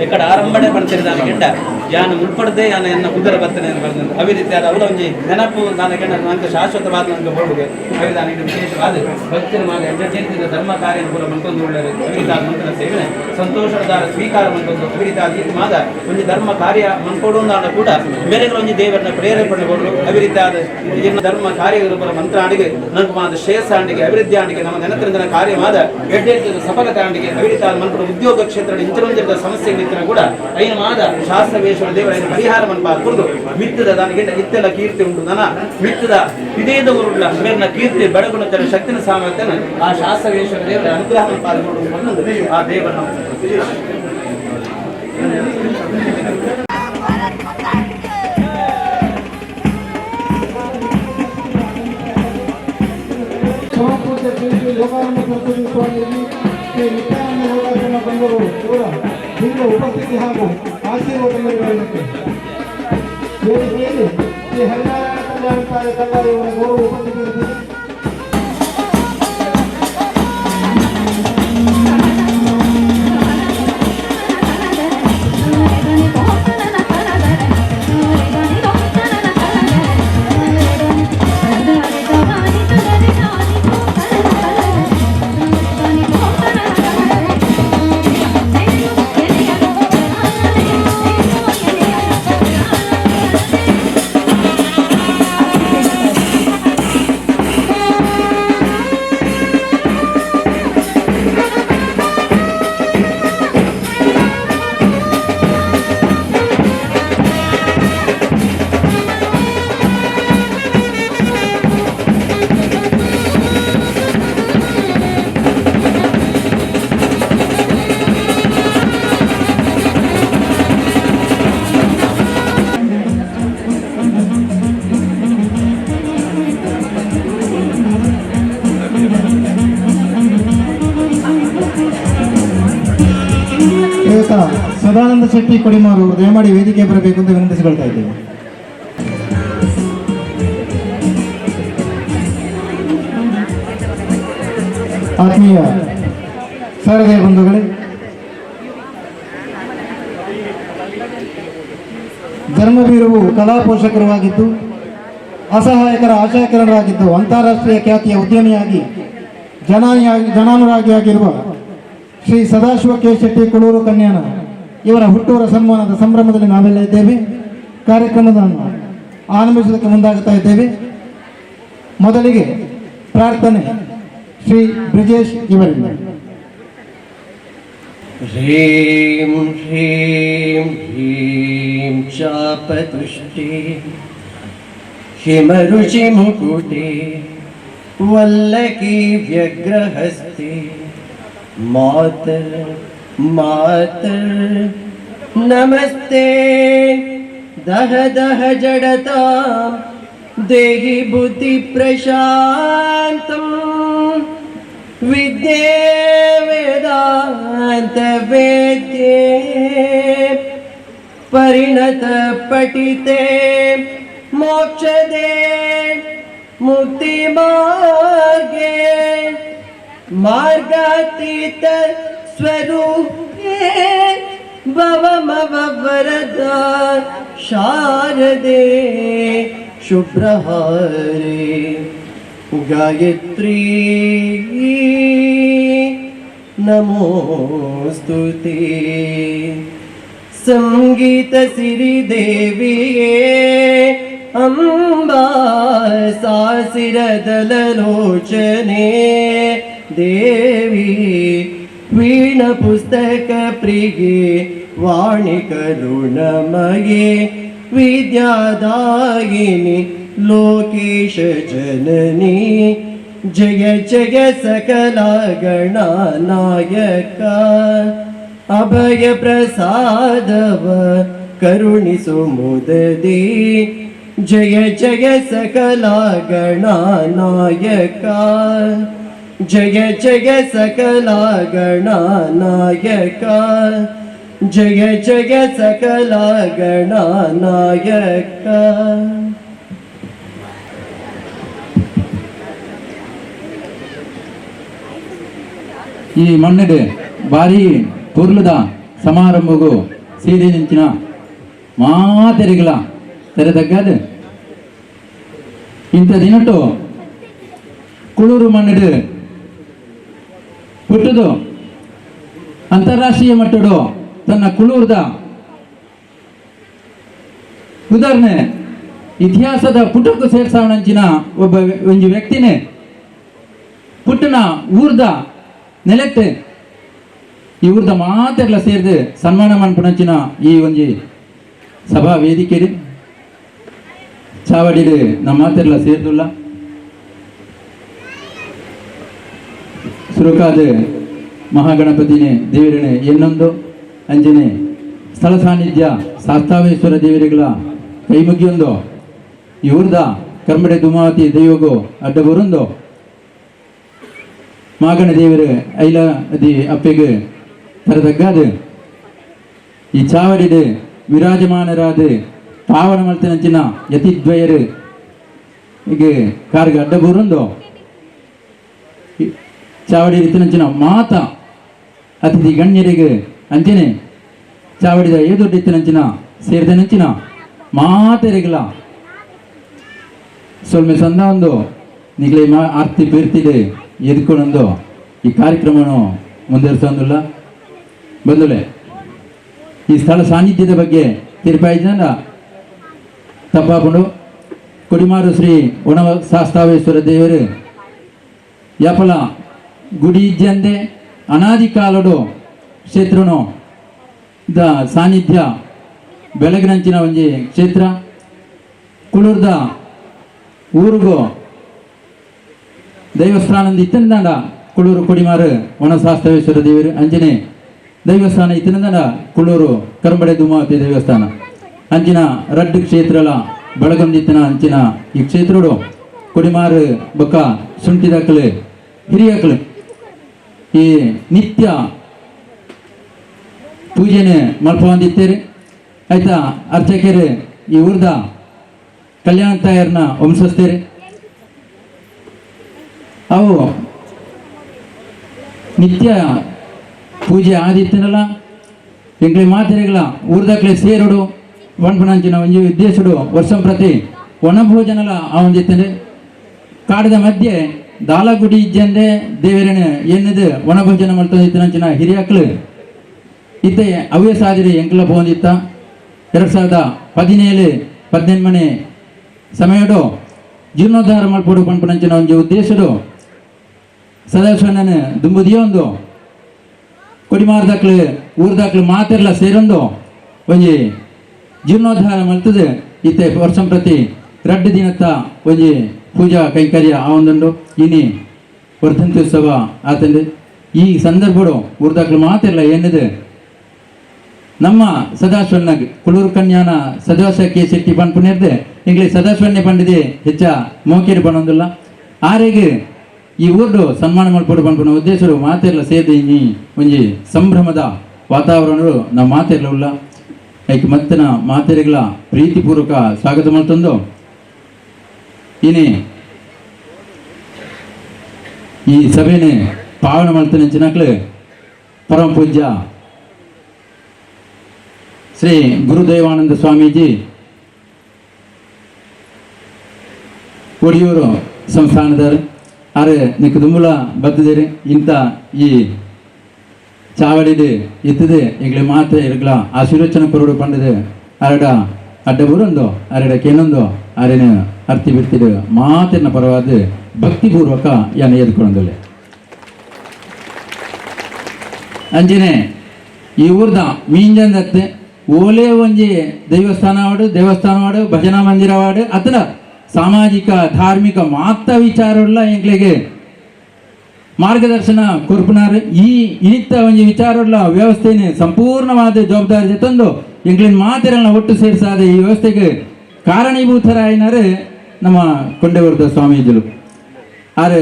ಎక్కడ ಆರಂಭಣೆ ಮಾಡ್ತೀರಿ ನಾನು ಗಿಂಡ ಯಾನು ಮುಲ್ಪಡದೆ ಯಾನ ಎನ್ನ ಕುದುರೆ ಬರ್ತೇನೆ ಅಂತ ಬಂದ ಅದೇ ರೀತಿ ಅದು ಅವಳ ಒಂಜಿ ನೆನಪು ನಾನು ಗಿಂಡ ನನಗೆ ಶಾಶ್ವತವಾದ ನನಗೆ ಬೋರ್ಡ್ಗೆ ಅವಿಧಾನ ಇದು ವಿಶೇಷವಾದ ಭಕ್ತಿನ ಮಾಡಿ ಎಂಟರ್ಟೈನ್ಮೆಂಟ್ ಧರ್ಮ ಕಾರ್ಯ ಕೂಡ ಮಂಟೊಂದು ಒಳ್ಳೆಯದು ಅವಿರಿತಾದ ಮಂತ್ರ ಸೇವನೆ ಸಂತೋಷದ ಸ್ವೀಕಾರ ಮಂಟೊಂದು ಅವಿರಿತಾದ ಮಾದ ಒಂದು ಧರ್ಮ ಕಾರ್ಯ ಮಂಕೊಡು ನಾಡ ಕೂಡ ಬೇರೆ ಒಂಜಿ ದೇವರನ್ನ ಪ್ರೇರೇಪಣೆ ಕೊಡಲು ಅವಿರಿತಾದ ಧರ್ಮ ಕಾರ್ಯಗಳು ಬರ ಮಂತ್ರ ಆಡಿಗೆ ನನಗೆ ಮಾದ ಶ್ರೇಯಸ್ಸ ಆಂಡಿಗೆ ಅಭಿವೃದ್ಧಿ ಆಂಡಿಗೆ ನಮ್ಮ ನೆನಪಿನ ಕಾರ್ಯವಾದ ಎಡ್ಡೆಡ್ಡ ಸಫಲತೆ ಆಂಡಿಗೆ ಅವಿರಿತಾದ ಮಂತ್ರ ಉದ್ಯೋಗ ಕ್ಷೇತ್ರ ಇಂಚರಂಜದ ಸಮಸ್ಯೆಗಳಿದ್ದರೆ ಕೂಡ ಐನ ಮಾದ ಶಾಸ್ತ್ರವೇಶ್ವರ ದೇವರ ಪರಿಹಾರ ಮನ್ಪಾದ ಕುರಿದು ಮಿತ್ತದ ನನಗೆ ಇತ್ತೆಲ್ಲ ಕೀರ್ತಿ ಉಂಟು ನನ್ನ ಮಿತ್ತದ ವಿಧೇಯದ ಉರುಳ್ಳ ಮೇಲಿನ ಕೀರ್ತಿ ಬೆಳಗುಣತರ ಶಕ್ತಿನ ಸಾಮರ್ಥ್ಯನ ಆ ಶಾಸ್ತ್ರವೇಶ್ವರ ದೇವರ ಅನುಗ್ರಹ ಮನ್ಪಾದ ಕೊಡುವುದು ಆ ದೇವರ ಬಂದರು ಕೂಡ ನಿಮ್ಮ ಉಪಸ್ಥಿತಿ ಹಾಗೂ ಆಶೀರ್ವಾದ ನೀಡುವುದಕ್ಕೆ ಈ ಹರಿನಾರಾಯಣ ಕಲ್ಯಾಣ ಕಾರ್ಯ ಕಲ್ಯಾಣ ಗೌರವ ಉಪಸ್ಥಿತಿ ಸದಾನಂದ ಶೆಟ್ಟಿ ಕೊಡಿಮಾರು ದಯಮಾಡಿ ವೇದಿಕೆ ಬರಬೇಕು ಅಂತ ವಿನಂತಿಸಿಕೊಳ್ತಾ ಇದ್ದೇವೆ. ಆತ್ಮೀಯ ಸಹೃದಯ ಬಂಧುಗಳೇ, ಧರ್ಮವೀರವು ಕಲಾ ಪೋಷಕರಾಗಿದ್ದು ಅಸಹಾಯಕರ ಆಶಾಕಿರಣರಾಗಿದ್ದು ಅಂತಾರಾಷ್ಟ್ರೀಯ ಖ್ಯಾತಿಯ ಉದ್ಯಮಿಯಾಗಿ ಜನಾನುರಾಗಿಯಾಗಿರುವ ಶ್ರೀ ಸದಾಶಿವ ಕೆ ಶೆಟ್ಟಿ ಕೊಳೂರು ಕನ್ಯಾನ ಇವರ ಹುಟ್ಟೂರ ಸನ್ಮಾನದ ಸಂಭ್ರಮದಲ್ಲಿ ನಾವೆಲ್ಲ ಇದ್ದೇವೆ. ಕಾರ್ಯಕ್ರಮವನ್ನು ಆರಂಭಿಸುವುದಕ್ಕೆ ಮುಂದಾಗುತ್ತಾ ಇದ್ದೇವೆ. ಮೊದಲಿಗೆ ಪ್ರಾರ್ಥನೆ ಶ್ರೀ ಬ್ರಿಜೇಶ್ ಇವರಿಂದ. ಹ್ರೀಂ ಹ್ರೀಂ ಹ್ರೀಂ ಚಾಪತುಷ್ಟೇ ಹಿಮರುಚಿ ಮುಕುಟೆ ವಲ್ಲಕಿ ವ್ಯಗ್ರಹಸ್ತೆ ಮಾತರ್ ಮಾತರ್ ನಮಸ್ತೆ ದಹ ದಹ ಜಡತಾ ದೇಹಿ ಬುದ್ಧಿ ಪ್ರಶಾಂತಂ ವಿದ್ಯೆ ವೇದಾಂತ ವೇದ್ಯೆ ಪರಿಣತ ಪಠಿತೆ ಮೋಕ್ಷದೆ ಮುಕ್ತಿ ಮಾರ್ಗೆ ಮಾರ್ಗಾತೀತ ಸ್ವರೂಪೇ ಭವಮವ ವರದ ಶಾರದೆ ಶುಭ್ರಹಾರೆ ಗಾಯತ್ರಿ ನಮೋಸ್ತುತೆ ಸಂಗೀತ ಸಿರಿ ದೇವಿಯೇ ಅಂಬಾ ಸಾಸಿರದಲಲೋಚನೆ ದೇವಿ ವೀಣ ಪುಸ್ತಕ ಪ್ರಿಯೆ ವಾಣಿ ಕರುಣಮಯೇ ವಿದ್ಯಾದಾಯಿನಿ ಲೋಕೇಶ ಜನನಿ ಜಯ ಜಯ ಸಕಲ ಗಣನಾಯಕ ಅಭಯ ಪ್ರಸಾದವ ಕರುಣಿಸು ಮುದದಿ ಜಯ ಜಯ ಸಕಲ ಗಣನಾಯಕ ಜಯ ಜಯ ಸಕಲ ಗಣನಾಯಕ ಜಯ ಜಯ ಸಕಲ ಗಣನಾಯಕ. ಈ ಮಣ್ಣಡೆ ಭಾರಿ ಪುರ್ಲದ ಸಮಾರಂಭಗೂ ಸೀರೆ ನಿಂಚಿನ ಮಾತೆರೆಗಳ ತೆರೆದಗ್ಗದು ಇಂಥ ದಿನಟ್ಟು ಕುಳೂರು ಮಣ್ಣಡು ಹುಟ್ಟದು ಅಂತಾರಾಷ್ಟ್ರೀಯ ಮಟ್ಟಡು ತನ್ನ ಕುಳೂರ್ದ ಉದಾಹರಣೆ ಇತಿಹಾಸದ ಪುಟಕ್ಕೂ ಸೇರ್ಸಾವಣಂಚಿನ ಒಬ್ಬ ಒಂಜಿ ವ್ಯಕ್ತಿನೇ ಪುಟ್ಟನ ಊರ್ದ ನೆಲೆತ್ತೆ ಈ ಊರ್ದ ಮಾತೆಲ್ಲ ಸೇರಿದು ಸನ್ಮಾನ ಮಾಡ್ಪುಣಂಚಿನ ಈ ಒಂಜಿ ಸಭಾ ವೇದಿಕೆ ಚಾವಡಿಡು ನಮ್ಮ ಮಾತೆಲ್ಲ ಸೇರ್ದುಲ್ಲ ಸುರುಕಾದ ಮಹಾಗಣಪತಿನೇ ದೇವರನೆ ಇನ್ನೊಂದು ಅಂಜನೆ ಸ್ಥಳ ಸಾನ್ನಿಧ್ಯ ಶಾಸ್ತಾವೇಶ್ವರ ದೇವರುಗಳ ಕೈ ಮುಗಿಯೊಂದು ಇವ್ರದ ಕರ್ಮಡೆ ದುಮಾವತಿ ದೈವಗು ಅಡ್ಡ ಬರುಂದು ಮಾಗಣ ದೇವರು ಐಲ ಅದಿ ಅಪ್ಪೆಗೆ ತರದಗ್ಗಾದ ಈ ಚಾವಡಿಡು ವಿರಾಜಮಾನರಾದ ಪಾವನ ಮಲ್ತನಂಚಿನ ಯತಿದ್ವಯರು ಈಗ ಕಾರ್ಗ ಅಡ್ಡ ಬರುಂದು ಚಾವಡಿ ರೀತಿನಂಚಿನ ಮಾತ ಅತಿಥಿ ಗಣ್ಯರಿಗೆ ಅಂಚನೆ ಚಾವಡಿದ ಏದೊಡ್ಡ ಇತ್ತಿನಂಚಿನ ಸೇರಿದ ನಂಚಿನ ಮಾತೆರೆಗಳ ಸೊಲ್ಮೆ ಸಂದ ಒಂದು ನಿಗಲೆ ಆರ್ತಿ ಪೀರ್ತಿದೆ ಎದ್ಕೊಂಡೊಂದು ಈ ಕಾರ್ಯಕ್ರಮವನ್ನು ಮುಂದುವರಿಸೋದಿಲ್ಲ ಬಂದುಲೆ ಈ ಸ್ಥಳ ಸಾನ್ನಿಧ್ಯದ ಬಗ್ಗೆ ತೀರ್ಪಾಯಿದ ತಪ್ಪಾಕೊಂಡು ಕೊಡಿಮಾರು ಶ್ರೀ ಒಣ ಶಾಸ್ತಾವೇಶ್ವರ ದೇವರು ಯಾಪಲ ಗುಡಿ ಇಜ್ಜಂದೆ ಅನಾದಿ ಕಾಲಡು ಕ್ಷೇತ್ರನು ದ ಸಾನ್ನಿಧ್ಯ ಬೆಳಗಿನಂಚಿನ ಒಂಜಿ ಕ್ಷೇತ್ರ ಕುಳೂರ್ದ ಊರಿಗೂ ದೈವಸ್ಥಾನದ ಇತ್ತಂದ ಕುಳೂರು ಕೊಡಿಮಾರು ಒಣ ಶಾಸ್ತಾವೇಶ್ವರ ದೇವರು ಅಂಜನೆ ದೈವಸ್ಥಾನ ಇತ್ತಿನಂದ ಕುಳೂರು ಕರ್ಮಡೆ ದುಮಾವತಿ ದೇವಸ್ಥಾನ ಅಂಚಿನ ರಡ್ಡು ಕ್ಷೇತ್ರಲ ಬೆಳಗಂದಿತ್ತಿನ ಅಂಚಿನ ಈ ಕ್ಷೇತ್ರಡು ಕೊಡಿಮಾರು ಬೊಕ್ಕ ಶುಂಠಿದಕ್ಕಲು ಹಿರಿಯಕ್ಕಲು ಈ ನಿತ್ಯ ಪೂಜೆನೆ ಮಲ್ಪ ಹೊಂದಿತ್ತೇರಿ ಆಯ್ತಾ ಅರ್ಚಕರು ಈ ಊರ್ದ ಕಲ್ಯಾಣ ತಾಯರ್ನ ವಂಶಸ್ಥೇರಿ ಅವು ನಿತ್ಯ ಪೂಜೆ ಆದಿತ್ತನಲ್ಲ ಎಂಗ್ಲೆ ಮಾತೆರೆಗಳ ಊರ್ದಕ್ಲೆ ಸೇರುಡು ಒಣಪಣಂಚಿನ ಒಂಜಿ ಉದ್ದೇಶಡು ವರ್ಷಂ ಪ್ರತಿ ಒಣಭೋಜನಲ ಆವಂದಿತ್ತಂದ್ರೆ ಕಾಡದ ಮಧ್ಯೆ ದಾಲಗುಡಿ ಇಜ್ಜಂದೆ ದೇವರನ ಎನ್ನದು ಒಣಭೋಜನ ಮಾಡ್ತಂದಿತ್ತನಂಚಿನ ಹಿರಿಯಕ್ಕಳು ಇತ್ತೆ ಹವ್ಯಾಸ ಆದಿರಿ ಎಂಕ್ಲ ಬಂದಿತ್ತ 2017-18 ಸಮಯಡು ಜೀರ್ಣೋದ್ಧಾರ ಮಾಡ್ಕೊಡು ಪಂಪನಂಚಿನ ಒಂಜಿ ಉದ್ದೇಶಡು ಸದಾಶಿವಣ್ಣನ ದುಂಬುದಿಯೋ ಒಂದು ಕೊಡಿಮಾರ್ದಕ್ಳು ಊರ್ದಕ್ಳು ಮಾತೆರ್ಲ ಸೇರೊಂದು ಒಂಜಿ ಜೀರ್ಣೋದ್ಧಾರ ಮಲ್ತದೆ ಇತ್ತೆ ವರ್ಷಂ ಪ್ರತಿ ರಡ್ಡು ದಿನತ್ತ ಒಂಜಿ ಪೂಜಾ ಕೈಂಕರ್ಯ ಆ ಒಂದುಂಡು ಇನಿ ವರ್ಧಂತಿ ಉತ್ಸವ ಆತಂದು ಈ ಸಂದರ್ಭಡು ಊರ್ದಕ್ಳು ಮಾತೆರ್ಲ ಏನಿದೆ ನಮ್ಮ ಸದಾಶಿವಣ್ಣ ಕುಳೂರು ಕನ್ಯಾನ ಸದಾಶ ಕೆ ಶೆಟ್ಟಿ ಪಂಪುನಿರ್ದೆ ಇಂಗ್ಲಿ ಸದಾಶಿವಣ್ಣೆ ಪಂಡಿದೆ ಹೆಚ್ಚ ಮೋಕೇರಿ ಪಣೊಂದಿಲ್ಲ ಆರೆಗೆ ಈ ಊರ್ಡು ಸನ್ಮಾನ ಮಲ್ಪಡು ಪಂಪನ ಉದ್ದೇಶರು ಮಾತೆರ್ಲ ಸೇರಿ ನೀ ಒಂಜಿ ಸಂಭ್ರಮದ ವಾತಾವರಣರು ನಮ್ಮ ಮಾತೆರ್ಲ ಉಲ್ಲ ಐಕ್ ಮತ್ತನ ಮಾತೆರೆಗಳ ಪ್ರೀತಿಪೂರ್ವಕ ಸ್ವಾಗತ ಮಲ್ತಂದು ಇನಿ ಈ ಸಭೆನೆ ಪಾವನ ಮಲ್ತನಂಚಿನಕ್ಲು ಪರಮ ಪೂಜ್ಯ ಶ್ರೀ ಗುರುದೇವಾನಂದ ಸ್ವಾಮೀಜಿ ಒಡಿಯೂರು ಸಂಸ್ಥಾನದವರು ಆರೆ ನಿಕ್ಕ ದುಂಬುಲ ಬದ್ದದಿರಿ ಇಂಥ ಈ ಚಾವಡಿದು ಇತ್ತದೆ ಈಗಲೇ ಮಾತೆ ಇರಗ್ಲ ಆಶೀರ್ವಚನ ಕೊರಡು ಪಂಡದೆ ಅರಡ ಅಡ್ಡ ಬುರೊಂದು ಅರಡ ಕೆನ್ನೊಂದು ಅರೆನ ಅರ್ತಿ ಬಿಡ್ತಿಡು ಮಾತಿನ ಪರವಾದ ಭಕ್ತಿಪೂರ್ವಕ ಯಾನ ಎದ್ಕೊಂಡಲೆ ಅಂಜನೆ ಈ ಊರ್ದ ಮೀಂಜಂದತ್ತೆ ಓಲೆ ಒಂಜಿ ದೇವಸ್ಥಾನವಾಡು ಭಜನಾ ಮಂದಿರವಾಡು ಅತನ ಸಾಮಾಜಿಕ ಧಾರ್ಮಿಕ ಮಾತ ವಿಚಾರವುಳ್ಳ ಎಂಕ್ಲೆಗೆ ಮಾರ್ಗದರ್ಶನ ಕೊರ್ಪುನಾರು ಈ ಇನಿತ್ತ ಒಂಜಿ ವಿಚಾರವುಳ್ಳ ವ್ಯವಸ್ಥೆನೆ ಸಂಪೂರ್ಣವಾದ ಜವಾಬ್ದಾರಿ ತಂದು ಎಂಕ್ಲಿನ ಮಾತೆರನ್ನ ಒಟ್ಟು ಸೇರಿಸಾದ ಈ ವ್ಯವಸ್ಥೆಗೆ ಕಾರಣೀಭೂತರಾಯಿನಾರು ನಮ್ಮ ಕೊಂಡೇವರ್ದ ಸ್ವಾಮೀಜಿಲು ಆರೆ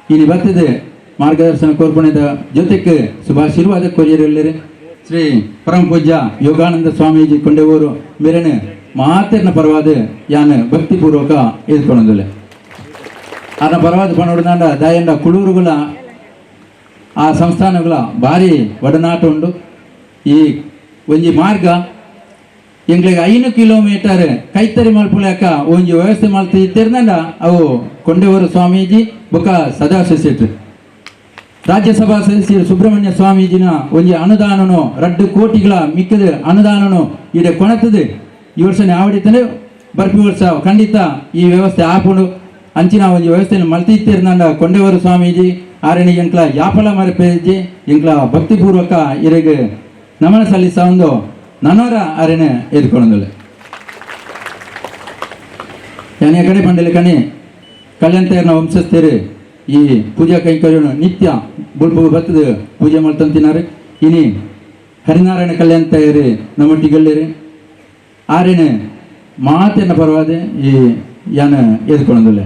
ಇಲ್ಲಿ ಬರ್ತದೆ ಮಾರ್ಗದರ್ಶನ ಕೊರ್ಪಣದ ಜೊತೆಗೆ ಶುಭಾಶೀರ್ವಾದ ಕೊರಿಯರಲ್ಲಿರಿ ಶ್ರೀ ಪರಮ ಪೂಜ್ಯ ಯೋಗಾನಂದ ಸ್ವಾಮೀಜಿ ಕೊಂಡೆವರು ಮೇರೆನೆ ಮಾತಿನ ಪರವಾದ ಯಾನ್ ಭಕ್ತಿಪೂರ್ವಕ ಎದ್ಕೊಳ್ಳೋದಿಲ್ಲ ಅನ್ನ ಪರವಾದ ಪಣೋಡ್ದಾಂಡ ದಯಂಡ ಕುಳೂರುಗಳ ಆ ಸಂಸ್ಥಾನಗಳ ಭಾರಿ ಒಡನಾಟ ಉಂಡು ಈ ಒಂಜಿ ಮಾರ್ಗ ಎಂಗ್ಲಿಗೆ 5 ಕಿಲೋಮೀಟರ್ ಕೈತರಿ ಮಲ್ಪುಲಾಕ ಒಂಜಿ ವ್ಯವಸ್ಥೆ ಮಲ್ತಿರ್ದಂಡ ಅವು ಕೊಂಡೆವರು ಸ್ವಾಮೀಜಿ ಬೊಕ ಸದಾಶಿವ ಶೆಟ್ಟಿ ರಾಜ್ಯಸಭಾ ಸದಸ್ಯರು ಸುಬ್ರಹ್ಮಣ್ಯ ಸ್ವಾಮೀಜಿನ ಒಂಜಿ ಅನುದಾನನು 2 ಕೋಟಿಗಳ ಮಿಕ್ಕದ ಅನುದಾನನು ಇಡೆ ಕೊಣತದೆ ಈ ವರ್ಷನೇ ಆವಡಿತಂದ್ರೆ ಬರ್ಪಿ ವರ್ಷ ಖಂಡಿತ ಈ ವ್ಯವಸ್ಥೆ ಆಪುಂಡು ಅಂಚಿನ ಒಂಜಿ ವ್ಯವಸ್ಥೆಯನ್ನು ಮಲ್ತಿರ್ದಂಡ ಕೊಂಡೆವರು ಸ್ವಾಮೀಜಿ ಆರಣಿ ಎಂಕ್ಲ ಯಾಪಲ ಮರಪೇಜಿ ಎಂಕ್ಲ ಭಕ್ತಿಪೂರ್ವಕ ಇರೆಗೆ ನಮನ ಸಲ್ಲಿಸ ಒಂದು ನನ್ನವರ ಅರೆನೆ ಎದ್ಕೊಳ್ಳೋದಿಲ್ಲ ಯಾನೇ ಕಡೆ ಪಂಡಲೆ ಕಣಿ ಕಲ್ಯಾಣ ವಂಶಸ್ಥರು ಈ ಪೂಜಾ ಕೈಂಕರ್ಯವನ್ನು ನಿತ್ಯ ಬುಲ್ಬು ಬತ್ತದ ಪೂಜೆ ಮಾಡ್ತಂತಿನಾರೆ ಇನಿ ಹರಿನಾರಾಯಣ ಕಲ್ಯಾಣ ತಯಾರಿ ನಮ್ಮೊಟ್ಟಿಗಲ್ಲಿರಿ ಆರೇನೆ ಮಾತಿನ ಪರವಾದ ಈ ಯಾನ ಎದ್ಕೊಳ್ಳೋದಿಲ್ಲ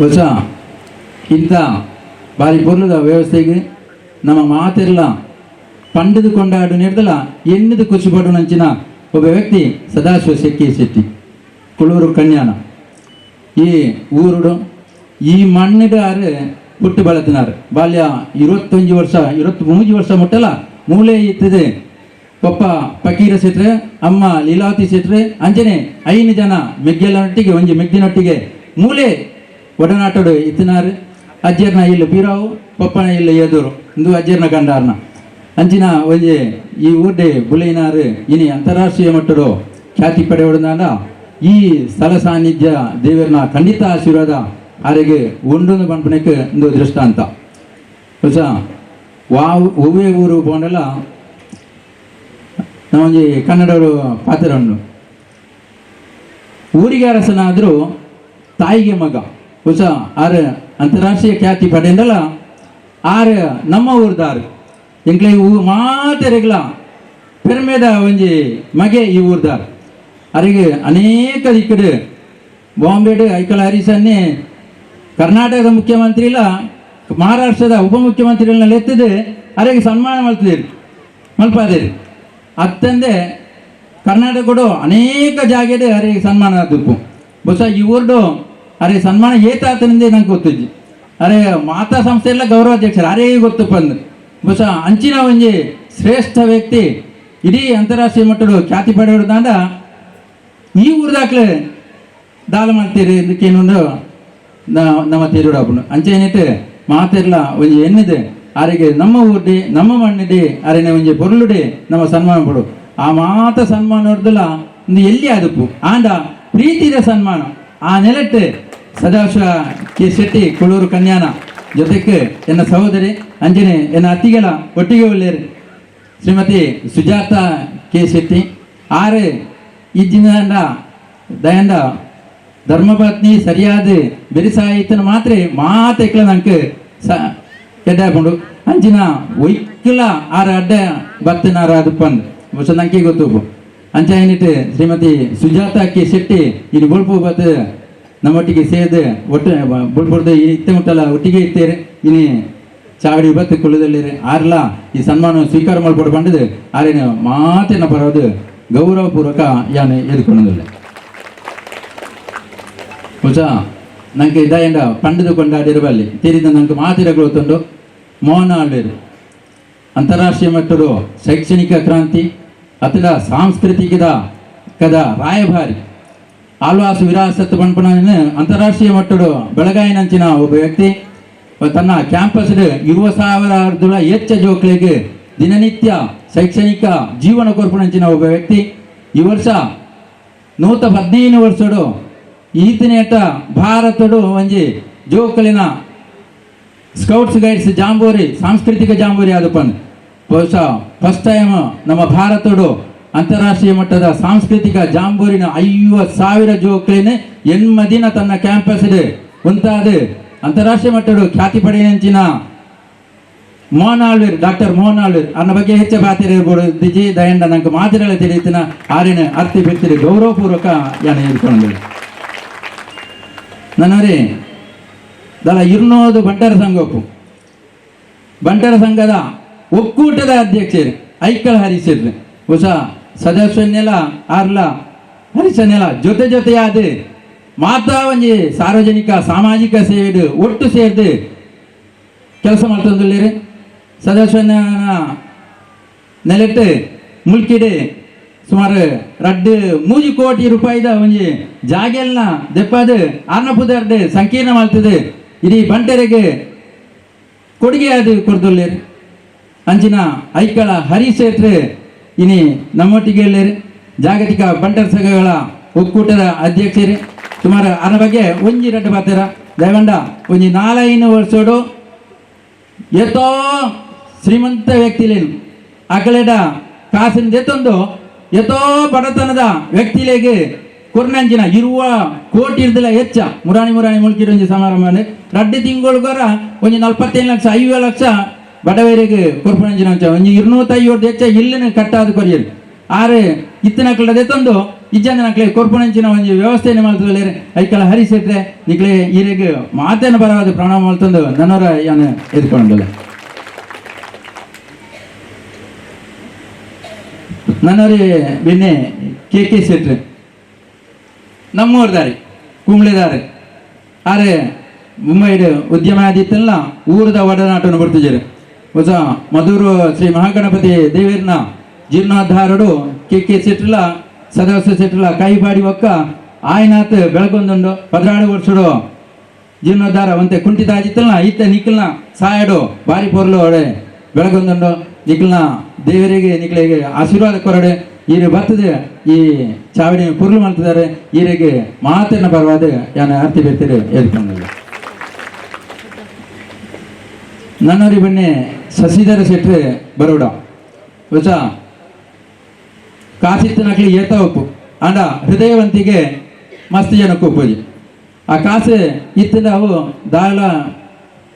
ಹೊಸ ಇಂಥ ಭಾರಿ ಪೊರ್ಲದ ವ್ಯವಸ್ಥೆಗೆ ನಮ್ಮ ಮಾತೆಲ್ಲ ಪಂಡದು ಕೊಂಡಾಡು ನಿರ್ದಲ ಎನ್ನಿದು ಖುಷಿ ಪಡು ನಂಚಿನ ಒಬ್ಬ ವ್ಯಕ್ತಿ ಸದಾಶಿವ ಶೆಟ್ಟಿ ಕುಳೂರು ಕನ್ಯಾನ ಈ ಊರುಡು ಈ ಮಣ್ಣಿಡ ಆರೆ ಪುಟ್ಟು ಬಳತಿನಾರು ಬಾಲ್ಯ 21 ವರ್ಷ 23 ವರ್ಷ ಮುಟ್ಟಲ ಮೂಲೆ ಇತ್ತದೆ ಪಪ್ಪ ಫಕೀರ ಶೆಟ್ರೆ ಅಮ್ಮ ಲೀಲಾವತಿ ಶೆಟ್ರೆ ಅಂಜನೆ 5 ಜನ ಮೆಗ್ಗೆಲ್ಲನೊಟ್ಟಿಗೆ ಒಂಜಿ ಮೆಗ್ಗಿನೊಟ್ಟಿಗೆ ಮೂಲೆ ಒಡನಾಟಡು ಇತ್ತಿನಾರು ಅಜ್ಜರ್ನ ಇಲ್ಲ ಬೀರಾವು ಪಪ್ಪನ ಇಲ್ಲ ಎದುರು ಇಂದು ಅಜ್ಜರ್ನ ಕಂಡಾರ್ನ ಅಂಚಿನ ಒಂಜಿ ಈ ಊರ್ಡೆ ಬುಲೈನಾರು ಇನಿ ಅಂತಾರಾಷ್ಟ್ರೀಯ ಮಟ್ಟಡು ಖ್ಯಾತಿ ಪಡೆಯೋಡನಾದ ಈ ಸ್ಥಳ ಸಾನ್ನಿಧ್ಯ ದೇವರನ್ನ ಖಂಡಿತ ಆಶೀರ್ವಾದ ಆರೆಗೆ ಒಂದೊಂದು ಪಂಪನಕ್ಕೆ ಒಂದು ದೃಷ್ಟಾಂತ ಹೊಸ ಒವ್ವೇ ಊರು ಪೋಂಡೆಲ್ಲ ನಾವೊಂಜಿ ಕನ್ನಡವರು ಪಾತ್ರ ಉಂಡು ಊರಿಗೆ ಅರಸನಾದರೂ ತಾಯಿಗೆ ಮಗ ಹೊಸ ಆರು ಅಂತಾರಾಷ್ಟ್ರೀಯ ಖ್ಯಾತಿ ಪಡೆಯಲ್ಲ ಆರು ನಮ್ಮ ಊರ್ದಾರು ಎಂಕ್ಲೆ ಮಾತೆರೆಗ್ಲ ಪೆರ್ಮೆದ ಒಂಜಿ ಮಗೆ ಈ ಊರ್ದಾರ್ ಅರಿಗೆ ಅನೇಕ ದಿಕ್ಕಡು ಬಾಂಬೆಡು ಐಕಲ ಹರೀಶನ್ನೇ ಕರ್ನಾಟಕದ ಮುಖ್ಯಮಂತ್ರಿ ಇಲ್ಲ ಮಹಾರಾಷ್ಟ್ರದ ಉಪಮುಖ್ಯಮಂತ್ರಿಗಳನ್ನ ಎತ್ತಿದ್ದು ಅರಿಗೆ ಸನ್ಮಾನ ಮಲ್ಪಾದೇರಿ ಅತ್ತಂದೆ ಕರ್ನಾಟಕ ಕೊಡು ಅನೇಕ ಜಾಗೆಡು ಅರಿಗೆ ಸನ್ಮಾನ ಆದಪ್ಪು ಬೊಸ ಈ ಊರ್ಡು ಅರೆ ಸನ್ಮಾನ ಏತಾತನಿಂದ ನಂಗೆ ಗೊತ್ತಿಜ್ಜಿ ಅರೆ ಮಾತಾ ಸಂಸ್ಥೆ ಎಲ್ಲ ಗೌರವಾಧ್ಯಕ್ಷರು ಅರೇ ಗೊತ್ತಪ್ಪ ಅಂದ್ ಬೊಸ ಅಂಚಿನ ಒಂಜಿ ಶ್ರೇಷ್ಠ ವ್ಯಕ್ತಿ ಇಡೀ ಅಂತಾರಾಷ್ಟ್ರೀಯ ಮಟ್ಟಡು ಖ್ಯಾತಿ ಪಡೆಯೋದಾಂಡ ಈ ಊರ್ದಾಕ್ಲೆ ದಾಳ ಮಾಡ್ತೀರಿ ಇದಕ್ಕೇನುಂಡು ನಮ್ಮ ತೀರುಡಾಪುಂಡು ಅಂಚೇನಿಟ್ಟು ಮಾತೆರ್ಲ ಒಂಜಿ ಎನ್ನಿದೆ ಆರಿಗೆ ನಮ್ಮ ಊರ್ಡಿ ನಮ್ಮ ಮಣ್ಣಿಡಿ ಅರೆನೆ ಒಂಜಿ ಪೊರ್ಲುಡಿ ನಮ್ಮ ಸನ್ಮಾನ ಪಡು ಆ ಮಾತ ಸನ್ಮಾನ ಹೊಡೆದಲ್ಲ ಒಂದು ಎಲ್ಲಿ ಅದಪ್ಪು ಆಂಡ ಪ್ರೀತಿದ ಸನ್ಮಾನ ಆ ನೆಲೆಟ್ಟು ಸದಾಶಿವ ಕೆ ಶೆಟ್ಟಿ ಕುಳೂರು ಕನ್ಯಾನ ಜೊತೆಗೆ ಎನ್ನ ಸಹೋದರಿ ಅಂಜನೆ ಎನ್ನ ಅತ್ತಿಗೆಲ ಒಟ್ಟಿಗೆ ಒಳ್ಳೆಯರು ಶ್ರೀಮತಿ ಸುಜಾತ ಕೆ ಶೆಟ್ಟಿ ಆರೆ ಇಜ್ಜಿನ ದಯಂಡ ಧರ್ಮಪತ್ನಿ ಸರಿಯಾದ ಬೆರಿಸಾಯಿತನ ಮಾತ್ರ ಮಾತೆಕ್ಲ ನಂಗೆ ಕೆಡ್ಡಾಕೊಂಡು ಅಂಚಿನ ಒಯ್ಕಲ ಆರ ಅಡ್ಡ ಬತ್ತನಾರ ಅದಪ್ಪಂದು ಹೊಸ ನಂಗೆ ಗೊತ್ತು ಅಂಚ ಏನಿಟ್ಟು ಶ್ರೀಮತಿ ಸುಜಾತ ಕೆ ಶೆಟ್ಟಿ ಇಲ್ಲಿ ಬುಳ್ಪು ಬತ್ತು ನಮ್ಮೊಟ್ಟಿಗೆ ಸೇರಿದು ಒಟ್ಟು ಬುಳ್ಪುರ್ದು ಇತ್ತೆ ಮುಟ್ಟಲ್ಲ ಒಟ್ಟಿಗೆ ಇರ್ತೇರಿ ಇನ್ನು ಚಾವಡಿ ಬತ್ತು ಕುಳ್ಳದಲ್ಲಿರಿ ಆರ್ಲ ಈ ಸನ್ಮಾನ ಸ್ವೀಕಾರ ಮಾಡ್ಕೊಂಡು ಬಂದಿದ್ದು ಆರೇನ ಮಾತಿನ ಪರವಾದ ಗೌರವಪೂರ್ವಕ ಯಾನು ಎದ್ಕೊಳ್ಳೋದಿಲ್ಲ ಹೊಸ ನಂಗೆ ಇದಾಯಂಡ ಪಂಡದು ಕೊಂಡಾಡಿರಬಲ್ಲಿ ತಿರಿದ ನಂಗೆ ಮಾತಿರಗಳು ತಂದು ಮೋಹನ ಆಳ್ವೇರು ಅಂತಾರಾಷ್ಟ್ರೀಯ ಮಟ್ಟದ ಶೈಕ್ಷಣಿಕ ಕ್ರಾಂತಿ ಅಥವಾ ಸಾಂಸ್ಕೃತಿಕದ ಕದ ರಾಯಭಾರಿ ಆಳ್ವಾಸು ವಿರಾಸತ್ ಪಂಪನ ಅಂತಾರಾಷ್ಟ್ರೀಯ ಮಟ್ಟದ ಬೆಳಗಾಯಿನಂಚಿನ ಒಬ್ಬ ವ್ಯಕ್ತಿ ತನ್ನ ಕ್ಯಾಂಪಸ್ 20,000 ಹೆಚ್ಚ ಜೋಕ್ಳಿಗೆ ದಿನನಿತ್ಯ ಶೈಕ್ಷಣಿಕ ಜೀವನ ಕೊರ್ಪುನಂಚಿನ ಒಬ್ಬ ವ್ಯಕ್ತಿ ಈ ವರ್ಷ 115 ವರ್ಷಡು ಈತನೇಟ ಭಾರತಡು ಒಂಜಿ ಜೋಕಲಿನ ಸ್ಕೌಟ್ಸ್ ಗೈಡ್ಸ್ ಜಾಂಬೋರಿ ಸಾಂಸ್ಕೃತಿಕ ಜಾಂಬೋರಿ ಆದಪ್ಪನ್ ಬಹುಶಃ ಫಸ್ಟ್ ಟೈಮ್ ನಮ್ಮ ಭಾರತಡು ಅಂತಾರಾಷ್ಟ್ರೀಯ ಮಟ್ಟದ ಸಾಂಸ್ಕೃತಿಕ ಜಾಂಬೋರಿನ 50,000 ಜೋಕ್ಲಿನ ಎನ್ಮದಿನ ತನ್ನ ಕ್ಯಾಂಪಸ್ ಉಂತಾದ ಅಂತಾರಾಷ್ಟ್ರೀಯ ಮಟ್ಟದ ಖ್ಯಾತಿ ಪಡೆಯಂಚಿನ ಮೋಹನ್ ಆಳ್ವೀರ್ ಡಾಕ್ಟರ್ ಮೋಹನ್ ಆಳ್ವೀರ್ ಅನ್ನ ಬಗ್ಗೆ ಹೆಚ್ಚು ಬಾತಿರ್ಬೋದು ದಿಜಿ ದಯಂಡ ನಂಗೆ ಮಾತಿರಲ್ಲ ತಿಳಿಯುತ್ತಿನ ಆರಿನ ಅರ್ತಿ ಬಿಡ್ತೀರಿ ಗೌರವಪೂರ್ವಕ ಯಾನ ಹೇಳ್ಕೊಂಡು ನನ್ನವರೇ ದಲ 200 ಬಂಟರ ಸಂಗೋಪು ಬಂಟರ ಸಂಘದ ಒಕ್ಕೂಟದ ಅಧ್ಯಕ್ಷರು ಐಕ್ಕಳ ಹರಿಸಿದ್ರು ಹೊಸ ಸದಸ್ಯನ್ನೆಲ್ಲ ಆರ್ಲ ಹರಿಸನ್ನೆಲ್ಲ ಜೊತೆಯಾದ ಮಾತಾ ಒಂಜಿ ಸಾರ್ವಜನಿಕ ಸಾಮಾಜಿಕ ಸೇವೆ ಒಟ್ಟು ಸೇರಿದು ಕೆಲಸ ಮಾಡ್ತಂದಿಲ್ಲ ಸದಸ್ಯನ ನೆಲೆಟ್ಟು ಮುಲ್ಕಿಡು ಸುಮಾರು 2-3 ಕೋಟಿ ರೂಪಾಯಿದ ಒಂಜಿ ಜಾಗೆಲ್ನ ದೆಪ್ಪದು ಅನ್ನಪುದರ್ದು ಸಂಕೀರ್ಣ ಮಾಡ್ತದೆ ಇಡೀ ಬಂಟರಿಗೆ ಕೊಡುಗೆ ಅದು ಕೊಡ್ದುಲ್ಲೇರು ಅಂಚಿನ ಐಕ್ಕಳ ಹರಿಸೇಟ್ರು ಇನಿ ನಮ್ಮೊಟ್ಟಿಗೆ ಹೇಳೇರು ಜಾಗತಿಕ ಬಂಟರ ಸಂಘಗಳ ಒಕ್ಕೂಟದ ಅಧ್ಯಕ್ಷರು ಸುಮಾರು ಅನ್ನ ಬಗ್ಗೆ ಒಂಜಿ 2 ಬಾತರ ದಯವಂಡ ಒಂಜಿ 4-5 ವರ್ಷೋಡು ಎತ್ತೋ ಶ್ರೀಮಂತ ವ್ಯಕ್ತಿಲೇನು ಅಕಲೆಡ ಕಾಸಿನ ದೆತ್ತೊಂದು ಎತ್ತೋ ಬಡತನದ ವ್ಯಕ್ತಿಲೆಗೆ ಕೊರ್ನಂಚಿನ 20 ಕೋಟಿ ಇರ್ದಿಲ್ಲ ಹೆಚ್ಚ ಮುರಾಣಿ ಮುಲ್ಕಿರೊಂಜಿ ಸಮಾರಂಭ 2 ತಿಂಗಳಿಗೋರ ಒಂಜಿ 45 ಲಕ್ಷ 50 ಲಕ್ಷ ಬಡವರಿಗೆ ಕೊರ್ಪಣಂಚಿನ ಒಂಜಿ 250 ಹೆಚ್ಚ ಇಲ್ಲಿನ ಕಟ್ಟಾದ ಕೊರಿಯರು ಆರೆ ಇತ್ತಿನಕ್ಲದೆ ತಂದು ಇಜ್ಜಂದನಕ್ಲೆ ಕೊರ್ಪಣಂಚಿನ ಒಂಜಿ ವ್ಯವಸ್ಥೆಯನ್ನು ಮಾಡ್ತದೆ ಐಕಲ ಹರಿಸಿಟ್ರೆ ನಿಕ್ಲೆ ಈರೆಗೆ ಮಾತೇನ ಬರವಾದ ಪ್ರಣಾಮ ಮಾಡ್ತಂದು ನನ್ನವರ ಯಾನು ಎದ್ಕೊಂಡಿಲ್ಲ ನನ್ನವರೇ ಬೆನ್ನೆ ಕೆ ಸೆಟ್ರೆ ನಮ್ಮೂರ್ದಾರಿ ಕುಂಬ್ಳೆದಾರೆ ಆರೆ ಮುಂಬೈಡ್ ಉದ್ಯಮ ಆದಿತ್ತಲ್ಲ ಊರದ ಒಡನಾಟವನ್ನು ಬರ್ತಿದ್ದಾರೆ ಹೊಸ ಮಧುರು ಶ್ರೀ ಮಹಾಗಣಪತಿ ದೇವರನ್ನ ಜೀರ್ಣೋದ್ಧಾರಡು ಕೆ ಸೆಟ್ಲ ಸದಸ್ಯ ಸೆಟ್ಲ ಕೈ ಬಾಡಿ ಒಕ್ಕ ಆಯ್ನಾತ್ ಬೆಳಗೊಂದುಂಡು 16 ವರ್ಷಡು ಜೀರ್ಣೋದ್ಧಾರ ಒಂತೆ ಕುಂಠಿತ ಆದಿತ್ತಲ್ಲ ಈತ ನಿಖಲ್ನ ಸಾಯಡು ಬಾರಿ ಪೊರ್ಲು ಒಡೆ ಬೆಳಗೊಂದುಂಡು ನಿಖಲ್ನ ದೇವರಿಗೆ ನಿಖಲಿಗೆ ಆಶೀರ್ವಾದ ಕೊರಡೆ ಈರೆ ಬರ್ತದೆ ಈ ಚಾವಡಿ ಪುರ್ಲು ಮಾಡ್ತಿದ್ದಾರೆ ಈರೆಗೆ ಮಾತನ್ನ ಬರವಾದ ಯಾನ ಆರ್ತಿ ಬೇರ್ತೀರಿ ಹೇಳ್ಕೊಂಡಿಲ್ಲ ನನ್ನವರಿ ಬನ್ನಿ ಶಶಿಧರ ಶೆಟ್ರೆ ಬರೋಡ ಹೊಸ ಕಾಸಿತ್ತನಕ್ಲಿ ಏತ ಒಪ್ಪು ಅಂಡ ಹೃದಯವಂತಿಗೆ ಮಸ್ತ್ ಜನಕ್ಕೆ ಒಪ್ಪೋಜಿ ಆ ಕಾಸು ಇತ್ತಿಂದ ಅವು ದಾಳ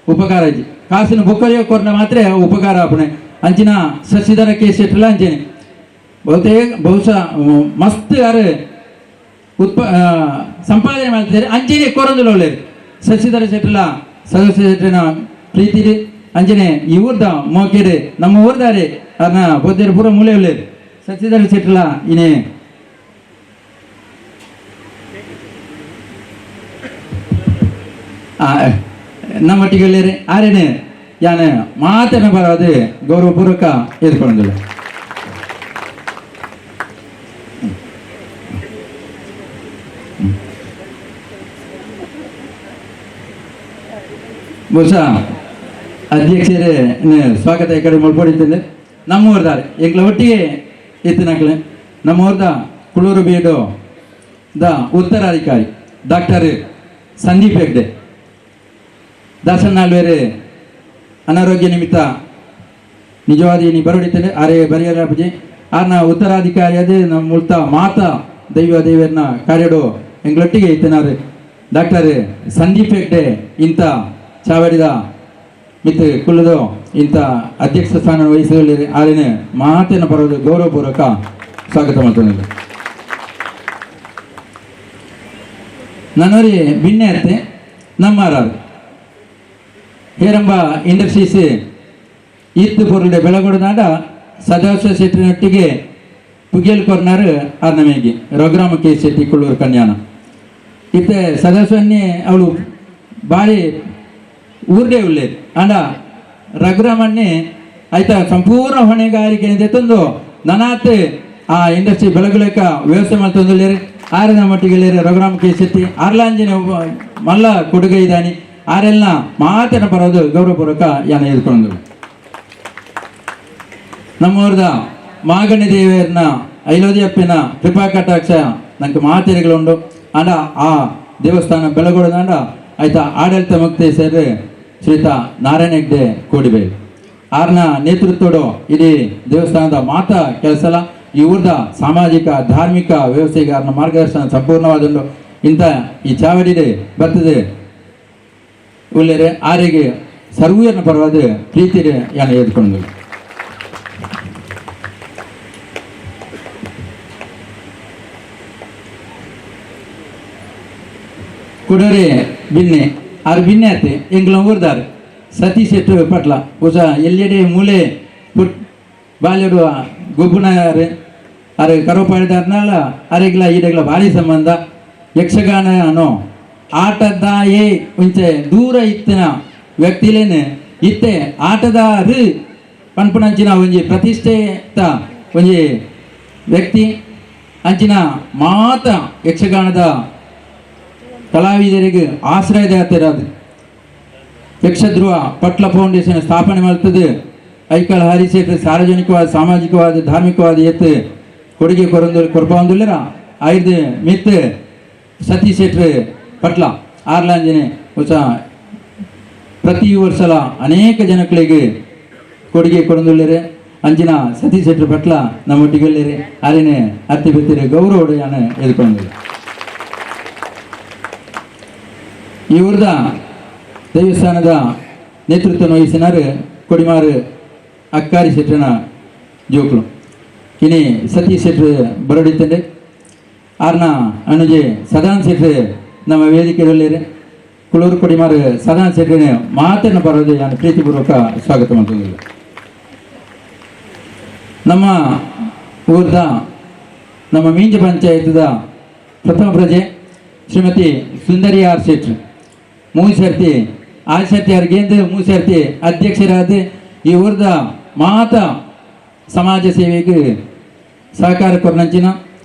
ಉಪಕಾರ ಇಜ್ಜಿ ಕಾಸಿನ ಬುಕ್ಕರಿಯೋ ಕೊರ್ನ ಮಾತ್ರ ಉಪಕಾರ ಆಪಣೆ ಅಂಚಿನ ಶಶಿಧರ ಕೆ ಶೆಟ್ಲ ಅಂಚೇನೆ ಬಹುಶಃ ಮಸ್ತ್ ಯಾರು ಸಂಪಾದನೆ ಮಾಡ್ತಿದ್ದಾರೆ ಅಂಚೆನೆ ಕೊರಂದುಲು ಒಳ್ಳೆಯರು ಶಶಿಧರ ಶೆಟ್ಲ ಸದಸ್ಯ ಶೆಟ್ರಿನ ಪ್ರೀತಿರಿ ಅಂಜನೆ ಈ ಊರ್ದ ಮೋಕೆಡೆ ನಮ್ಮ ಊರ್ದಾರೆ ಅದನ್ನ ಬೊದ್ದೇರು ಪೂರ ಮೂಲೆ ಒಳ್ಳೆಯರು ಶಶಿಧರ ಶೆಟ್ಲ ಇನೇ ನಮ್ಮೊಟ್ಟಿಗೆ ಒಳ್ಳೆಯರೆ ಆರೇನೆ ಯಾನ ಮಾತನ್ನ ಬರೋದು ಗೌರವಪೂರ್ವಕ ಎದ್ಕೊಳ್ಳೋದಿಲ್ಲ ಬಹುಶಃ ಅಧ್ಯಕ್ಷರೇ ಸ್ವಾಗತ ಈ ಕಡೆ ಮಾಡ್ಕೊಂಡಿದ್ದೇನೆ ನಮ್ಮೂರ್ದಾರೆ ಈಗಲ ಒಟ್ಟಿಗೆ ಎತ್ತಿನಕ್ಲೆ ನಮ್ಮೂರ್ದ ಕುಳೂರು ಬೀಡು ದ ಉತ್ತರಾಧಿಕಾರಿ ಡಾಕ್ಟರ್ ಸಂದೀಪ್ ಹೆಗ್ಡೆ ದಾಸನಾಳ್ವೇರೆ ಅನಾರೋಗ್ಯ ನಿಮಿತ್ತ ನಿಜವಾದ ನೀ ಬರೋಡಿದ್ದೇನೆ ಆರೇ ಬರೆಯಲಾಪಜಿ ಆರ್ನ ಉತ್ತರಾಧಿಕಾರಿ ಅದೇ ನಮ್ಮ ಮುಳ್ತ ಮಾತಾ ದೇವರನ್ನ ಕಾರ್ಯಡು ಎಂಗಳೊಟ್ಟಿಗೆ ಇತ್ತೇನಾರು ಡಾಕ್ಟರ್ ಸಂದೀಪ್ ಹೆಗ್ಡೆ ಇಂಥ ಚಾವಡಿದ ಮಿತ್ ಕುಲ್ಲದು ಇಂಥ ಅಧ್ಯಕ್ಷ ಸ್ಥಾನ ವಹಿಸಲಿ ಆರೇನೆ ಮಾತೇನ ಬರೋದು ಗೌರವಪೂರ್ವಕ ಸ್ವಾಗತ ಮಾಡ್ತೇನೆ ನನ್ನವರಿ ಭಿನ್ನೆ ಇರ್ತೆ ನಮ್ಮರಾರು ಹೇರಂಬ ಇಂಡಸ್ಟ್ರೀಸ್ ಇತ್ತು ಪೊರುಡೆ ಬೆಳಗೊಡನಾಡ ಸದಾಶಿವ ಶೆಟ್ಟಿನೊಟ್ಟಿಗೆ ಪುಗೇಲ್ ಕೊರ್ನಾರು ಆರ್ನಮೇಗಿ ರಘುರಾಮ ಕೆ ಶೆಟ್ಟಿ ಕುಳ್ಳೂರು ಕನ್ಯಾನ ಇತ್ತೆ ಸದಾಶಿವನ್ನೇ ಅವಳು ಬಾರಿ ಊರ್ಡೆ ಉಳ್ಳೇದು ಅಂಡ ರಘುರಾಮನ್ನೇ ಆಯ್ತಾ ಸಂಪೂರ್ಣ ಹೊಣೆಗಾರಿಕೆ ತಂದು ನನಾತ್ ಆ ಇಂಡಸ್ಟ್ರಿ ಬೆಳಗುಲೇಕ ವ್ಯವಸ್ಥೆ ಮಾಡ್ತಂದು ಆರಿನ ಮಟ್ಟಿಗೆ ರಘುರಾಮ ಕೆ ಶೆಟ್ಟಿ ಆರ್ಲಾಂಜಿನ ಮಲ್ಲ ಕೊಡುಗೆ ಇದ್ದಾನೆ ಆರೆಲ್ಲ ಮಾತನ್ನ ಬರೋದು ಗೌರವಪೂರ್ವಕ ಯಾನ ಎದ್ಕೊಂಡು ನಮ್ಮವ್ರದ ಮಾಗಣ್ಯ ದೇವಿಯರ್ನ ಐಲೋದಿಯಪ್ಪನ ಕೃಪಾ ಕಟಾಕ್ಷ ನಂಗೆ ಮಾತೆರೆಗಳುಂಡು ಅಂಡ ಆ ದೇವಸ್ಥಾನ ಬೆಳಗೊಡದಂಡ ಆಯ್ತಾ ಆಡಳಿತ ಮುಕ್ತಿ ಸೇರಿ ಶ್ರೀತ ನಾರಾಯಣ ಹೆಗ್ಡೆ ಕೋಡಿಬೇರು ಆರ್ನ ನೇತೃತ್ವಡು ಇಡೀ ದೇವಸ್ಥಾನದ ಮಾತಾ ಕೆಲಸಲ ಈ ಊರ್ದ ಸಾಮಾಜಿಕ ಧಾರ್ಮಿಕ ವ್ಯವಸ್ಥೆಗೆ ಆರ್ನ ಮಾರ್ಗದರ್ಶನ ಸಂಪೂರ್ಣವಾದೊಂದು ಇಂಥ ಈ ಚಾವಡಿದೆ ಬರ್ತದೆ ಉಳ್ಳೇರೆ ಆರೆಗೆ ಸರ್ವೀರ್ನ ಪರವಾದ ಪ್ರೀತಿ ಯಾನ ಎದ್ಕೊಂಡು ಕುಡರೆ ಬಿನ್ನೆ ಆರು ಬಿನ್ನೆ ಆಯ್ತು ಎಂಗ್ಲ ಊರ್ದಾರೆ ಸತಿ ಶೆಟ್ರು ಪಟ್ಲ ಹೊಸ ಎಲ್ಲೆಡೆ ಮೂಲೆ ಪುಟ್ ಬಾಲ್ಯರು ಗೊಬ್ಬುನಾರೆ ಅರೆ ಕರೋಪಾಡಿದಾರನಲ್ಲ ಅರೆಗ್ಲ ಈಡೆಗ್ಲ ಭಾರಿ ಸಂಬಂಧ ಯಕ್ಷಗಾನ ಅನ್ನೋ ಆಟದಾಯೇ ಮುಂಚೆ ದೂರ ಇತ್ತಿನ ವ್ಯಕ್ತಿಲೇನೆ ಇತ್ತೆ ಆಟದ ಪನ್ಪುನಂಚಿನ ಒಂಜಿ ಪ್ರತಿಷ್ಠೆತ ಒಂಜಿ ವ್ಯಕ್ತಿ ಅಂಚಿನ ಮಾತ ಯಕ್ಷಗಾನದ ಕಲಾವಿದರಿಗೆ ಆಶ್ರಯದಾತರಾದ ಯಕ್ಷಧ್ರುವ ಪಟ್ಲ ಫೌಂಡೇಶನ್ ಸ್ಥಾಪನೆ ಮಾಡ್ತದೆ ಐಕಲ್ ಹರಿಸೇಟ್ ಸಾರ್ವಜನಿಕವಾದ ಸಾಮಾಜಿಕವಾದ ಧಾರ್ಮಿಕವಾದ ಎತ್ತು ಕೊಡುಗೆ ಕೊರಪಾಂದುಲ್ಲರ ಐದು ಮಿತ್ ಸತಿ ಶೆಟ್ರು ಪಟ್ಲ ಆರ್ಲಾಂಜನೆ ಹೊಸ ಪ್ರತಿ ವರ್ಷಲ ಅನೇಕ ಜನಗಳಿಗೆ ಕೊಡುಗೆ ಕೊಡಂದುಳ್ಳರೆ ಅಂಚಿನ ಸತಿ ಶೆಟ್ರು ಪಟ್ಲ ನಮ್ಮೊಟ್ಟಿಗೆಲ್ಲರೆ ಅರಿನೆ ಅತ್ತಿ ಬಿತ್ತಿರೆ ಗೌರವ ಯಾನ ಎದ್ಕೊಂಡಿಲ್ಲ ಇವ್ರದ ದೇವಸ್ಥಾನದ ನೇತೃತ್ವ ವಹಿಸಿನಾರು ಕೊಡಿಮಾರು ಅಕ್ಕಾರಿ ಶೆಟ್ರನ ಜೋಕ್ಲು ಇನಿ ಸತಿ ಶೆಟ್ರು ಬರಡಿತಂಡೆ ಆರ್ನ ಅನುಜೆ ಸದಾನ್ ಶೆಟ್ರು ನಮ್ಮ ವೇದಿಕೆಯಲ್ಲಿರೆ ಕುಳೂರು ಕೊಡಿಮಾರು ಸದಾನ್ ಶೆಟ್ರಿನ ಮಾತನ್ನ ಬರೋದು ನಾನು ಪ್ರೀತಿಪೂರ್ವಕ ಸ್ವಾಗತ ಮಾಡ್ತಿದ್ದಿಲ್ಲ ನಮ್ಮ ಊರ್ದ ನಮ್ಮ ಮೀಂಜ ಪಂಚಾಯತದ ಪ್ರಥಮ ಪ್ರಜೆ ಶ್ರೀಮತಿ ಸುಂದರಿ ಆರ್ ಶೆಟ್ರು ಮೂಸರ್ತಿ ಆಶರ್ತಿ ಅವ್ರಿಗೇಂದ್ರ ಮೂಸರ್ತಿ ಅಧ್ಯಕ್ಷರಾದ ಈ ಊರ್ದ ಮಾತ ಸಮಾಜ ಸೇವೆಗೆ ಸಹಕಾರ ಕೊರನಂಚಿನ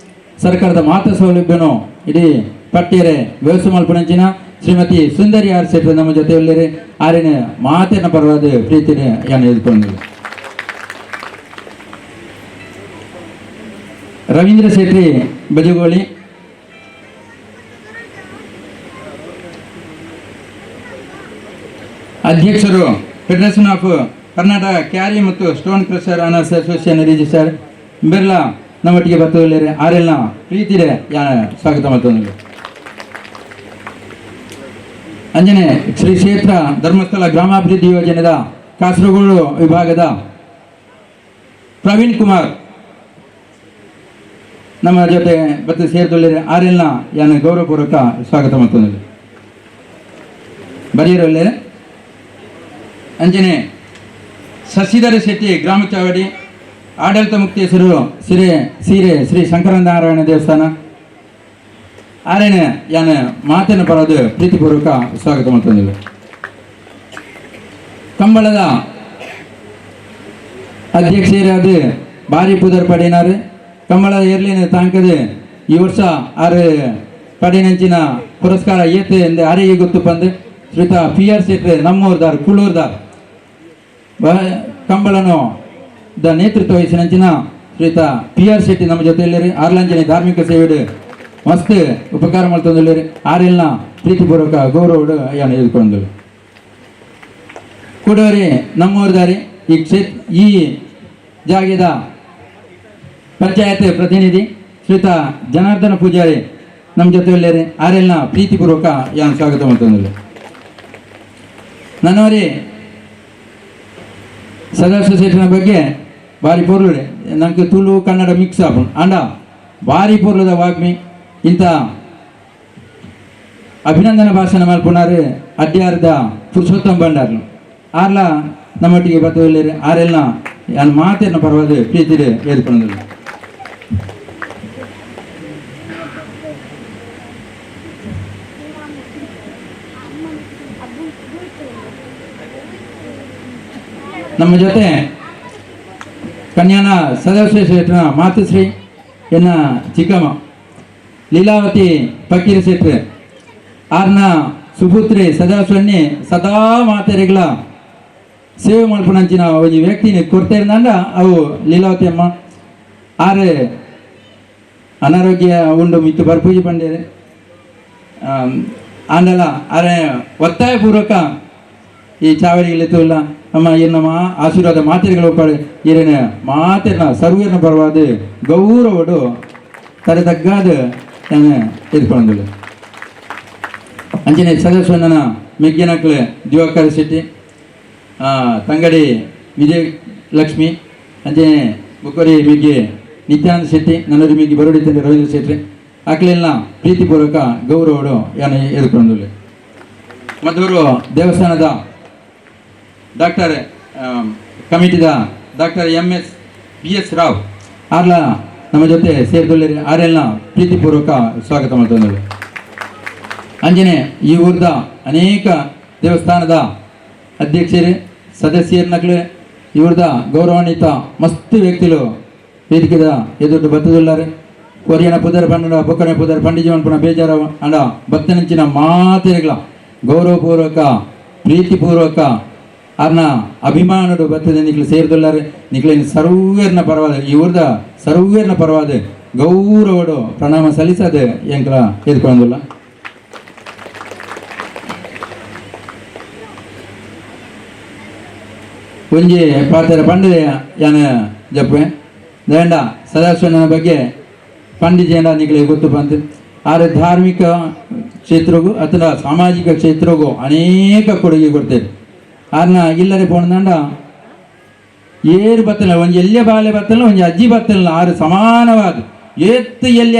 ಸರ್ಕಾರದ ಮಾತ ಸೌಲಭ್ಯನು ಇಡೀ ಪಟ್ಟಿಯರೆ ವ್ಯವಸ್ಥೆ ಮಲ್ಪನಂಚಿನ ಶ್ರೀಮತಿ ಸುಂದರಿ ಆರ್ ಶೆಟ್ರು ನಮ್ಮ ಜೊತೆಯಲ್ಲಿರಿ ಆರಿನ ಮಾತಿನ ಪರವಾದ ಪ್ರೀತಿನ ಯಾನು ಎದ್ಕೊಂಡಿಲ್ಲ ರವೀಂದ್ರ ಶೆಟ್ಟಿ ಬಜಗೋಳಿ ಅಧ್ಯಕ್ಷರು ಫೆಡರೇಷನ್ ಆಫ್ ಕರ್ನಾಟಕ ಕ್ಯಾರಿ ಮತ್ತು ಸ್ಟೋನ್ ಕ್ರಷರ್ ಅನರ್ಸ್ ಅಸೋಸಿಯೇಷನ್ ರಿಜಿಸ್ಟರ್ ಬೆರ್ಲಾ ನಮ್ಮೊಟ್ಟಿಗೆ ಬರ್ತವಲ್ಲರೆ ಆರೆಲ್ಲ ಪ್ರೀತಿದೆ ಸ್ವಾಗತ ಮಾಡ್ತಂದಿಲ್ಲ ಅಂಜನೆ ಶ್ರೀ ಕ್ಷೇತ್ರ ಧರ್ಮಸ್ಥಳ ಗ್ರಾಮಾಭಿವೃದ್ಧಿ ಯೋಜನೆದ ಕಾಸರಗೋಡು ವಿಭಾಗದ ಪ್ರವೀಣ್ ಕುಮಾರ್ ನಮ್ಮ ಜೊತೆ ಬತ್ತು ಸೇರಿದಲ್ಲರೆ ಆರೆಲ್ಲ ಯಾನ ಗೌರವಪೂರ್ವಕ ಸ್ವಾಗತ ಮಾಡ್ತಂದಿಲ್ಲ ಬರೆಯಿರಲ್ಲೇ ಅಂಜನೆ ಶಶಿಧರ ಶೆಟ್ಟಿ ಗ್ರಾಮ ಚಾವಡಿ ಆಡಳಿತ ಮುಕ್ತೇಶ್ವರರು ಸೀರೆ ಶ್ರೀ ಶಂಕರನಾರಾಯಣ ದೇವಸ್ಥಾನ ಆರೇನೆ ಯಾನ ಮಾತಿನ ಪರದು ಪ್ರೀತಿಪೂರ್ವಕ ಸ್ವಾಗತ ಮಾಡ್ತಂದಿಲ್ಲ ಕಂಬಳದ ಅಧ್ಯಕ್ಷರಾದ ಭಾರಿ ಪುದರ್ ಪಡೆನಾರು ಕಂಬಳದ ಏರ್ಲಿನ ತಾಂಕದ ಈ ವರ್ಷ ಆರು ಪಡೆನಂಚಿನ ಪುರಸ್ಕಾರ ಏತು ಎಂದು ಆರಿಗೆ ಗೊತ್ತು ಬಂದು ಶ್ರೀತ ಪಿ ಆರ್ ಶೆಟ್ರು ನಮ್ಮೂರ್ದಾರ್ ಕುಳೂರ್ದಾರ್ ಕಂಬಳನು ದ ನೇತೃತ್ವ ವಹಿಸಿನಂಚಿನ ಶ್ರೀತ ಪಿ ಆರ್ ಶೆಟ್ಟಿ ನಮ್ಮ ಜೊತೆಯಲ್ಲಿ ಆರ್ಲಾಂಜನೆ ಧಾರ್ಮಿಕ ಸೇವೆ ಮಸ್ತ್ ಉಪಕಾರ ಮಾಡ್ತಂದಿಲ್ಲ ಆರೆಲ್ಲ ಪ್ರೀತಿಪೂರ್ವಕ ಗೌರವ ಯಾನು ಎದ್ಕೊಂಡರು ಕೂಡವರಿ ನಮ್ಮೂರ್ದಾರಿ ಈ ಜಾಗದ ಪಂಚಾಯತ್ ಪ್ರತಿನಿಧಿ ಶ್ರೀತ ಜನಾರ್ದನ ಪೂಜಾರಿ ನಮ್ಮ ಜೊತೆಯಲ್ಲಿ ಆರೆಲ್ಲ ಪ್ರೀತಿಪೂರ್ವಕ ಯಾನು ಸ್ವಾಗತ ಮಾಡ್ತಂದಿಲ್ಲ ನನ್ನವರಿ ಸದಸ್ಯ ಸೆಟ್ನ ಬಗ್ಗೆ ಭಾರಿ ಪೊರ್ಲು ನನಗೆ ತುಳು ಕನ್ನಡ ಮಿಕ್ಸ್ ಆಪುಂಡು ಅಂಡ ಭಾರಿ ಪೊರ್ಲುದ ವಾಗ್ಮಿ ಇಂಥ ಅಭಿನಂದನ ಭಾಷಣ ಮಲ್ಪುನಾರು ಅಡ್ಯಾರ್ದ ಪುರುಷೋತ್ತಮ ಭಂಡಾರ್ಲು ಆರ್ಲ ನಮ್ಮೊಟ್ಟಿಗೆ ಬತ್ತವಲ್ಲಿ ಆರೆಲ್ಲ ನಾನು ಮಾತೇನ ಪರವಾದ ಪ್ರೀತಿದೆ ಏರ್ಕೊಂಡಿಲ್ಲ ನಮ್ಮ ಜೊತೆ ಕನ್ಯಾನ ಸದಸ್ಯ ಶೆಟ್ರನ ಮಾತುಶ್ರೀ ಎನ್ನ ಚಿಕ್ಕಮ್ಮ ಲೀಲಾವತಿ ಫಕೀರ ಶೆಟ್ರು ಆರ್ನ ಸುಪುತ್ರಿ ಸದಾಸ್ವಣ್ಣಿ ಸದಾ ಮಾತೆರೆಗಳ ಸೇವೆ ಮಲ್ಪನಂಚಿನ ಒಂದು ವ್ಯಕ್ತಿನ ಕೊಡ್ತಾಯಿರಂದ ಅವು ಲೀಲಾವತಿ ಅಮ್ಮ ಆರು ಅನಾರೋಗ್ಯ ಉಂಡು ಮಿತ್ತು ಬರ್ಪೂಜಿ ಬಂದಿದೆ ಆಂಡಲ ಆರೆ ಒತ್ತಾಯಪೂರ್ವಕ ಈ ಚಾವಡಿಗಳಿತ್ತು ಇಲ್ಲ ನಮ್ಮ ಏನಮ್ಮ ಆಶೀರ್ವಾದ ಮಾತೆರೆಗಳು ಒಪ್ಪಾಳೆ ಏನೇನ ಮಾತೆನ ಸರ್ವೀರ್ನ ಪರವಾದ ಗೌರವಡು ತರತಗ್ಗಾದ ಎದ್ಕೊಂಡಿಲ್ಲ ಅಂಜನೆ ಸದಸ್ಯನ ಮೆಗ್ಗಿನಕ್ಲೆ ದಿವಾಕರ ಶೆಟ್ಟಿ ತಂಗಡಿ ವಿಜಯ ಲಕ್ಷ್ಮಿ ಅಂಜನೆ ಬುಕ್ಕರಿ ಮಿಗ್ಗಿ ನಿತ್ಯಾನಂದ ಶೆಟ್ಟಿ ನನ್ನೂರಿ ಮಿಗ್ಗಿ ಬರೋಡಿ ತಂದೆ ರವೀಂದ್ರ ಶೆಟ್ಟಿ ಆಕಳೆಲ್ಲ ಪ್ರೀತಿಪೂರ್ವಕ ಗೌರವಡು ಯಾನು ಎದ್ಕೊಂಡಿಲ್ಲ ಮಧೂರು ದೇವಸ್ಥಾನದ ಡಾಕ್ಟರ್ ಕಮಿಟಿದ ಡಾಕ್ಟರ್ MS ರಾವ್ ಆರ್ಲ ನಮ್ಮ ಜೊತೆ ಸೇರಿದೊಳ್ಳಿರಿ ಆರೆಲ್ಲ ಪ್ರೀತಿಪೂರ್ವಕ ಸ್ವಾಗತ ಮಾಡ್ತಾರೆ. ಅಂಜನೆ ಈ ಊರ್ದ ಅನೇಕ ದೇವಸ್ಥಾನದ ಅಧ್ಯಕ್ಷರು ಸದಸ್ಯರನ್ನಕ್ಲೆ ಇವ್ರದ ಗೌರವಾನ್ವಿತ ಮಸ್ತ್ ವ್ಯಕ್ತಿಗಳು ವೇದಿಕೆದ ಎದುರು ಬತ್ತದುಲ್ಲಾರೆ ಕೊರಿಯನ ಪುದರ್ ಪಂಡ ಬೊಕ್ಕನೆ ಪುದರ್ ಪಂಡಿಜೀವನ್ ಪುನಃ ಬೇಜಾರ ಅಂಡ ಭಕ್ತನಂಚಿನ ಮಾತೆರೆಗಳ ಗೌರವಪೂರ್ವಕ ಪ್ರೀತಿಪೂರ್ವಕ ಅರ್ನ ಅಭಿಮಾನಡು ಬತ್ತದ ನಿಕ್ಲು ಸೇರಿದುಲ್ಲಾರೆ ನಿಕ್ಲಿನ ಸರ್ವೇರ್ನ ಪರವಾದ ಈ ಊರ್ದ ಸರ್ವೇರ್ನ ಪರವಾದ ಗೌರವಡು ಪ್ರಣಾಮ ಸಲ್ಲಿಸದೆ ಎಂಕಲ ಎದ್ಕೊಳ್ಳೋದಿಲ್ಲ. ಒಂಜಿ ಪಾತ್ರ ಪಂಡಿದೆ ಯಾನ ಜಪ್ಪೆ ದಂಡ ಸದಾಶಿವನ ಬಗ್ಗೆ ಪಂಡಿಜೇನ ನಿಗಳಿಗೆ ಗೊತ್ತು ಬಂತು. ಆದರೆ ಧಾರ್ಮಿಕ ಕ್ಷೇತ್ರಗೂ ಅಥವಾ ಸಾಮಾಜಿಕ ಕ್ಷೇತ್ರಗೂ ಅನೇಕ ಕೊಡುಗೆ ಕೊಡ್ತೇವೆ. ಆರ್ನ ಇಲ್ಲದೆ ಪೋಣದಂಡ ಏರು ಬತ್ತಲ್ಲ ಒಂಜಿ ಎಲ್ಯ ಬಾಲೆ ಬತ್ತಲ್ಲ ಒಂಜಿ ಅಜ್ಜಿ ಬತ್ತಲ್ಲ ಆರು ಸಮಾನವಾದ ಏತ್ತು ಎಲ್ಯ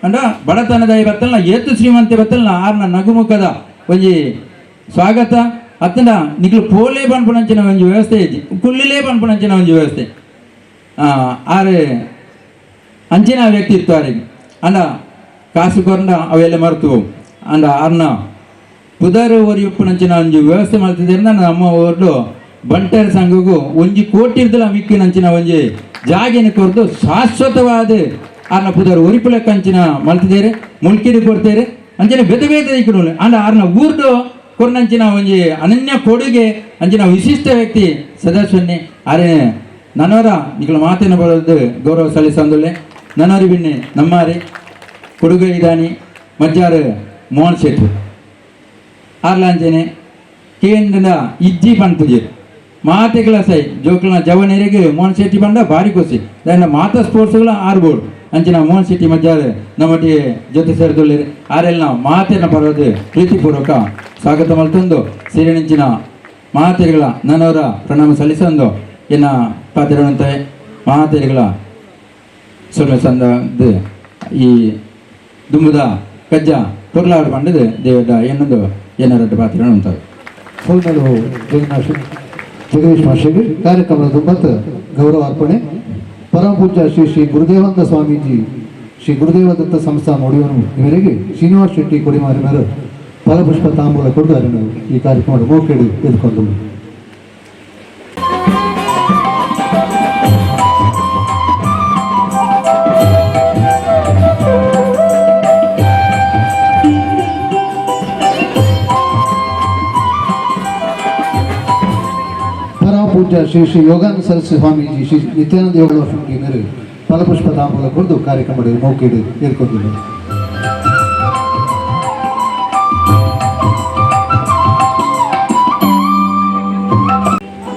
ಅಂಡ ಬಡತನದ ಬತ್ತಲ್ಲ ಏತ್ತು ಶ್ರೀಮಂತೆ ಬತ್ತಲ್ಲ ಆರ್ನ ನಗುಮುಖದ ಒಂಜಿ ಸ್ವಾಗತ ಅತ್ತಂಡ ನಿಕ್ಲು ಪೋಲೆ ಪನ್ಪುನಂಚಿನ ಒಂಜಿ ವ್ಯವಸ್ಥೆ ಇಜ್ಜಿ ಕುಳ್ಳಿಲೇ ಪನ್ಪುನಂಚಿನ ಒಂಜಿ ವ್ಯವಸ್ಥೆ ಆರು ಅಂಚಿನ ವ್ಯಕ್ತಿತ್ವ ಅವರಿಗೆ ಅಂಡ ಕಾಸು ಕೊರಂಡ ಅವೆಲ್ಲ ಮರೆತು ಅಂಡ ಆರ್ನ ಪುದರ್ ಒರಿ ಉಪ್ಪುನಂಚಿನ ಒಂಜಿ ವ್ಯವಸ್ಥೆ ಮಾಡ್ತಿದ್ದರಿಂದ ನಮ್ಮ ಊರ್ಡು ಬಂಟರ ಸಂಘಗೂ ಒಂಜಿ ಕೋಟಿರ್ದಲ ಮಿಕ್ಕಿನಂಚಿನ ಒಂಜಿ ಜಾಗಿನ ಕೊರದು ಶಾಶ್ವತವಾದ ಆರ್ನ ಪುದರ್ ಒರಿಪುಲೆಕ್ಕಂಚಿನ ಮಲ್ತಿದ್ದೇರೆ ಮುಲ್ಕಿರಿ ಕೊಡ್ತೇರೆ ಅಂಚಿನ ಬೇತೆ ಬೇತೆ ಇಕ್ಕಡು ಅಂಡ ಆರ್ನ ಊರ್ಡು ಕೊರ್ನಂಚಿನ ಒಂಜಿ ಅನನ್ಯ ಕೊಡುಗೆ ಅಂಚಿನ ವಿಶಿಷ್ಟ ವ್ಯಕ್ತಿ ಸದಾಶಿವನ್ನೇ ಆರೆ ನನ್ನವರ ನಿಖಲ ಮಾತಿನ ಬರೋದು ಗೌರವ ಸಲ್ಲಿಸಂದುಳ್ಳೆ ನನ್ನವರಿ ಬಿಣ್ಣೆ ನಮ್ಮಾರಿ ಕೊಡುಗೆ ಇದಾನಿ ಮಜ್ಜಾರು ಮೋಹನ್ ಶೆಟ್ಟಿ ಆರ್ಲಾಂಚನೆ ಕೇಂದ್ರದ ಇಜ್ಜಿ ಪಂಪುಜೆ ಮಾತೆಗಳ ಸೈ ಜೋಕ್ಲನ ಜವನೇರಿಗೆ ಮೋಹನ್ ಶೆಟ್ಟಿ ಬಂದ ಭಾರಿ ಖುಷಿ ದಾಂಡ ಮಾತಾ ಸ್ಪೋರ್ಟ್ಸ್ಗಳ ಆರ್ಬೋರ್ಡ್ ಅಂಚಿನ ಮೋಹನ್ ಶೆಟ್ಟಿ ಮಜ್ಜಾರು ನಮ್ಮೊಟ್ಟಿಗೆ ಜೊತೆ ಸೇರಿದುಳ್ಳಿರಿ ಆರೆಲ್ಲ ಮಾತಿನ ಪರವಾದ ಪ್ರೀತಿಪೂರ್ವಕ ಸ್ವಾಗತ ಮಲ್ತೊಂದು ಸಿರಿನಿಂಚಿನ ಮಾತೆಗಳ ನನ್ನವರ ಪ್ರಣಾಮ ಸಲ್ಲಿಸೊಂದು ಎನ್ನ ಪಾತ್ರವಂತ ಮಾತೆಗಳ ಸೊಳ್ಳೆ ಸಂದ ಈ ದುಂಬುದ ಕಜ್ಜ ಪೊರ್ಲಾಡು ಪಂಡದು ದೇವದ ಏನೊಂದು ಏನಾರಡ್ಡು ಪಾತ್ರ ಉಂಟು ಫೋಲ್ನಲು ಜಗದೀಶ್ ಮಾಸ್ಟರ್ಗೆ ಕಾರ್ಯಕ್ರಮದ ದುಂಬತ್ತು ಗೌರವ ಅರ್ಪಣೆ ಪರಮ ಪೂಜ್ಯ ಶ್ರೀ ಶ್ರೀ ಗುರುದೇವಂತ ಸ್ವಾಮೀಜಿ ಶ್ರೀ ಗುರುದೇವದತ್ತ ಸಂಸ್ಥಾನ ಒಡೆಯುವನು ಇವರಿಗೆ ಶ್ರೀನಿವಾಸ್ ಶೆಟ್ಟಿ ಕೊಡಿಮಾರಿ ಮೇರೆ ಫಲಪುಷ್ಪ ತಾಂಬೂಲ ಕೊಟ್ಟು ಅರಿವು ಈ ಕಾರ್ಯಕ್ರಮದ ಮೋಕೆಡು ಎದುಕೊಂಡು ಪೂಜ್ಯ ಶ್ರೀ ಶ್ರೀ ಯೋಗಾನಂದ ಸರಸ್ವತಿ ಸ್ವಾಮೀಜಿ ಶ್ರೀ ನಿತ್ಯಾನಂದ ಯೋಗ ವರ್ಷಕ್ಕೆ ಮೇರೆ ಫಲಪುಷ್ಪ ತಾಂಬೂಲ ಕೊಟ್ಟು ಕಾರ್ಯಕ್ರಮ ಮೌಕೆಡು ಏರ್ಕೊಂಡಿದ್ದಾರೆ.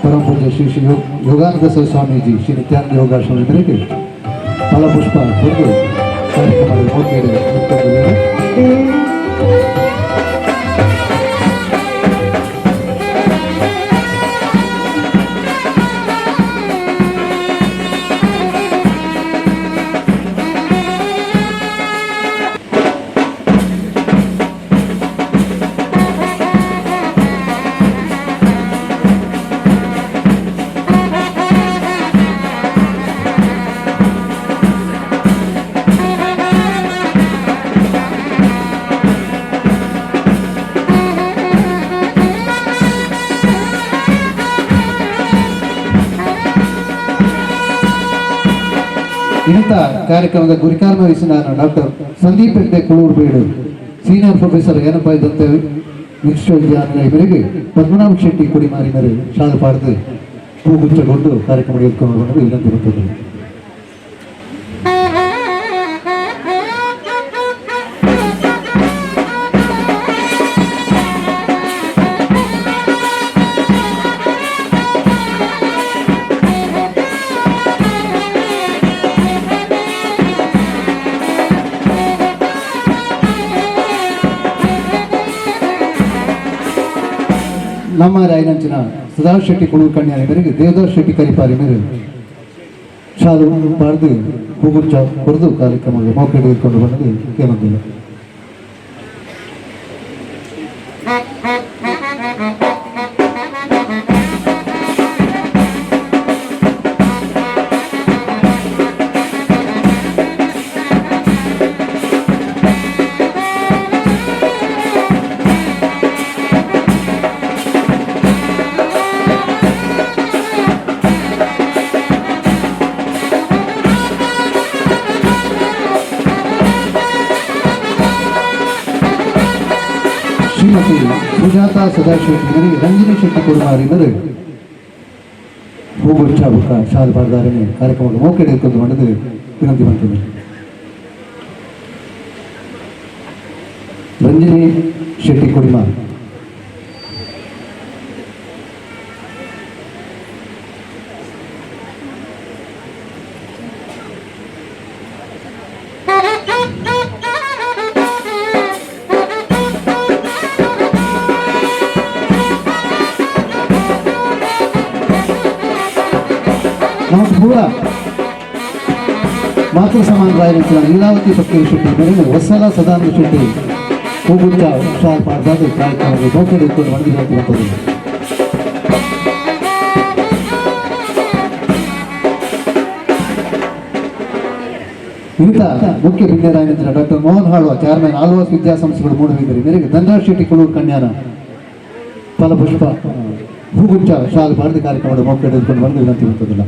ಪರಮ ಪೂಜ್ಯ ಶ್ರೀ ಶ್ರೀ ಯೋಗಾನಂದ ಸರಸ್ವತಿ ಸ್ವಾಮೀಜಿ ಶ್ರೀ ನಿತ್ಯಾನಂದ ಯೋಗಾಶ್ರಮದ ಮೇರೆಗೆ ಫಲಪುಷ್ಪ ಕೊಟ್ಟು ಕಾರ್ಯಕ್ರಮ ಮೌಕೆಡು ಏರ್ಕೊಂಡಿದ್ದಾರೆ. ಇಂಥ ಕಾರ್ಯಕ್ರಮದ ಗುರಿಕಾರ್ಮ ವಹಿಸಿದ ಡಾಕ್ಟರ್ ಸಂದೀಪ್ ಹೆಗ್ಡೆ ಕುಳೂರುಬೇಡು ಸೀನಿಯರ್ ಪ್ರೊಫೆಸರ್ ಏನಪ್ಪ ಇದ್ದಂತೆ ವಿಶ್ವವಿದ್ಯಾನಿಲಯ ಮೇರೆಗೆ ಪದ್ಮನಾಭ ಶೆಟ್ಟಿ ಕೊಡಿಮಾರಿ ಮೇರೆ ಶಾಲೆ ಪಾಡ್ದು ಹೂಗುಚ್ಚಗೊಂಡು ಕಾರ್ಯಕ್ರಮ ಎತ್ಕೊಂಡು ಬಂದು ಇಲ್ಲಂತ ಬರ್ತದೆ. ನಮ್ಮ ರಾಯನಂಚಿನ ಸದಾಶ್ ಶೆಟ್ಟಿ ಕುಳೂರು ಕನ್ಯಾನ ಮೇರೆಗೆ ದೇವದಾಸ್ ಶೆಟ್ಟಿ ಕರಿಪಾರಿ ಮೇರೆ ಶಾಲು ಪಾಡ್ದು ಹೂಗುಚ್ಚ ಕೊರೆದು ಕಾರ್ಯಕ್ರಮಕ್ಕೆ ಮೌಕೆ ಹಿಡಿದುಕೊಂಡು ಬಂದು ಕೇಳೋದಿಲ್ಲ. ಶ್ರೀಮತಿ ಸುಜಾತಾ ಸದಾಶಿವ ರಂಜನಿ ಶೆಟ್ಟಿ ಕುಮಾರ್ ಇವರು ಹೂಗುಚ್ಛ ಶಾಲೆ ಪಾಡ್ದಾರನೆ ಕಾರ್ಯಕ್ರಮಕ್ಕೆ ಮೌಕೆ ಹಿಡ್ಕೊಂಡು ಮಾಡಿದ್ದು ವಿನಂತಿ ಮಾಡ್ತೀನಿ. ರಂಜನಿ ಶೆಟ್ಟಿ ಕುಮಾರ್ ಮಾತೃ ಸಮಾನ ರಾಯನ ಲೀಲಾವತಿ ಫಕೀರ್ ಶೆಟ್ಟಿ ಮೇಲಿನ ವತ್ಸಲ ಸದಾನಂದ ಶೆಟ್ಟಿ ಹೂಗುಚ್ಛ ಶಾಲೆ ಪಾಡ್ದಾದ ಕಾರ್ಯಕ್ರಮಕ್ಕೆ ಮೌಕೆ ಹಿಡ್ಕೊಂಡು ಮಾಡಿದ್ದು ಇಂಥ ಮುಖ್ಯ ವಿದ್ಯಾರಾಯಣ ಡಾಕ್ಟರ್ ಮೋಹನ್ ಹಾಳ್ವ ಚೇರ್ಮನ್ ಆಳ್ವಾಸ್ ವಿದ್ಯಾಸಂಸ್ಥೆಗಳು ಮೂಡಬಿದ್ದರೆ ಮೇರೆಗೆ ಧನರಾಜ್ ಶೆಟ್ಟಿ ಕುಳೂರು ಕನ್ಯಾನ ಫಲಪುಷ್ಪ ಹೂಗುಚ್ಛ ಶಾಲೆ ಪಾಡ್ದ ಕಾರ್ಯಕ್ರಮದ ಮೌಕೆ ಹಿಡಿದುಕೊಂಡು ಬಂದು ವಿನಂತಿ ಮಾಡ್ತದಿಲ್ಲ.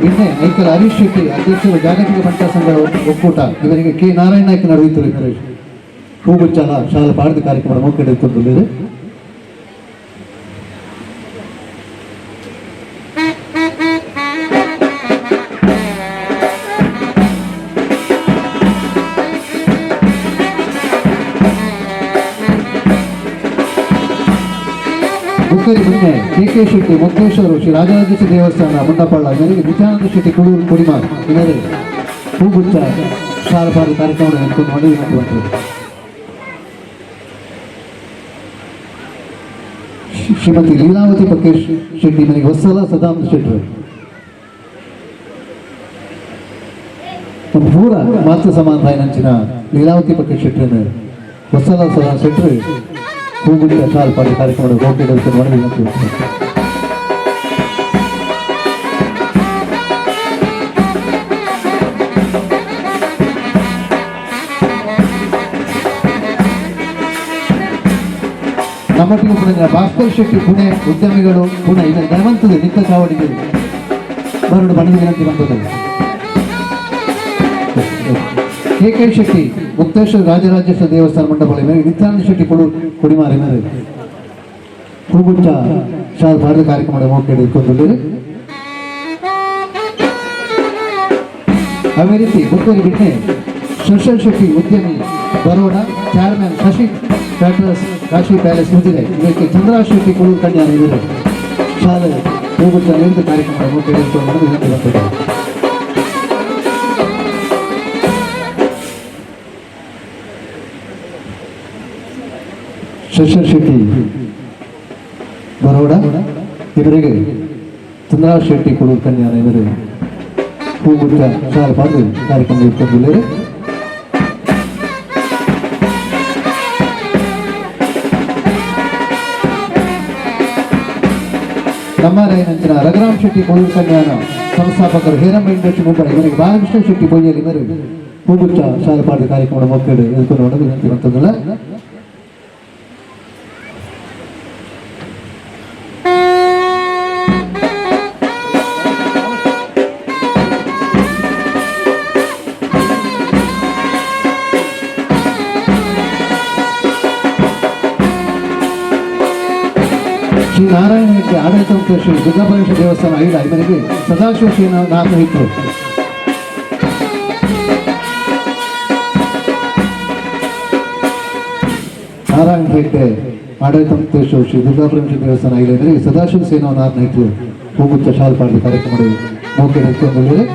ಇನ್ನೇ ಐಕರ ಹರೀಶ್ ಶೆಟ್ಟಿ ಅಧ್ಯಕ್ಷರು ಜಾಗತಿಕ ಮಟ್ಟದ ಸಂಘ ಒಕ್ಕೂಟ ಇವರಿಗೆ ಕೆ ನಾರಾಯಣ ನಾಯ್ಕ ನಡೆಯುತ್ತಿರುವ ಹೂಗುಚ್ಚಾಲ ಶಾಲೆ ಪಾಡ್ದ ಕಾರ್ಯಕ್ರಮ ಮೌಕೆ ಹಿಡಿದುಕೊಂಡಿದೆ. ನಿನ್ನೆ ಕೆ ಶೆಟ್ಟಿ ಮುಕ್ತೇಶ್ವರು ಶ್ರೀ ರಾಜರಾಜೇಶ್ವರ ದೇವಸ್ಥಾನ ಮುಂಡಪಳ್ಳ ಇವರಿಗೆ ನಿತ್ಯಾನಂದ ಶೆಟ್ಟಿ ಕುಳೂರು ಕುಡಿಮಾರ್ ಇವರೇ ಹೂಗುಚ್ಛ ಶಾಲೆ ಪಾಡ್ದ ಕಾರ್ಯಕ್ರಮ ನೆನ್ಕೊಂಡು ಮಾಡಿ ವಿನಂತಿ. ಶ್ರೀಮತಿ ಲೀಲಾವತಿ ಫಕೀರ್ ಶೆಟ್ಟಿ ಮನೆಗೆ ವತ್ಸಲ ಸದಾನಂದ ಶೆಟ್ಟಿ ಪೂರ ಮಾತೃ ಸಮಾನ ರಾಯನಂಚಿನ ಲೀಲಾವತಿ ಫಕೀರ್ ಶೆಟ್ಟಿ ವತ್ಸಲ ಸದಾನಂದ ಶೆಟ್ಟಿ ಹೂಗುಚ್ಛ ಶಾಲೆ ಪಾಡ್ದ ಕಾರ್ಯಕ್ರಮದ ಮೌಕೆ ಹಿಡಿದುಕೊಂಡು ಮಾಡಿ ವಿನಂತಿ. ನಮ್ಮೊಟ್ಟಿಗೆ ಕೂಡ ಭಾಸ್ಕರ್ ಶೆಟ್ಟಿ ಪುಣೆ ಉದ್ಯಮಿಗಳು ಪುಣೆ ಇದನ್ನು ಧನವಂತದ ನಿತ್ಯ ಚಾವಡಿಗೆ ಬರಡು ಬಣ್ಣದ ವಿನಂತಿ ಬಂದದ್ದು. ಕೆ ಶೆಟ್ಟಿ ಮುಕ್ತೇಶ್ವರ ರಾಜರಾಜೇಶ್ವರ ದೇವಸ್ಥಾನ ಮಂಡಪಗಳ ಮೇಲೆ ನಿತ್ಯಾನಂದ ಶೆಟ್ಟಿ ಕುಡಿಮಾರ್ ಮೇಲೆ ಹೂಗುಚ್ಛ ಶಾಲೆ ಪಾಡ್ದ ಕಾರ್ಯಕ್ರಮದ ಮೌಕೆ ಹಿಡಿದುಕೊಂಡಿದ್ದಾರೆ. ಅದೇ ರೀತಿ ಬುಕ್ಕರಿ ಬಿಟ್ಟೆ ಸುಶಲ್ ಶೆಟ್ಟಿ ಉದ್ಯಮಿ Baroda chairman Shashi tractors Kashi palace ಮುಗಿದಿದೆ ಇದಕ್ಕೆ ಚಂದ್ರರಾಜ್ ಶೆಟ್ಟಿ ಕುಳೂರು ಕನ್ಯಾನ ಇವರು ಶಾಲೆ ಹೂಗುಚ್ಛ ನಿಂತ ಕಾರ್ಯಕ್ರಮದ ಮೌಕೆ ಹಿಡಿದುಕೊಂಡು ವಿನಂತಿ ಬರ್ತದೆ. ಶಶಿ ಶೆಟ್ಟಿ ಬರೋಡ ಇವರಿಗೆ ಚಂದ್ರರಾಜ್ ಶೆಟ್ಟಿ ಕುಳೂರು ಕನ್ಯಾನ ಇವರು ಹೂಗುಚ್ಛ ಶಾಲೆ ಪಾಡ್ದ ಕಾರ್ಯಕ್ರಮ ಇಟ್ಕೊಂಡಿದ್ದಾರೆ. ನಮ್ಮ ರಾಯನಂಚಿನ ರಘುರಾಮ್ ಶೆಟ್ಟಿ ಕುಳೂರು ಕನ್ಯಾನ ಸಂಸ್ಥಾಪಕರು ಹೇರಮ್ಮ ಇಂಡಸ್ಟ್ರಿ ಮುಂಬೈ ಇವರಿಗೆ ಬಾಲಕೃಷ್ಣ ಶೆಟ್ಟಿ ಪೂಜೆಯಲ್ಲಿ ಇವರು ಹೂಗುಚ್ಛ ಶಾಲೆ ಪಾಡ್ದ ಕಾರ್ಯಕ್ರಮದ ಮೌಕೆ ಹಿಡಿದುಕೊಂಡು ಮಾಡೋದು ವಿನಂತಿ ಮಾಡ್ತದಲ್ಲ. ಶ್ರೀ ನಾರಾಯಣ ಹೆಗ್ಡೆ ಆಡಳಿತ ಮುಖ್ಯ ಶ್ರೀ ದುರ್ಗಾಪರಮೇಶ್ವರ ದೇವಸ್ಥಾನ ಐಡ ಇವರಿಗೆ ಸದಾಶಿವ ಶ್ರೀನಾಥ ಹಿಟ್ಟು ನಾರಾಯಣ ಹೆಗ್ಡೆ ಆಡಳಿತ ಮುಖ್ಯ ಶ್ರೀ ದುರ್ಗಾಪರಮೇಶ್ವರ ದೇವಸ್ಥಾನ ಐಡ ಇವರಿಗೆ ಸದಾಶಿವ ಸೇನಾನಾಥ ಹಿಟ್ಟು ಹೂಗುಚ್ಛ ಶಾಲೆ ಪಾಡ್ದ ಕಾರ್ಯಕ್ರಮ ಮೌಕೆ ಹಿಡಿದುಕೊಂಡಿದ್ದಾರೆ.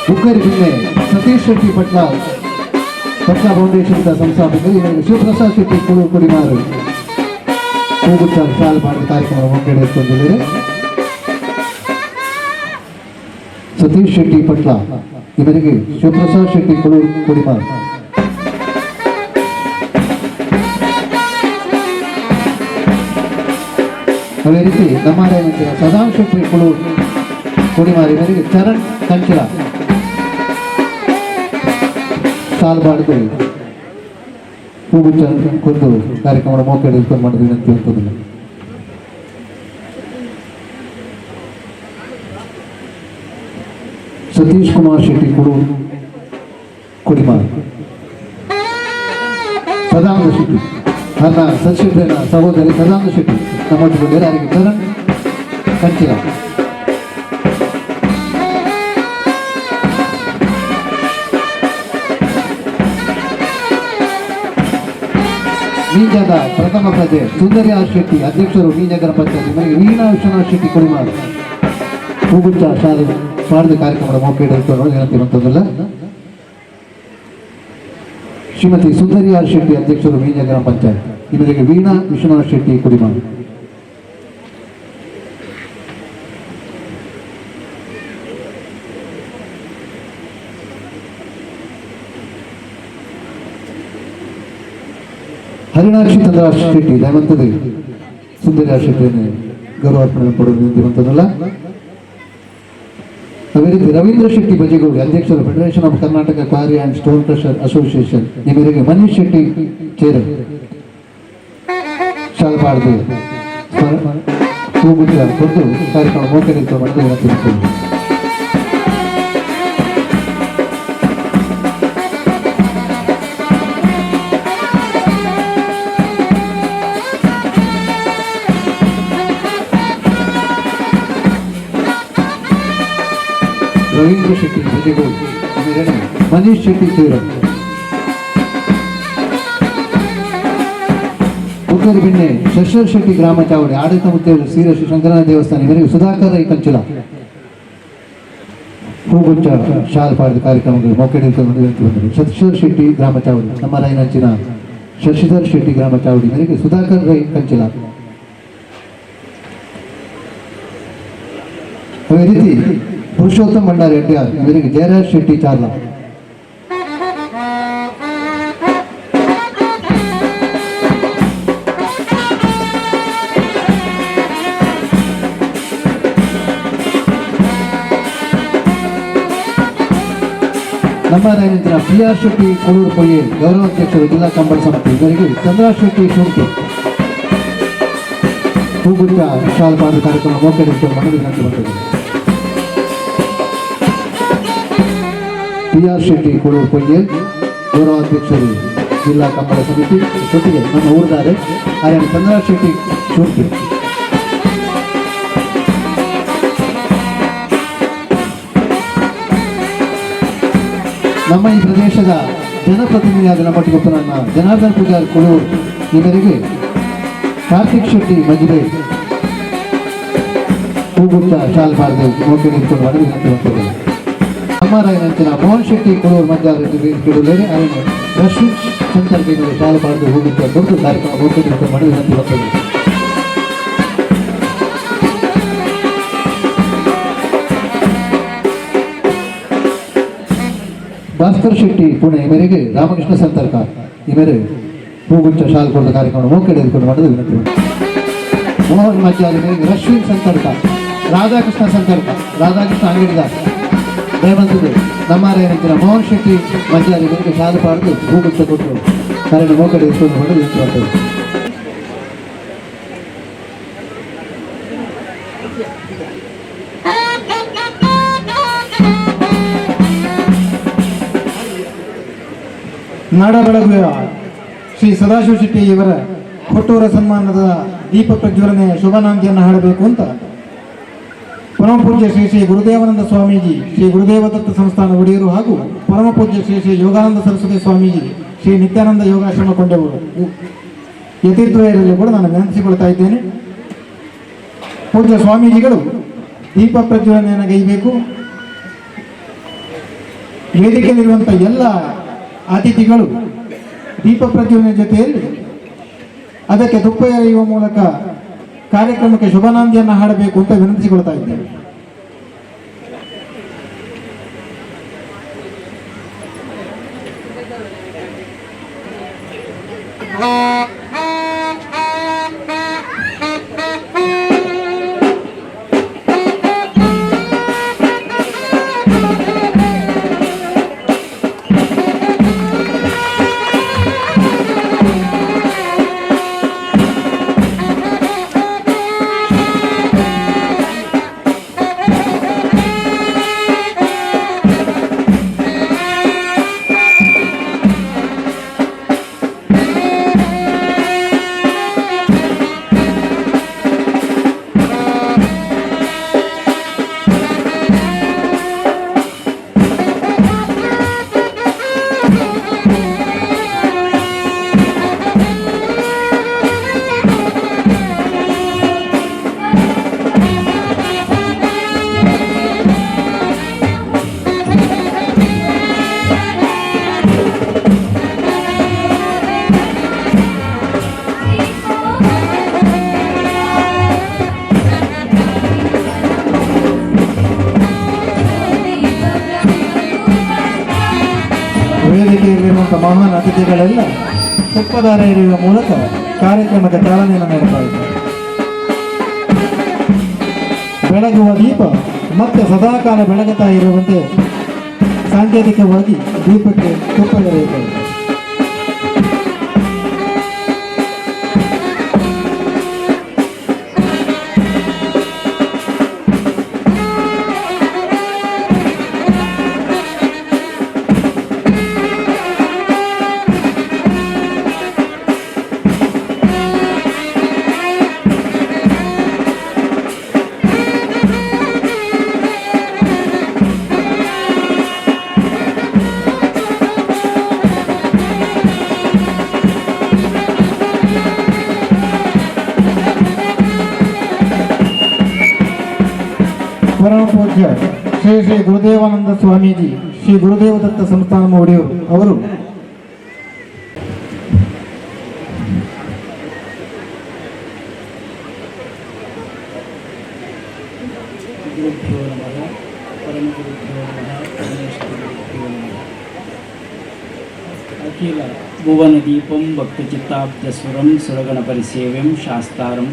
ಬುಕ್ಕರಿ ಸತೀಶ್ ಶೆಟ್ಟಿ ಪಟ್ಲ ಫೌಂಡೇಶನ್ ಸಂಸ್ಥಾಪಕರು ಇವರಿಗೆ ಶಿವಪ್ರಸಾದ್ ಶೆಟ್ಟಿ ಕುಳೂರು ಕುಡಿಮಾರ್ ಹೂಗುಚ್ಛ ಶಾಲೆ ಪಾಡ್ದ ಕಾರ್ಯಕ್ರಮ ಮೌಕೆ ಹಿಡಿದುಕೊಂಡಿದ್ದಾರೆ. ಸತೀಶ್ ಶೆಟ್ಟಿ ಪಟ್ಲ ಇವರಿಗೆ ಶಿವಪ್ರಸಾದ್ ಶೆಟ್ಟಿ ಕುಳೂರು ಕುಡಿಮಾರ್ ಅದೇ ರೀತಿ ನಮ್ಮ ಸದಾಂ ಶೆಟ್ಟಿ ಕುಳು ಕುಡಿಮಾರಿ ಇವರಿಗೆ ಚರಣ್ ಕಂಚಿಲ ಸಾಲ್ಬಾರ್ದು ಹೂಗುಚ್ಚ ಕೊಂದು ಕಾರ್ಯಕ್ರಮದ ಮೌಖ ಇಟ್ಕೊಂಡು ಮಾಡೋದು ವಿನಂತಿ ಇರ್ತದಿಲ್ಲ. ಸತೀಶ್ ಕುಮಾರ್ ಶೆಟ್ಟಿ ಕುಳು ಕುಡಿಮಾರಿ ಸದಾನಂದ ಶೆಟ್ಟಿ ನನ್ನ ಸಚಿವನ ಸಹೋದರಿ ಸದಾನಂದ ಶೆಟ್ಟಿ ನಮ್ಮೊಟ್ಟಿಗೆ ಬೇರಾರಿಗೆ ಚರಣ್ ಕಂಚಿಲ ಮೀಂಜದ ಪ್ರಥಮ ಪ್ರಜೆ ಸುಂದರಿ ಆರ್ ಶೆಟ್ಟಿ ಅಧ್ಯಕ್ಷರು ಮೀಂಜಗರ ಪಂಚಾಯತಿ ಮನೆಗೆ ವೀಣಾ ವಿಶ್ವನಾಥ್ ಶೆಟ್ಟಿ ಕುಡಿಮಾರು ಹೂಗುಚ್ಚ ಶಾಲೆ ಸ್ವಾರ್ಥ ಕಾರ್ಯಕ್ರಮದ ಮೌಖ ಇಡಲು ಏನಂತಿರುವಂಥದ್ದಲ್ಲ. ಶ್ರೀಮತಿ ಸುಂದರಿ ಆರ್ ಶೆಟ್ಟಿ ಅಧ್ಯಕ್ಷರು ಮೀಂಜಗರ ಪಂಚಾಯತ್ ಇವರಿಗೆ ವೀಣಾ ವಿಶ್ವನಾಥ್ ಶೆಟ್ಟಿ ಕುಡಿಮಾರು. ಹರಿಣಾಕ್ಷಿ ಚಂದ್ರಾಕ್ಷ ಶೆಟ್ಟಿ ದಯವಂತದೆ ಸುಂದರಿ ಆರ್ ಶೆಟ್ಟಿಯನ್ನು ಗೌರವಾರ್ಪಣೆ ಕೊಡುವಂಥದ್ದಲ್ಲ. ಅದೇ ರೀತಿ ರವೀಂದ್ರ ಶೆಟ್ಟಿ ಬಜೆಗೌಡಿ ಅಧ್ಯಕ್ಷರು federation of Karnataka quarry and stone crusher association ಇವರಿಗೆ ಮನೀಶ್ ಶೆಟ್ಟಿ ಚೇರ ಶಾಲ್ಪಾಡ್ದು ಹೂಗುಚ್ಚ ಕೊಂದು ಕಾರ್ಯಕ್ರಮ ಮೌಖ ಮಾಡಿದ ರವೀಂದ್ರ ಶೆಟ್ಟಿ ಬಜೆಗೌಡಿ ಮನೀಶ್ ಶೆಟ್ಟಿ ಚೇರ ಕುಕ್ಕರಿ ಬಿಣ್ಣೆ ಶಶರ್ ಶೆಟ್ಟಿ ಗ್ರಾಮ ಚಾವಡಿ ಆಡಳಿತ ಮುಖ್ಯರು ಶ್ರೀ ಶಂಕರನ ದೇವಸ್ಥಾನ ಇವರಿಗೆ ಸುಧಾಕರ್ ರೈ ಕಂಚಿಲ ಹೂಗುಚ್ಚ ಶಾಲ್ ಪಾಡಿದ ಕಾರ್ಯಕ್ರಮಗಳು ಮೌಖ ಬಂದರು. ಶಶರ್ ಶೆಟ್ಟಿ ಗ್ರಾಮ ಚಾವಡಿ ನಮ್ಮ ರೈನಂಚಿನ ಶಶಿಧರ್ ಶೆಟ್ಟಿ ಗ್ರಾಮ ಚಾವಡಿ ಇವರಿಗೆ ಸುಧಾಕರ್ ರೈ ಕಂಚಿಲ. ಅದೇ ರೀತಿ ಪುರುಷೋತ್ತಮ್ ಭಂಡಾರಿ ಅಡ್ಯಾರ್ ಇವರಿಗೆ ಜಯರಾಜ್ ಶೆಟ್ಟಿ ಚಾರ್ಲ. ನಮ್ಮ ರೈನಿಂದ ಪಿ ಆರ್ ಶೆಟ್ಟಿ ಕೊಡೂರು ಕೊಯ್ಯೆ ಗೌರವಾಧ್ಯಕ್ಷರು ಜಿಲ್ಲಾ ಕಂಬಳ ಸಮಿತಿ ಇವರಿಗೆ ಚಂದ್ರ ಶೆಟ್ಟಿ ಶುಂಠಿ ಹೂಗುಚ್ಚ ಶಾಲ್ ಪಾದ ಕಾರ್ಯಕ್ರಮ ಮೌಖ ಮನವಿ ಬರ್ತದೆ. ಪಿ ಆರ್ ಶೆಟ್ಟಿ ಕೊಡೂರು ಕೊಯ್ಯೆ ಗೌರವಾಧ್ಯಕ್ಷರು ಜಿಲ್ಲಾ ಕಂಬಳ ಸಮಿತಿ ಜೊತೆಗೆ ನಮ್ಮ ಊರಿದ್ದಾರೆ ಹಾಗೆ ಚಂದ್ರ ಶೆಟ್ಟಿ ಶುಂಠಿ. ನಮ್ಮ ಈ ಪ್ರದೇಶದ ಜನಪ್ರತಿನಿಧಿಯಾದ ನಮ್ಮೊಟ್ಟಿಗೆ ನನ್ನ ಜನಾರ್ದನ್ ಪೂಜಾರಿ ಕೊಡೂರು ಇವರಿಗೆ ಕಾರ್ತಿಕ್ ಶೆಟ್ಟಿ ಮಜ್ಬೆ ಹೂಗುಚ್ಚ ಶಾಲ್ ಬಾರ್ದೆ ಮೌಖ ಇಟ್ಕೊಂಡು ಮನವಿ ಬರ್ತದೆ. ನಮ್ಮ ರಾಯನಂಚಿನ ಮೋಹನ್ ಶೆಟ್ಟಿ ಕೊಡೂರು ಮಂಜಾರೆಡ್ಡಿ ಕೇಳುವುದೇ ಅವನು ರಶ್ಮಿ ಸಂತರ್ಗೆ ಶಾಲೆ ಬಾರ್ದು ಹೂಗುಚ್ಚ ದೊಡ್ಡ ಕಾರ್ಯಕ್ರಮ ಮೌಖ ಇಟ್ಕೊಂಡು ಮನವಿ ಬರ್ತದೆ. ಭಾಸ್ಕರ್ ಶೆಟ್ಟಿ ಪುಣೆ ಇವರಿಗೆ ರಾಮಕೃಷ್ಣ ಸಂತರ್ಕ ಇವರೇ ಹೂಗುಚ್ಚ ಶಾಲ್ ಕೊಡುವ ಕಾರ್ಯಕ್ರಮ ಮೌಖ ಇಟ್ಕೊಂಡು ಮಾಡೋದು ವಿನಂತಿ. ಮೋಹನ್ ಮಜ್ಜಾರಿ ಇವರಿಗೆ ರಶ್ಮಿ ಸಂತರ್ಕ ರಾಧಾಕೃಷ್ಣ ಸಂತರ್ಕ ರಾಧಾಕೃಷ್ಣ ಅಂಗಡಿದಾರ್ ದಯವಂತದೆ ನಮ್ಮ ರೇನಂಚಿನ ಮೋಹನ್ ಶೆಟ್ಟಿ ಮಜ್ಜಾರಿ ಇವರಿಗೆ ಶಾಲೆ ಪಾಡ್ದು ಹೂಗುಚ್ಚ ಕೊಟ್ಟು ಕಾರ್ಯಕ್ರಮ ಮೌಖ ಇಟ್ಕೊಂಡು ಮಾಡೋದು ವಿನಂತಿ ಬರ್ತದೆ. ನಾಡ ಬೆಳಗುವ ಶ್ರೀ ಸದಾಶಿವ ಶೆಟ್ಟಿ ಇವರ ಹುಟ್ಟೂರ ಸನ್ಮಾನದ ದೀಪ ಪ್ರಜ್ವಲನೆಯ ಶುಭನಾಂತಿಯನ್ನು ಹಾಡಬೇಕು ಅಂತ ಪರಮ ಪೂಜ್ಯ ಶ್ರೀ ಶ್ರೀ ಗುರುದೇವಾನಂದ ಸ್ವಾಮೀಜಿ ಶ್ರೀ ಗುರುದೇವದತ್ತ ಸಂಸ್ಥಾನ ಒಡೆಯರು ಹಾಗೂ ಪರಮ ಪೂಜ್ಯ ಶ್ರೀ ಶ್ರೀ ಯೋಗಾನಂದ ಸರಸ್ವತಿ ಸ್ವಾಮೀಜಿ ಶ್ರೀ ನಿತ್ಯಾನಂದ ಯೋಗಾಶ್ರಮ ಕೊಂಡವರು ಯತೀರ್ಥರಲ್ಲಿ ಕೂಡ ನಾನು ವಿನಂತಿಸಿಕೊಳ್ತಾ ಇದ್ದೇನೆ. ಪೂಜ್ಯ ಸ್ವಾಮೀಜಿಗಳು ದೀಪ ಪ್ರಜ್ವಲನೆಯನ್ನು ಗೈಬೇಕು. ವೇದಿಕೆಯಲ್ಲಿರುವಂಥ ಎಲ್ಲ ಅತಿಥಿಗಳು ದೀಪ ಪ್ರಜ್ವಲನೆ ಜೊತೆಯಲ್ಲಿ ಅದಕ್ಕೆ ತುಪ್ಪ ಎರೆಯುವ ಮೂಲಕ ಕಾರ್ಯಕ್ರಮಕ್ಕೆ ಶುಭನಾಂದಿಯನ್ನು ಹಾಡಬೇಕು ಅಂತ ವಿನಂತಿಸಿಕೊಳ್ತಾ ಇದ್ದೇವೆ. ವೇದಿಕೆಯಲ್ಲಿರುವಂತಹ ಮಹಾನ್ ಅತಿಥಿಗಳೆಲ್ಲ ತುಪ್ಪದಾರ ಎರೆಯುವ ಮೂಲಕ ಕಾರ್ಯಕ್ರಮಕ್ಕೆ ಚಾಲನೆಯನ್ನು ನೀಡ್ತಾ ಇದ್ದಾರೆ. ಬೆಳಗುವ ದೀಪ ಮತ್ತೆ ಸದಾಕಾಲ ಬೆಳಗುತ್ತಾ ಇರುವಂತೆ ಸಾಂಕೇತಿಕವಾಗಿ ದೀಪಕ್ಕೆ ತುಪ್ಪ ಎರೆಯುತ್ತಾರೆ. ಪರಮ ಪೂಜ್ಯ ಶ್ರೀ ಶ್ರೀ ಗುರುದೇವಾನಂದ ಸ್ವಾಮೀಜಿ ಶ್ರೀ ಗುರುದೇವ ದತ್ತ ಸಂಸ್ಥಾನ ಒಡೆಯವರು ಅವರು ಅಖಿಲ ಭುವನ ದೀಪಂ ಭಕ್ತ ಚಿತ್ತಾಬ್ಜಸ್ವರಂ ಸುರಗಣ ಪರಿಸೇವ್ಯಂ ಶಾಸ್ತಾರಂ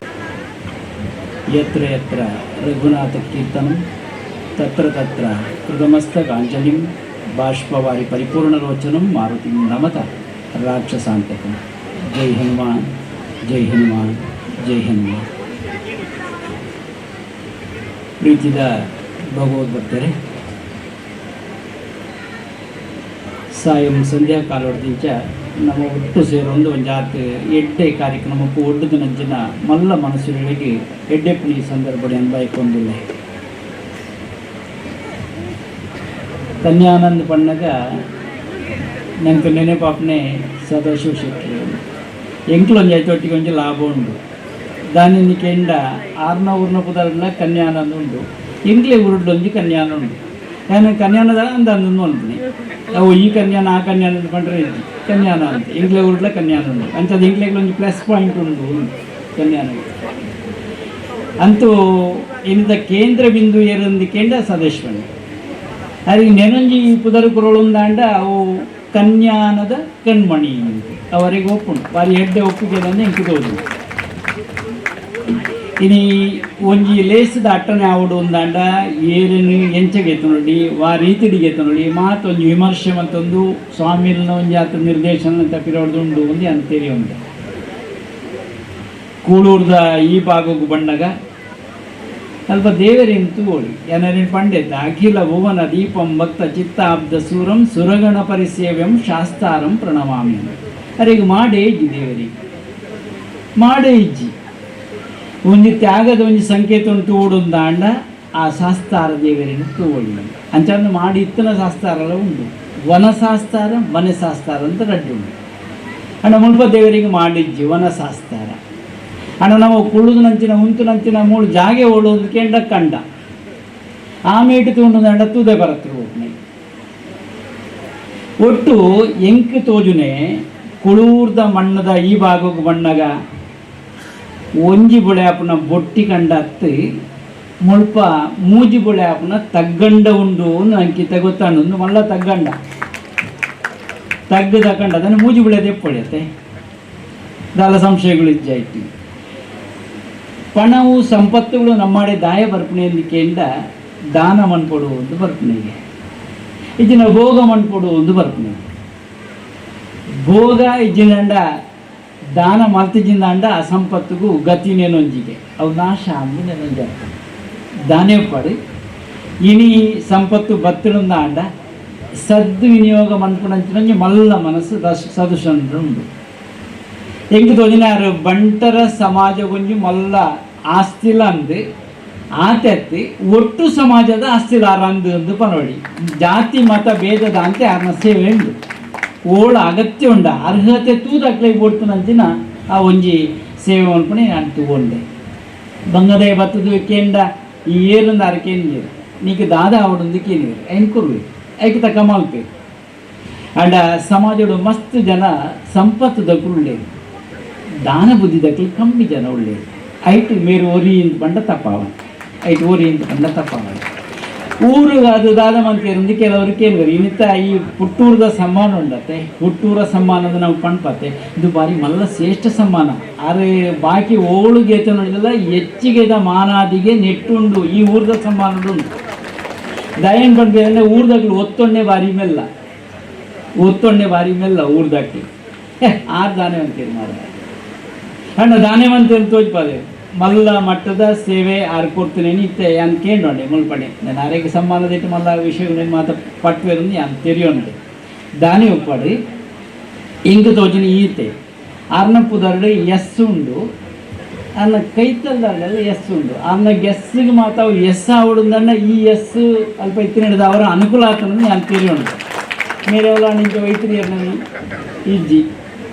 ಯತ್ರ ಯತ್ರ ರಘುನಾಥ ಕೀರ್ತನಂ ತತ್ರ ತತ್ರ ಕೃತಮಸ್ತಕಾಂಜಲಿಂ ಬಾಷ್ಪವಾರಿ ಪರಿಪೂರ್ಣಲೋಚನಂ ಮಾರುತಿಂ ನಮತ ರಾಕ್ಷಸಾಂತಕಂ. ಜೈ ಹನುಮಾನ್, ಜೈ ಹನುಮಾನ್, ಜೈ ಹನುಮಾನ್. ಪ್ರೀತಿದ ಭಗವದ್ಭಕ್ತರೇ, ಸಾಯಂ ಸಂಧ್ಯಾ ಕಾಲೋಡ್ದಿಂಚ ನಮ್ಮ ಒಟ್ಟು ಸೇರೊಂದು ಒಂಜಾತ್ ಎಡ್ಡೆ ಕಾರ್ಯಕ್ರಮಕ್ಕೂ ಒಡ್ಡದು ನಂಚಿನ ಮಲ್ಲ ಮನಸ್ಸುಗಳಿಗೆ ಎಡ್ಡೆಪ್ಪನಿ ಸಂದರ್ಭಡೆ ಅನ್ಬಾಯ್ಕೊಂಡಿಲ್ಲ. ಕನ್ಯಾನಂದ ಪಣ್ಣಗ ನಂಗೆ ನೆನೆಪಾಪನೆ ಸದಾಶಿವ ಶೆಟ್ಟಿ ಎಂಕ್ಲೊಂದು ಐತೊಟ್ಟಿಗೆ ಒಂಜಿ ಲಾಭ ಉಂಡು. ದಾನಿ ಕೆಂಡ ಆರ್ನ ಊರ್ನ ಪುದರ್ಲ ಕನ್ಯಾನಂದ ಉಂಡು, ಎಂಕ್ಲೆ ಊರುಡ್ಡೊಂಜಿ ಕನ್ಯಾನ ಉಂಡು. ನಾನು ಕನ್ಯಾನದ ಅಂದ ಅಂದು ಅಂತೀನಿ ಅವು ಈ ಕನ್ಯಾನ ಆ ಕನ್ಯಾನ ಅಂದ್ಕೊಂಡ್ರೆ ಕನ್ಯಾನ ಅಂತ ಎಂಕ್ಲೆ ಊರ್ಲ ಕನ್ಯಾನ ಉಂಡು ಅಂಥದ್ದು ಎಂಕ್ಲೆಗೊಂದು ಪ್ಲಸ್ ಪಾಯಿಂಟ್ ಉಂಡು ಕನ್ಯಾನಗೆ ಅಂತೂ ಇನಿದ ಕೇಂದ್ರ ಬಿಂದು ಏರಂದಿಕೆಂಡ ಸದೇಶ್ವರ ಅದಕ್ಕೆ ನೆನಂಜಿ ಪುದರ್ ಕುರಳುಂದಾಂಡ ಅವು ಕನ್ಯಾನದ ಕಣ್ಮಣಿ ಅವರಿಗೆ ಒಪ್ಪುಂಡು ವಾರಿ ಹೆಡ್ಡೆ ಒಪ್ಪಿಗೆ ಎಂಕು ತೋಜು ಇನಿ ಒಂಜಿ ಲೇಸದ ಅಟ್ಟನೆ ಆವಡು ಒಂದಾಂಡ ಏರನ್ನು ಎಂಚಗೆತ್ತು ನೋಡಿ ವಾ ರೀತಿಡಿಗೆತ್ತು ನೋಡಿ ಮಾತೊಂದು ವಿಮರ್ಶೆ ಮತ್ತೊಂದು ಸ್ವಾಮಿನ ಒಂಜಿ ಆತ ನಿರ್ದೇಶನ ತಪ್ಪಿರೋಡ್ದುಂಡು ಒಂದು ಅಂತೇರಿ ಉಂಟು. ಕೂಳೂರ್ದ ಈ ಭಾಗಕ್ಕೂ ಬಂಡಾಗ ಸ್ವಲ್ಪ ದೇವರಿಂತು ಓಡಿ ಏನರೇನು ಪಂಡಿತ ಅಖಿಲ ಭುವನ ದೀಪಂ ಭಕ್ತ ಚಿತ್ತಾಬ್ದ ಸೂರಂ ಸುರಗಣ ಪರಿಸೇವ್ಯಂ ಶಾಸ್ತಾರಂ ಪ್ರಣಮಾಮಿ. ಅರೆಗೆ ಮಾಡೇ ಇಜ್ಜಿ ದೇವರಿಗೆ ಮಾಡೇ ಇಜ್ಜಿ ಒಂಜಿ ತ್ಯಾಗದ ಒಂಜಿ ಸಂಕೇತ ಉಂಟು ಓಡೊಂದಾಂಡ ಆ ಶಾಸ್ತಾರ ದೇವರಿಗೆ ತೋಳಿ ಅಂಚಂದು ಮಾಡಿ ಇತ್ತನ ಶಾಸ್ತಾರ ಉಂಟು. ವನ ಶಾಸ್ತಾರ ಮನೆ ಶಾಸ್ತಾರ ಅಂತ ರಡ್ಡು ಉಂಟು. ಅಣ್ಣ ಮುಲ್ಪ ದೇವರಿಗೆ ಮಾಡಿಜ್ಜಿ ವನ ಶಾಸ್ತಾರ. ಅಣ್ಣ ನಾವು ಕುಳುದು ನಂಚಿನ ಉಂತು ನಂಚಿನ ಮೂಳು ಜಾಗೆ ಓಡೋದು ಕೆಂಡ ಕಂಡ ಆಮೇಟು ತುಂಡು ತೂದೆ ಬರತ್ರು ಒಟ್ಟನೆ ಒಟ್ಟು ಎಂಕ್ ತೋಜುನೆ ಕುಳೂರ್ದ ಮಣ್ಣದ ಈ ಭಾಗಕ್ಕೆ ಬಣ್ಣಗ ಒಂಜಿ ಬೊಳೆ ಆಪುನ ಬೊಟ್ಟಿ ಕಂಡ ಹತ್ತು ಮುಲ್ಪ ಮೂಜಿ ಬೊಳೆ ಆಪುನ ತಗ್ಗಂಡ ಉಂಡು ಅಂಕಿತ ಗೊತ್ತಾಂಡು ಮಲ್ಲ ತಗ್ಗಂಡ ತಗ್ಗು ತಗೊಂಡು ಅದನ್ನು ಮೂಜಿ ಬೊಳೆ ತೆಪ್ಪೊಳೆಯತ್ತೆ ದಾಲ ಸಂಶಯಗಳು ಇಜ್ಜಾಯ್ತು. ಪಣವು ಸಂಪತ್ತುಗಳು ನಮ್ಮಡೆ ದಾಯ ಬರ್ಪಣೆ ಎಂದಿಕೆಂಡ ದಾನ ಮಣ್ಕೊಡು ಒಂದು ಬರ್ಪಣೆಗೆ ಇಜ್ಜಿನ ಭೋಗ ಮಣ್ಕೊಡು ಒಂದು ಬರ್ಪಣೆ. ಭೋಗ ಇಜ್ಜಿನಂಡ ದಾನ ಮಲ್ತಿಜಿಂದಾಂಡ ಆ ಸಂಪತ್ತಿಗೂ ಗತಿನೇನೊಂಜಿಗೆ ಅವು ನಾಶ ಅಂದು ನೆನೊಂಜ ದಾನೆ ಪಡಿ ಇನಿ ಸಂಪತ್ತು ಬತ್ತಿರುಂದಾಂಡ ಸದ್ದು ವಿನಿಯೋಗ ಮನ್ಪುಣಂಚಿನಂಜಿ ಮಲ್ಲ ಮನಸ್ಸು ಸದುಷಂದ್ರ ಉಂಡು. ಎಂಕು ತೋಜಿನಾರು ಬಂಟರ ಸಮಾಜ ಗೊಂಜಿ ಮಲ್ಲ ಆಸ್ತಿಲ ಅಂದು ಆತೆತ್ತಿ ಒಟ್ಟು ಸಮಾಜದ ಆಸ್ತಿಲ ಅರಂದು ಅಂದು ಪನೋಡಿ ಜಾತಿ ಮತ ಭೇದದ ಅಂತೆ ಆರ್ನ ಸೇವೆ ಉಂಡು. ಓಳ ಅಗತ್ಯ ಉಂಡ ಅರ್ಹತೆ ತೂದಕ್ಲೆ ಒಟ್ಟು ನಂಚಿನ ಆ ಒಂಜಿ ಸೇವೆ ಅನ್ಪಣೆ ನಾನು ತಗೊಂಡೆ. ಬಂಗದೆ ಬತ್ತದು ಕೇಂಡ ಈ ಏರಿಂದ ಅರಕೇನು ನೀರು ನೀಕೆ ದಾದ ಅವಡೊಂದಕ್ಕೆ ನೀರು ಎನ್ಕೊರ್ಬೇಕು ಐಕೆ ತಕ್ಕ ಮಲ್ಪೇರು ಅಂಡ ಸಮಾಜಡು ಮಸ್ತ್ ಜನ ಸಂಪತ್ತು ದಕ್ಕುಳ್ಳೇರು ದಾನ ಬುದ್ಧಿ ದಕ್ಕಲು ಕಮ್ಮಿ ಜನ ಒಳ್ಳೆಯದು ಐಟು ಮೇರು ಒರಿ ಇಂತ ಪಂಡ ತಪ್ಪಾವ ಐಟು ಓರಿ ಇಂತ ಪಂಡ ತಪ್ಪಾವ ಊರಿಗೆ ಅದು ದಾದ ಮಂತ್ರಿ ಕೆಲವರು ಕೇಳಿದ್ರು ಇನ್ನಿತ್ತ ಈ ಹುಟ್ಟೂರದ ಸಮ್ಮಾನ ಉಂಡತ್ತೆ ಹುಟ್ಟೂರ ಸಮ್ಮಾನದ ನಾವು ಪಣ್ಪತ್ತೆ ಇದು ಬಾರಿ ಮಲ್ಲ ಶ್ರೇಷ್ಠ ಸಮ್ಮಾನ ಆದರೆ ಬಾಕಿ ಓಳು ಗೇತ ನೋಡಿದಲ್ಲ ಹೆಚ್ಚಿಗೆದ ಮಾನಾದಿಗೆ ನೆಟ್ಟುಂಡು ಈ ಊರದ ಸಮ್ಮಾನದ ಉಂಟು ದಯನ್ ಬಂದ್ರೆ ಅಂದರೆ ಊರ್ದಾಗ್ಲು ಒತ್ತೊಂಡೆ ಬಾರಿ ಮೆಲ್ಲ ಊರ್ದಾಕಿ ಆರು ದಾನೆ ಅಂತೇಳಿ ಮಾಡಿದೆ ಅಣ್ಣ ದಾನೆ ಮಂತೇಳಿ ತೋಜ್ಪಾದೆ ಮಲ್ಲ ಮಟ್ಟದ ಸೇವೆ ಆರು ಕೊಡ್ತೀನಿ ಇತ್ತೆ ಯಾನ್ ಕೇಳೋಣೆ ಮುಲ್ಪಣೆ ನಾನು ಆರೋಗ್ಯ ಸಮ್ಮಾನದಿಟ್ಟು ಮಲ್ಲ ವಿಷಯಗಳು ಮಾತ್ರ ಪಟ್ವೇರು ಯಾನ್ ತೆರಿಯೋಣೆ ದಾನಿ ಒಪ್ಪಡಿ ಇಂಕ ತೋಜನಿ ಈತೆ ಆರ್ನಪ್ಪುದರಡು ಎಸ್ ಉಂಡು ಅನ್ನ ಕೈತಲ್ದಾಗಲ್ಲ ಎಸ್ ಉಂಡು ಅನ್ನ ಗೆಸ್ಸಿಗೆ ಮಾತಾವು ಎಸ್ ಆವಡುಂದನ್ನ ಈ ಎಸ್ ಅಲ್ಪ ಇತ್ತಿನ ಹಿಡಿದು ಅವರ ಅನುಕೂಲ ಆಗ್ತದೆ ಯಾನ್ ತೆರಿಯೋಣ ಮೇರೆ ಅವಳ ನಿಂಗೆ ವೈತ್ರಿಯರ್ನ ಇಜ್ಜಿ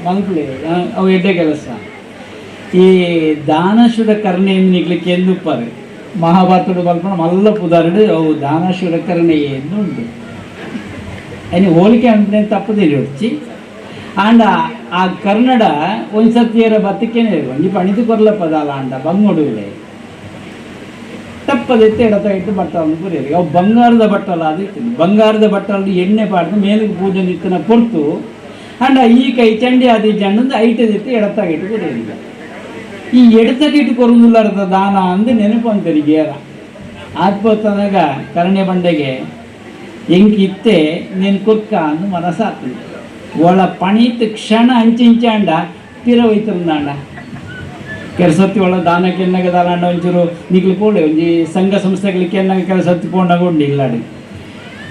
ಮಲ್ಪಲೆ ಅವು ಎಡ್ಡೆ ಕೆಲಸ ಈ ದಾನಶೂರ ಕರ್ಣೆಯನ್ನು ನಿಗ್ಲಿಕ್ಕೆ ಎಂದುಪ್ಪಾರೆ ಮಹಾಭಾರತದ ಬಲ್ಪನ ಮಲ್ಲ ಪುದಾರಡು ಅವು ದಾನಶೂರ ಕರ್ಣೆ ಎಂದು ಉಂಟು ಅಯ್ಯ ಹೋಲಿಕೆ ಅಂದ್ರೆ ತಪ್ಪದೇಳಿ ಹೊಡ್ಚಿ ಆಂಡ ಆ ಕನ್ನಡ ಒಂದು ಸತಿಯರ ಬತ್ತಕ್ಕೇನೆ ಒಂಜಿ ಪಣಿದು ಕೊರ್ಲ ಪದಾಲ ಆಂಡ ಬಂಗೊಡುಲೆ ತಪ್ಪದೆತ್ತೆ ಎಡತ ಇಟ್ಟು ಬಟ್ಟವನ್ನು ಕುರಿಯಲಿ ಅವು ಬಂಗಾರದ ಬಟ್ಟಲ ಅದು ಇತ್ತು ಬಂಗಾರದ ಬಟ್ಟಲು ಎಣ್ಣೆ ಪಾಡ್ದು ಮೇಲಿಗೆ ಪೂಜೆ ನಿತ್ತನ ಕೊಡ್ತು ಆಂಡ ಈ ಕೈ ಚಂಡಿ ಆದಿ ಜಣ್ಣದ ಐಟದಿತ್ತು ಎಡತಾಗಿಟ್ಟು ಕುರಿಯಲಿ ಈ ಎಡತಗಿಟ್ಟು ಕೊರುವುದಿಲ್ಲದ ದಾನ ಅಂದು ನೆನಪು ಅಂತಾರೆ ಗೇರ ಆತ್ಪತ್ತನಾಗ ಕರ್ಣೆ ಬಂಡೆಗೆ ಎಂಕಿತ್ತೆ ನೆನ್ ಕೊಕ್ಕ ಅಂದು ಮನಸ್ಸಾಗ್ತದೆ ಒಳ ಪಣಿತ ಕ್ಷಣ ಅಂಚಿಂಚಾಂಡ ತೀರ ಹೋಯ್ತಿರಂದಾಂಡ ಕೆಲಸತ್ತಿ ಒಳ ದಾನಕ್ಕೆ ಎನ್ನಾಗ ದಾಲಾಂಡ ಒಂಚೂರು ನಿಗ್ಲು ಪೋಳೆ ಒಂಜಿ ಸಂಘ ಸಂಸ್ಥೆಗಳಿಗೆ ಎನ್ನಾಗ ಕೆಲಸತ್ತಿ ಪೋಂಡಾಗ ಉಂಡು ಇಲ್ಲಾಡಿ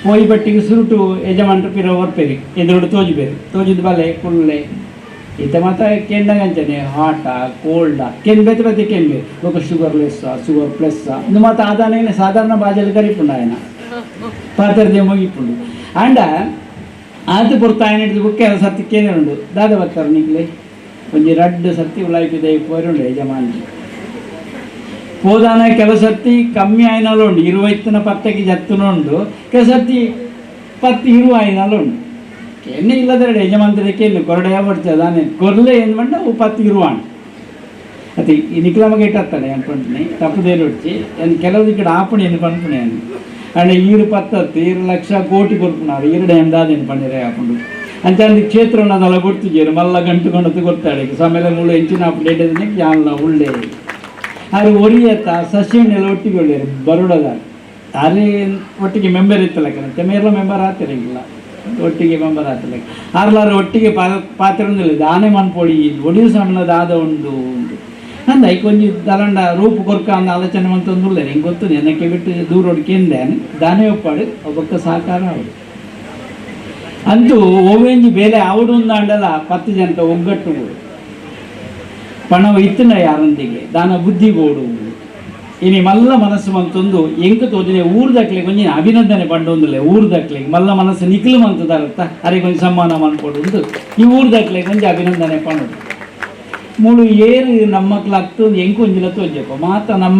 ಪೋಯಿ ಬಟ್ಟಿಗೆ ಸುರುಟು ಯಜಮಾನ್ರು ಪಿರ ಹೊರ್ಪೇರಿ ಎದುರುಡು ತೋಜಿದ ಬಲೆ ಕುಳ್ಳೆ ಇತ್ತ ಮಾತ್ರ ಕೆಂಡಂಗೆ ಅಂಚನೆ ಹಾಟ ಕೋಲ್ಡ ಕೆನ್ ಬೇತೆ ಬೇತೆ ಕೆನ್ಬೆ ఒక ಶುಗರ್ ಪ್ಲಸ್ ಇದು ಮಾತ್ರ ಆದಾನ ಸಾಧಾರಣ ಬಾಜಲ್ಲಿ ಕರಿಪುಂಡ ఆయన ಪಾತ್ರದೇ ಮುಗಿಪುಂಡು ಆಂಡ ಅದು ಪುರ್ತ ఆయన ಹಿಡಿದು ಬುಕ್ಕೆ ಸತ್ತಿಕ್ಕೇನೆ ಉಂಡು ದಾದ ಬರ್ತಾರೆ ನಿಗ್ಲೆ ಒಂಜಿ ರಡ್ಡು ಸತ್ತಿ ಉಳಾಯ್ಪಿದೆ ಪೋರುಂಡು ಯಜಮಾನ್ಜಿ ಪೋದಾನ ಕೆಲಸತ್ತಿ ಕಮ್ಮಿ ಆಯ್ನಲ್ಲ ಉಂಡು 20 ಪತ್ತಕ್ಕೆ ಜತ್ತುನುಂಡು ಕೆಲಸತ್ತಿ 10 20 ಆಯ್ನಲ್ಲ ಉಂಡು ಎಣ್ಣೆ ಇಲ್ಲದ್ರೆ ಯಜಮಾನ್ತರಕ್ಕೆ ಏನು ಕೊರಡೆ ಬಡ್ತದಾನೆ ಕೊರ್ಲೆ ಏನು ಬಂಡ 10 ಇರುವಾಣ್ ಅತಿ ಈ ನಿಕ್ಲಮಗೆ ಇಟ್ಟಾನೆ ಅನ್ಕೊಂತೀನಿ ತಪ್ಪದೇನು ಹೊಡ್ಚಿ ಏನು ಕೆಲವು ಕಡೆ ಆಪಣಿ ಏನು ಪನ್ಪುಣೆ ಅನ್ನು ಅಂಡ್ 10 ಲಕ್ಷ ಕೋಟಿ ಕೊಡ್ಪುನಾರು 2 ಎಂದಾದೇನು ಪಂಡಿರೆ ಹಾಕೊಂಡು ಅಂತ ಅಂದು ಕ್ಷೇತ್ರವನ್ನದೆಲ್ಲ ಗೊತ್ತಿದ್ದೀರು ಮಲ್ಲ ಗಂಟು ಕೊಂಡದ್ದು ಗೊತ್ತಾಳೆ ಸಮಯ ಮೂಳು ಹೆಂಚಿನ ಅಪ್ಡೇಟ್ ಯಾನ ಒಳ್ಳೆ ಅದು ಒರಿಯತ್ತ ಸಸ್ಯನೆಲ್ಲ ಒಟ್ಟಿಗೆ ಒಳ್ಳೆಯರು ಬರೋಡದ ಅದೇ ಒಟ್ಟಿಗೆ ಮೆಂಬರ್ ಇತ್ತಲ್ಲ ಕಣತ್ತೆ ಮೇರ್ಲ ಮೆಂಬರ್ ಆಗ್ತಿರಂಗಿಲ್ಲ ಒಟ್ಟಿಗೆ ಮೆಂಬರ್ ಆಗ್ತಿಲ್ಲ ಆರ್ಲಾರು ಒಟ್ಟಿಗೆ ಪಾತ್ರ ದಾನೆ ಮನ್ಪೊಡಿ ಒಡಿಯು ಸಣ್ಣದ ಆದ ಉಂಡು ಅಂದ ಕೊಂಚ ತಲಂಡ ರೂಪು ಕೊರ್ಕ ಅಂದ ಆಲೋಚನೆ ಮಂತೊಂದುಲ್ಲ ಹಿಂಗೆ ಗೊತ್ತು ನೆನಕ್ಕೆ ಬಿಟ್ಟು ದೂರ ಹೊಡ್ಕೆಂದೆ ದಾನೆ ಒಪ್ಪಾಡು ಒಬ್ಬಕ್ಕ ಸಹಕಾರ ಅವಡು ಅಂತೂ ಓವೇಂಜಿ ಬೇಲೆ ಅವಡು ಅಂಡಲ್ಲ 10 ಜನಕ್ಕೆ ಒಗ್ಗಟ್ಟು ಪಣವ ಇತ್ತನ ಯಾರೊಂದಿಗೆ ದಾನ ಬುದ್ಧಿಗೋಡು ಇನಿ ಮಲ್ಲ ಮನಸ್ಸು ಮಂತೊಂದು ಎಂಕ ತೋಜನೆ ಊರ್ದಕ್ಲಿಗೆ ಕೊಂಚ ಅಭಿನಂದನೆ ಪಂಡೊಂದುಲ್ಲೆ ಊರ್ದಕ್ಲಿಗೆ ಮಲ್ಲ ಮನಸ್ಸು ನಿಖಿಲು ಮಂತದಾರತ್ತ ಅರೆ ಕೊಂಚ ಸಮ್ಮಾನ ಮಾಡ್ಕೊಡುವುದು ಈ ಊರ್ದಕ್ಲಿಗೆ ಕೊಂಚ ಅಭಿನಂದನೆ ಪಂಡೋದು ಮೂಳು ಏರು ನಮ್ಮ ಮಕ್ಳು ಆಗ್ತದೆ ಎಂಕು ಒಂಜಿಲ ತೋಜಪ್ಪ ಮಾತ ನಮ್ಮ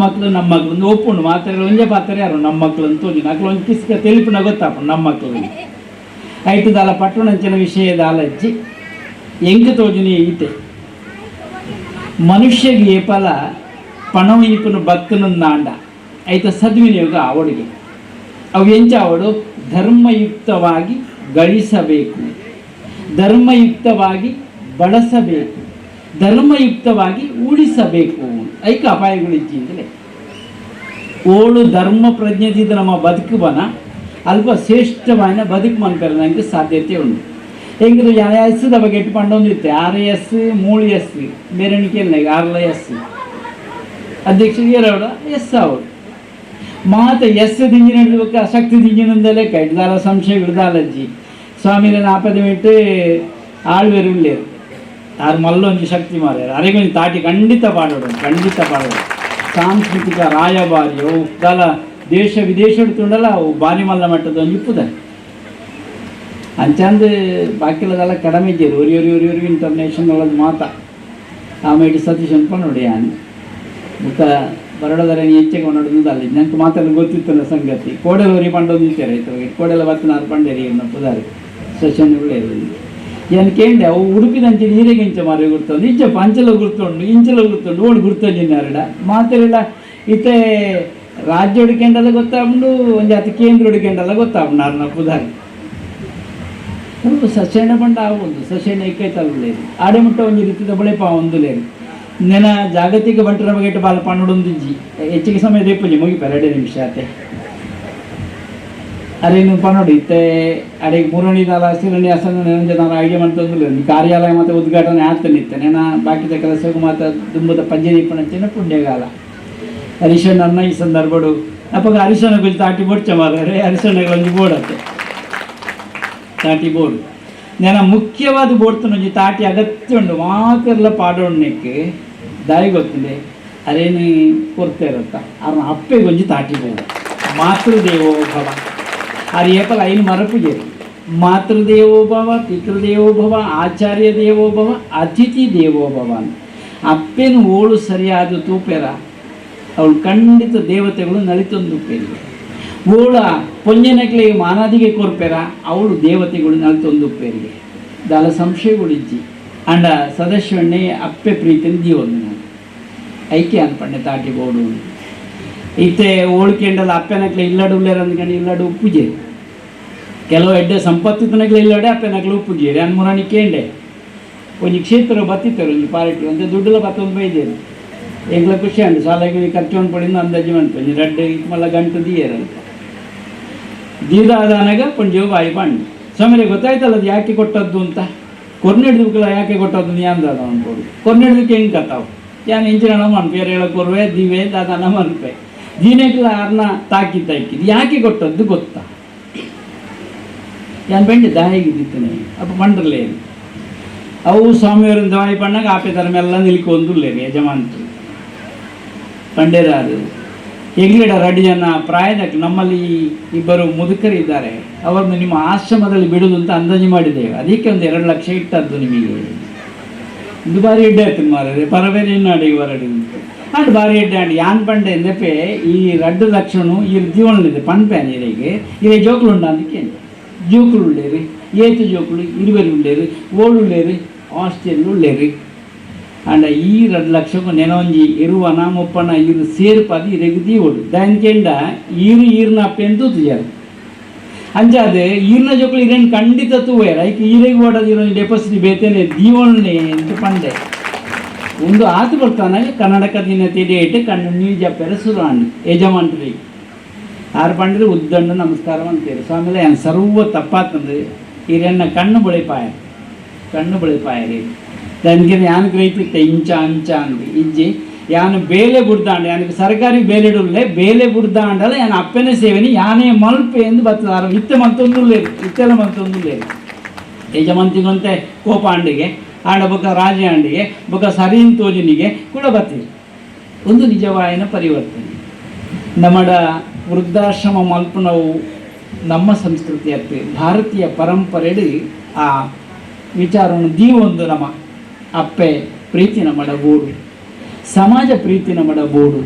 ಮಕ್ಳು ಒಪ್ಪುಂಡು ಮಾತಾಡಿ ಒಂಜೆ ಪಾತ್ರ ಯಾರು ನಮ್ಮ ಮಕ್ಳು ತೋಜಿ ನಕ್ಳು ಒಂದು ಕಿಸ್ಕ ತೆಲಿಪಿನ ಗೊತ್ತಾಪ ನಮ್ಮ ಮಕ್ಳು ಐಟು ದಾಲ ಪಟ್ಟಣಂಚಿನ ವಿಷಯದ ಆಲಜ್ಜಿ ಎಂಕ ತೋಜನೆ ಈತೆ ಮನುಷ್ಯಗೆ ಏಪಲ ಪಣವ ಈಪನು ಭಕ್ತನಂದಾಂಡ ಐತ ಸದ್ವಿನಿಯೋಗ ಅವಡಿಗೆ ಅವು ಎಂಚ ಅವಡು ಧರ್ಮಯುಕ್ತವಾಗಿ ಗಳಿಸಬೇಕು ಧರ್ಮಯುಕ್ತವಾಗಿ ಬಳಸಬೇಕು ಧರ್ಮಯುಕ್ತವಾಗಿ ಉಳಿಸಬೇಕು ಐಕ ಅಪಾಯಗಳಿಜ್ಜಿಂದಲೇ ಓಳು ಧರ್ಮ ಪ್ರಜ್ಞೆದಿದ್ದ ನಮ್ಮ ಬದುಕುಬನ ಅಲ್ಪ ಶ್ರೇಷ್ಠವಾದ ಬದುಕು ಮನ್ಕರದಂಗೆ ಸಾಧ್ಯತೆ ಉಂಟು ಹೆಂಗಿದ್ರು ಎಸ್ದ ಬಗ್ಗೆ ಇಟ್ಕೊಂಡೊಂದಿರುತ್ತೆ 6 ಎಸ್ 3 ಎಸ್ ಬೇರೆಣಿಕೆಲ್ಲ 6 ಎಸ್ ಅಧ್ಯಕ್ಷರು ಏರವಡ ಎಸ್ ಅವರು ಮಾತ ಎಸ್ ದಿಂಜಿನ ಹಿಡಿದಕ್ಕೆ ಅಶಕ್ತಿ ದಿಂಜಿನಿಂದಲೇ ಕೈದಾಲ ಸಂಶಯ ಹಿಡ್ದಾಲಜ್ಜಿ ಸ್ವಾಮಿನ ಆಪದ ಬಿಟ್ಟು ಆಳ್ವೇರು ಉಳ್ಳೇರು ಯಾರು ಮಲ್ಲೊಂದು ಶಕ್ತಿ ಮಾರ್ಯಾರ ಅರೆಗೊಂದು ತಾಟಿ ಖಂಡಿತ ಪಾಡೋಡು ಸಾಂಸ್ಕೃತಿಕ ರಾಯಭಾರಿ ಅವು ದಾಲ ದೇಶ ವಿದೇಶ ತುಂಡಲ್ಲ ಅವು ಬಾರಿ ಮಲ್ಲ ಮಟ್ಟದ ಒಂದು ಇಪ್ಪುದ ಅಂಚಂದ ಬಾಕಿಲದೆಲ್ಲ ಕಡಿಮೆ ಇದ್ದೀರಿ ಒರಿ ಇಂಟರ್ನ್ಯಾಷನಲ್ ಮಾತ ಆಮೇಲೆ ಸತೀಶ್ ಅನ್ಕೊಂಡು ನೋಡಿ ನಾನು ಮುಖ ಬರಡದರ ಹೆಚ್ಚಿಗೆ ನೋಡೋದು ಅಲ್ಲಿ ನಂಗೆ ಮಾತೆಲ್ಲ ಗೊತ್ತಿತ್ತಲ್ಲ ಸಂಗತಿ ಕೋಡೆಲವರಿ ಪಂಡೊಂದಿದ್ದಾರೆ ಆಯ್ತು ಕೋಡೆಲ್ಲ ಬತ್ತನಾರು ಪಂಡೇರಿ ಪುದಾರಿ ಸೆಷನ್ ಒಳ್ಳೆಯದು ಏನು ಕೇಂದ್ರ ಅವು ಉಡುಪಿದಂಚೆ ನೀರಿಗೆ ಇಂಚ ಮಾರಿ ಗುರ್ತಂಡು ಇಂಚ ಪಂಚಲ ಗುರ್ತುಂಡು ಇಂಚಲ ಗುರ್ತುಂಡು ಓಡಿ ಗುರ್ತಂಜಿನ ಎರಡ ಮಾತೆಲ್ಲ ಇತ್ತೆ ರಾಜ್ಯ ಹುಡುಕೆಂಡೆಲ್ಲ ಗೊತ್ತಾಗ್ಬಿಡು ಒಂದು ಜಾತಿ ಕೇಂದ್ರ ಹುಡುಕೆಂಡೆಲ್ಲ ಗೊತ್ತಾಗ್ಬಿಡು ನಾರ್ನ ಪುದಾರಿ ಸ್ವಲ್ಪ ಸಸ್ಯನ ಬಂಡ ಆಗುವುದು ಸಸ್ಯನ ಇಕ್ಕೈತಲ್ಲೇರು ಆಡೆ ಮುಟ್ಟ ಒಂದು ರೀತಿಯ ಬಳೆಪ ಒಂದು ಲೇರು ನೆನ ಜಾಗತಿಕ ಬಂಟರ ಬಗೆಟ್ ಬಾಲ ಪನ್ನೊಂದು ಹೆಚ್ಚಿಗೆ ಸಮಯ ದೇಪುಜಿ ಮುಗಿಪಾರ 2 ನಿಮಿಷ ಆತೆ ಅರೇನು ಪನ್ನೋಡು ಇತ್ತೆ ಅಡಿಗೆ ಮೂರನೇ ದಾಲ ಸಿರಣಿ ಅಸನ ನಾನು ಐಡಿಯಾ ಮಾಡ್ತಂದಿಲ್ಲ ಕಾರ್ಯಾಲಯ ಮತ್ತು ಉದ್ಘಾಟನೆ ಆಗ್ತಾನೆ ಇತ್ತೆ ನೇನ ಬಾಕಿದ ಕೆಲಸಕ್ಕೂ ಮಾತ್ರ ತುಂಬದ ಪಂಜೆ ದೀಪಣಂಚಿನ ಪುಣ್ಯಗಾಲ ಹರಿಶಣ್ಣ ಅನ್ನ ಈ ಸಂದರ್ಭಡು ಅಪ್ಪಾಗ ಹರಿಶಣ್ಣ ಗುరించి ತಾಟಿ ಬೋಡ್ಚ ಮಾರ್ರೆ ಹರಿಶಣ್ಣಗಳೊಂದು ಬೋಡತ್ತೆ ತಾಟಿ ಬೋರ್ಡು నేను ముఖ్యవాది బోడుతున్న తాటి అగత్య ఉండు మాకెಲ್ಲ పాడోడ్ನೆಕ್ಕೆ ದಾಯಿ ಗೊತ್ತಿದೆ ಅರೇನು ಕೊರತೆ ಇರುತ್ತಾ ಅವ್ರನ್ನ ಅಪ್ಪೆ ಗೊಂಜಿ ತಾಟಿ ಬೋಡು ಮಾತೃದೇವೋ ಭವ ಅದು ಏಪಲ ಐನು ಮರಪುಜೇರಿ ಮಾತೃದೇವೋ ಭವ ಪಿತೃದೇವೋ ಭವ ಆಚಾರ್ಯ ದೇವೋ ಭವ ಅತಿಥಿ ದೇವೋ ಭವ ಅಂತ ಅಪ್ಪೇನು ಓಳು ಸರಿಯಾದ ತೂಪೆರ ಅವಳು ಖಂಡಿತ ದೇವತೆಗಳು ನಳಿತೊಂದು ಪೇರಿಗೆ ಓಳ ಪೊಂಜನಕ್ಲೆ ಮಾನಾದಿಗೆ ಕೊರ್ಪೆರ ಅವಳು ದೇವತೆಗಳು ನಳಿತೊಂದು ಪೇರಿಗೆ ದಾಲ ಸಂಶಯಗಳಿಜ್ಜಿ ಅಂಡ ಸದಸ್ಯಣ್ಣೆ ಅಪ್ಪೆ ಪ್ರೀತಿನ ದೀವೊಂದು ನಾನು ಐಕ್ಯ ಅನ್ಪಂಡೆ ತಾಟಿ ಬೋಡು ಇತ್ತೆ ಓಳ್ಕೆಂಡಲ್ಲ ಅಪ್ಪೆನಕ್ಲೆ ಇಲ್ಲಡು ಉಳ್ಳೇರ ಅಂದ್ಕೊಂಡು ಇಲ್ಲಡು ಉಪ್ಪುಜೆ ಕೆಲವು ಎಡ್ಡೆ ಸಂಪತ್ತಿನಕ್ಲೆ ಇಲ್ಲಡೆ ಅಪ್ಪೆನಕ್ಲೆ ಉಪ್ಪುಜೇರಿ ಅನ್ಮುರಾಣಿ ಕೇಂಡೆ ಒಂದು ಕ್ಷೇತ್ರ ಬತ್ತಿತ್ತರು ಒಂದು ಪಾರ್ಟಿ ಒಂದು ದುಡ್ಡುಲ ಬತ್ತೊಂದು ಬೈದೇರು ಎಂಗ್ಲ ಖುಷಿ ಅಂಡು ಸಾಲಾಗಿ ಖರ್ಚು ಪಡಿಂದ ಅಂದಾಜು ಅನ್ಪಂಜಿ 2 ಮಲ್ಲ ಗಂಟು ದೀಯರಂತ ದೀದಾದಾನಾಗ ಪಂಜೀವ ಬಾಯಿ ಬಂಡು ಸ್ವಾಮಿಗೆ ಗೊತ್ತಾಯ್ತಲ್ಲ ಅದು ಯಾಕೆ ಕೊಟ್ಟದ್ದು ಅಂತ ಕೊರ್ನೆಡ್ದಕ್ಕಲ್ಲ ಯಾಕೆ ಕೊಟ್ಟದ್ದು ನೀ ಅಂದದ ಅನ್ಬೋದು ಕೊರ್ನೆಡ್ದಕ್ಕೆ ಹೆಂಗೆ ಕತ್ತಾವು ಯಾನು ಇಂಚಿನ ಮನ್ ಬೇರೆ ಕೊರ್ವೆ ದಿವೆ ದಾದಾನ ಮನ್ಪೆ ದೀನೆಗ್ಲ ಅರ್ನ ತಾಕಿದ್ದು ಯಾಕೆ ಕೊಟ್ಟದ್ದು ಗೊತ್ತಾ ಯಾನ್ ಬೆಂಡೆ ದಾಯಿಗಿದ್ದಿತ್ತನೆ ಅಪ್ಪ ಮಂಡ್ರಲ್ಲೇ ಅವು ಸ್ವಾಮಿಯವರಿಂದ ಬಾಯಿ ಪಣ್ಣಾಗ ಆಪೆ ಥರ ಮೆಲ್ಲ ನಿಲ್ಕೊಂದುಲ್ಲೇರಿ ಯಜಮಾನ್ರು ಪಂಡೇರಾರು ಹೆಗ್ಲಿಡ 2 ಜನ ಪ್ರಾಯದಕ್ಕೆ ನಮ್ಮಲ್ಲಿ ಇಬ್ಬರು ಮುದುಕರಿದ್ದಾರೆ ಅವರನ್ನು ನಿಮ್ಮ ಆಶ್ರಮದಲ್ಲಿ ಬಿಡುವುದು ಅಂತ ಅಂದಾಜು ಮಾಡಿದ್ದೇವೆ ಅದಕ್ಕೆ ಒಂದು 2 ಲಕ್ಷ ಇಟ್ಟದ್ದು ನಿಮಗೆ ಇದು ಬಾರಿ ಎಡ್ಡೆ ಆಯ್ತು ಮಾರೇ ಪರಬೇರೆ ಇನ್ನು ಅಡಿಗೆ ಹೊರಡಿ ಅದು ಬಾರಿ ಎಡ್ಡೆ ಆಡಿ ಯಾನ್ ಪಂಡೆ ಎಂದಪೆ ಈ 2 ಲಕ್ಷನು ಈ ಜೀವನದಿದೆ ಪನ್ಪೆ ನೀರಿಗೆ ಇದೇ ಜೋಕುಲು ಉಂಡ ಅದಕ್ಕೆ ಜೋಕುಲು ಉಳ್ಳೇರಿ ಏತು ಜೋಕುಲು ಇರುವರಿ ಉಳ್ಳೇರಿ ಓಳು ಉಳ್ಳೇರಿ ಹಾಸ್ಟೆಲ್ ಉಳ್ಳೇರಿ ಅಂಡ ಈ 2 ಲಕ್ಷಕ್ಕೂ ನೆನೊಂಜಿ ಇರುವನ ಮುಪ್ಪನ ಇರು ಸೇರ್ಪದು ಇರೆಗು ದೀವೋಡು ದಾನ್ಕೆಂಡ ಈರ್ನ ಅಪ್ಪೆಂದು ತುಜಾರು ಅಂಚಾದೆ ಈರ್ನ ಜೋಕುಲು ಇರೇನು ಖಂಡಿತ ತೂವೇರ ಐಕೆ ಈರೆಗೆ ಓಡೋದು ಇರೋ ಡೆಪಾಸಿಟ್ ಬೇತೇನೆ ದೀವೊಳ್ಳೆ ಅಂತ ಪಂಡೆ ಒಂದು ಆತು ಬರ್ತಾನೆ ಕನ್ನಡಕ ದಿನ ತಿಡಿಯಿಟ್ಟು ಕಣ್ಣು ನೀವು ಜಪ್ಪೆರ ಸುರು ಅಂಡು ಯಜಮಾನ್ರಿ ಆರು ಪಂಡ್ರೆ ಉದ್ದಂಡು ನಮಸ್ಕಾರ ಅಂತೀರಿ ಸ್ವಾಮಿಲೆ ಏನು ಸರ್ವ ತಪ್ಪಾತಂದ್ರೆ ಈರೆನ್ನ ಕಣ್ಣು ಬಳಿಪಾಯರಿ దానికి యానకు రైతే ఇంచ అంచ అంది ఇజ్జి యాను ಬೇಲೆ ಬುಡ್ದಾಂಡ ಯಾನಿಗೆ ಸರ್ಕಾರಿ ಬೇಲೆಡುಲ್ಲೆ ಬೇಲೆ ಬುಡ್ದಾಂಡಲ್ಲ ಯಾನು ಅಪ್ಪನೇ ಸೇವೆನಿ ಯಾನೇ ಮಲ್ಪೆ ಎಂದು ಬರ್ತದಾರ ಇತ್ತೆಲ್ಲ ಮಂತೊಂದುಲ್ಲೇರು ಯಜಮಂತಿಗಂತೆ ಕೋಪ ಅಂಡಿಗೆ ಆಂಡ ಬೊಕ್ಕ ರಾಜ ಅಂಡಿಗೆ ಬೊಕ್ಕ ಸರಿನ್ ತೋಜನಿಗೆ ಕೂಡ ಬರ್ತೀವಿ ಒಂದು ನಿಜವಾಯಿನ ಪರಿವರ್ತನೆ ನಮ್ಮಡ ವೃದ್ಧಾಶ್ರಮ ಮಲ್ಪನವು ನಮ್ಮ ಸಂಸ್ಕೃತಿ ಆಗ್ತದೆ ಭಾರತೀಯ ಪರಂಪರೆಡು ಆ ವಿಚಾರವನ್ನು ದೀವೊಂದು ನಮ್ಮ ಅಪ್ಪೆ ಪ್ರೀತಿ ನಮ್ಮಡ ಬೋಡು ಸಮಾಜ ಪ್ರೀತಿ ನಮ್ಮಡ ಬೋಡು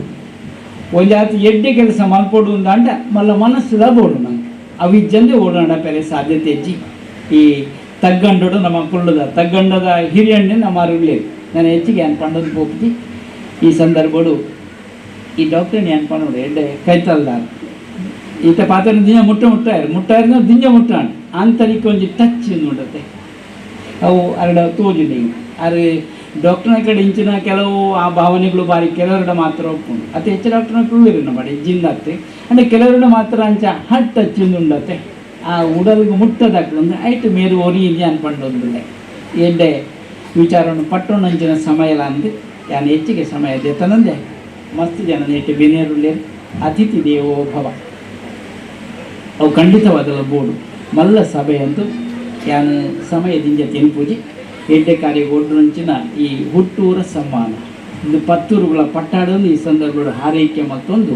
ಒಲ್ಲಾತಿ ಎಡ್ಡೆ ಕೆಲಸ ಮಲ್ಪೋಡು ಅಂದ ಮಲ್ಲ ಮನಸ್ಸುದ ಬೋಡು ನಂಗೆ ಅವಿಜ್ಜಂದೆ ಓಡಾಡ ಪೆರೆ ಸಾಧ್ಯತೆ ಹೆಚ್ಚಿ ಈ ತಗ್ಗಂಡೋಡು ನಮ್ಮ ಕುಳ್ಳದ ತಗ್ಗಂಡದ ಹಿರಿಯಣ್ಣೆ ನಮ್ಮ ಅರಿವಿಲೇರು ನಾನು ಹೆಚ್ಚಿಗೆ ಏನು ಪಂಡದು ಹೋಗ್ತಿ ಈ ಸಂದರ್ಭಡು ಈ ಡಾಕ್ಟರ್ ಏನು ಪಣ್ಣೋಡು ಎಡ್ಡೆ ಕೈತಲ್ದಾರ ಈತ ಪಾತ್ರ ದಿನ ಮುಟ್ಟಾಯಿರ ದಿಂಜ ಮುಟ್ಟಾಣ ಆಂತರಿಕ ಒಂದು ಟಚ್ ನೋಡತ್ತೆ ಅವು ಅರಡ ತೋಜಿದೆ ಅರೆ ಡಾಕ್ಟರ್ನ ಕಡೆ ಇಂಚಿನ ಕೆಲವು ಆ ಭಾವನೆಗಳು ಬಾರಿ ಕೆಲವರಡ ಮಾತ್ರ ಒಪ್ಕೊಂಡು ಅತಿ ಹೆಚ್ಚು ಡಾಕ್ಟರ್ನ ಕುಳ್ಳಿರಿನ ಮಾಡಿ ಜಿಂದತ್ತೆ ಅಂದರೆ ಕೆಲವರಡ ಮಾತ್ರ ಅಂಚ ಹಟ್ ಹಚ್ಚಿಂದು ಉಂಡತ್ತೆ ಆ ಉಡಲ್ಗೆ ಮುಟ್ಟದಾಗ್ತದೆ ಐಟು ಮೇರು ಒರಿಯಿದೆ ಅನ್ಕೊಂಡೊಂದಿಲ್ಲ ಎಡ್ಡೆ ವಿಚಾರವನ್ನು ಪಟ್ಟೊಂಡು ಅಂಚಿನ ಸಮಯಲ ಅಂದು ಯಾನು ಹೆಚ್ಚಿಗೆ ಸಮಯ ದೇತನಂದೆ ಮಸ್ತ್ ಜನ ನೆಟ್ಟು ಬೆನೆಯರುಳ್ಳೇರು ಅತಿಥಿ ದೇವೋ ಭವ ಅವು ಖಂಡಿತವಾದಲ್ಲ ಬೋರ್ಡು ಮಲ್ಲ ಸಭೆ ಅಂತೂ ಯಾನು ಸಮಯದಿಂದ ತೆನ್ಪೂಜಿ ಎಡ್ಡೆ ಕಾರ್ಯ ಒಡ್ಡಂಚಿನ ಈ ಹುಟ್ಟೂರ ಸಮ್ಮಾನ ಒಂದು ಪತ್ತೂರುಗಳ ಪಟ್ಟಾಡೊಂದು ಈ ಸಂದರ್ಭದ ಹಾರೈಕೆ ಮತ್ತೊಂದು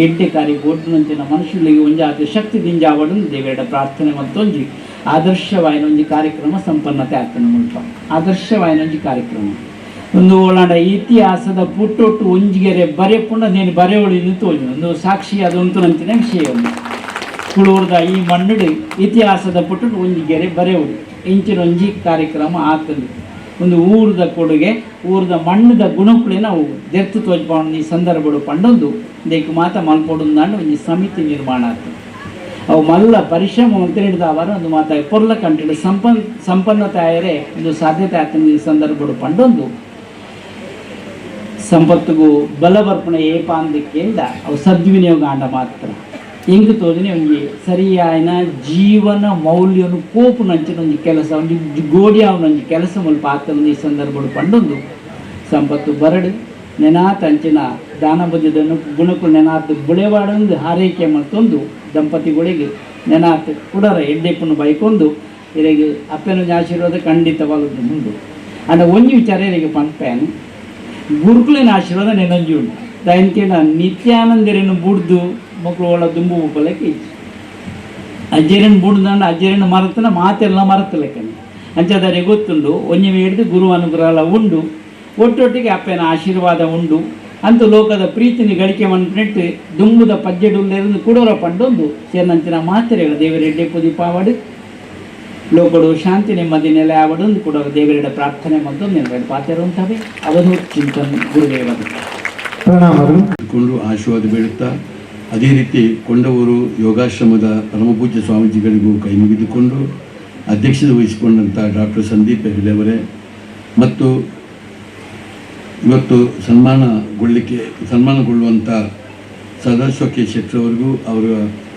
ಎಡ್ಡೆ ಕಾರ್ಯ ಒಡ್ಡಂಚಿನ ಮನುಷ್ಯರಿಗೆ ಒಂಜಾದ ಶಕ್ತಿ ದಿಂಜಾವಡೊಂದು ದೇವರ ಪ್ರಾರ್ಥನೆ ಮತ್ತೊಂದು ಆದರ್ಶವಾಯಿನೊಂದು ಕಾರ್ಯಕ್ರಮ ಸಂಪನ್ನತೆ ಆಗ್ತಾನೆ ಮುಲ್ಪ ಆದರ್ಶವಾಯಿನೊಂದು ಕಾರ್ಯಕ್ರಮ ಒಂದು ಒಳಾಡ ಇತಿಹಾಸದ ಪುಟ್ಟೊಟ್ಟು ಒಂಜಿಗೆರೆ ಬರೆಪುಂಡ ನೀನು ಬರೆವಳಿದು ತೋಜು ಒಂದು ಸಾಕ್ಷಿ ಅದಂತೂ ನಂತಿನ ವಿಷಯ ಒಂದು ಕುಳೂರ್ದ ಈ ಮಣ್ಣುಡು ಇತಿಹಾಸದ ಪುಟ್ಟು ಒಂಜಿಗೆರೆ ಬರೆವಳಿ ಇಂಚಿನೊಂಜಿ ಕಾರ್ಯಕ್ರಮ ಆಗ್ತದೆ ಒಂದು ಊರದ ಕೊಡುಗೆ ಊರದ ಮಣ್ಣದ ಗುಣಕುಳೆ ನಾವು ದೆರ್ತು ತೋಜ್ಪಾಣ ಈ ಸಂದರ್ಭಗಳು ಪಂಡೊಂದು ಇದಕ್ಕೆ ಮಾತ್ರ ಮಲ್ಪೊಡುಂದಾಂಡು ಒಂದು ಸಮಿತಿ ನಿರ್ಮಾಣ ಆಗ್ತದೆ. ಅವು ಮಲ್ಲ ಪರಿಶ್ರಮ ಹಿಡಿದವರ ಒಂದು ಮಾತ ಪೊರ್ಲ ಕಂಟಿಡು ಸಂಪನ್ನತೆ ಆಯರೆ ಒಂದು ಸಾಧ್ಯತೆ ಆಗ್ತದೆ. ಈ ಸಂದರ್ಭಗಳು ಪಂಡೊಂದು ಸಂಪತ್ತಿಗೂ ಬಲ ಬರ್ಪಣೆ ಏಪ ಅಂದಕ್ಕಿಂತ ಅವು ಸದ್ವಿನಿಯೋಗ ಆಂಡ ಮಾತ್ರ ಹೆಂಗೆ ತೋದಿನಿ ಒಂದು ಸರಿಯಾದ ಜೀವನ ಮೌಲ್ಯನು ಕೋಪು ನಂಚಿನ ಒಂದು ಕೆಲಸ ಒಂದು ಗೋಡಿ ಅವನೊಂದು ಕೆಲಸ ಮುಲ್ಪ ಆಗ್ತದೆ. ಈ ಸಂದರ್ಭಗಳು ಪಂಡೊಂದು ಸಂಪತ್ತು ಬರಡು ನೆನಾತ್ ಅಂಚಿನ ದಾನ ಬುದ್ಧಿದನ್ನು ಗುಣಕ್ಕೂ ನೆನಾತ್ ಬುಳೆವಾಡೊಂದು ಹಾರೈಕೆ ಮತ್ತೊಂದು ದಂಪತಿಗಳಿಗೆ ನೆನಾತ್ ಕುಡರ ಎಡ್ಡೆಪ್ಪನ್ನು ಬೈಕೊಂಡು ಇವರಿಗೆ ಅಪ್ಪನ ಆಶೀರ್ವಾದ ಖಂಡಿತವಾಗುತ್ತೆ ಮುಂದು ಅಂಡ ಒಂಜಿ ವಿಚಾರ ಇವರಿಗೆ ಪಂಪೇನು ಗುರುಕುಲಿನ ಆಶೀರ್ವಾದ ನೆನಂಜಿ ಉಂಟು ದಯಂತಿನ ನಿತ್ಯಾನಂದರೇನು ಬುಡ್ದು ಮಕ್ಕಳು ಒಳ ದುಂಬು ಉಪ್ಪಲಕ್ಕೆ ಅಜ್ಜರೇನು ಬುಡ್ದಂಡ ಅಜ್ಜರೇನು ಮರತನ ಮಾತೆಲ್ಲ ಮರತಲೆಕ್ಕನೆ ಅಂಚದಾರೆ ಗೊತ್ತುಂಡು ಒಂಜಿ ಹಿಡಿದು ಗುರು ಅನುಗ್ರಹ ಉಂಡು ಒಟ್ಟೊಟ್ಟಿಗೆ ಅಪ್ಪನ ಆಶೀರ್ವಾದ ಉಂಡು ಅಂತ ಲೋಕದ ಪ್ರೀತಿನಿ ಗಳಿಕೆ ಮನ್ಪೆಟ್ಟು ದುಂಬುದ ಪಜ್ಜೆಡುಲ್ಲಿருந்து ಕೂಡೋರ ಪಂಡೊಂದು ಸೇರ್ನಂಚಿನ ಮಾತ್ರೆಗಳು ದೇವರೆಡ್ಡೆ ಪುದಿಪಾವಡು ಲೋಕಡು ಶಾಂತಿ ನೆಮ್ಮದಿ ನೆಲೆ ಆವಡೊಂದು ಕೂಡ ದೇವರೆಡ ಪ್ರಾರ್ಥನೆ ಮತ್ತು ನೆರವೇರು ಪಾತಿರುವಂತವೆ ಅವಧೂತ ಚಿಂತನ್ ಗುರುದೇವರು ಪ್ರಣಾಮಗಳು ಆಶೀರ್ವಾದ ಬೇಡುತ್ತಾ ಅದೇ ರೀತಿ ಕೊಂಡವರು ಯೋಗಾಶ್ರಮದ ಪರಮಪೂಜ್ಯ ಸ್ವಾಮೀಜಿಗಳಿಗೂ ಕೈ ಮುಗಿದುಕೊಂಡು ಅಧ್ಯಕ್ಷತೆ ವಹಿಸಿಕೊಂಡಂಥ ಡಾಕ್ಟರ್ ಸಂದೀಪ್ ಹೆಗಡೆಯವರೇ ಮತ್ತು ಇವತ್ತು ಸನ್ಮಾನಗೊಳ್ಳುವಂಥ ಸದಾಶಿವ ಕೆ ಶೆಟ್ಟರವರಿಗೂ ಅವರ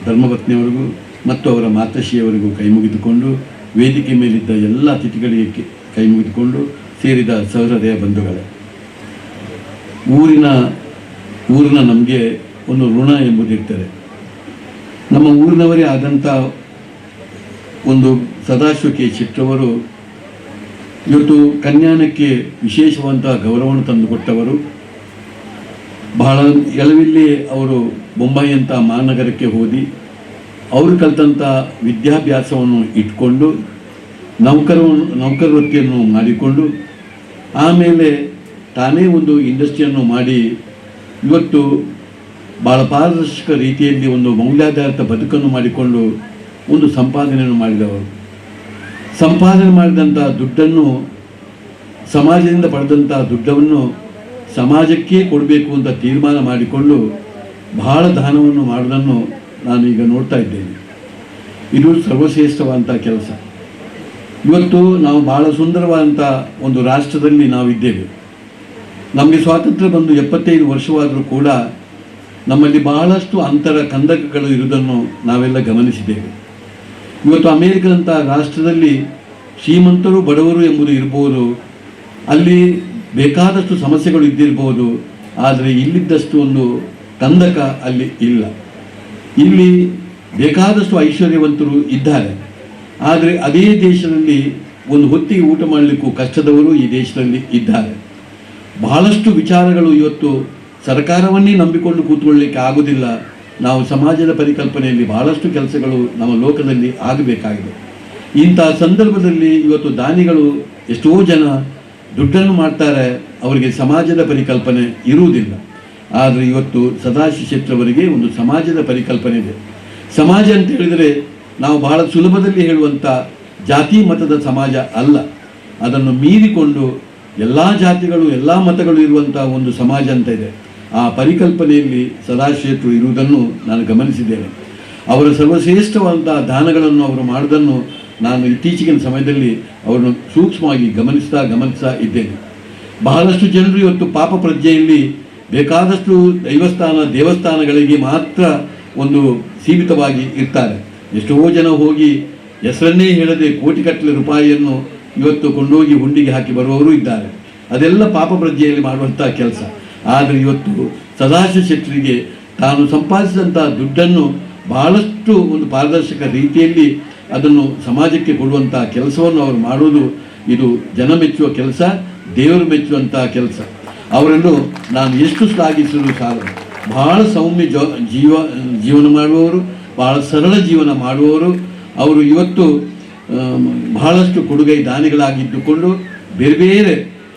ಧರ್ಮಪತ್ನಿಯವರಿಗೂ ಮತ್ತು ಅವರ ಮಾತಶ್ರೀಯವರಿಗೂ ಕೈ ಮುಗಿದುಕೊಂಡು ವೇದಿಕೆ ಮೇಲಿದ್ದ ಎಲ್ಲ ಅತಿಥಿಗಳಿಗೆ ಕೈ ಮುಗಿದುಕೊಂಡು ಸೇರಿದ ಸಹೃದಯ ಬಂಧುಗಳೇ, ಊರಿನ ನಮಗೆ ಒಂದು ಋಣ ಎಂಬುದಿರ್ತದೆ. ನಮ್ಮ ಊರಿನವರೇ ಆದಂಥ ಒಂದು ಸದಾಶಿವ ಕೆ ಶೆಟ್ಟರವರು ಇವತ್ತು ಕನ್ಯಾನಕ್ಕೆ ವಿಶೇಷವಾದಂಥ ಗೌರವವನ್ನು ತಂದುಕೊಟ್ಟವರು. ಬಹಳ ಎಳವಿಲ್ಲಿ ಅವರು ಬೊಂಬಾಯಿಯಂಥ ಮಹಾನಗರಕ್ಕೆ ಹೋಗಿ ಅವರು ಕಲಿತಂಥ ವಿದ್ಯಾಭ್ಯಾಸವನ್ನು ಇಟ್ಕೊಂಡು ನೌಕರ ವೃತ್ತಿಯನ್ನು ಮಾಡಿಕೊಂಡು ಆಮೇಲೆ ತಾನೇ ಒಂದು ಇಂಡಸ್ಟ್ರಿಯನ್ನು ಮಾಡಿ ಇವತ್ತು ಭಾಳ ಪಾರದರ್ಶಕ ರೀತಿಯಲ್ಲಿ ಒಂದು ಮೌಲ್ಯಾಧಾರಿತ ಬದುಕನ್ನು ಮಾಡಿಕೊಂಡು ಒಂದು ಸಂಪಾದನೆಯನ್ನು ಮಾಡಿದವರು. ಸಂಪಾದನೆ ಮಾಡಿದಂಥ ದುಡ್ಡನ್ನು ಸಮಾಜದಿಂದ ಪಡೆದಂಥ ದುಡ್ಡನ್ನು ಸಮಾಜಕ್ಕೆ ಕೊಡಬೇಕು ಅಂತ ತೀರ್ಮಾನ ಮಾಡಿಕೊಂಡು ಬಹಳ ದಾನವನ್ನು ಮಾಡೋದನ್ನು ನಾನು ಈಗ ನೋಡ್ತಾ ಇದ್ದೇನೆ. ಇದು ಸರ್ವಶ್ರೇಷ್ಠವಾದಂಥ ಕೆಲಸ. ಇವತ್ತು ನಾವು ಬಹಳ ಸುಂದರವಾದಂಥ ಒಂದು ರಾಷ್ಟ್ರದಲ್ಲಿ ನಾವಿದ್ದೇವೆ. ನಮಗೆ ಸ್ವಾತಂತ್ರ್ಯ ಬಂದು 75 ವರ್ಷವಾದರೂ ಕೂಡ ನಮ್ಮಲ್ಲಿ ಬಹಳಷ್ಟು ಕಂದಕಗಳು ಇರುವುದನ್ನು ನಾವೆಲ್ಲ ಗಮನಿಸಿದ್ದೇವೆ. ಇವತ್ತು ಅಮೇರಿಕದಂಥ ರಾಷ್ಟ್ರದಲ್ಲಿ ಶ್ರೀಮಂತರು ಬಡವರು ಎಂಬುದು ಇರ್ಬೋದು, ಅಲ್ಲಿ ಬೇಕಾದಷ್ಟು ಸಮಸ್ಯೆಗಳು ಇದ್ದಿರ್ಬೋದು, ಆದರೆ ಇಲ್ಲಿದ್ದಷ್ಟು ಒಂದು ಕಂದಕ ಅಲ್ಲಿ ಇಲ್ಲ. ಇಲ್ಲಿ ಬೇಕಾದಷ್ಟು ಐಶ್ವರ್ಯವಂತರು ಇದ್ದಾರೆ, ಆದರೆ ಅದೇ ದೇಶದಲ್ಲಿ ಒಂದು ಹೊತ್ತಿಗೆ ಊಟ ಮಾಡಲಿಕ್ಕೂ ಕಷ್ಟದವರು ಈ ದೇಶದಲ್ಲಿ ಇದ್ದಾರೆ. ಬಹಳಷ್ಟು ವಿಚಾರಗಳು ಇವತ್ತು ಸರ್ಕಾರವನ್ನೇ ನಂಬಿಕೊಂಡು ಕೂತ್ಕೊಳ್ಳಲಿಕ್ಕೆ ಆಗುವುದಿಲ್ಲ. ನಾವು ಸಮಾಜದ ಪರಿಕಲ್ಪನೆಯಲ್ಲಿ ಬಹಳಷ್ಟು ಕೆಲಸಗಳು ನಮ್ಮ ಲೋಕದಲ್ಲಿ ಆಗಬೇಕಾಗಿದೆ. ಇಂಥ ಸಂದರ್ಭದಲ್ಲಿ ಇವತ್ತು ದಾನಿಗಳು ಎಷ್ಟೋ ಜನ ದುಡ್ಡನ್ನು ಮಾಡ್ತಾರೆ, ಅವರಿಗೆ ಸಮಾಜದ ಪರಿಕಲ್ಪನೆ ಇರುವುದಿಲ್ಲ. ಆದರೆ ಇವತ್ತು ಸದಾಶಿವ ಶೆಟ್ಟರವರಿಗೆ ಒಂದು ಸಮಾಜದ ಪರಿಕಲ್ಪನೆ ಇದೆ. ಸಮಾಜ ಅಂತ ಹೇಳಿದರೆ ನಾವು ಬಹಳ ಸುಲಭದಲ್ಲಿ ಹೇಳುವಂಥ ಜಾತಿ ಮತದ ಸಮಾಜ ಅಲ್ಲ, ಅದನ್ನು ಮೀರಿಕೊಂಡು ಎಲ್ಲ ಜಾತಿಗಳು ಎಲ್ಲ ಮತಗಳು ಇರುವಂಥ ಒಂದು ಸಮಾಜ ಅಂತ ಇದೆ. ಆ ಪರಿಕಲ್ಪನೆಯಲ್ಲಿ ಸದಾಶಿವ ಶೆಟ್ಟರು ಇರುವುದನ್ನು ನಾನು ಗಮನಿಸಿದ್ದೇನೆ. ಅವರ ಸರ್ವಶ್ರೇಷ್ಠವಾದಂಥ ದಾನಗಳನ್ನು ಅವರು ಮಾಡುವುದನ್ನು ನಾನು ಇತ್ತೀಚಿನ ಸಮಯದಲ್ಲಿ ಅವರನ್ನು ಸೂಕ್ಷ್ಮವಾಗಿ ಗಮನಿಸ್ತಾ ಇದ್ದೇನೆ. ಬಹಳಷ್ಟು ಜನರು ಇವತ್ತು ಪಾಪ ಪ್ರಜ್ಞೆಯಲ್ಲಿ ಬೇಕಾದಷ್ಟು ದೇವಸ್ಥಾನಗಳಿಗೆ ಮಾತ್ರ ಒಂದು ಸೀಮಿತವಾಗಿ ಇರ್ತಾರೆ. ಎಷ್ಟೋ ಜನ ಹೋಗಿ ಹೆಸರನ್ನೇ ಹೇಳದೆ ಕೋಟಿಗಟ್ಟಲೆ ರೂಪಾಯಿಯನ್ನು ಇವತ್ತು ಕೊಂಡೋಗಿ ಹುಂಡಿಗೆ ಹಾಕಿ ಬರುವವರು ಇದ್ದಾರೆ. ಅದೆಲ್ಲ ಪಾಪ ಪ್ರಜ್ಞೆಯಲ್ಲಿ ಮಾಡುವಂಥ ಕೆಲಸ. ಆದರೆ ಇವತ್ತು ಸದಾಶಿವ ಶೆಟ್ಟರಿಗೆ ತಾನು ಸಂಪಾದಿಸಿದಂಥ ದುಡ್ಡನ್ನು ಬಹಳಷ್ಟು ಒಂದು ಪಾರದರ್ಶಕ ರೀತಿಯಲ್ಲಿ ಅದನ್ನು ಸಮಾಜಕ್ಕೆ ಕೊಡುವಂಥ ಕೆಲಸವನ್ನು ಅವರು ಮಾಡುವುದು ಇದು ಜನ ಮೆಚ್ಚುವ ಕೆಲಸ, ದೇವರು ಮೆಚ್ಚುವಂಥ ಕೆಲಸ. ಅವರನ್ನು ನಾನು ಎಷ್ಟು ಶ್ಲಾಘಿಸಲು ಸಾಲದು. ಬಹಳ ಸೌಮ್ಯ ಜೀವನ ಮಾಡುವವರು, ಬಹಳ ಸರಳ ಜೀವನ ಮಾಡುವವರು. ಅವರು ಇವತ್ತು ಬಹಳಷ್ಟು ಕೊಡುಗೈ ದಾನಿಗಳಾಗಿದ್ದುಕೊಂಡು ಬೇರೆ ಬೇರೆ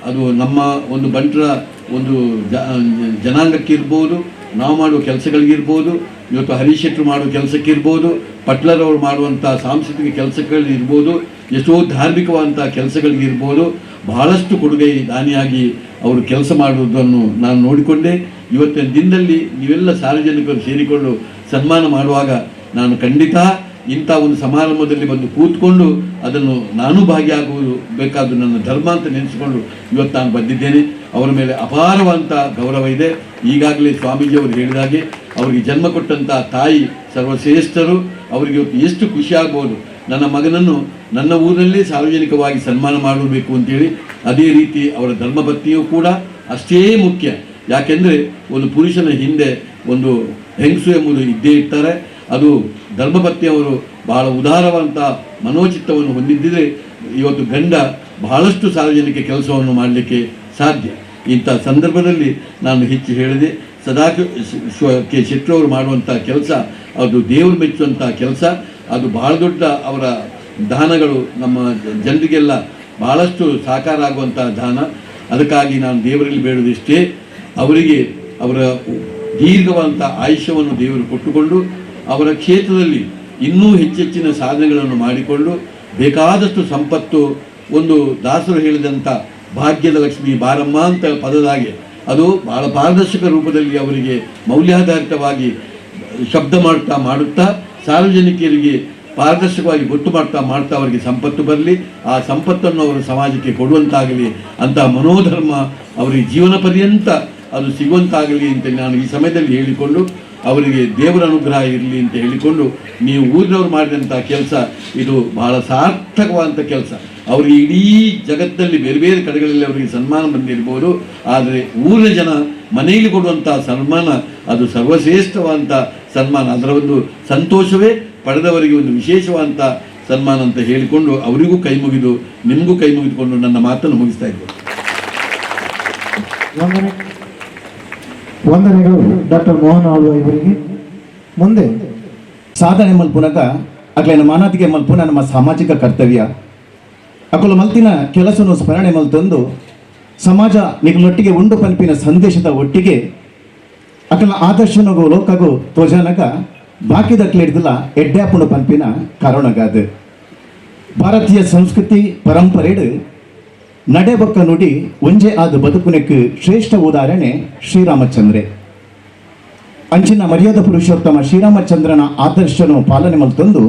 ಅದು ನಮ್ಮ ಒಂದು ಬಂಟರ ಒಂದು ಜನಾಂಗಕ್ಕಿರ್ಬೋದು, ನಾವು ಮಾಡುವ ಕೆಲಸಗಳಿಗಿರ್ಬೋದು, ಇವತ್ತು ಹರೀಶ್ ಶೆಟ್ಟರು ಮಾಡುವ ಕೆಲಸಕ್ಕಿರ್ಬೋದು, ಪಟ್ಲರವರು ಮಾಡುವಂಥ ಸಾಂಸ್ಕೃತಿಕ ಕೆಲಸಗಳಿರ್ಬೋದು, ಎಷ್ಟೋ ಧಾರ್ಮಿಕವಾದಂಥ ಕೆಲಸಗಳಿಗಿರ್ಬೋದು, ಬಹಳಷ್ಟು ಕೊಡುಗೆ ದಾನಿಯಾಗಿ ಅವರು ಕೆಲಸ ಮಾಡುವುದನ್ನು ನಾನು ನೋಡಿಕೊಂಡೆ. ಇವತ್ತಿನ ದಿನದಲ್ಲಿ ನೀವೆಲ್ಲ ಸಾರ್ವಜನಿಕರು ಸೇರಿಕೊಂಡು ಸನ್ಮಾನ ಮಾಡುವಾಗ ನಾನು ಖಂಡಿತ ಇಂಥ ಒಂದು ಸಮಾರಂಭದಲ್ಲಿ ಬಂದು ಕೂತ್ಕೊಂಡು ಅದನ್ನು ನಾನು ಭಾಗಿಯಾಗುವುದು ಬೇಕಾದ್ದು ನನ್ನ ಧರ್ಮ ಅಂತ ನೆನೆಸಿಕೊಂಡು ಇವತ್ತು ನಾನು ಬಂದಿದ್ದೇನೆ. ಅವರ ಮೇಲೆ ಅಪಾರವಂತ ಗೌರವ ಇದೆ. ಈಗಾಗಲೇ ಸ್ವಾಮೀಜಿಯವರು ಹೇಳಿದಾಗೆ ಅವರಿಗೆ ಜನ್ಮ ಕೊಟ್ಟಂಥ ತಾಯಿ ಸರ್ವಶ್ರೇಷ್ಠರು. ಅವರಿಗೆ ಇವತ್ತು ಎಷ್ಟು ಖುಷಿ ಆಗ್ಬೋದು, ನನ್ನ ಮಗನನ್ನು ನನ್ನ ಊರಿನಲ್ಲೇ ಸಾರ್ವಜನಿಕವಾಗಿ ಸನ್ಮಾನ ಮಾಡಬೇಕು ಅಂತೇಳಿ. ಅದೇ ರೀತಿ ಅವರ ಧರ್ಮಪತ್ನಿಯೂ ಕೂಡ ಅಷ್ಟೇ ಮುಖ್ಯ. ಯಾಕೆಂದರೆ ಒಂದು ಪುರುಷನ ಹಿಂದೆ ಒಂದು ಹೆಂಗಸು ಎಂಬುದು ಇದ್ದೇ ಇರ್ತಾರೆ. ಅದು ಧರ್ಮಪತ್ನಿಯವರು ಬಹಳ ಉದಾರವಂತ ಮನೋಚಿತ್ತವನ್ನು ಹೊಂದಿದ್ದರೆ ಇವತ್ತು ಗಂಡ ಬಹಳಷ್ಟು ಸಾರ್ವಜನಿಕ ಕೆಲಸವನ್ನು ಮಾಡಲಿಕ್ಕೆ ಸಾಧ್ಯ. ಇಂಥ ಸಂದರ್ಭದಲ್ಲಿ ನಾನು ಹೆಚ್ಚು ಹೇಳಿದೆ, ಕೆ ಶೆಟ್ಟರವರು ಮಾಡುವಂಥ ಕೆಲಸ ಅದು ದೇವರು ಮೆಚ್ಚುವಂಥ ಕೆಲಸ. ಅದು ಬಹಳ ದೊಡ್ಡ ಅವರ ದಾನಗಳು ನಮ್ಮ ಜನರಿಗೆಲ್ಲ ಬಹಳಷ್ಟು ಸಾಕಾರ ಆಗುವಂಥ ದಾನ. ಅದಕ್ಕಾಗಿ ನಾನು ದೇವರಲ್ಲಿ ಬೇಡುವುದಿಷ್ಟೇ, ಅವರಿಗೆ ಅವರ ದೀರ್ಘವಾದಂಥ ಆಯುಷ್ಯವನ್ನು ದೇವರು ಕೊಟ್ಟುಕೊಂಡು ಅವರ ಕ್ಷೇತ್ರದಲ್ಲಿ ಇನ್ನೂ ಹೆಚ್ಚೆಚ್ಚಿನ ಸಾಧನೆಗಳನ್ನು ಮಾಡಿಕೊಂಡು ಬೇಕಾದಷ್ಟು ಸಂಪತ್ತು, ಒಂದು ದಾಸರು ಹೇಳಿದಂಥ ಭಾಗ್ಯದ ಲಕ್ಷ್ಮಿ ಬಾರಮ್ಮ ಅಂತ ಪದದಾಗೆ ಅದು ಬಹಳ ಪಾರದರ್ಶಕ ರೂಪದಲ್ಲಿ ಅವರಿಗೆ ಮೌಲ್ಯಾಧಾರಿತವಾಗಿ ಶಬ್ದ ಮಾಡುತ್ತಾ ಸಾರ್ವಜನಿಕರಿಗೆ ಪಾರದರ್ಶಕವಾಗಿ ಗೊತ್ತು ಮಾಡ್ತಾ ಅವರಿಗೆ ಸಂಪತ್ತು ಬರಲಿ, ಆ ಸಂಪತ್ತನ್ನು ಅವರು ಸಮಾಜಕ್ಕೆ ಕೊಡುವಂತಾಗಲಿ, ಅಂತಹ ಮನೋಧರ್ಮ ಅವರಿಗೆ ಜೀವನ ಪರ್ಯಂತ ಅದು ಸಿಗುವಂತಾಗಲಿ ಅಂತ ನಾನು ಈ ಸಮಯದಲ್ಲಿ ಹೇಳಿಕೊಂಡು ಅವರಿಗೆ ದೇವರ ಅನುಗ್ರಹ ಇರಲಿ ಅಂತ ಹೇಳಿಕೊಂಡು, ನೀವು ಊರಿನವ್ರು ಮಾಡಿದಂಥ ಕೆಲಸ ಇದು ಬಹಳ ಸಾರ್ಥಕವಾದಂಥ ಕೆಲಸ. ಅವರಿಗೆ ಇಡೀ ಜಗತ್ತಲ್ಲಿ ಬೇರೆ ಬೇರೆ ಕಡೆಗಳಲ್ಲಿ ಅವರಿಗೆ ಸನ್ಮಾನ ಬಂದಿರ್ಬೋದು, ಆದರೆ ಊರಿನ ಜನ ಮನೆಯಲ್ಲಿ ಕೊಡುವಂಥ ಸನ್ಮಾನ ಅದು ಸರ್ವಶ್ರೇಷ್ಠವಾದಂಥ ಸನ್ಮಾನ. ಅದರ ಒಂದು ಸಂತೋಷವೇ ಪಡೆದವರಿಗೆ ಒಂದು ವಿಶೇಷವಾದಂಥ ಸನ್ಮಾನ ಅಂತ ಹೇಳಿಕೊಂಡು ಅವರಿಗೂ ಕೈ ಮುಗಿದು ನಿಮಗೂ ಕೈ ಮುಗಿದುಕೊಂಡು ನನ್ನ ಮಾತನ್ನು ಮುಗಿಸ್ತಾ ಇದ್ದೇನೆ. ವಂದನೆಗಳು ಡಾಕ್ಟರ್ ಮೋಹನ್ ಆಳ್ವ ಇವರಿಗೆ. ಮುಂದೆ ಸಾಧನೆ ಮಲ್ಪುನಗ ಅಕ್ಲೇನ ಮಾನತಿಗೆ ಮಲ್ಪುನ ನಮ್ಮ ಸಾಮಾಜಿಕ ಕರ್ತವ್ಯ. ಅಕಲು ಮಲ್ತಿನ ಕೆಲಸವನ್ನು ಸ್ಮರಣೆ ಮಲ್ತೊಂದು ಸಮಾಜ ನಿಗಲೊಟ್ಟಿಗೆ ಉಂಡು ಪಂಪಿನ ಸಂದೇಶದ ಒಟ್ಟಿಗೆ ಅಕಲ ಆದರ್ಶನಗೂ ಲೋಕಗೂ ತೋಜಾನಗ ಬಾಕಿದ ಕ್ಲೇಡ್ದಿಲ್ಲ ಎಡ್ಡ್ಯಾಪುಂಡು ಪಂಪಿನ ಕಾರಣಗಾದ ಭಾರತೀಯ ಸಂಸ್ಕೃತಿ ಪರಂಪರೆಡು ನಡೆಬೊಕ್ಕ ನುಡಿ ಒಂಜೆ ಆದ ಬದುಕುನಕ್ಕೆ ಶ್ರೇಷ್ಠ ಉದಾಹರಣೆ ಶ್ರೀರಾಮಚಂದ್ರೆ. ಅಂಚಿನ ಮರ್ಯಾದ ಪುರುಷೋತ್ತಮ ಶ್ರೀರಾಮಚಂದ್ರನ ಆದರ್ಶನು ಪಾಲನೆ ಮಲ್ತೊಂದು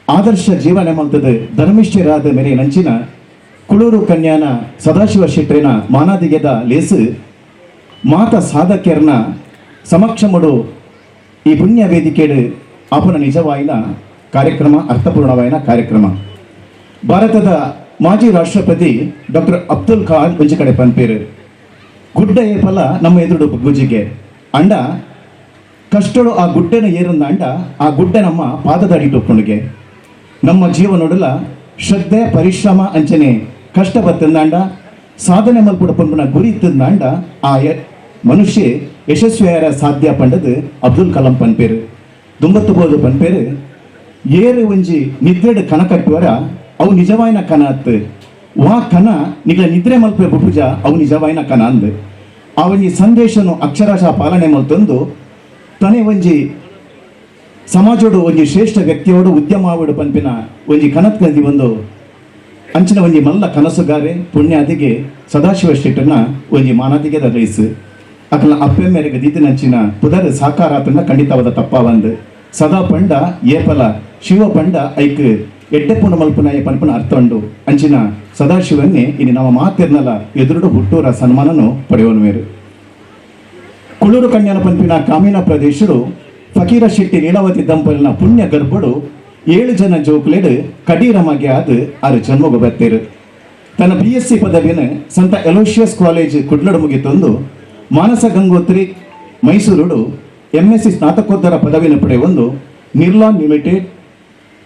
ಆದರ್ಶ ಜೀವನೆ ಮಲ್ತದ ಧರ್ಮಿಷ್ಠರಾದ ಮೇರೆ ನಂಚಿನ ಕುಳೂರು ಕನ್ಯಾನ ಸದಾಶಿವ ಶೆಟ್ರಿನ ಮಾನಾದಿಗೆದ ಲೇಸು ಮಾತ ಸಾಧಕ್ಯರ್ನ ಸಮಕ್ಷಮಡು ಈ ಪುಣ್ಯ ವೇದಿಕೆಡು ಆಪನ ನಿಜವಾಯಿನ ಕಾರ್ಯಕ್ರಮ, ಅರ್ಥಪೂರ್ಣವಾಯಿನ ಕಾರ್ಯಕ್ರಮ. ಭಾರತದ ಮಾಜಿ ರಾಷ್ಟ್ರಪತಿ ಡಾಕ್ಟರ್ ಅಬ್ದುಲ್ ಕಲಾಂ ಒಂಜಿ ಕಡೆ ಪನ್ಪೇರು ಗುಡ್ಡ ಏಪಲ ನಮ್ಮ ಎದುರು ಗುಜಿಗೆ ಅಂಡ ಕಷ್ಟಳು ಆ ಗುಡ್ಡನ ಏರಂದ ಅಂಡ ಆ ಗುಡ್ಡ ನಮ್ಮ ಪಾದದ ಅಡಿ ಟೊಪ್ಪುಣಿಗೆ ನಮ್ಮ ಜೀವನೊಡಲ ಶ್ರದ್ಧೆ ಪರಿಶ್ರಮ ಅಂಚನೆ ಕಷ್ಟ ಬತ್ತಂದಾಂಡ ಸಾಧನೆ ಮಲ್ಪುಡ ಪಂಪನ ಗುರಿ ಇತ್ತಂದಾಂಡ ಆ ಮನುಷ್ಯ ಯಶಸ್ವಿಯಾರ ಸಾಧ್ಯ ಪಂಡದು ಅಬ್ದುಲ್ ಕಲಾಂ ಪನ್ಪೇರು ದುಂಬತ್ತು ಬೋದು ಪನ್ಪೇರು ಏರು ಒಂಜಿ ನಿದ್ರೆಡು ಕನ ಕಟ್ಟುವರ ಅವು ನಿಜವಾಯಿನ ಕನ ಅತ್ತು ವಾ ಕನ ನಿಗ್ಲ ನಿದ್ರೆ ಮಲ್ಪೆ ಬುಪುಜ ಅವು ನಿಜವಾಯಿನ ಕನ ಅಂದು ಆ ಒಂಜಿ ಸಂದೇಶನು ಅಕ್ಷರಶಃ ಪಾಲನೆ ಮಲ್ತೊಂದು ತನೆ ಒಂಜಿ ಸಮಾಜೋಡು ಒಂಜಿ ಶ್ರೇಷ್ಠ ವ್ಯಕ್ತಿಯೋಡು ಉದ್ಯಮ ಆವಡು ಪಂಪಿನ ಒಂಜಿ ಕನತ್ ಗಂದಿ ಒಂದು ಅಂಚಿನ ಒಂಜಿ ಮಲ್ಲ ಕನಸುಗಾರೆ ಪುಣ್ಯಾದಿಗೆ ಸದಾಶಿವ ಶೆಟ್ಟರ್ನ ಒಂಜಿ ಮಾನಾದಿಗೆದ ರೈಸು ಅಕಲ್ನ ಅಪ್ಪೆ ಮೇರೆಗೆ ದೀದಿನಂಚಿನ ಪುದರ್ ಸಾಕಾರಾತನ ಖಂಡಿತವಾದ ತಪ್ಪವಂದು ಸದಾ ಪಂಡ ಏಪಲ ಶಿವ ಪಂಡ ಐಕ್ ಎಡ್ಡೆಪುಂಡ ಮಲ್ಪುನ ಪನ್ಪುನ ಅರ್ಥ ಉಂಡು ಅಂಚಿನ ಸದಾಶಿವನ್ನೇ ಇನ್ನು ನಮ್ಮ ಮಾತಿರ್ನಲ ಎದುರುಡು ಹುಟ್ಟೂರ ಸನ್ಮಾನನು ಪಡೆಯುವನು. ಕುಳೂರು ಕನ್ಯಾನ ಪನ್ಪಿನ ಕಾಮಿನ ಪ್ರದೇಶರು ಫಕೀರ ಶೆಟ್ಟಿ ಲೀಲಾವತಿ ದಂಪಲಿನ ಪುಣ್ಯ ಗರ್ಭಡು 7 ಜನ ಜೋಕ್ಲೆಡ್ ಕಡೀರಮಗೆ ಆದ 6 ಜನ್ಮಗು ಬತ್ತೇರು. ತನ್ನ BSc ಪದವಿನ ಸಂತ ಎಲೋಷಿಯಸ್ ಕಾಲೇಜ್ ಕುಡ್ಲಡು ಮುಗಿತೊಂದು ಮಾನಸ ಗಂಗೋತ್ರಿ ಮೈಸೂರುಡು MSc ಸ್ನಾತಕೋತ್ತರ ಪದವಿನ ಪಡೆಯೊಂದು Nirlon limited,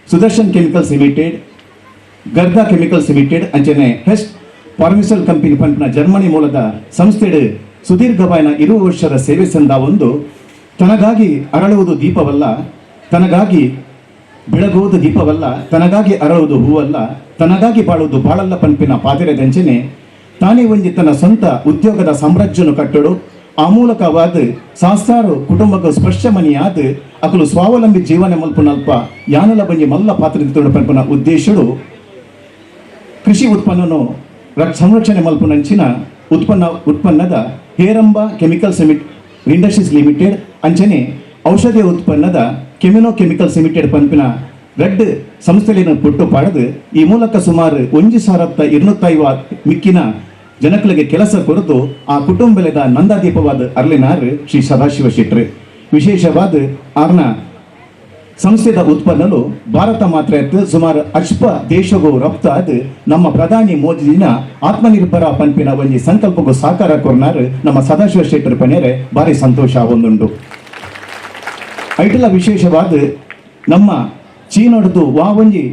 Sudarshan chemicals limited, Gharda chemicals limited ಅಂಚನೆ ಹೆಸ್ಟ್ ಫಾರ್ಮಿಸಲ್ ಕಂಪನಿ ಪಂಪಿನ ಜರ್ಮನಿ ಮೂಲದ ಸಂಸ್ಥೆಡು ಸುದೀರ್ಘವಾಯಿನ 20 ವರ್ಷದ ಸೇವೆ ಸಂದ ಒಂದು ತನಗಾಗಿ ಅರಳುವುದು ದೀಪವಲ್ಲ, ತನಗಾಗಿ ಬೆಳಗುವುದು ದೀಪವಲ್ಲ, ತನಗಾಗಿ ಅರಳುವುದು ಹೂವಲ್ಲ, ತನಗಾಗಿ ಬಾಳುವುದು ಬಾಳಲ್ಲ ಪಂಪಿನ ಪಾದಿರದಂಚನೆ ತಾನೇ ಒಂಜಿ ತನ್ನ ಸ್ವಂತ ಉದ್ಯೋಗದ ಸಾಮ್ರಾಜ್ಯನು ಕಟ್ಟಡು ಆ ಮೂಲಕವಾದ ಸಾಸ್ತಾರು ಕುಟುಂಬಕ್ಕೆ ಸ್ಪರ್ಶಮನಿಯಾದ ಅಕಲು ಸ್ವಾವಲಂಬಿ ಜೀವನ ಮಲ್ಪುನಲ್ಪ ಯಾನಲ ಬಂಜಿ ಮಲ್ಲ ಪಾತ್ರ ಪಂಪಿನ ಉದ್ದೇಶಡು ಕೃಷಿ ಉತ್ಪನ್ನನು ಸಂರಕ್ಷಣೆ ಮಲ್ಪುನಂಚಿನ ಉತ್ಪನ್ನದ ಹೇರಂಬ ಕೆಮಿಕಲ್ಸ್ ಇಂಡಸ್ಟ್ರೀಸ್ ಲಿಮಿಟೆಡ್ ಅಂಚನೆ ಔಷಧಿಯ ಉತ್ಪನ್ನದ ಕೆಮಿನೋ ಕೆಮಿಕಲ್ಸ್ ಲಿಮಿಟೆಡ್ ಪಂಪಿನ ರೆಡ್ ಸಂಸ್ಥೆಯನ್ನು ಪುಟ್ಟು ಪಾಡದು ಈ ಮೂಲಕ ಸುಮಾರು 1,250 ಮಿಕ್ಕಿನ ಜನಗಳಿಗೆ ಕೆಲಸ ಕೊರತು ಆ ಕುಟುಂಬದ ನಂದಾದೀಪವಾದ ಅರ್ಲಿನಾರ್ ಶ್ರೀ ಸದಾಶಿವ ಶೆಟ್ರು ವಿಶೇಷವಾದ ಆರ್ನ ಸಂಸ್ಥೆದ ಉತ್ಪನ್ನಲು ಭಾರತ ಮಾತ್ರ ಎತ್ತು ಸುಮಾರು ಅಷ್ಪ ದೇಶಗೂ ರಫ್ತಾದ ನಮ್ಮ ಪ್ರಧಾನಿ ಮೋದಿನ ಆತ್ಮನಿರ್ಭರ ಪಂಪಿನ ಒಂಜಿ ಸಂಕಲ್ಪಗೂ ಸಾಕಾರ ಕೊರ್ನಾರು ನಮ್ಮ ಸದಾಶಿವ ಶೆಟ್ಟರ್ ಪನ್ಯರೆ ಭಾರಿ ಸಂತೋಷ ಒಂದುಂಡು ಐಟಲ ವಿಶೇಷವಾದ ನಮ್ಮ ಚೀನೊಡದು ಒಂಜಿ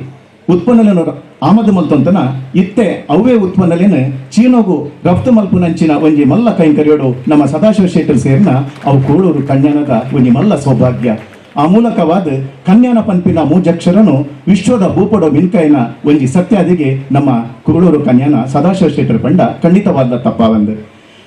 ಉತ್ಪನ್ನలను ಆಮದು ಮಲ್ತಂತನ ಇತ್ತೆ ಅವೇ ಉತ್ಪನ್ನಲೇನು ಚೀನೋಗು ರಫ್ತು ಮಲ್ಪುನಂಚಿನ ಒಂಜಿ ಮಲ್ಲ ಕೈಂಕರ್ಯೋಡು ನಮ್ಮ ಸದಾಶಿವ ಶೆಟ್ಟರ್ ಸೇರ್ನ ಅವು ಕೋಳೂರು ಕನ್ಯಾನದ ಒಂಜಿ ಮಲ್ಲ ಸೌಭಾಗ್ಯ ಆ ಮೂಲಕವಾದ ಕನ್ಯಾನ ಪಂಪಿನ ಮೂಜಕ್ಷರನು ವಿಶ್ವದ ಭೂಪಡೋ ಮಿನ್ಕೈನ ಒಂಜಿ ಸತ್ಯಾದಿಗೆ ನಮ್ಮ ಕುರುಳೂರು ಕನ್ಯಾನ ಸದಾಶಿವ ಶೆಟ್ಟರ್ ಪಂಡ ಖಂಡಿತವಾದ ತಪ್ಪವಂದು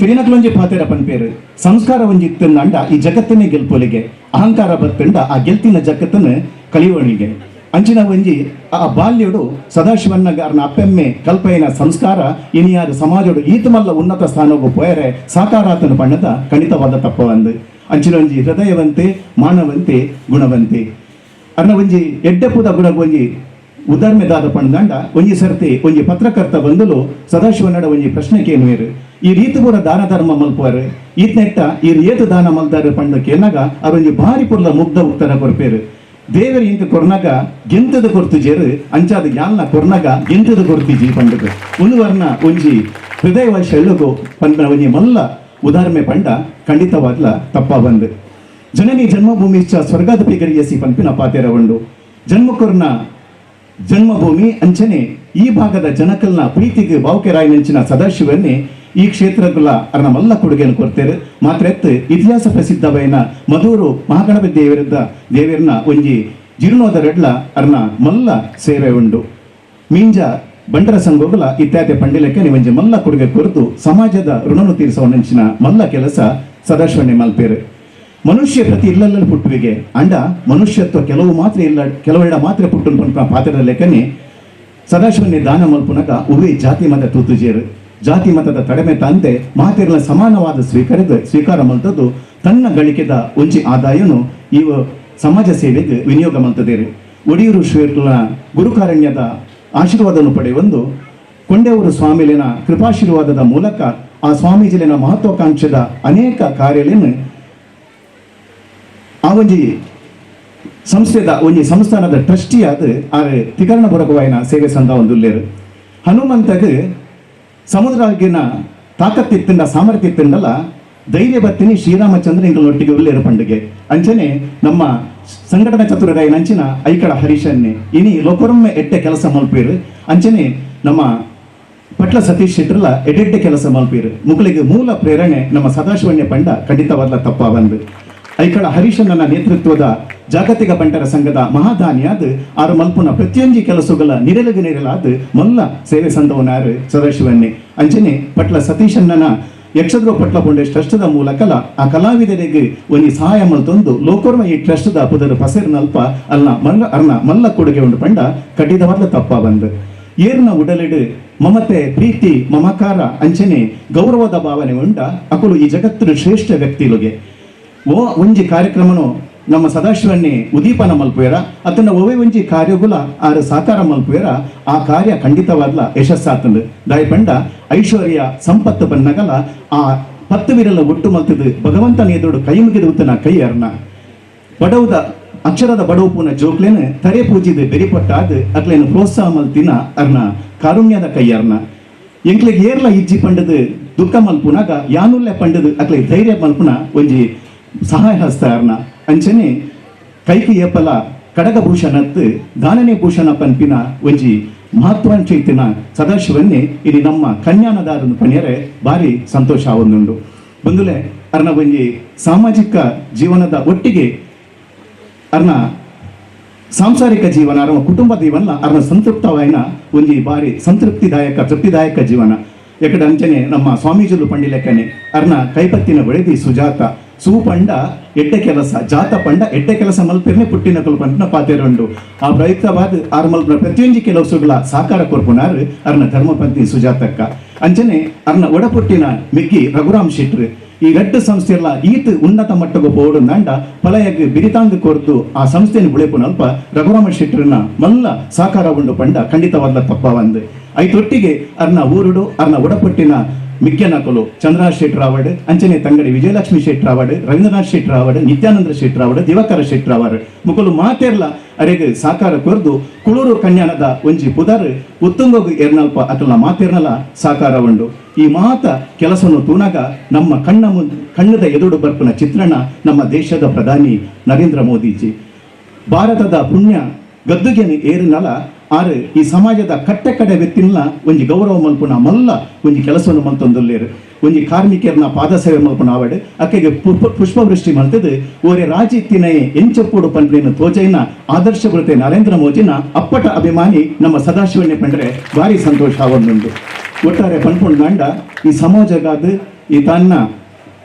ತಿರಿನಕ್ಲೊಂಜಿ ಪಾತೆರ ಪನ್ಪೇರು ಸಂಸ್ಕಾರ ಒಂಜಿ ಇತ್ತಂಡ ಈ ಜಗತ್ತನ್ನೇ ಗೆಲ್ಪೊಲಿಗೆ ಅಹಂಕಾರ ಬತ್ತಂಡ ಆ ಗೆಲ್ತಿನ ಜಗತ್ತನ್ನು ಕಲಿಯೋಣಿಗೆ ಅಂಚಿನ ಒಂಜಿ ಆ ಬಾಲ್ಯಡು ಸದಾಶಿವನ್ನಗಾರನ ಅಪ್ಪೆಮ್ಮೆ ಕಲ್ಪೈನ ಸಂಸ್ಕಾರ ಇನಿಯಾದ ಸಮಾಜಡು ಈತಮಲ್ಲ ಉನ್ನತ ಸ್ಥಾನಗೂ ಪೋಯರೆ ಸಾಕಾರಾತನ ಪಣ್ಣದ ಖಂಡಿತವಾದ ತಪ್ಪವಂದು ಅಂಚಿನ ಒಂಜಿ ಹೃದಯವಂತೆ ಮಾನವಂತೆ ಗುಣವಂತೆ ಅರ್ನ ಒಂಜಿ ಎಡ್ಡೆಪುದ ಗುಣ ಒಂಜಿ ಉದಾರ್ಮೆದಾದ ಪಣ್ಣದಂಡ ಒಂಜಿ ಸರ್ತಿ ಒಂಜಿ ಪತ್ರಕರ್ತ ಬಂದಲು ಸದಾಶಿವನಡ ಒಂಜಿ ಪ್ರಶ್ನೆ ಕೇನುವೇರು ಈ ರೀತಿ ಪೂರ ದಾನ ಧರ್ಮ ಮಲ್ಪುವರು ಈತ್ನೆಟ್ಟ ಈ ಏತು ದಾನ ಮಲ್ದಾರ ಪಂಡ ಕೇನಾಗ ಅವೊಂಜಿ ಭಾರಿ ಪುರ್ಲ ಮುಗ್ಧ ಉತ್ತರ ಕೊರ್ಪೇರು ದೇವರು ಇಂಕ ಕೊರ್ನಾಗ ಗೆಂತದ ಕೊರ್ತಿಜೇರು ಅಂಚಾದ ಯಾಲ್ನ ಕೊರ್ನಾಗ ಗೆಂತದ ಕೊರ್ತಿಜಿ ಪಂಡದು ಒಂದು ವರ್ಣ ಒಂಜಿ ಹೃದಯ ವಶ ಎಳ್ಳುಗು ಪಂಡ ಒಂಜಿ ಮಲ್ಲ ಉದಾಹರಣೆ ಪಂಡ ಖಂಡಿತವಾಗ್ಲ ತಪ್ಪ ಬಂದು ಜನನಿ ಜನ್ಮಭೂಮಿ ಸ್ವರ್ಗಾದ ಪಿಗರಿಯಸಿ ಪಂಪಿನ ಪಾತೆರ ಉಂಡು ಜನ್ಮಕೊರ್ನ ಜನ್ಮಭೂಮಿ ಅಂಚನೆ ಈ ಭಾಗದ ಜನಕಲ್ನ ಪ್ರೀತಿಗೆ ಬಾವುಕೆರಾಯಿನಂಚಿನ ಸದಾಶಿವನ್ನೇ ಈ ಕ್ಷೇತ್ರಗಳ ಅರ್ನ ಮಲ್ಲ ಕೊಡುಗೆಯನ್ನು ಕೊಡ್ತೇವೆ ಮಾತ್ರ ಎತ್ತು ಇತಿಹಾಸ ಪ್ರಸಿದ್ಧವೈನ ಮಧೂರು ಮಹಾಗಣಪತಿ ದೇವರನ್ನ ಒಂಜಿ ಜೀರ್ಣೋದರೆಡ್ಲ ಅರ್ನ ಮಲ್ಲ ಸೇವೆ ಉಂಡು ಮೀಂಜ ಬಂಡರ ಸಂಘಗಳ ಇತ್ಯಾದಿ ಪಂಡಿಲಕ್ಕೆ ಒಂಜಿ ಮಲ್ಲ ಕೊಡುಗೆ ಕೊರತು ಸಮಾಜದ ಋಣನು ತೀರಿಸುವನಂಚಿನ ಮಲ್ಲ ಕೆಲಸ ಸದಾಶಿವನ್ನೇ ಮಲ್ಪೇರು ಮನುಷ್ಯ ಪ್ರತಿ ಇಲ್ಲಲ್ಲಿ ಪುಟ್ಟುವಿಗೆ ಅಂಡ ಮನುಷ್ಯತ್ವ ಕೆಲವೆರಡ ಮಾತ್ರ ಪುಟ್ಟು ಪಂಪ ಪಾತ್ರದ ಲೆಕ್ಕನೆ ಸದಾಶಿವನ್ನೇ ದಾನ ಮಲ್ಪುನಗ ಉವೆ ಜಾತಿ ಮತ ತೂತುಜೇರು ಜಾತಿ ಮತದ ತಡೆಮೆ ತಂದೆ ಮಾತಿರಲ ಸಮಾನವಾದ ಸ್ವೀಕಾರ ಮಲ್ತದ್ದು ತನ್ನ ಗಳಿಕೆದ ಒಂಜಿ ಆದಾಯನು ಇವ ಸಮಾಜ ಸೇವೆಗೆ ವಿನಿಯೋಗ ಮಲ್ತದೇರು ಒಡಿಯೂರು ಶ್ರೀಗಳ ಗುರುಕಾರಣ್ಯದ ಆಶೀರ್ವಾದವನ್ನು ಪಡೆಯುವಂದು ಕೊಂಡೆಯೂರು ಸ್ವಾಮಿಲಿನ ಕೃಪಾಶೀರ್ವಾದದ ಮೂಲಕ ಆ ಸ್ವಾಮೀಜಿಲಿನ ಮಹತ್ವಾಕಾಂಕ್ಷದ ಅನೇಕ ಕಾರ್ಯಗಳನ್ನು ಆ ಒಂಜಿ ಸಂಸ್ಥೆದ ಒಂಜಿ ಸಂಸ್ಥಾನದ ಟ್ರಸ್ಟಿಯಾದ ಆರೆ ತಿಕರಣ ಬುರಗುವಾಯಿನ ಸೇವೆ ಸಂದ ಒಂದುಲ್ಲೇರು ಹನುಮಂತಗ ಸಮುದ್ರಗಿನ ತಾಕತ್ತಿತ್ತಂಡ ಸಾಮರ್ಥ್ಯ ಇತ್ತಂಡಲ್ಲ ಧೈರ್ಯ ಬತ್ತಿನಿ ಶ್ರೀರಾಮಚಂದ್ರ ಇಂಗಳೊಟ್ಟಿಗೆ ಉಲ್ಲೇರು ಪಂಡಿಗೆ ಅಂಚನೆ ನಮ್ಮ ಸಂಘಟನಾ ಚತುರಗಾಯ ನಂಚಿನ ಐಕಡ ಹರೀಶನ್ನೇ ಇನಿ ಲೋಕರೊಮ್ಮೆ ಎಡ್ಡೆ ಕೆಲಸ ಮಲ್ಪೇರು ಅಂಚನೆ ನಮ್ಮ ಪಟ್ಲ ಸತೀಶ್ ಶೆಟ್ರಲ್ಲ ಎಡೆಡ್ಡೆ ಕೆಲಸ ಮಲ್ಪೇರು ಮುಗಳಿಗೆ ಮೂಲ ಪ್ರೇರಣೆ ನಮ್ಮ ಸದಾಶಿವನ್ಯ ಪಂಡ ಖಂಡಿತವಾದ ತಪ್ಪ ಬಂದು ಐಕಳ ಹರೀಶಣ್ಣನ ನೇತೃತ್ವದ ಜಾಗತಿಕ ಬಂಟರ ಸಂಘದ ಮಹಾದಾನಿಯಾದ ಆರು ಮಲ್ಪುನ ಪ್ರತಿಯೊಂಜಿ ಕೆಲಸಗಳ ನಿರಲಾದ ಮಲ್ಲ ಸೇವೆ ಸಂದವನಾರು ಸದಾಶಿವನ್ನೇ ಅಂಚನೆ ಪಟ್ಲ ಸತೀಶಣ್ಣನ ಯಕ್ಷದ್ರೋ ಪಟ್ಲ ಪೊಂಡೆ ಟ್ರಸ್ಟ್ದ ಮೂಲಕಲ ಆ ಕಲಾವಿದರಿಗೆ ಒಂಜಿ ಸಹಾಯ ಮಲ್ತೊಂದು ಲೋಕೋರ್ಮ ಈ ಟ್ರಸ್ಟ್ದ ಪುದರ್ ಪಸೇರ್ನಲ್ಪ ಅರ್ನ ಮಲ್ಲ ಕೊಡುಗೆ ಉಂಡು ಪಂಡ ಕಟ್ಟಿದವಾದ ತಪ್ಪ ಬಂದು ಏರ್ನ ಉಡಲಿಡು ಮಮತೆ ಪ್ರೀತಿ ಮಮಕಾರ ಅಂಚನೆ ಗೌರವದ ಭಾವನೆ ಉಂಡ ಅಕುಲು ಈ ಜಗತ್ತಿನ ಶ್ರೇಷ್ಠ ವ್ಯಕ್ತಿಲುಗೆ ಒಂಜಿ ಕಾರ್ಯಕ್ರಮನು ನಮ್ಮ ಸದಾಶಿವನ್ನೇ ಉದೀಪನ ಮಲ್ಪುವೇರ ಅದನ್ನ ಒಂಜಿ ಕಾರ್ಯಗುಲ ಆರು ಸಾಕಾರ ಮಲ್ಪುವೇರ ಆ ಕಾರ್ಯ ಖಂಡಿತವಾದ್ಲ ಯಶಸ್ಸಾತಂದು ದಾಯಿ ಪಂಡ ಐಶ್ವರ್ಯ ಸಂಪತ್ತು ಬನ್ನಗಲ ಆ 10 ವಿರಲ ಒಟ್ಟು ಮಲ್ತದು ಭಗವಂತನ ಎದುರು ಕೈ ಮುಗಿದು ಉತ್ತನ ಕೈ ಅರ್ನ ಬಡವುದ ಅಕ್ಷರದ ಬಡವುಪುನ ಜೋಕ್ಲೇನು ತರೆ ಪೂಜಿದು ಬೆರಿಪಟ್ಟಾದ ಅಕ್ಲೇನು ಪ್ರೋತ್ಸಾಹ ಮಲ್ತಿನ ಅರ್ನ ಕಾರುಣ್ಯದ ಕೈ ಅರ್ನ ಎಂಕ್ಲೆಗೆ ಏರ್ಲ ಇಜ್ಜಿ ಪಂಡದು ದುಃಖ ಮಲ್ಪುನಾಗ ಯಾನುಲ್ಲೆ ಪಂಡದು ಅಕ್ಲೆ ಧೈರ್ಯ ಮಲ್ಪುನ ಒಂಜಿ ಸಹಾಯ ಹಸ್ತ ಅರ್ನ ಅಂಚನೆ ಕೈಕಿ ಏಪಲ ಕಡಗಭೂಷಣತ್ತು ದಾನನೇ ಭೂಷಣ ಪಂಪಿನ ಒಂಜಿ ಮಹತ್ವಾಂಚೈತಿನ ಸದಾಶಿವನ್ನೇ ಇಲ್ಲಿ ನಮ್ಮ ಕನ್ಯಾನದಾರನ ಪಣಿಯರೆ ಭಾರಿ ಸಂತೋಷ ಒಂದುಂಡು ಬಂದುಲೆ ಅರ್ನ ಒಂಜಿ ಸಾಮಾಜಿಕ ಜೀವನದ ಒಟ್ಟಿಗೆ ಅರ್ನ ಸಾಂಸಾರಿಕ ಜೀವನ ಅರ್ನ ಕುಟುಂಬ ಜೀವನ ಅರ್ನ ಸಂತೃಪ್ತವಾಯಿನ ಒಂಜಿ ಭಾರಿ ತೃಪ್ತಿದಾಯಕ ಜೀವನ ಎಕಡೆ ಅಂಚನೆ ನಮ್ಮ ಸ್ವಾಮೀಜಿಲು ಪಂಡಿಲೆಕ್ಕನೆ ಅರ್ನ ಕೈಪತ್ತಿನ ಬಳೆದಿ ಸುಜಾತ ಸೂಪಂಡ ಎಡ್ಡೆ ಕೆಲಸ ಜಾತ ಪಂಡ ಎಡ್ಡೆ ಕೆಲಸ ಮಲ್ಪಿರ್ನೆ ಪುಟ್ಟಿನ ಪಂಡ ಪಾತೆರುಂಡು ಆ ಪ್ರಯುಕ್ತವಾದ ಆರು ಮಲ್ಪನ ಪ್ರತಿಯೊಂದು ಕೆಲಸಗಳ ಸಾಕಾರ ಕೊರ್ಪುನಾರ್ ಅರ್ನ ಧರ್ಮಪತ್ನಿ ಸುಜಾತಕ್ಕ ಅಂಚನೆ ಅರ್ನ ಒಡಪುಟ್ಟಿನ ಮಿಕ್ಕಿ ರಘುರಾಮ್ ಶೆಟ್ರು ಈ ರೆಡ್ ಸಂಸ್ಥೆಲ್ಲ ಈತ್ ಉನ್ನತ ಮಟ್ಟಕ್ಕೆ ಪೋಡು ನಂಡ ಪಲಯಗ್ ಬಿರಿತಾಂಗ್ ಕೊರ್ದು ಆ ಸಂಸ್ಥೆಯನ್ನು ಉಳಿಪುನಲ್ಪ ರಘುರಾಮ ಶೆಟ್ರನ್ನ ಮಲ್ಲ ಸಾಕಾರ ಉಂಡು ಪಂಡ ಖಂಡಿತವಾದ ತಪ್ಪವಂದು ಐತೊಟ್ಟಿಗೆ ಅರ್ನ ಊರುಡು ಅರ್ನ ಒಡಪುಟ್ಟಿನ ಮಿಕ್ಕೆನಕಲು ಚಂದ್ರನಾಥ್ ಶೆಟ್ರಾವಡ್ ಅಂಚನೆ ತಂಗಡಿ ವಿಜಯಲಕ್ಷ್ಮಿ ಶೆಟ್ರಾವಡ್ ರವೀಂದ್ರನಾಥ್ ಶೆಟ್ರಾವಡ್ ನಿತ್ಯಾನಂದ ಶೆಟ್ರಾವಡ್ ದಿವಾಕರ ಶೆಟ್ರಾವಡ್ ಮುಕಲು ಮಾತೆರ್ಲ ಅರೆಗೆ ಸಾಕಾರ ಕೊರ್ದು ಕುಳೂರು ಕನ್ಯಾನದ ಒಂಜಿ ಪುದರ್ ಉತ್ತುಂಗೋಗು ಎರ್ನಲ್ಪ ಅಕಲ್ನ ಮಾತೆರ್ನಲ ಸಾಕಾರ ಉಂಡು ಈ ಮಾತ ಕೆಲಸವನ್ನು ತೂನಾಗ ನಮ್ಮ ಕಣ್ಣದ ಎದುರು ಬರ್ಪನ ಚಿತ್ರಣ ನಮ್ಮ ದೇಶದ ಪ್ರಧಾನಿ ನರೇಂದ್ರ ಮೋದಿಜಿ ಭಾರತದ ಪುಣ್ಯ ಗದ್ದುಗೆ ಏರಿನಲ ಆರು ಈ ಸಮಾಜದ ಕಟ್ಟೆ ವ್ಯಕ್ತಿನ ಒಂಜಿ ಗೌರವ ಮಲ್ಪುನ ಮಲ್ಲ ಒಂಜಿ ಕೆಲಸವನ್ನು ಮಲ್ತೊಂದುಲ್ಲೇರು ಒಂಜಿ ಕಾರ್ಮಿಕರನ್ನ ಪಾದ ಸೇವೆ ಮಲ್ಪುನ ಆವಡ್ ಅಕ್ಕೆಗೆ ಪುಷ್ಪವೃಷ್ಟಿ ಮಲ್ತದು ಓರೆ ರಾಜಿತ್ತಿನೇ ಎಂಚಪ್ಪೋಡು ಪಂಡ್ರೇನು ತೋಜೈನ ಆದರ್ಶ ಬರುತ್ತೆ ನರೇಂದ್ರ ಮೋದಿನ ಅಪ್ಪಟ ಅಭಿಮಾನಿ ನಮ್ಮ ಸದಾಶಿವಣ್ಣ ಪಂಡ್ರೆ ಭಾರಿ ಸಂತೋಷ ಆವೊಂದುಂಡು ಒಟ್ಟಾರೆ ಪನ್ಪುಂಡು ಗಂಡ ಈ ಸಮಾಜಗಾದ ಈ ತನ್ನ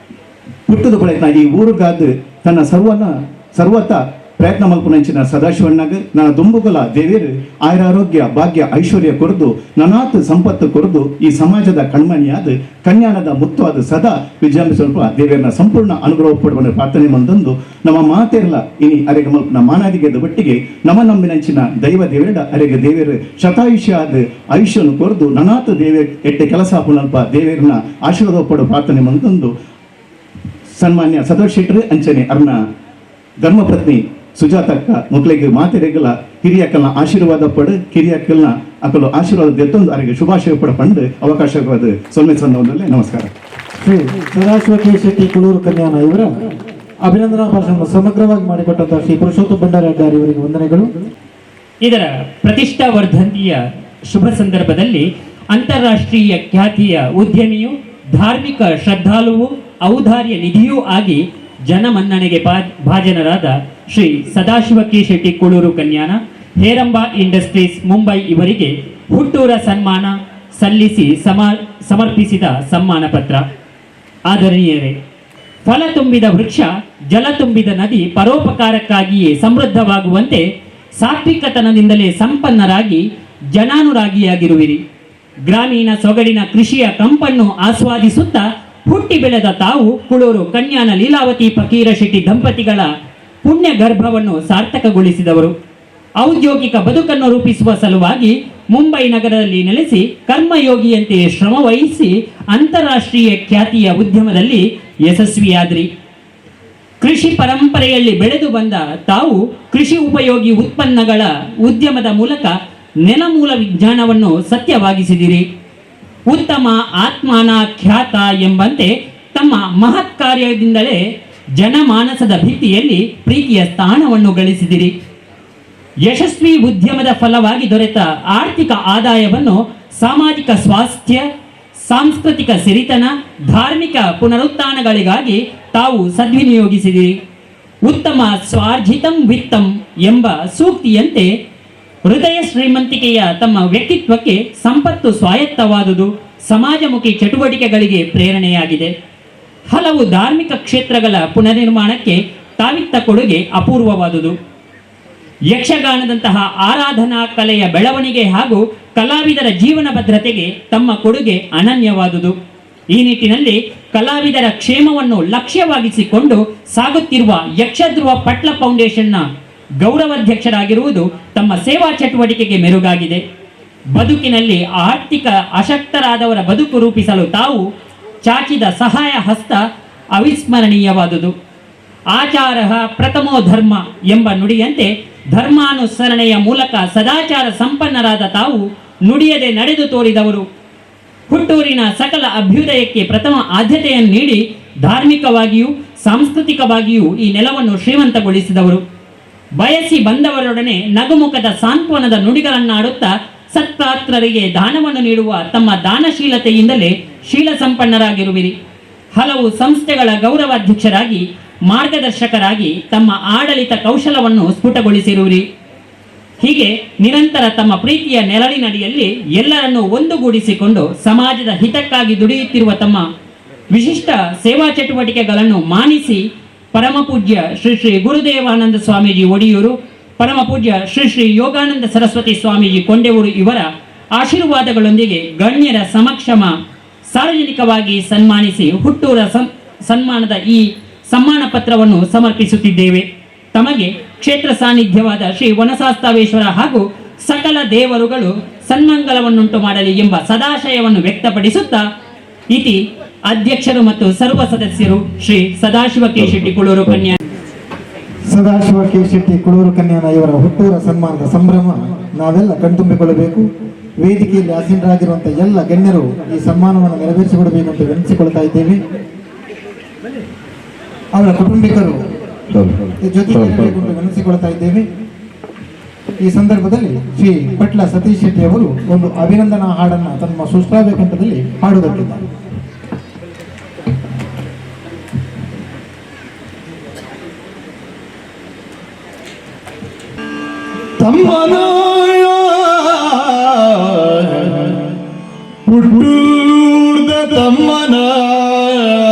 ಹುಟ್ಟದ ಬಳಿಕ ಈ ಊರುಗಾದ ತನ್ನ ಸರ್ವತ ಪ್ರಯತ್ನ ಮಲ್ಪುನಂಚಿನ ಸದಾಶಿವಣ್ಣಗ ನನ್ನ ದುಂಬುಗುಲ ದೇವೇರು ಆಯುರಾರೋಗ್ಯ ಭಾಗ್ಯ ಐಶ್ವರ್ಯ ಕೊರದು ನನಾತ್ ಸಂಪತ್ತು ಕೊರದು ಈ ಸಮಾಜದ ಕಣ್ಮಣಿಯಾದ ಕನ್ಯಾನದ ಮುತ್ತವಾದ ಸದಾ ವಿಜೃಂಭಿಸುವ ದೇವೇರನ ಸಂಪೂರ್ಣ ಅನುಗ್ರಹ ಪಡುವ ಪ್ರಾರ್ಥನೆ ಮಂದೊಂದು ನಮ್ಮ ಮಾತೆರ್ಲ ಇನಿ ಅರೆಗೆ ಮಲ್ಪನ ಮಾನಾದಿಗೆದ ಒಟ್ಟಿಗೆ ನಂಬಿನಂಚಿನ ದೈವ ದೇವೇಡ ಅರೆಗೆ ದೇವೇರು ಶತಾಯುಷ್ಯ ಆದ ಆಯುಷ್ಯನು ಕೊರದು ನನಾತ್ ದೇವೇ ಎಟ್ಟೆ ಕೆಲಸ ಪುನಲ್ಪ ದೇವೇರನ ಆಶೀರ್ವಾದ ಪಡುವ ಪ್ರಾರ್ಥನೆ ಮಂದೊಂದು ಸನ್ಮಾನ್ಯ ಸದೋಷ್ ಶೆಟ್ರು ಅಂಚನೆ ಅರ್ನ ಧರ್ಮಪತ್ನಿ ಸುಜಾತಕ್ಕ ಮಕ್ಕಳಿಗೆ ಮಾತೆರೆಗಲ ಹಿರಿಯಕ್ಕಲ್ನ ಆಶೀರ್ವಾದ ಪಡು ಕಿರಿಯಕ್ಕಲ್ನ ಅಕಲು ಆಶೀರ್ವಾದ ದೆತ್ತೊಂದು ಅವರಿಗೆ ಶುಭಾಶಯ ಪಡ ಪಂಡು ಅವಕಾಶವಾದ ಸೊಲ್ಮೆ ಸಂದರ್ಭದಲ್ಲಿ ನಮಸ್ಕಾರ. ಶ್ರೀ ಸದಾಶಿವ ಕೆ ಶೆಟ್ಟಿ ಕುಳೂರು ಕನ್ಯಾನ ಇವರ ಅಭಿನಂದನಾ ಭಾಷಣ ಸಮಗ್ರವಾಗಿ ಮಾಡಿಕೊಟ್ಟಂತಹ ಶ್ರೀ ಪುರುಷೋತ್ತಮ ಭಂಡಾರಿ ಇವರಿಗೆ ವಂದನೆಗಳು. ಇದರ ಪ್ರತಿಷ್ಠಾ ವರ್ಧಂತಿಯ ಶುಭ ಸಂದರ್ಭದಲ್ಲಿ ಅಂತಾರಾಷ್ಟ್ರೀಯ ಖ್ಯಾತಿಯ ಉದ್ಯಮಿಯು ಧಾರ್ಮಿಕ ಶ್ರದ್ಧಾಳುವು ಔದಾರ್ಯ ನಿಧಿಯೂ ಆಗಿ ಜನಮನ್ನಣೆಗೆ ಭಾಜನರಾದ ಶ್ರೀ ಸದಾಶಿವ ಕೆ ಶೆಟ್ಟಿ ಕುಳೂರು ಕನ್ಯಾನ ಹೇರಂಬ ಇಂಡಸ್ಟ್ರೀಸ್ ಮುಂಬೈ ಇವರಿಗೆ ಹುಟ್ಟೂರ ಸನ್ಮಾನ ಸಲ್ಲಿಸಿ ಸಮರ್ಪಿಸಿದ ಸಮ್ಮಾನ ಪತ್ರ. ಆದರಣೀಯರೇ, ಫಲ ತುಂಬಿದ ವೃಕ್ಷ ಜಲ ತುಂಬಿದ ನದಿ ಪರೋಪಕಾರಕ್ಕಾಗಿಯೇ ಸಮೃದ್ಧವಾಗುವಂತೆ ಸಾತ್ವಿಕತನದಿಂದಲೇ ಸಂಪನ್ನರಾಗಿ ಜನಾನುರಾಗಿಯಾಗಿರುವಿರಿ. ಗ್ರಾಮೀಣ ಸೊಗಡಿನ ಕೃಷಿಯ ಕಂಪನ್ನು ಆಸ್ವಾದಿಸುತ್ತಾ ಹುಟ್ಟಿ ಬೆಳೆದ ತಾವು ಕುಳೂರು ಕನ್ಯಾನ ಲೀಲಾವತಿ ಫಕೀರ ಶೆಟ್ಟಿ ದಂಪತಿಗಳ ಪುಣ್ಯ ಗರ್ಭವನ್ನು ಸಾರ್ಥಕಗೊಳಿಸಿದವರು. ಔದ್ಯೋಗಿಕ ಬದುಕನ್ನು ರೂಪಿಸುವ ಸಲುವಾಗಿ ಮುಂಬೈ ನಗರದಲ್ಲಿ ನೆಲೆಸಿ ಕರ್ಮಯೋಗಿಯಂತೆ ಶ್ರಮವಹಿಸಿ ಅಂತಾರಾಷ್ಟ್ರೀಯ ಖ್ಯಾತಿಯ ಉದ್ಯಮದಲ್ಲಿ ಯಶಸ್ವಿಯಾದ್ರಿ. ಕೃಷಿ ಪರಂಪರೆಯಲ್ಲಿ ಬೆಳೆದು ಬಂದ ತಾವು ಕೃಷಿ ಉಪಯೋಗಿ ಉತ್ಪನ್ನಗಳ ಉದ್ಯಮದ ಮೂಲಕ ನೆಲಮೂಲ ವಿಜ್ಞಾನವನ್ನು ಸತ್ಯವಾಗಿಸಿದಿರಿ. ಉತ್ತಮ ಆತ್ಮಾನ ಖ್ಯಾತ ಎಂಬಂತೆ ತಮ್ಮ ಮಹತ್ ಕಾರ್ಯದಿಂದಲೇ ಜನಮಾನಸದ ಭಿತ್ತಿಯಲ್ಲಿ ಪ್ರೀತಿಯ ಸ್ಥಾನವನ್ನು ಗಳಿಸಿದಿರಿ. ಯಶಸ್ವಿ ಉದ್ಯಮದ ಫಲವಾಗಿ ದೊರೆತ ಆರ್ಥಿಕ ಆದಾಯವನ್ನು ಸಾಮಾಜಿಕ ಸ್ವಾಸ್ಥ್ಯ, ಸಾಂಸ್ಕೃತಿಕ ಸಿರಿತನ, ಧಾರ್ಮಿಕ ಪುನರುತ್ಥಾನಗಳಿಗಾಗಿ ತಾವು ಸದ್ವಿನಿಯೋಗಿಸಿದಿರಿ. ಉತ್ತಮ ಸ್ವಾರ್ಜಿತಂ ವಿತ್ತಂ ಎಂಬ ಸೂಕ್ತಿಯಂತೆ ಹೃದಯ ಶ್ರೀಮಂತಿಕೆಯ ತಮ್ಮ ವ್ಯಕ್ತಿತ್ವಕ್ಕೆ ಸಂಪತ್ತು ಸ್ವಾಯತ್ತವಾದುದು ಸಮಾಜಮುಖಿ ಚಟುವಟಿಕೆಗಳಿಗೆ ಪ್ರೇರಣೆಯಾಗಿದೆ. ಹಲವು ಧಾರ್ಮಿಕ ಕ್ಷೇತ್ರಗಳ ಪುನರ್ನಿರ್ಮಾಣಕ್ಕೆ ತಾವಿತ್ತ ಕೊಡುಗೆ ಅಪೂರ್ವವಾದುದು. ಯಕ್ಷಗಾನದಂತಹ ಆರಾಧನಾ ಕಲೆಯ ಬೆಳವಣಿಗೆ ಹಾಗೂ ಕಲಾವಿದರ ಜೀವನ ಭದ್ರತೆಗೆ ತಮ್ಮ ಕೊಡುಗೆ ಅನನ್ಯವಾದುದು. ಈ ನಿಟ್ಟಿನಲ್ಲಿ ಕಲಾವಿದರ ಕ್ಷೇಮವನ್ನು ಲಕ್ಷ್ಯವಾಗಿಸಿಕೊಂಡು ಸಾಗುತ್ತಿರುವ ಯಕ್ಷಧ್ರುವ ಪಟ್ಲ ಫೌಂಡೇಶನ್ನ ಗೌರವಾಧ್ಯಕ್ಷರಾಗಿರುವುದು ತಮ್ಮ ಸೇವಾ ಚಟುವಟಿಕೆಗೆ ಮೆರುಗಾಗಿದೆ. ಬದುಕಿನಲ್ಲಿ ಆರ್ಥಿಕ ಅಶಕ್ತರಾದವರ ಬದುಕು ರೂಪಿಸಲು ತಾವು ಚಾಚಿದ ಸಹಾಯ ಹಸ್ತ ಅವಿಸ್ಮರಣೀಯವಾದುದು. ಆಚಾರ ಪ್ರಥಮೋ ಧರ್ಮ ಎಂಬ ನುಡಿಯಂತೆ ಧರ್ಮಾನುಸರಣೆಯ ಮೂಲಕ ಸದಾಚಾರ ಸಂಪನ್ನರಾದ ತಾವು ನುಡಿಯದೆ ನಡೆದು ತೋರಿದವರು. ಹುಟ್ಟೂರಿನ ಸಕಲ ಅಭ್ಯುದಯಕ್ಕೆ ಪ್ರಥಮ ಆದ್ಯತೆಯನ್ನು ನೀಡಿ ಧಾರ್ಮಿಕವಾಗಿಯೂ ಸಾಂಸ್ಕೃತಿಕವಾಗಿಯೂ ಈ ನೆಲವನ್ನು ಶ್ರೀಮಂತಗೊಳಿಸಿದವರು. ಬಯಸಿ ಬಂದವರೊಡನೆ ನಗುಮುಖದ ಸಾಂತ್ವನದ ನುಡಿಗಳನ್ನಾಡುತ್ತಾ ಸತ್ಪಾತ್ರರಿಗೆ ದಾನವನ್ನು ನೀಡುವ ತಮ್ಮ ದಾನಶೀಲತೆಯಿಂದಲೇ ಶೀಲ ಸಂಪನ್ನರಾಗಿರುವಿರಿ. ಹಲವು ಸಂಸ್ಥೆಗಳ ಗೌರವಾಧ್ಯಕ್ಷರಾಗಿ ಮಾರ್ಗದರ್ಶಕರಾಗಿ ತಮ್ಮ ಆಡಳಿತ ಕೌಶಲವನ್ನು ಸ್ಫುಟಗೊಳಿಸಿರುವಿರಿ. ಹೀಗೆ ನಿರಂತರ ತಮ್ಮ ಪ್ರೀತಿಯ ನೆರಳಿನಡಿಯಲ್ಲಿ ಎಲ್ಲರನ್ನೂ ಒಂದುಗೂಡಿಸಿಕೊಂಡು ಸಮಾಜದ ಹಿತಕ್ಕಾಗಿ ದುಡಿಯುತ್ತಿರುವ ತಮ್ಮ ವಿಶಿಷ್ಟ ಸೇವಾ ಚಟುವಟಿಕೆಗಳನ್ನು ಮಾನಿಸಿ ಪರಮಪೂಜ್ಯ ಶ್ರೀ ಶ್ರೀ ಗುರುದೇವಾನಂದ ಸ್ವಾಮೀಜಿ ಒಡಿಯೂರು, ಪರಮಪೂಜ್ಯ ಶ್ರೀ ಶ್ರೀ ಯೋಗಾನಂದ ಸರಸ್ವತಿ ಸ್ವಾಮೀಜಿ ಕೊಂಡೆಯೂರು ಇವರ ಆಶೀರ್ವಾದಗಳೊಂದಿಗೆ ಗಣ್ಯರ ಸಮಕ್ಷಮ ಸಾರ್ವಜನಿಕವಾಗಿ ಸನ್ಮಾನಿಸಿ ಹುಟ್ಟೂರ ಸನ್ಮಾನದ ಈ ಸಮ್ಮಾನ ಪತ್ರವನ್ನು ಸಮರ್ಪಿಸುತ್ತಿದ್ದೇವೆ. ತಮಗೆ ಕ್ಷೇತ್ರ ಸಾನ್ನಿಧ್ಯವಾದ ಶ್ರೀ ವನಸಾಸ್ತಾವೇಶ್ವರ ಹಾಗೂ ಸಕಲ ದೇವರುಗಳು ಸನ್ಮಂಗಲವನ್ನುಂಟು ಮಾಡಲಿ ಎಂಬ ಸದಾಶಯವನ್ನು ವ್ಯಕ್ತಪಡಿಸುತ್ತಾ ಇತಿ ಅಧ್ಯಕ್ಷರು ಮತ್ತು ಸರ್ವ ಸದಸ್ಯರು ಶ್ರೀ ಸದಾಶಿವ ಕೆ ಶೆಟ್ಟಿ ಕುಳೂರು ಕನ್ಯಾ. ಸದಾಶಿವ ಕೆ ಶೆಟ್ಟಿ ಕುಳೂರು ಕನ್ಯಾನ ಇವರ ಹುಟ್ಟೂರ ಸನ್ಮಾನದ ಸಂಭ್ರಮ ನಾವೆಲ್ಲ ಕಣ್ತುಂಬಿಕೊಳ್ಳಬೇಕು. ವೇದಿಕೆಯಲ್ಲಿ ಆಸೀನರಾಗಿರುವಂತಹ ಎಲ್ಲ ಗಣ್ಯರು ಈ ಸನ್ಮಾನವನ್ನು ನೆರವೇರಿಸಿಕೊಡಬೇಕು ಅಂತ ವಿನಂತಿಸಿಕೊಳ್ತಾ ಇದ್ದೇವೆ. ಅವರ ಕುಟುಂಬಿಕರು ಜೊತೆಗೆ ವಿನಂತಿಸಿಕೊಳ್ತಾ ಇದ್ದೇವೆ. ಈ ಸಂದರ್ಭದಲ್ಲಿ ಶ್ರೀ ಪಟ್ಲ ಸತೀಶ್ ಶೆಟ್ಟಿ ಅವರು ಒಂದು ಅಭಿನಂದನಾ ಹಾಡನ್ನು ತಮ್ಮ ಸುಶ್ರಾವ್ಯ ಕಂಠದಲ್ಲಿ ಹಾಡುವುದಕ್ಕಿದ್ದಾರೆ. ತಮ್ಮನಾಯ ಹುಟ್ಟೂರ್ದ ತಮ್ಮನ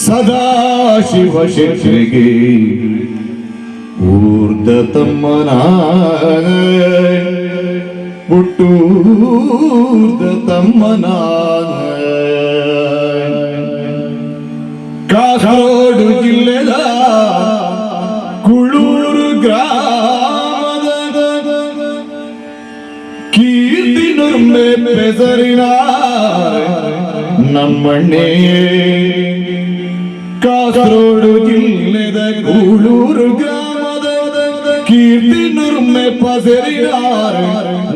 ಸದಾಶಿವ ಶೆಟ್ಟಿಗೆ ಊರ್ದ ತಮ್ಮನ ಹುಟ್ಟೂರ್ದ ತಮ್ಮನ ಕಾಸರಗೋಡು ಜಿಲ್ಲೆದ ಕುಳೂರು ಗ್ರಾಮದ ಕೀರ್ತಿನುರ್ಮೆ ಬೆಸರಿನ ನಮ್ಮಣ್ಣೆ ಕಾಸರಗೋಡು ಜಿಲ್ಲೆದ ಕುಳೂರು ಗ್ರಾಮದ ಕೀರ್ತಿನುರ್ಮೆ ಪಸರಿನ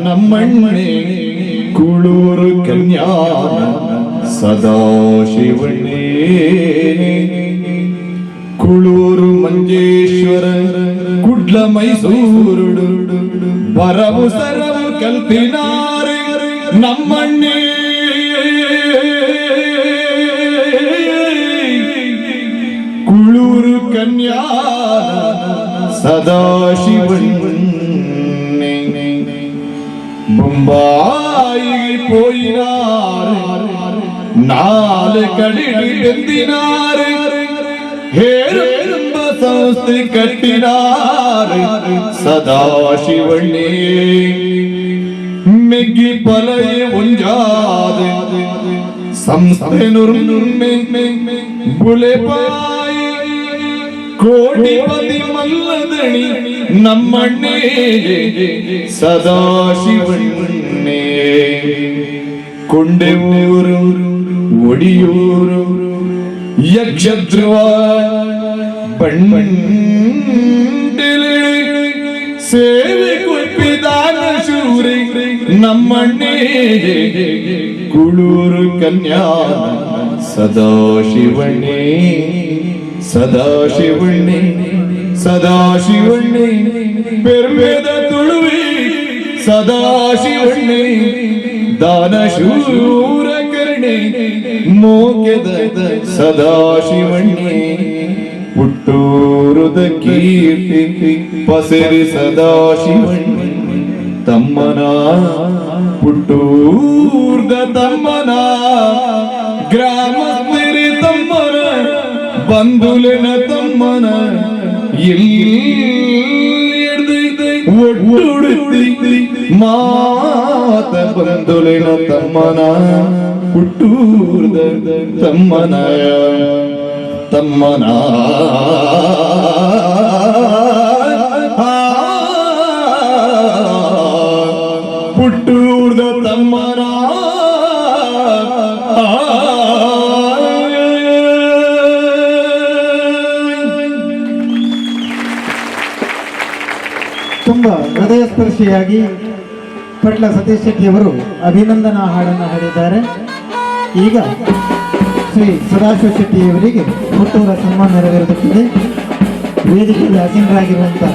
ನಮ್ಮಣ್ಣೆ ಕುಳೂರು ಕನ್ಯಾ ಸದಾಶಿವಣ್ಣೆ ಕುಳೂರು ಮಂಜೇಶ್ವರ ಕುಡ್ಲ ಮೈಸೂರು ಬರವು ಸರವು ಕಲ್ಪಿನಾರೆ ನಮ್ಮಣ್ಣೆ ಕುಳೂರು ಕನ್ಯಾ ಸದಾಶಿವಣ್ಣೆ ಬೊಂಬಾಯಿ പോയിനാറ് നാല് കളിടി എന്തിനാറ് ಹೇರುಂಬ ಸಂಸ್ಥೆ ಕಟ್ಟಿನಾರು ಸದಾಶಿವಣ್ಣೆ ಮೆಗ್ಗಿ ಪಲಯ ಒಂಜಾದ ಸಂಸ್ಥೆ ನುರ್ಮೆ ಬುಲೆಪಾಯಿ ಕೋಟಿಪತಿ ಮಲ್ಲದಣಿ ನಮ್ಮಣ್ಣೆ ಸದಾಶಿವಣ್ಣೆ ಕೊಂಡೆಯೂರು ಒಡಿಯೂರು ಯಕ್ಷಧ್ರುವ ಬಂಡಿಲೆ ಸೇವೆ ಕೊಪ್ಪಿದಾನ ಶೂರಿ ನಮ್ಮಣ್ಣೆ ಕುಳೂರು ಕನ್ಯಾ ಸದಾಶಿವಣ್ಣೆ ಸದಾಶಿವಣ್ಣೆ ಸದಾಶಿವಣ್ಣೆ ಪೆರ್ಮೆದ ತುಳುವಿ ಸದಾಶಿವಣ್ಣೆ ದಾನ ಶೂರ ಕರ್ಣೆ ಮೋಕೆದ ಸದಾಶಿವಣ್ಣೆ ಹುಟ್ಟೂರುದ ಕೀರ್ತಿ ಪಸರಿ ಸದಾಶಿವಣ್ಣೆ ತಮ್ಮನ ಹುಟ್ಟೂರ್ದ ತಮ್ಮನ ಗ್ರಾಮಸ್ಥರಿ ತಮ್ಮನ ಬಂಧುಲಿನ ತಮ್ಮನ ಒಟ್ಟುಡುತ್ತಿ ಮಾತ ಬಂಧುಲಿನ ತಮ್ಮನ ಹುಟ್ಟೂರ್ದ ತಮ್ಮನ ತಮ್ಮನ ಹುಟ್ಟೂರ್ದ ತಮ್ಮನ ತುಂಬಾ ಹೃದಯ ಸ್ಪರ್ಶಿಯಾಗಿ ಪಟ್ಲ ಸತೀಶ್ ಶೆಟ್ಟಿ ಅವರು ಅಭಿನಂದನಾ ಹಾಡನ್ನು ಹಾಡಿದ್ದಾರೆ. ಈಗ ಶ್ರೀ ಸದಾಶಿವ ಶೆಟ್ಟಿಯವರಿಗೆ ಹುಟ್ಟೂರ ಸನ್ಮಾನ ನೆರವೇರುತ್ತಿದೆ. ವೇದಿಕೆಯಲ್ಲಿ ಆಸೀನರಾಗಿರುವಂತಹ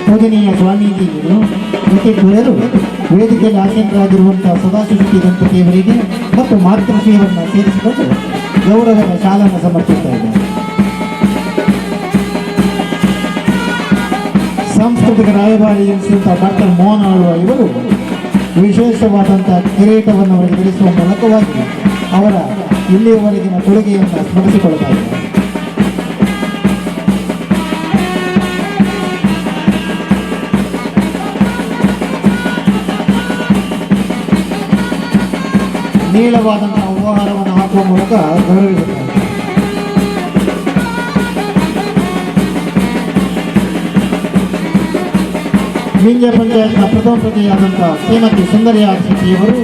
ಪೂಜನೀಯ ಸ್ವಾಮೀಜಿಗಳು ಪ್ರತಿಯೊಬ್ಬರು ವೇದಿಕೆಯಲ್ಲಿ ಆಸೀನರಾಗಿರುವಂತಹ ಸದಾಶಿವ ಶೆಟ್ಟಿ ದಂಪತಿಯವರಿಗೆ ಮತ್ತು ಮಾತೃಶ್ರೀಯವರನ್ನು ಸೇರಿಸಿಕೊಂಡು ಗೌರವದ ಶಾಲನ್ನು ಸಮರ್ಪಿಸ್ತಾ ಇದ್ದಾರೆ. ಸಾಂಸ್ಕೃತಿಕ ರಾಯಭಾರಿ ಎನಿಸಿದಂತಹ ಡಾಕ್ಟರ್ ಮೋಹನ್ ಆಳ್ವ ಇವರು ವಿಶೇಷವಾದಂತಹ ಕಿರೀಟವನ್ನು ಅವರಿಗೆ ಧರಿಸುವ ಮೂಲಕವಾಗಿ ಅವರ ಇಲ್ಲಿಯವರೆಗಿನ ಕೊಡುಗೆಯನ್ನು ಸ್ಮರಿಸಿಕೊಳ್ತಾ ಇದ್ದಾರೆ. ನೀಳವಾದಂತಹ ಉಪಹಾರವನ್ನು ಹಾಕುವ ಮೂಲಕ ಗೌರವಿಸುತ್ತಾರೆ. ವಿಂಜ ಪಂಚಾಯತ್ನ ಪ್ರಥಮ ಪ್ರಜೆಯಾದಂತಹ ಶ್ರೀಮತಿ ಸುಂದರಿಯ ಶೆಟ್ಟಿಯವರು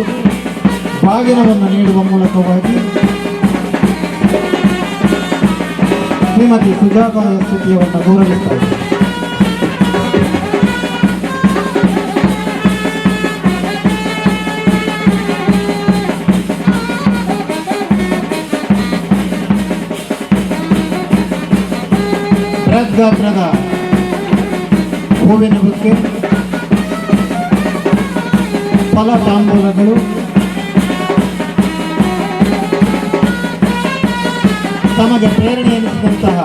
ಬಾಗಿನವನ್ನು ನೀಡುವ ಮೂಲಕವಾಗಿ ಶ್ರೀಮತಿ ಸುಜಾತಾ ಶೆಟ್ಟಿಯವರನ್ನು ಗೌರವಿಸುತ್ತಾರೆ. ಬೃಹದ್ಗಾತ್ರದ ಹೂವಿನ ಬುಕ್ಕೆ, ಫಲ ತಾಂಬೂಲಗಳು, ತಮಗೆ ಪ್ರೇರಣೆ ಎನಿಸಿದಂತಹ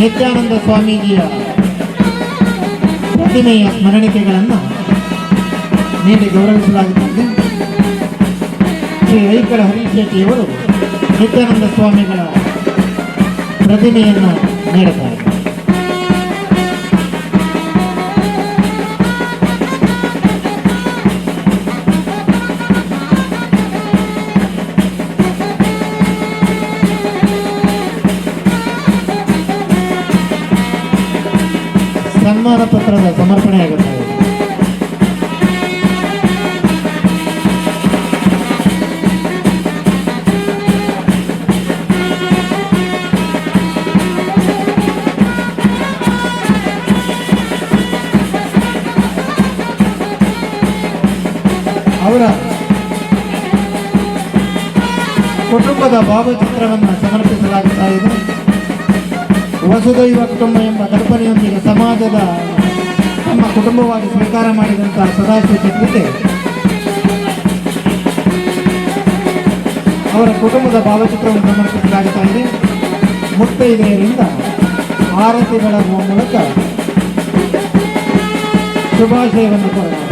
ನಿತ್ಯಾನಂದ ಸ್ವಾಮೀಜಿಯ ಪ್ರತಿಮೆಯ ಸ್ಮರಣಿಕೆಗಳನ್ನು ನೀಡಿ ಗೌರವಿಸಲಾಗುತ್ತದೆ. ಶ್ರೀ ಐಕಳ ಹರೀಶ್ ಶೆಟ್ಟಿಯವರು ನಿತ್ಯಾನಂದ ಸ್ವಾಮಿಗಳ ಪ್ರತಿಮೆಯನ್ನು ನೀಡುತ್ತಾರೆ. ಸನ್ಮಾನ ಪತ್ರದ ಸಮರ್ಪಣೆಯಾಗುತ್ತದೆ. ಅವರ ಕುಟುಂಬದ ಭಾವಚಿತ್ರವನ್ನು ಸಮರ್ಪಿಸಲಾಗುತ್ತಾ ಇದೆ. ವಸುದೈವ ಕುಟುಂಬ ಎಂಬ ಕಲ್ಪನೆಯೊಂದಿಗೆ ಸಮಾಜದ ತಮ್ಮ ಕುಟುಂಬವಾಗಿ ಸ್ವೀಕಾರ ಮಾಡಿದಂತಹ ಸದಾಶಿವ ಶೆಟ್ಟಿಗೆ ಅವರ ಕುಟುಂಬದ ಭಾವಚಿತ್ರವನ್ನು ಸಮರ್ಪಿಸಲಾಗುತ್ತಾ ಇದೆ. ಮುತ್ತೈದೆಯರಿಂದ ಆರತಿ ಬೆಳಗುವ ಮೂಲಕ ಶುಭಾಶಯವನ್ನು ಕೋರಲಾಗಿದೆ.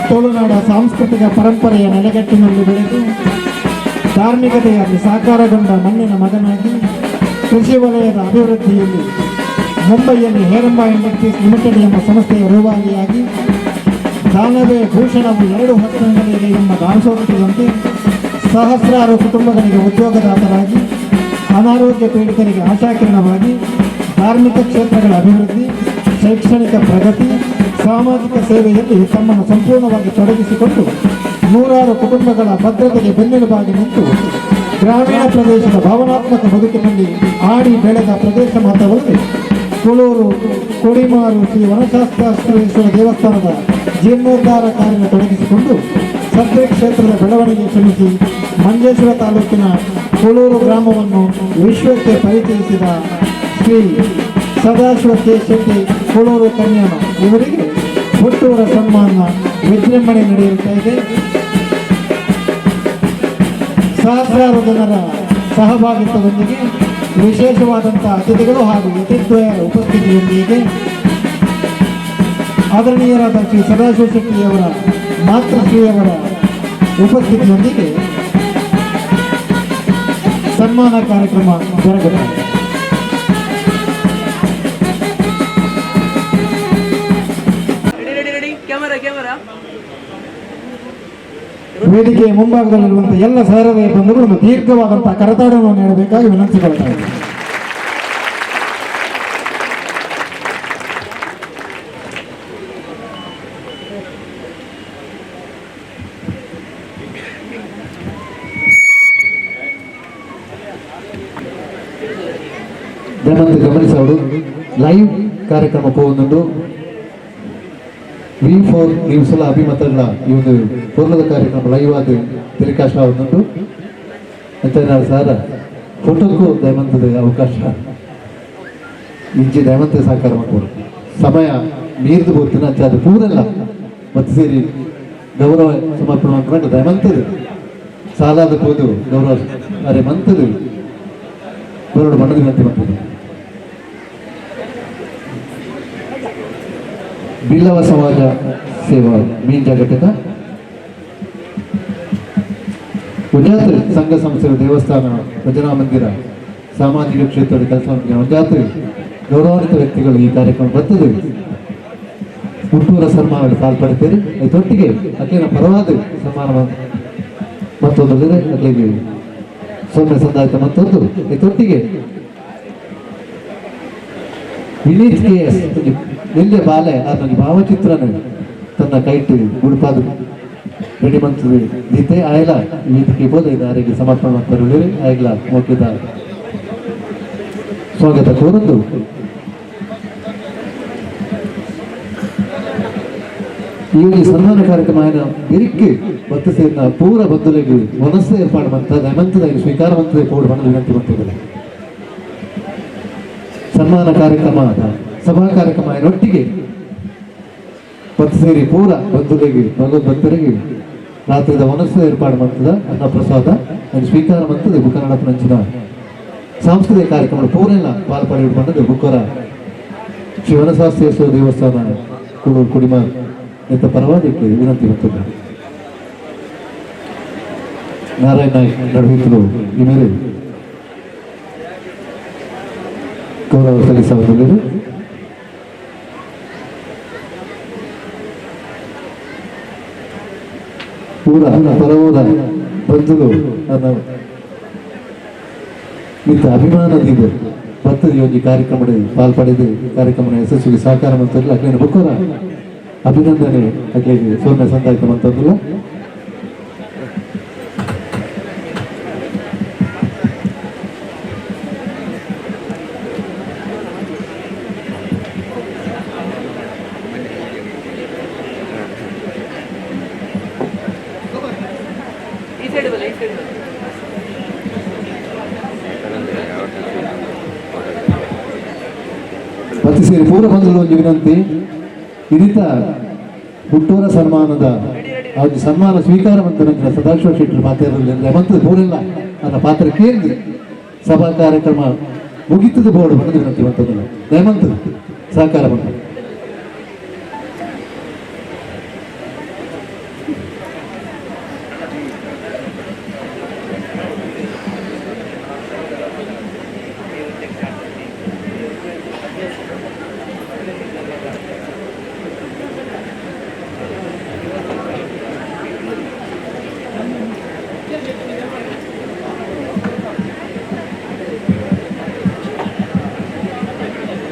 ತುಳುನಾಡ ಸಾಂಸ್ಕೃತಿಕ ಪರಂಪರೆಯ ನೆಲೆಗಟ್ಟಿನಲ್ಲಿ ಬೆಳೆದು ಧಾರ್ಮಿಕತೆಯಲ್ಲಿ ಸಾಕಾರಗೊಂಡ ಮಣ್ಣಿನ ಮಗನಾಗಿ ಕೃಷಿ ವಲಯದ ಅಭಿವೃದ್ಧಿಯಲ್ಲಿ ಮುಂಬೈಯಲ್ಲಿ ಹೇರಂಬ ಇಂಡಸ್ಟ್ರೀಸ್ ಲಿಮಿಟೆಡ್ ಎಂಬ ಸಂಸ್ಥೆಯ ರೂವಾರಿಯಾಗಿ ದಾನವೇ ಭೂಷಣವು 2 ಹಸ್ತಗಳಲ್ಲಿ ಎಂಬ ದಾಸೋಕ್ತಿಯಂತೆ ಸಹಸ್ರಾರು ಕುಟುಂಬಗಳಿಗೆ ಉದ್ಯೋಗದಾತರಾಗಿ ಅನಾರೋಗ್ಯ ಪೀಡಿತರಿಗೆ ಆಶಾಕಿರಣವಾಗಿ ಧಾರ್ಮಿಕ ಕ್ಷೇತ್ರಗಳ ಅಭಿವೃದ್ಧಿ, ಶೈಕ್ಷಣಿಕ ಪ್ರಗತಿ, ಸಾಮಾಜಿಕ ಸೇವೆಯಲ್ಲಿ ತಮ್ಮನ್ನು ಸಂಪೂರ್ಣವಾಗಿ ತೊಡಗಿಸಿಕೊಂಡು ನೂರಾರು ಕುಟುಂಬಗಳ ಭದ್ರತೆಗೆ ಬೆನ್ನೆಲುಬಾಗಿ ನಿಂತು ಗ್ರಾಮೀಣ ಪ್ರದೇಶದ ಭಾವನಾತ್ಮಕ ಬದುಕಿನಲ್ಲಿ ಆಡಿ ಬೆಳೆದ ಪ್ರದೇಶ ಮಾತ್ರವಲ್ಲದೆ ಕುಳೂರು, ಕೊಡಿಮಾರು ಶ್ರೀ ವನಶಾಸ್ತ್ರೇಶ್ವರ ದೇವಸ್ಥಾನದ ಜೀರ್ಣೋದ್ಧಾರ ಕಾರ್ಯ ತೊಡಗಿಸಿಕೊಂಡು ಸದ್ಯ ಕ್ಷೇತ್ರದ ಬೆಳವಣಿಗೆ ಶ್ರಮಿಸಿ ಮಂಜೇಶ್ವರ ತಾಲೂಕಿನ ಕುಳೂರು ಗ್ರಾಮವನ್ನು ವಿಶ್ವಕ್ಕೆ ಪರಿಚಯಿಸಿದ ಶ್ರೀ ಸದಾಶಿವ ಕೆ ಶೆಟ್ಟಿ ಕುಳೂರು ಕನ್ಯಾನ ಇವರಿಗೆ ಹುಟ್ಟೂರ ಸನ್ಮಾನ ವಿಜೃಂಭಣೆ ನಡೆಯುತ್ತಾ ಇದೆ. ಸಹಸ್ರಾರು ಜನರ ಸಹಭಾಗಿತ್ವದೊಂದಿಗೆ ವಿಶೇಷವಾದಂತಹ ಅತಿಥಿಗಳು ಹಾಗೂ ಯತಿದ್ವಯರ ಉಪಸ್ಥಿತಿಯೊಂದಿಗೆ ಆದರಣೀಯರಾದ ಶ್ರೀ ಸದಾಶಿವ ಶೆಟ್ಟಿಯವರ ಮಾತೃಶ್ರೀಯವರ ಉಪಸ್ಥಿತಿಯೊಂದಿಗೆ ಸನ್ಮಾನ ಕಾರ್ಯಕ್ರಮ ಜರುಗುತ್ತದೆ. ವೇದಿಕೆಯ ಮುಂಭಾಗದಲ್ಲಿರುವಂತಹ ಎಲ್ಲ ಸಹೃದಯ ಬಂಧುಗಳು ದೀರ್ಘವಾದಂತಹ ಕರತಾಡವನ್ನು ನೀಡಬೇಕಾಗಿ ವಿನಂತಿಸಿಕೊಳ್ತಾ ಇದ್ದಾರೆ. ದಯಮಾಡಿ ಗಮನಿಸೋರು ಲೈವ್ ಕಾರ್ಯಕ್ರಮ ಹೋಗುന്നുണ്ട്. V4 ನ್ಯೂಸ್ಲ ಅಭಿಮತಗಳ ಈ ಒಂದು ಪೂರ್ಣದ ಕಾರ್ಯಕ್ರಮ ಲೈವ್ ಆದ ಟೆಲಿಕಾಸ್ಟ್ ಆಗುന്നുണ്ട്. ಎಂತ ಸಾರ ಫೋಟೋಕ್ಕೂ ದಯಮಂತದ ಅವಕಾಶ ಇಂಚೆ ದಯಮಂತ ಸಹಕಾರ ಮಾಡ್ಬೋದು. ಸಮಯ ಮೀರಿದು ಬೋಗ್ತೀನಿ ಅದು ಪೂರಲ್ಲ ಮತ್ತೆ ಸೇರಿ ಗೌರವ ಸಮರ್ಪಣೆ ಮಾಡ್ಕೊಂಡು ದಯಮಂತದು ಸಾಲಾದ ಕೂದು ಗೌರವ ಅರೆ ಮಂತದು ಬರೋಡು ಬಣ್ಣದ ವಿನಂತಿ ಮಾಡ್ತದೆ. ಬಿಲ್ಲವ ಸಮಾಜ ಸೇವಾ ಮೀಂಜ ಘಟಕ, ಉಜಾತ್ ಸಂಘ ಸಂಸ್ಥೆಗಳ ದೇವಸ್ಥಾನ, ಭಜನಾ ಮಂದಿರ, ಸಾಮಾಜಿಕ ಕ್ಷೇತ್ರದ ಕೆಲಸ ಉಜಾತ್ ಗೌರವಾನ್ವಿತ ವ್ಯಕ್ತಿಗಳು ಈ ಕಾರ್ಯಕ್ರಮ ಬರ್ತದೆ. ಹುಟ್ಟೂರ ಸನ್ಮಾನದಲ್ಲಿ ಪಾಲ್ಪಡ್ತೀರಿ. ಇದೊಟ್ಟಿಗೆ ಅಕ್ಕಿನ ಪರವಾದ ಸನ್ಮಾನ ಮತ್ತೊಂದು ಅಲ್ಲಿಗೆ ಸೌಮ್ಯ ಸಂದಾಯಿತ ಮತ್ತೊಂದು ಇದೊಟ್ಟಿಗೆ ವಿನೀತ್ KS ನಿಲ್ಲೆ ಬಾಲೆ ಅದೊಂದು ಭಾವಚಿತ್ರನ ತನ್ನ ಕೈಟ್ಟು ಗುಡುಪಾದ ರೆಡಿ ಮಂತದೆ ದೀತೆ ಆಯ್ಲ ಇದಕ್ಕೆ ಬೋದು ಇದು ಆರಿಗೆ ಸಮರ್ಪಣೆ ಮಾಡ್ತಾರೆ ಆಯ್ಲ ಮುಖ್ಯದ ಸ್ವಾಗತ ಕೋರದ್ದು. ಈ ಸನ್ಮಾನ ಕಾರ್ಯಕ್ರಮ ಬಿರಿಕ್ಕೆ ಬತ್ತು ಸೇರಿನ ಪೂರ ಬದ್ದುಲೆಗೆ ಮನಸ್ಸು ಏರ್ಪಾಡು ಮಾಡ್ತಾ ದಯಮಂತದಾಗಿ ಸ್ವೀಕಾರವಂತದೆ ಪೋಡು ಮಾಡಲು ವಿನಂತಿ ಮಾಡ್ತಿದ್ದಾರೆ. ಸನ್ಮಾನ ಕಾರ್ಯಕ್ರಮ ಸಭಾ ಕಾರ್ಯಕ್ರಮ ಒಟ್ಟಿಗೆ ಬತ್ತು ಸೇರಿ ಪೂರ ಬದ್ದುಲೆಗೆ ಭಗವದ್ ಭಕ್ತರಿಗೆ ರಾತ್ರಿದ ಮನಸ್ಸು ಏರ್ಪಾಡು ಮಾಡ್ತದ ಅನ್ನ ಪ್ರಸಾದ ಅದು ಸ್ವೀಕಾರ ಮಾಡ್ತದೆ. ಬುಕ್ಕನಾಡ ಪಂಚಿನ ಸಾಂಸ್ಕೃತಿಕ ಕಾರ್ಯಕ್ರಮ ಪೂರೆಲ್ಲ ಪಾಲ್ಪಡಿ ಬಂದದ್ದು ಬುಕ್ಕರ ಶ್ರೀ ವನಶಾಸ್ತ್ರೀಯ ದೇವಸ್ಥಾನ ಕೂಡೂರು ಕುಡಿಮಾರ್ ಇಂಥ ಪರವಾದಕ್ಕೆ ವಿನಂತಿ ಮಾಡ್ತದೆ. ನಾರಾಯಣ ನಾಯ್ಕ ನಡುವಿದ್ರು ಈ ಮೇಲೆ ಗೌರವ ಸಲ್ಲಿಸಬಹುದು. ಪೂರ ಪರವಾದ ಬಂಧುಗಳು ಮಿತ್ತ ಅಭಿಮಾನದಿಂದ ಬರ್ತದೆ ಈ ಕಾರ್ಯಕ್ರಮದ ಪಾಲ್ಪಡೆದು ಕಾರ್ಯಕ್ರಮದ ಯಶಸ್ವಿಗೆ ಸಹಕಾರ ಮಾಡ್ತಾರೆ. ಅಕ್ಲೇನ ಬುಕ್ಕರ ಅಭಿನಂದನೆ ಅಕ್ಲೇಗೆ ಸೌಮ್ಯ ಸಂದಾಯಿತ ಮಂತಂದಿಲ್ಲ. ಪ್ರತಿ ಸೇರಿ ಪೂರ್ವ ಬಂಧುಗಳು ಒಂದು ವಿನಂತಿ ಇದೀತ ಹುಟ್ಟೂರ ಸನ್ಮಾನದ ಅವ್ರಿಗೆ ಸನ್ಮಾನ ಸ್ವೀಕಾರ ಮಂತ್ರ ಸದಾಶಿವ ಶೆಟ್ಟರು ಮಾತಾಡೋದ್ರಿಂದ ಮಂತ್ರದ ಪೂರೆಲ್ಲ ನನ್ನ ಪಾತ್ರ ಕೇಳಿದ್ರಿ ಸಭಾ ಕಾರ್ಯಕ್ರಮ ಮುಗಿತದ ಬೋರ್ಡ್ ಬಂದು ವಿನಂತಿ ಮಂತದಿಲ್ಲ ದಯಮಂತದ ಸಹಕಾರ ಬಂದ.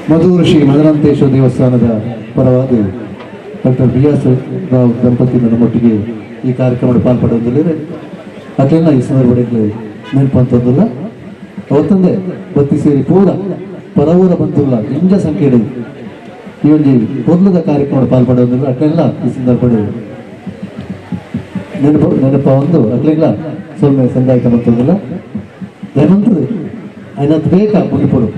ಮಧುರು ಶ್ರೀ ಮದನಂತೇಶ್ವರ ದೇವಸ್ಥಾನದ ಪರವಾದ ಡಾಕ್ಟರ್ BS ರಾವ್ ದಂಪತಿ ನಮ್ಮೊಟ್ಟಿಗೆ ಈ ಕಾರ್ಯಕ್ರಮದ ಪಾಲ್ಪಡುವುದಿಲ್ಲ. ಅದೆಲ್ಲ ಈ ಸಂದರ್ಭದಲ್ಲಿ ನೆನಪಂತಂದಿಲ್ಲ. ಅವತ್ತಂದೇ ಬತ್ತಿ ಸೇರಿ ಪೂರ ಪರವೂರ ಬಂತುಲ್ಲ ಇಂಜ ಸಂಖ್ಯೆ ಈ ಒಂದು ಮೊದಲದ ಕಾರ್ಯಕ್ರಮದ ಪಾಲ್ಪಡುವುದಿಲ್ಲ. ಅದೆಲ್ಲ ಈ ಸಂದರ್ಭದಲ್ಲಿ ನೆನಪ ಒಂದು ಅದೆಲ್ಲ ಸೌಮ್ಯ ಸಂದಾಯಿತ ಮಂತದಿಲ್ಲ ದಯಮಂತದೆ ಅದಕ್ಕೆ ಬೇಕಾ ಮುಗಿಪಡು.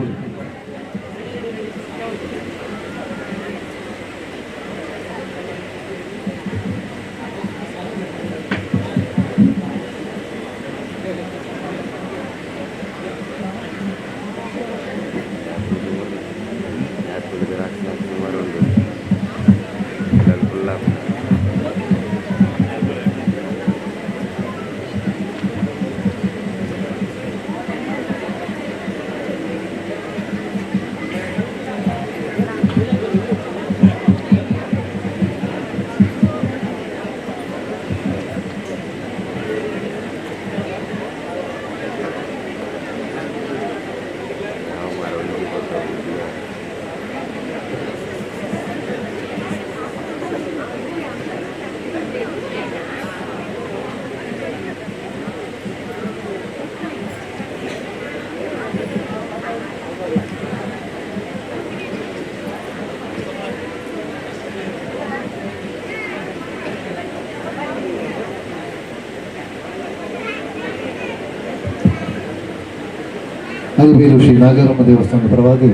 ಅರಿಬೇರು ಶ್ರೀ ನಾಗರಮ್ಮ ದೇವಸ್ಥಾನದ ಪರವಾಗಿ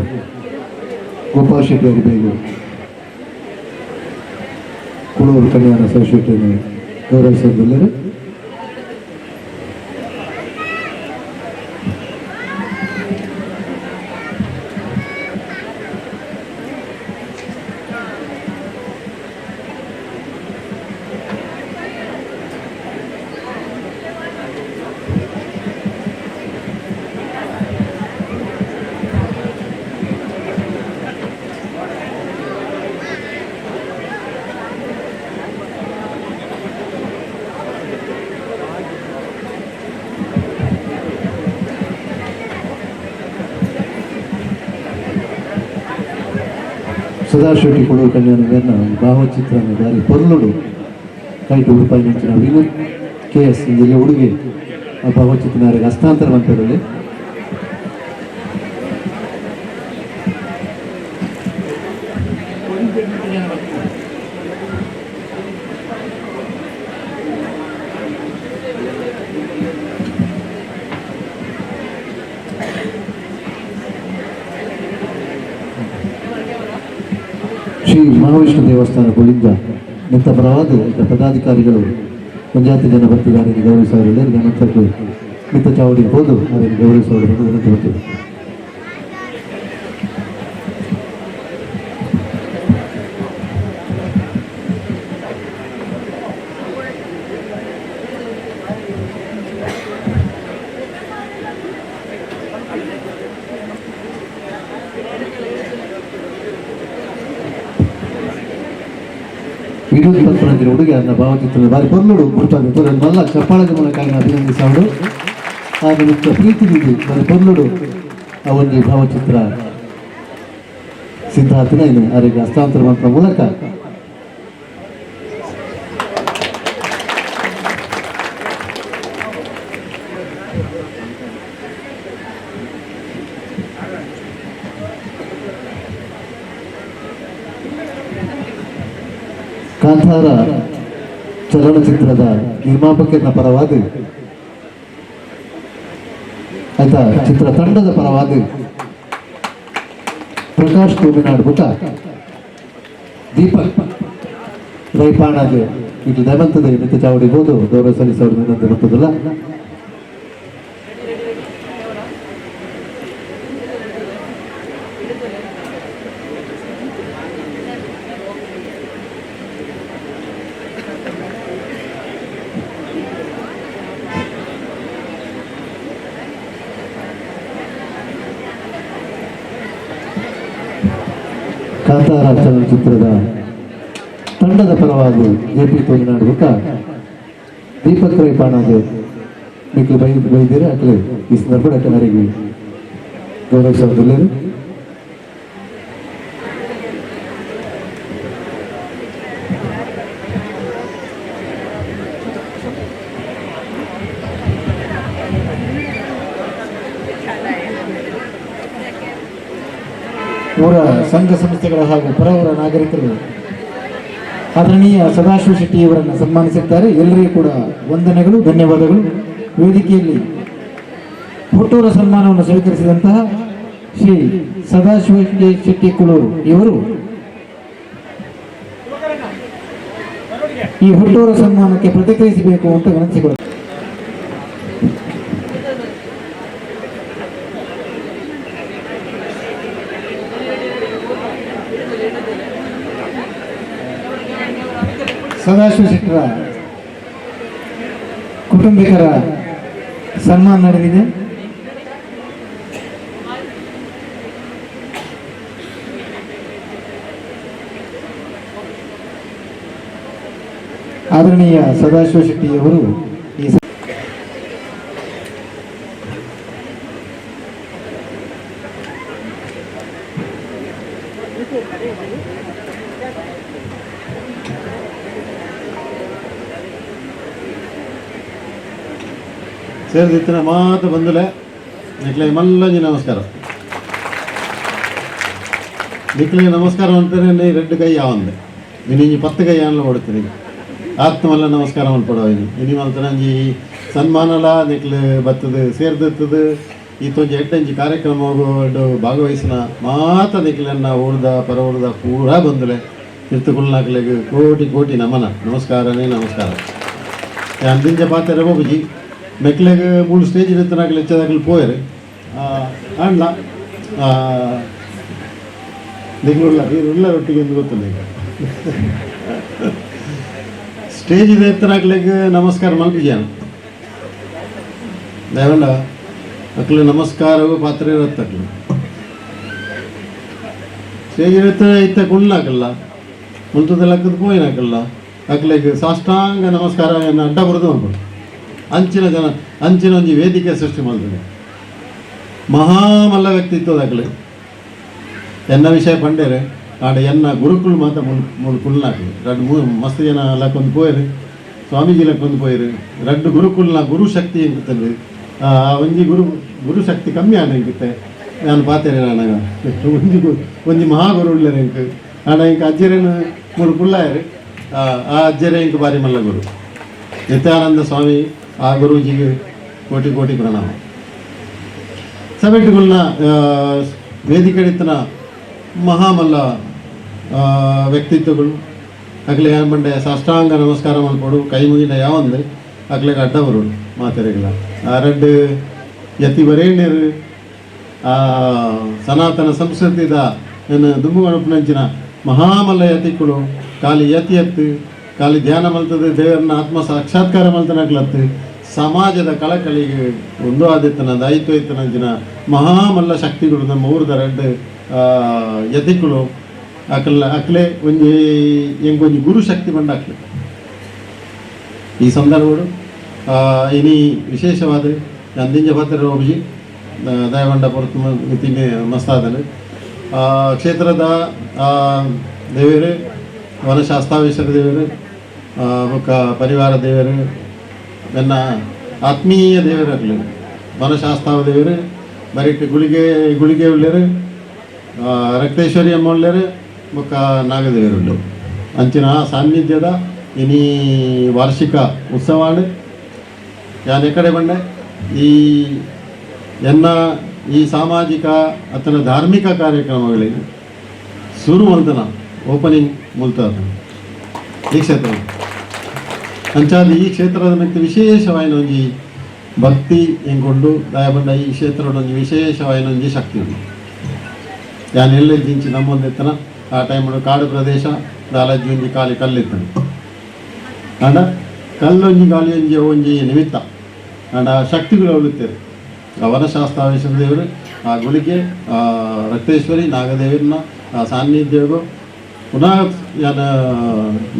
ಗೋಪಾಲ್ ಶೆಟ್ಟಿ ಅರಿಬೇರು ಕುಳೂರು ಕಲ್ಯಾಣ ಸೊಸೈಟಿಯನ್ನು ಗೌರವಿಸಿದ್ದಾರೆ. సదాశివటి కొడుకు కళ్యాణ వేర్న భావచిత్రాన్ని దారి పొర్లుడు ಕೈಟು ರೂಪಾಯಿ ನೆಂಚಿನ ವಿನು KS ಇಲ್ಲಿ ಹುಡುಗಿ ಆ ಭಾವಚಿತ್ರನಾರಿಗೆ ಹಸ್ತಾಂತರ ಮಾಡ್ತಿರಲಿ. ಶ್ರೀ ಮಹಾವಿಷ್ಣು ದೇವಸ್ಥಾನ ಗೋಳಿಂದ ನಿಂತ ಪರವಾದ ಪದಾಧಿಕಾರಿಗಳು ಪಂಚಾಯತಿ ಜನ ಬರ್ತಿದ್ದಾರೆ ಗೌರವಿಸೋರಿಲ್ಲ ಜನಕ್ಕೆ ಮಿತ್ತ ಚಾವಡಿ ಹೋದು ಅವರಿಗೆ ಗೌರವಿಸೋರು ವಿನಂತಿ ಬರ್ತೀವಿ. ವಿನೋದ್ ಪತ್ಪರಂಜಿ ಹುಡುಗಿ ಅನ್ನ ಭಾವಚಿತ್ರದ ಬಾರಿ ಪೊರ್ಲುಡು ಗುರುತಾಗಿ ಮಲ್ಲ ಚಪ್ಪಾಳದ ಮೂಲಕ ಅಭಿನಂದಿಸೋಡು ಆ ನಿಮಿತ್ತ ಪ್ರೀತಿ ನೀಡಿ ಬಾರಿ ಪೊರ್ಲುಡು ಆ ಒಂದು ಭಾವಚಿತ್ರ ಸಿದ್ಧಾರ್ಥನ ಇಲ್ಲಿ ಅವರಿಗೆ ಹಸ್ತಾಂತರ ಮಾಡುವ ಮೂಲಕ ಕಾಂತಾರ ಚಲನಚಿತ್ರದ ನಿರ್ಮಾಪಕರ ಪರವಾದ ಆಯ್ತಾ ಚಿತ್ರ ತಂಡದ ಪರವಾದ ಪ್ರಕಾಶ್ ಕೋಮಿನಾಡ್ ಬುಟ ದೀಪಕ್ ರೈಪಾಣಗೆ ಇದು ದಮಂತದ ಮಿತ್ತ ಚಾವಡಿ ಹೋದು ಗೌರವ ಸಲ್ಲಿಸೋದು ವಿನಂತಿ ಗೊತ್ತದಲ್ಲ. ಕಾಂತಾರ ಚಲನಚಿತ್ರದ ತಂಡದ ಪರವಾಗಿ JP ಕೋಗಿನಾಡು ಬುಕ್ಕ ದೀಪಕ್ ರೈಪಾಣಗೆ మీకు బయలుదేరి అట్లే ఈ సందర్భంలో అట్లా వారికి గౌరవించలేదు. ಊರ ಸಂಘ ಸಂಸ್ಥೆಗಳ ಹಾಗೂ ಪರವರ ನಾಗರಿಕರು ಆದರಣೀಯ ಸದಾಶಿವ ಶೆಟ್ಟಿ ಇವರನ್ನು ಸನ್ಮಾನಿಸಿದ್ದಾರೆ. ಎಲ್ಲರಿಗೂ ಕೂಡ ವಂದನೆಗಳು, ಧನ್ಯವಾದಗಳು. ವೇದಿಕೆಯಲ್ಲಿ ಹುಟ್ಟೂರ ಸನ್ಮಾನವನ್ನು ಸ್ವೀಕರಿಸಿದಂತಹ ಶ್ರೀ ಸದಾಶಿವ ಶೆಟ್ಟಿ ಕುಳೂರು ಇವರು ಈ ಹುಟ್ಟೂರ ಸನ್ಮಾನಕ್ಕೆ ಪ್ರತಿಕ್ರಿಯಿಸಬೇಕು ಅಂತ ವಿನಂತಿಸಿಕೊಳ್ಳುತ್ತಾರೆ. ಸದಾಶಿವ ಶೆಟ್ಟರ ಕುಟುಂಬಿಕರ ಸನ್ಮಾನ ನಡೆದಿದೆ. ಆದರಣೀಯ ಸದಾಶಿವ ಶೆಟ್ಟಿಯವರು ಈ ಸೇರಿದಿತ್ತಿನ ಮಾತು ಬಂದಲೆ ನಿಕ್ಲೆ ಮಲ್ಲಂಜಿ ನಮಸ್ಕಾರ. ನಿಕ್ಲೆ ನಮಸ್ಕಾರ ಅಂತಾನೆ ನೀ ರೆಡ್ ಕೈ ಯಾವಂದೆ ನೀನು 10 ಕೈ ಯಾನಲ್ಲ ಓಡ್ತೀನಿ ಆತ್ಮ ಮಲ್ಲ ನಮಸ್ಕಾರ ಅನ್ಪಡೋ ಇನಿ ಮಲ್ತನಂಜಿ ಸನ್ಮಾನಲ ನಿಕ್ಲೆ ಬತ್ತದು ಸೇರ್ದಿತ್ತದು ಈತೊಂಜಿ 8 ಕಾರ್ಯಕ್ರಮ ಹೋಗೋಡು ಭಾಗವಹಿಸಿನ ಮಾತ ನಿಕ್ಲೆನ್ನ ಊರ್ದ ಪರ ಊರ್ದ ಪೂರಾ ಬಂದಲೆ ತಿರ್ತುಕುಲ್ನಾಕ್ಲೆಗೆ ಕೋಟಿ ಕೋಟಿ ನಮನ ನಮಸ್ಕಾರನೇ ನಮಸ್ಕಾರ. ಅಂದಿಂಜ ಪಾತ್ರೆ ಹೋಗಿ ಮೆಕ್ಲೆಗೆ 3 ಸ್ಟೇಜ್ ಇರುತ್ತಾಗಲಿ ಹೆಚ್ಚದಾಗಲಿ ಪೋಯರು ಆಂಡ್ಲ ನಿಗ್ಳುಳ್ಳ ನೀರುಳ್ಳ ಒಟ್ಟಿಗೆ ಎಂದು ಗೊತ್ತಿಲ್ಲ ಈಗ ಸ್ಟೇಜ್ ಇದೆ ಎತ್ತರಾಗ್ಲಿಕ್ಕೆ ನಮಸ್ಕಾರ ಮಲ್ಪಿಜಾನ ದಯವಂಡ ಅಕ್ಲು ನಮಸ್ಕಾರವು ಪಾತ್ರ ಇರತ್ತಕ್ಲು ಸ್ಟೇಜ್ ಇರುತ್ತೆ ಇತ್ತ ಕುಣ್ಲಾಕಲ್ಲ ಮುಂತದೆಲ್ಲ ಅಕ್ಕದ ಪೋಯಿನಾಕಲ್ಲ ಅಕ್ಲಿಗೆ ಸಾಷ್ಟಾಂಗ ನಮಸ್ಕಾರ ಅಡ್ಡ ಬರೋದು ಅನ್ಬೋದು ಅಂಚಿನ ಒಂದು ವೇದಿಕೆ ಸೃಷ್ಟಿ ಮಾಡ್ತದೆ ಮಹಾಮಲ್ಲ ವ್ಯಕ್ತಿತ್ವದಾಗಲಿ ಎನ್ನ ವಿಷಯ ಪಂಡೇರೆ ಆಡ ಎನ್ನ ಗುರುಕುಲ್ ಮಾತ ಮೂರು ಕುಲ್ನಾಕಲಿ ಮಸ್ತ್ ಜನ ಲಕ್ಕೊಂದು ಪೋಯರು ಸ್ವಾಮೀಜಿ ಲಕ್ಕೊಂದು ಪೋಯರು ರಡ್ಡು ಗುರುಕುಲ್ನ ಗುರು ಶಕ್ತಿ ಎಂಕುತ್ತದೆ ಒಂಜಿ ಗುರು ಶಕ್ತಿ ಕಮ್ಮಿ ಆಡ ಎಂಕುತ್ತೆ ನಾನು ಪಾತೇನೆ ನನಗ ಒಂಜಿ ಮಹಾಗುರು ಉಳ್ಳೇರು ಎಂಕು ಆಡ ಇಂಕ ಅಜ್ಜರೇನು ಮೂರು ಕುಲ್ಲಾಯರು ಆ ಅಜ್ಜರೇ ಇಂಕ ಬಾರಿ ಮಲ್ಲ ಗುರು ನಿತ್ಯಾನಂದ ಸ್ವಾಮಿ ಆ ಗುರೂಜಿಗೆ ಕೋಟಿ ಕೋಟಿ ಪ್ರಣಾಮ ಸಭೆಟ್ಟುಗಳನ್ನ ವೇದಿಕೆಡಿತನ ಮಹಾಮಲ್ಲ ವ್ಯಕ್ತಿತ್ವಗಳು ಅಗ್ಲೆ ಏನು ಬಂಡೆ ಸಾಷ್ಟಾಂಗ ನಮಸ್ಕಾರ ಮಾಡ್ಕೊಡು ಕೈ ಮುಗಿನ ಯಾವಂದ್ರೆ ಅಗ್ಲೆಗೆ ಅಡ್ಡ ಬರೋಡು ಮಾತೆರೆಗಳ ಆ ರಡ್ಡು ಯತಿ ವರೇಣ್ಯರು ಆ ಸನಾತನ ಸಂಸ್ಕೃತಿದ ಏನು ದುಂಬುಗಣಪನಂಚಿನ ಮಹಾಮಲ್ಲ ಯತಿಗಳು ಖಾಲಿ ಯತಿ ಎತ್ತು ಖಾಲಿ ಧ್ಯಾನ ಮಲ್ತದೆ ದೇವರನ್ನ ಆತ್ಮ ಸಾಕ್ಷಾತ್ಕಾರ ಮಲ್ತನಾಗ್ಲತ್ತು ಸಮಾಜದ ಕಳಕಳಿಗೆ ಒಂದು ಆದಿತ್ತನ ದಾಯಿತ್ವ ಇತ್ತನಂಚಿನ ಮಹಾಮಲ್ಲ ಶಕ್ತಿಗಳು ನಮ್ಮ ಊರದ ರಡ್ಡು ಯತಿಗಳು ಅಕ್ಲೆ ಒಂಜಿ ಗುರು ಶಕ್ತಿ ಬಂಡ ಅಕ್ಲೆ ಈ ಸಂದರ್ಭಗಳು ಇನಿ ವಿಶೇಷವಾದ ಅಂದಿಂಜ ಭದ್ರ ಒಬ್ಬಜಿ ದಯವಂಡ ಪೊರತು ಮಿತಿಮೆ ಮಸ್ತಾದನು ಕ್ಷೇತ್ರದ ದೇವರು ವನಶಾಸ್ತಾವೇಶ್ವರ ದೇವರು ಬೊಕ್ಕ ಪರಿವಾರ ದೇವರು ನನ್ನ ಆತ್ಮೀಯ ದೇವರಾಗಲಿ ವನಶಾಸ್ತಾವ ದೇವರು ಬರೀಟ್ ಗುಳಿಗೆ ಉಳ್ಳೇರು ರಕ್ತೇಶ್ವರಿ ಅಮ್ಮ ಉಳ್ಳೇರು ಬೊಕ್ಕ ನಾಗದೇವರು ಉಳ್ಳೇರು ಅಂಚಿನ ಸಾನ್ನಿಧ್ಯದ ಇನಿ ವಾರ್ಷಿಕ ಉತ್ಸವಾಡು ಯಾನ್ ಎಕಡೆ ಬಂಡೆ ಈ ಎನ್ನ ಈ ಸಾಮಾಜಿಕ ಅಥವಾ ಧಾರ್ಮಿಕ ಕಾರ್ಯಕ್ರಮಗಳಿಗೆ ಶುರು ಮಲ್ತನ ಓಪನಿಂಗ್ ಮುಲ್ತದ ಈ ಕ್ಷೇತ್ರ ಅಂಚಾದ ಈ ಕ್ಷೇತ್ರದ ಮಿತ್ತ ವಿಶೇಷವಾಯಿನ ಒಂಜಿ ಭಕ್ತಿ ಎಂಕೊಂಡು ದಯಬಂಡ ಈ ಕ್ಷೇತ್ರದ ಒಂದು ವಿಶೇಷವಾಯಿನ ಒಂಜಿ ಶಕ್ತಿ ಉಂಟು ಯಾನ್ ಎಲ್ಲ ಜಿಂಚಿ ನಮ್ಮೊಂದೆತ್ತನ ಆ ಟೈಮಡು ಕಾಡು ಪ್ರದೇಶ ದಾಲಜ್ಜಿ ಒಂಜಿ ಖಾಲಿ ಕಲ್ಲಿತ್ತನು ಅಂಡ ಕಲ್ಲೊಂಜಿ ಗಾಳಿ ಒಂಜಿ ನಿಮಿತ್ತ ಅಂಡ ಶಕ್ತಿಗಳು ಉಳಿತೇವೆ ವನಶಾಸ್ತಾವೇಶ್ವರ ದೇವರು ಆ ಗುಳಿಗೆ ಆ ರಕ್ತೇಶ್ವರಿ ನಾಗದೇವರನ್ನ ಆ ಸಾನ್ನಿಧ್ಯಗೂ ಪುನಃ ಯಾನ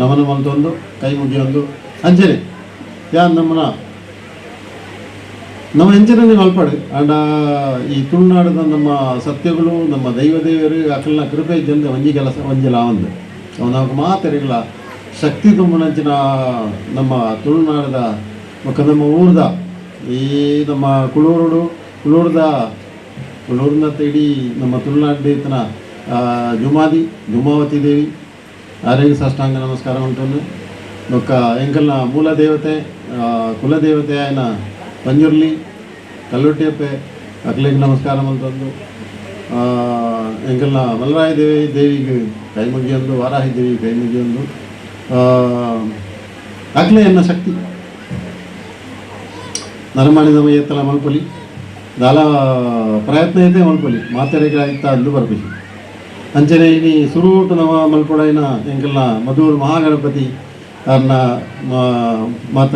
ನಮನ ಮಲ್ತೊಂದು ಕೈ ಮುಗಿಯೊಂದು ಅಂಚನೆ ಯಾನ್ ನಮ್ಮ ಹೆಂಚನೆ ಮಲ್ಪಡು ಅಂಡ ಈ ತುಳುನಾಡದ ನಮ್ಮ ಸತ್ಯಗಳು ನಮ್ಮ ದೈವ ದೇವರು ಅಕಲ್ನ ಕೃಪೆ ಜನ ಒಂಜಿ ಕೆಲಸ ಒಂಜಿಲ ಒಂದು ಅವನಾಗ ಮಾತೆರೆಗಳ ಶಕ್ತಿ ತುಂಬನಂಚಿನ ನಮ್ಮ ತುಳುನಾಡದ ಮತ್ತು ನಮ್ಮ ಊರ್ದ ಈ ನಮ್ಮ ಕುಳೂರ್ದ ಇಡೀ ನಮ್ಮ ತುಳುನಾಡು ಇತ್ತನ ಜುಮಾವತಿ ದೇವಿ ಆರೋಗ್ಯ ಸಾಷ್ಟಾಂಗ ನಮಸ್ಕಾರ ಉಂಟು ಬೊಕ್ಕ ಎಂಕಲ್ನ ಮೂಲ ದೇವತೆ ಕುಲದೇವತೆ ಆಯ್ನ ಪಂಜುರ್ಲಿ ಕಲ್ಲೊಟ್ಟಿಯಪ್ಪೆ ಅಕ್ಲಿಗೆ ನಮಸ್ಕಾರ ಮಂತಂದು ಎಂಕಲ್ನ ಮಲರಾಯ ದೇವಿಗೆ ಕೈ ಮುಗಿಯೊಂದು ವಾರಾಹಿ ದೇವಿ ಕೈ ಮುಗಿಯೊಂದು ಅಕ್ಲೆ ಎನ್ನ ಶಕ್ತಿ ನರಮಾಣಿದ ಎತ್ತಲ ಮಲ್ಪೊಲಿ ದಾಲ ಪ್ರಯತ್ನ ಇದೆ ಮಲ್ಪೊಲಿ ಮಾತೆರೆಗೆ ಆಯ್ತಾ ಅಲ್ಲೂ ಬರ್ಬೇಕು ಅಂಚನೆ ಇನಿ ಸುರುಟು ನವ ಮಲ್ಪೊಡೈನ ಎಂಕಲ್ನ ಮಧುರ್ ಮಹಾಗಣಪತಿ ಅವ್ರನ್ನ ಮಾತ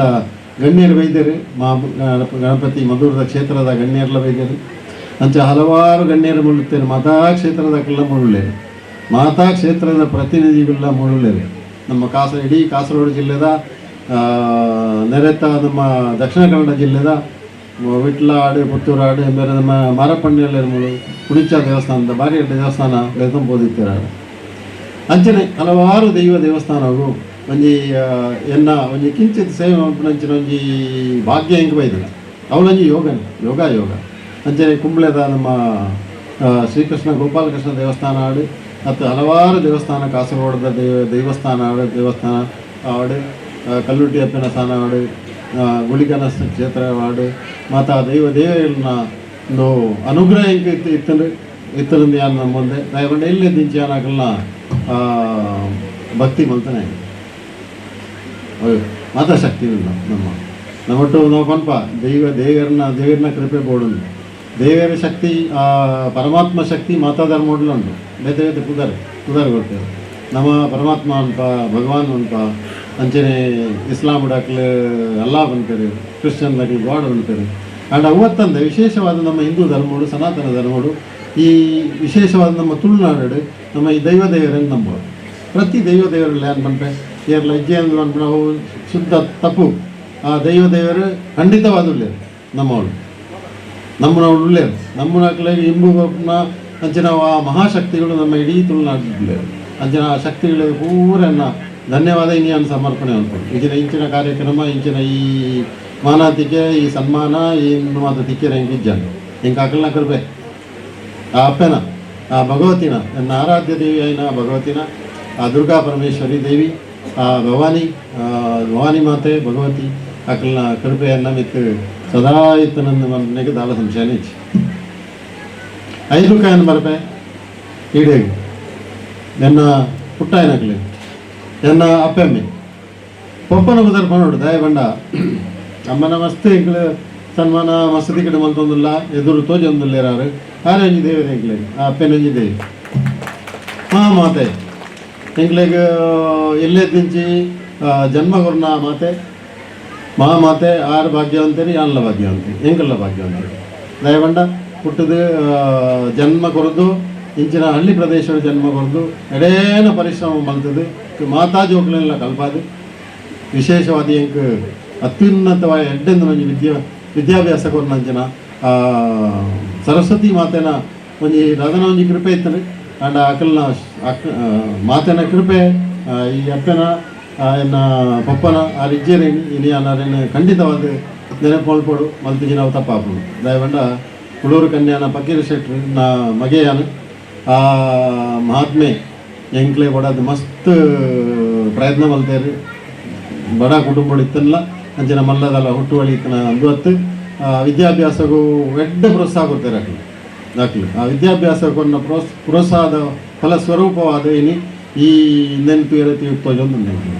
ಗಣ್ಯರು ವೈದ್ಯರು ಗಣಪತಿ ಮಧುರದ ಕ್ಷೇತ್ರದ ಗಣ್ಯರೆಲ್ಲ ವೈದ್ಯರು ಅಂಚ ಹಲವಾರು ಗಣ್ಯರು ಮುಳ್ಳುತ್ತೇನೆ ಮಾತಾ ಕ್ಷೇತ್ರದಕ್ಕೆಲ್ಲ ಮುಳ್ಳುಳ್ಳೇರು ಮಾತಾ ಕ್ಷೇತ್ರದ ಪ್ರತಿನಿಧಿಗಳೆಲ್ಲ ಮುಳ್ಳುಳ್ಳೇರು ನಮ್ಮ ಇಡೀ ಕಾಸರಗೋಡು ಜಿಲ್ಲೆದ ನೆರೆತ ನಮ್ಮ ದಕ್ಷಿಣ ಕನ್ನಡ ಜಿಲ್ಲೆದ ವಿಟ್ಲ ಆಡು ಪುತ್ತೂರು ಆಡು ಬೇರೆ ನಮ್ಮ ಮಾರಪ್ಪಣ್ಣಿಯಲ್ಲಿ ಮುಳು ಕುಣಿಚ ದೇವಸ್ಥಾನದ ಬಾರಿ ದೇವಸ್ಥಾನ ಬೆಳ್ಕೊಂಬೋದಿತ್ತೀರ ಅಂಚನೆ ಹಲವಾರು ದೈವ ದೇವಸ್ಥಾನವು ಒಂಜಿ ಎನ್ನ ಒಂಜಿ ಕಿಂಚಿತ್ ಸೇವೆ ಮಲ್ಪನಂಚಿನ ಒಂಜಿ ಭಾಗ್ಯ ಹೆಂಗೆ ಬೈದಿಲ್ಲ ಅವಳಂಜಿ ಯೋಗ ಅಂಚನೆ ಕುಂಬ್ಳೆದ ನಮ್ಮ ಶ್ರೀಕೃಷ್ಣ ಗೋಪಾಲಕೃಷ್ಣ ದೇವಸ್ಥಾನ ಆಡು ಮತ್ತು ಹಲವಾರು ದೇವಸ್ಥಾನ ಕಾಸರಗೋಡದ ದೇವಸ್ಥಾನ ಆಡು ಕಲ್ಲುಟ್ಟಿ ಅಪ್ಪನ ಸ್ಥಾನ ಆಡು ಗುಳಿಗನ ಕ್ಷೇತ್ರ ಆಡು ಮತ್ತು ಆ ದೇವರನ್ನ ಒಂದು ಅನುಗ್ರಹ ಹೆಂಗೆ ಇತ್ತರಿಂದ ಯಾರು ನಮ್ಮ ಮುಂದೆ ದಯಗೊಂಡು ಎಲ್ಲೇ ದಿಂಚಿ ಏನಾಗಲ್ಲ ಭಕ್ತಿ ಮಲ್ತಾನೆ ಮಾತಾಶಕ್ತಿ ಇಲ್ಲ ನಮ್ಮಟ್ಟು ನಾವು ಪನ್ಪ ದೇವರನ್ನ ಕೃಪೆ ಬೋಡುಂಡು ದೇವರ ಶಕ್ತಿ ಪರಮಾತ್ಮ ಶಕ್ತಿ ಮಾತಾಧರ್ಮೋಡ್ಲು ಉಂಟು ಬೇತೆ ಬೇತೆ ಕುದಾರ್ ಕೊಡ್ತೇವೆ ನಮ್ಮ ಪರಮಾತ್ಮ ಅನ್ಪ ಭಗವಾನ್ ಅನ್ಪ ಅಂಚನೆ ಇಸ್ಲಾಂ ಡಾಕ್ಲೆ ಅಲ್ಲಾ ಬಂತೇವೆ ಕ್ರಿಶ್ಚಿಯನ್ ಡಾಕ್ಲೆ ಗಾಡ್ ಬಂತೇವೆ ಆ್ಯಂಡ್ ಅವತ್ತಂದ ವಿಶೇಷವಾದ ನಮ್ಮ ಹಿಂದೂ ಧರ್ಮಗಳು ಸನಾತನ ಧರ್ಮಗಳು ಈ ವಿಶೇಷವಾದ ನಮ್ಮ ತುಳುನಾಡು ನಮ್ಮ ಈ ದೇವರನ್ನು ನಂಬೋದು ಪ್ರತಿ ದೇವರಲ್ಲಿ ಏನು ಬಂದರೆ ಏರ್ಲ ಹೆಜ್ಜೆ ಅಂದ್ರೆ ಅನ್ಕೊಂಡು ನಾವು ಶುದ್ಧ ತಪ್ಪು ಆ ದೇವರು ಖಂಡಿತವಾದ ಉಳ್ಳೇರು ನಮ್ಮವಳು ನಮ್ಮನ ಉಳ್ಳೇರು ನಮ್ಮನ ಇಂಬುನ ಅಂಚಿನ ಆ ಮಹಾಶಕ್ತಿಗಳು ನಮ್ಮ ಇಡೀ ತುಳುನಾಡು ಅಂಚಿನ ಆ ಶಕ್ತಿಗಳಿಗೆ ಪೂರನ್ನ ಧನ್ಯವಾದ ಇನ್ನೇನು ಸಮರ್ಪಣೆ ಅನ್ಕೊಂಡು ಇಂಚಿನ ಕಾರ್ಯಕ್ರಮ ಇಂಚಿನ ಈ ಮಾನಾತಿಕೆ ಈ ಸನ್ಮಾನ ಏನು ಮಾತು ತಿಕ್ಕಿರ ಹಿಂಗಿಜ್ಜಾನು ಹಿಂಗೆ ಅಕಲ್ನ ಕೃಪೆ ಆ ಅಪ್ಪನ ಆ ಭಗವತಿನ ನನ್ನ ಆರಾಧ್ಯ ದೇವಿ అయిన ಭಗವತಿನ ಆ ದುರ್ಗಾ ಪರಮೇಶ್ವರಿ ದೇವಿ ಆ ಭವಾನಿ ಮಾತೆ ಭಗವತಿ ಅಕಲ್ನ ಕೃಪೆಯನ್ನು ಮಿತ್ತು ಸದಾ ಇತ್ತು ನನ್ನ ಮನೆಗೆ ದಾಳ ಸಂಶಯನೇ ಇಚ್ಚಿ 5 ರೂಪಾಯಿಯನ್ನು ಬರಪೆ ಈಡೇಗಿ ನನ್ನ ಪುಟ್ಟಾಯನಕ್ಲೆ ನನ್ನ ಅಪ್ಪೆಮ್ಮೆ ಪಪ್ಪನ ಬದರ್ ಪನೋಡು ದಯ ಬಂಡ ಅಮ್ಮನ ಮಸ್ತ್ ಎಂಕ್ಲೆ ಸನ್ಮಾನ ಮಸದಿ ಕಡೆ ಮಲ್ತೊಂದಿಲ್ಲ ಎದುರು ತೋಜೊಂದಿಲ್ಲೇರಾರು ಆರೆಂಜಿ ದೇವರ ಎಂಕ್ಲೆ ಆ ಅಪ್ಪೆನಂಜಿ ದೇವಿ ಮಾತೆ ಎಂಕ್ಲೆಗೆ ಎಲ್ಲೇ ದಿಂಚಿ ಜನ್ಮ ಕೊರ್ನ ಮಾತೆ ಮಾತೆ ಆರು ಭಾಗ್ಯವಂತರಿ ಯಾನ್ಲ ಭಾಗ್ಯವಂತಿ ಎಂಕಲ್ಲ ಭಾಗ್ಯವಂತರಿ ದಯಬಂಡ ಹುಟ್ಟದು ಜನ್ಮ ಕೊರದು ಇಂಚಿನ ಹಳ್ಳಿ ಪ್ರದೇಶದ ಜನ್ಮ ಕೊರದು ಎಡೇನ ಪರಿಶ್ರಮ ಮಲ್ತದು ಮಾತಾ ಜೋಕ್ಲೆಲ್ಲ ಕಲ್ಪಾದು ವಿಶೇಷವಾದ ಎಂಕ್ ಅತ್ಯುನ್ನತವಾದ ಎಡ್ಡೆಂದು ಒಂಜಿ ವಿದ್ಯಾಭ್ಯಾಸ ಕೊರ್ನಂಚಿನ ಸರಸ್ವತಿ ಮಾತೆನ ಒಂಜಿ ರದನ ಒಂಜಿ ಕೃಪೆ ಇತ್ತನೆ ಆಂಡ ಅಕಲ್ನ ಮಾತೆನ ಕೃಪೆ ಈ ಅಪ್ಪನ ಎನ್ನ ಪಪ್ಪನ ಆ ರಿಜ್ಜೇರೇನು ಇನಿ ಅನ್ನಾರೇನು ಖಂಡಿತವಾದ ನೆನಪೊಳ್ಪಡು ಮಲ್ತಿಜಿ ನಾವು ತಪ್ಪಾಪಡು ದಯವಂಡ ಕುಳೂರು ಕನ್ಯಾನ ಪಕ್ಕೀರ ಶೆಟ್ರು ನಾ ಮಗೆಯಾನ ಆ ಮಹಾತ್ಮೆ ಎಂಕ್ಲೆ ಬಡದು ಮಸ್ತ್ ಪ್ರಯತ್ನ ಮಲ್ತೇರು ಬಡ ಕುಟುಂಬಗಳು ಇತ್ತಲ್ಲ ಅಂಚಿನ ಮಲ್ಲದಲ್ಲ ಹುಟ್ಟುವಳಿ ಇತ್ತನ ಅಂದುವತ್ತು ವಿದ್ಯಾಭ್ಯಾಸಗೂ ಎಡ್ಡ ಪ್ರೋತ್ಸಾಹ ಕೊಡ್ತಾರೆ ಅಕ್ಲು ಆ ವಿದ್ಯಾಭ್ಯಾಸಕ್ಕೊಂದು ಪ್ರೋತ್ಸಾಹದ ಫಲಸ್ವರೂಪವಾದ ಏನಿ ಈ ನೆನಪು ಏರತಿ ತೋಜೊಂದು ನೆನಪು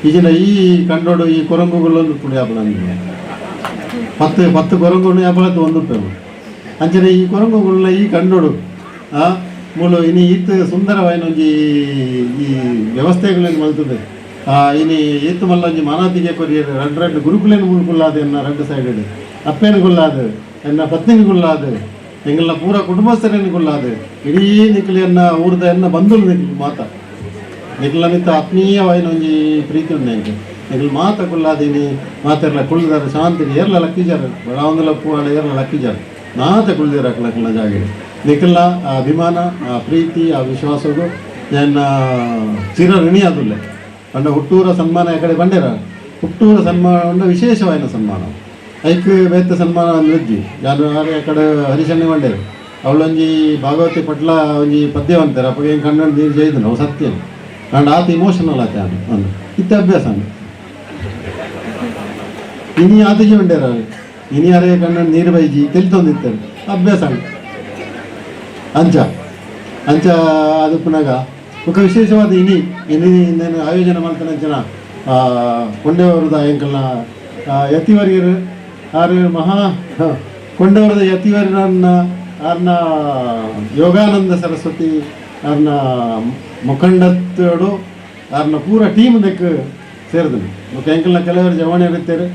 ಈಜಿನ ಈ ಕಂಡೋಡು ಈ ಕೊರಂಗುಗಳೊಂದು ಪುಡಿ ಹಬ್ಬ ಪತ್ತು ಕೊರಂಗುಗಳು ಹಬ್ಬತ್ತು ಒಂದು ಅಂಚನೆ ಈ ಕೊರಂಗುಗಳನ್ನ ಈ ಕಂಡೋಡು ಮೂಲು ಇನಿ ಈತ್ ಸುಂದರವಾಯಿನ ಒಂಜಿ ಈ ವ್ಯವಸ್ಥೆಗಳನ್ನು ಮಲ್ತದೆ ಇನಿ ಈತ್ ಮಲ್ಲ ಒಂಜಿ ಮಾನಾತಿಗೆ ಕೊರಿಯರು ரெண்டு ಗುರುಕುಲೇನು ಮುಳ್ಕೊಲ್ಲಾದು ಎನ್ನ 2 ಸೈಡ್ ಅಪ್ಪೇನು ಕೊಲ್ಲಾದು ಎನ್ನ ಪತ್ನಿಗೆ ಕೊಲ್ಲಾದು ಎಂಗೆಲ್ಲ ಪೂರ ಕುಟುಂಬಸ್ಥರೇನು ಕೊಲ್ಲಾದು ಇಡೀ ನಿಖಿಲಿಯನ್ನ ಊರ್ದ ಎನ್ನ ಬಂಧುಲು ನಿಖಿಲ್ ಮಾತ ನಿಖಿಲ ಮಿತ್ತ ಆತ್ಮೀಯವಾಯಿನ ಒಂಜಿ ಪ್ರೀತಿ ಉಂಡೆ ಎಂಗೆ ನಿಖಿಲ್ ಮಾತ ಕೊಲ್ಲಾದೀನಿ ಮಾತೆಲ್ಲ ಕುಳ್ದಾರ ಶಾಂತಿ ಏರ್ಲ ಲಕ್ಕಿಜಾರ ಬಡಾವಂದಲ ಪೂವಾಡ ಏರ್ಲ ಲಕ್ಕಿಜಾರ ಮಾತ ಕುಳ್ದಿರ ಅಕ್ಲಕ್ಲ ಜಾಗ ನಿಖಿಲ ಆ ಅಭಿಮಾನ ಆ ಪ್ರೀತಿ ಆ ವಿಶ್ವಾಸಗೂ ನನ್ನ ಚಿರ ಋಣಿ ಆದುಲ್ಲೆ ಪಂಡ ಹುಟ್ಟೂರ ಸನ್ಮಾನ ಕಡೆ ಬಂಡೇರ ಹುಟ್ಟೂರ ಸನ್ಮಾನ ಒಂದು ವಿಶೇಷವಾದ ಸನ್ಮಾನ ಐಕ್ ಬೇತ ಸನ್ಮಾನ ಅಂದ್ವಿ ಯಾರು ಯಾರು ಕಡೆ ಹರಿಶಣ್ಣ ಬಂಡೇರು ಅವಳೊಂಜಿ ಭಾಗವತಿ ಪಟ್ಲ ಒಂಜಿ ಪದ್ಯ ಅಂತಾರೆ ಅಪ್ಪಗೆ ಹೆಂಗೆ ಕಣ್ಣು ನೀರು ಜೈದು ನಾವು ಸತ್ಯ ಕಂಡು ಆತ ಇಮೋಷನಲ್ ಆತ ಅಂದು ಇತ್ತೆ ಅಭ್ಯಾಸ ಇನಿ ಆತಜಿ ಬಂಡೇರ ಇನಿ ಯಾರೇ ಕಣ್ಣು ನೀರು ಬೈಜಿ ತೆಲ್ತೊಂದಿರ್ತಾರೆ ಅಭ್ಯಾಸ ಅಂಚ ಅದು ಪುನಃ ఒక ವಿಶೇಷವಾದ ಇನಿ నేను ಆಯೋಜನೆ ಮಾಡ್ತಾನೆ ಜನ ಕೊಂಡೆವರದ ಎಂಕಲ್ನ ಯತಿವರ್ಯರು ಆರು ಮಹಾ ಕೊಂಡೆವರದ ಯತಿವರ್ಯರನ್ನ ಆರ್ನ ಯೋಗಾನಂದ ಸರಸ್ವತಿ ಆರ್ನ ಮುಖಂಡತ್ತೋಡು ಆರ್ನ ಪೂರ ಟೀಮ್ ದಕ್ಕೆ ಸೇರಿದ್ರು ಎಂಕಲ್ನ ಕೆಲವರು ಜವಾಣಿ ಇರುತ್ತಾರೆ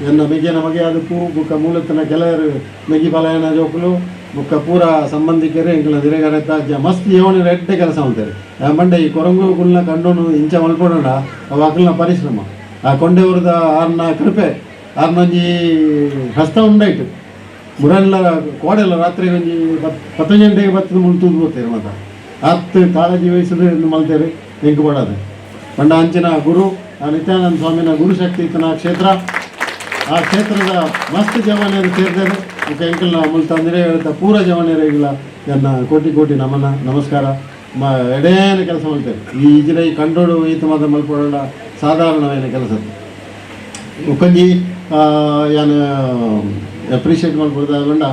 ಎನ್ನ ಮೆಗಿನ ಮಗೆ ಅದಕ್ಕೂ ಬುಕ್ಕ ಮೂಲತನ ಕೆಲವರು ಮೆಗಿ ಪಲಾಯನ ಜೋಕುಲು ಬುಕ್ಕ ಪೂರ ಸಂಬಂಧಿಕರೇ ಎಂಕಲ್ನ ದಿರೆಗರತ್ತ ಮಸ್ತ್ ಜವಣಿ ರೆಡ್ಡೆ ಕೆಲಸ ಅಂತಾರೆ ಮಂಡೆ ಈ ಕೊರಂಗುಗಳನ್ನ ಕಂಡು ಇಂಚ ಮಲ್ಕೊಡೋಣ ಅವು ಅಕಲ್ನ ಪರಿಶ್ರಮ ಆ ಕೊಂಡೆವರದ ಆರ್ನ ಕೃಪೆ ಆರ್ನೊಂಜಿ ಹಸ್ತ ಉಂಡಾಯ್ತು ಮುರಲ್ಲ ಕೋಡೆಲ್ಲ ರಾತ್ರಿ ಒಂಜಿ 10 ಗಂಟೆಗೆ ಬತ್ತದ ಮುಳ್ತೂದು ಹೋಗ್ತಾರೆ ಮಾತ್ರ ಹತ್ತು ಕಾಳಜಿ ವಹಿಸಿದ್ರೆ ಮಲ್ತೇವೆ ಎಂಕು ಕೊಡೋದು ಪಂಡ ಅಂಚಿನ ಗುರು ಆ ನಿತ್ಯಾನಂದ ಸ್ವಾಮಿನ ಗುರುಶಕ್ತಿ ಇತ್ತನ ಕ್ಷೇತ್ರ ಆ ಕ್ಷೇತ್ರದ ಮಸ್ತ್ ಜವಾನಿಯರು ಸೇರಿದ್ದಾರೆ ಎಂಕಲ್ನ ಮುಲ್ತಂದ್ರೆ ಹೇಳ್ತಾ ಪೂರ ಜವಾನಿಯರಿಗಿಲ್ಲ ನನ್ನ ಕೋಟಿ ನಮನ ನಮಸ್ಕಾರ ಎಡೇನ ಕೆಲಸ ಮಾಡ್ತೇವೆ ಈ ಈಜಿನ ಈ ಕಂಡೋಡು ಈತ ಮಾದ ಮಲ್ಪಡೋಣ ಸಾಧಾರಣವೇನ ಕೆಲಸ ಉಕ್ಕಂಜಿ ಏನು ಅಪ್ರಿಷಿಯೇಟ್ ಮಾಡ್ಕೊಡ್ಕೊಂಡ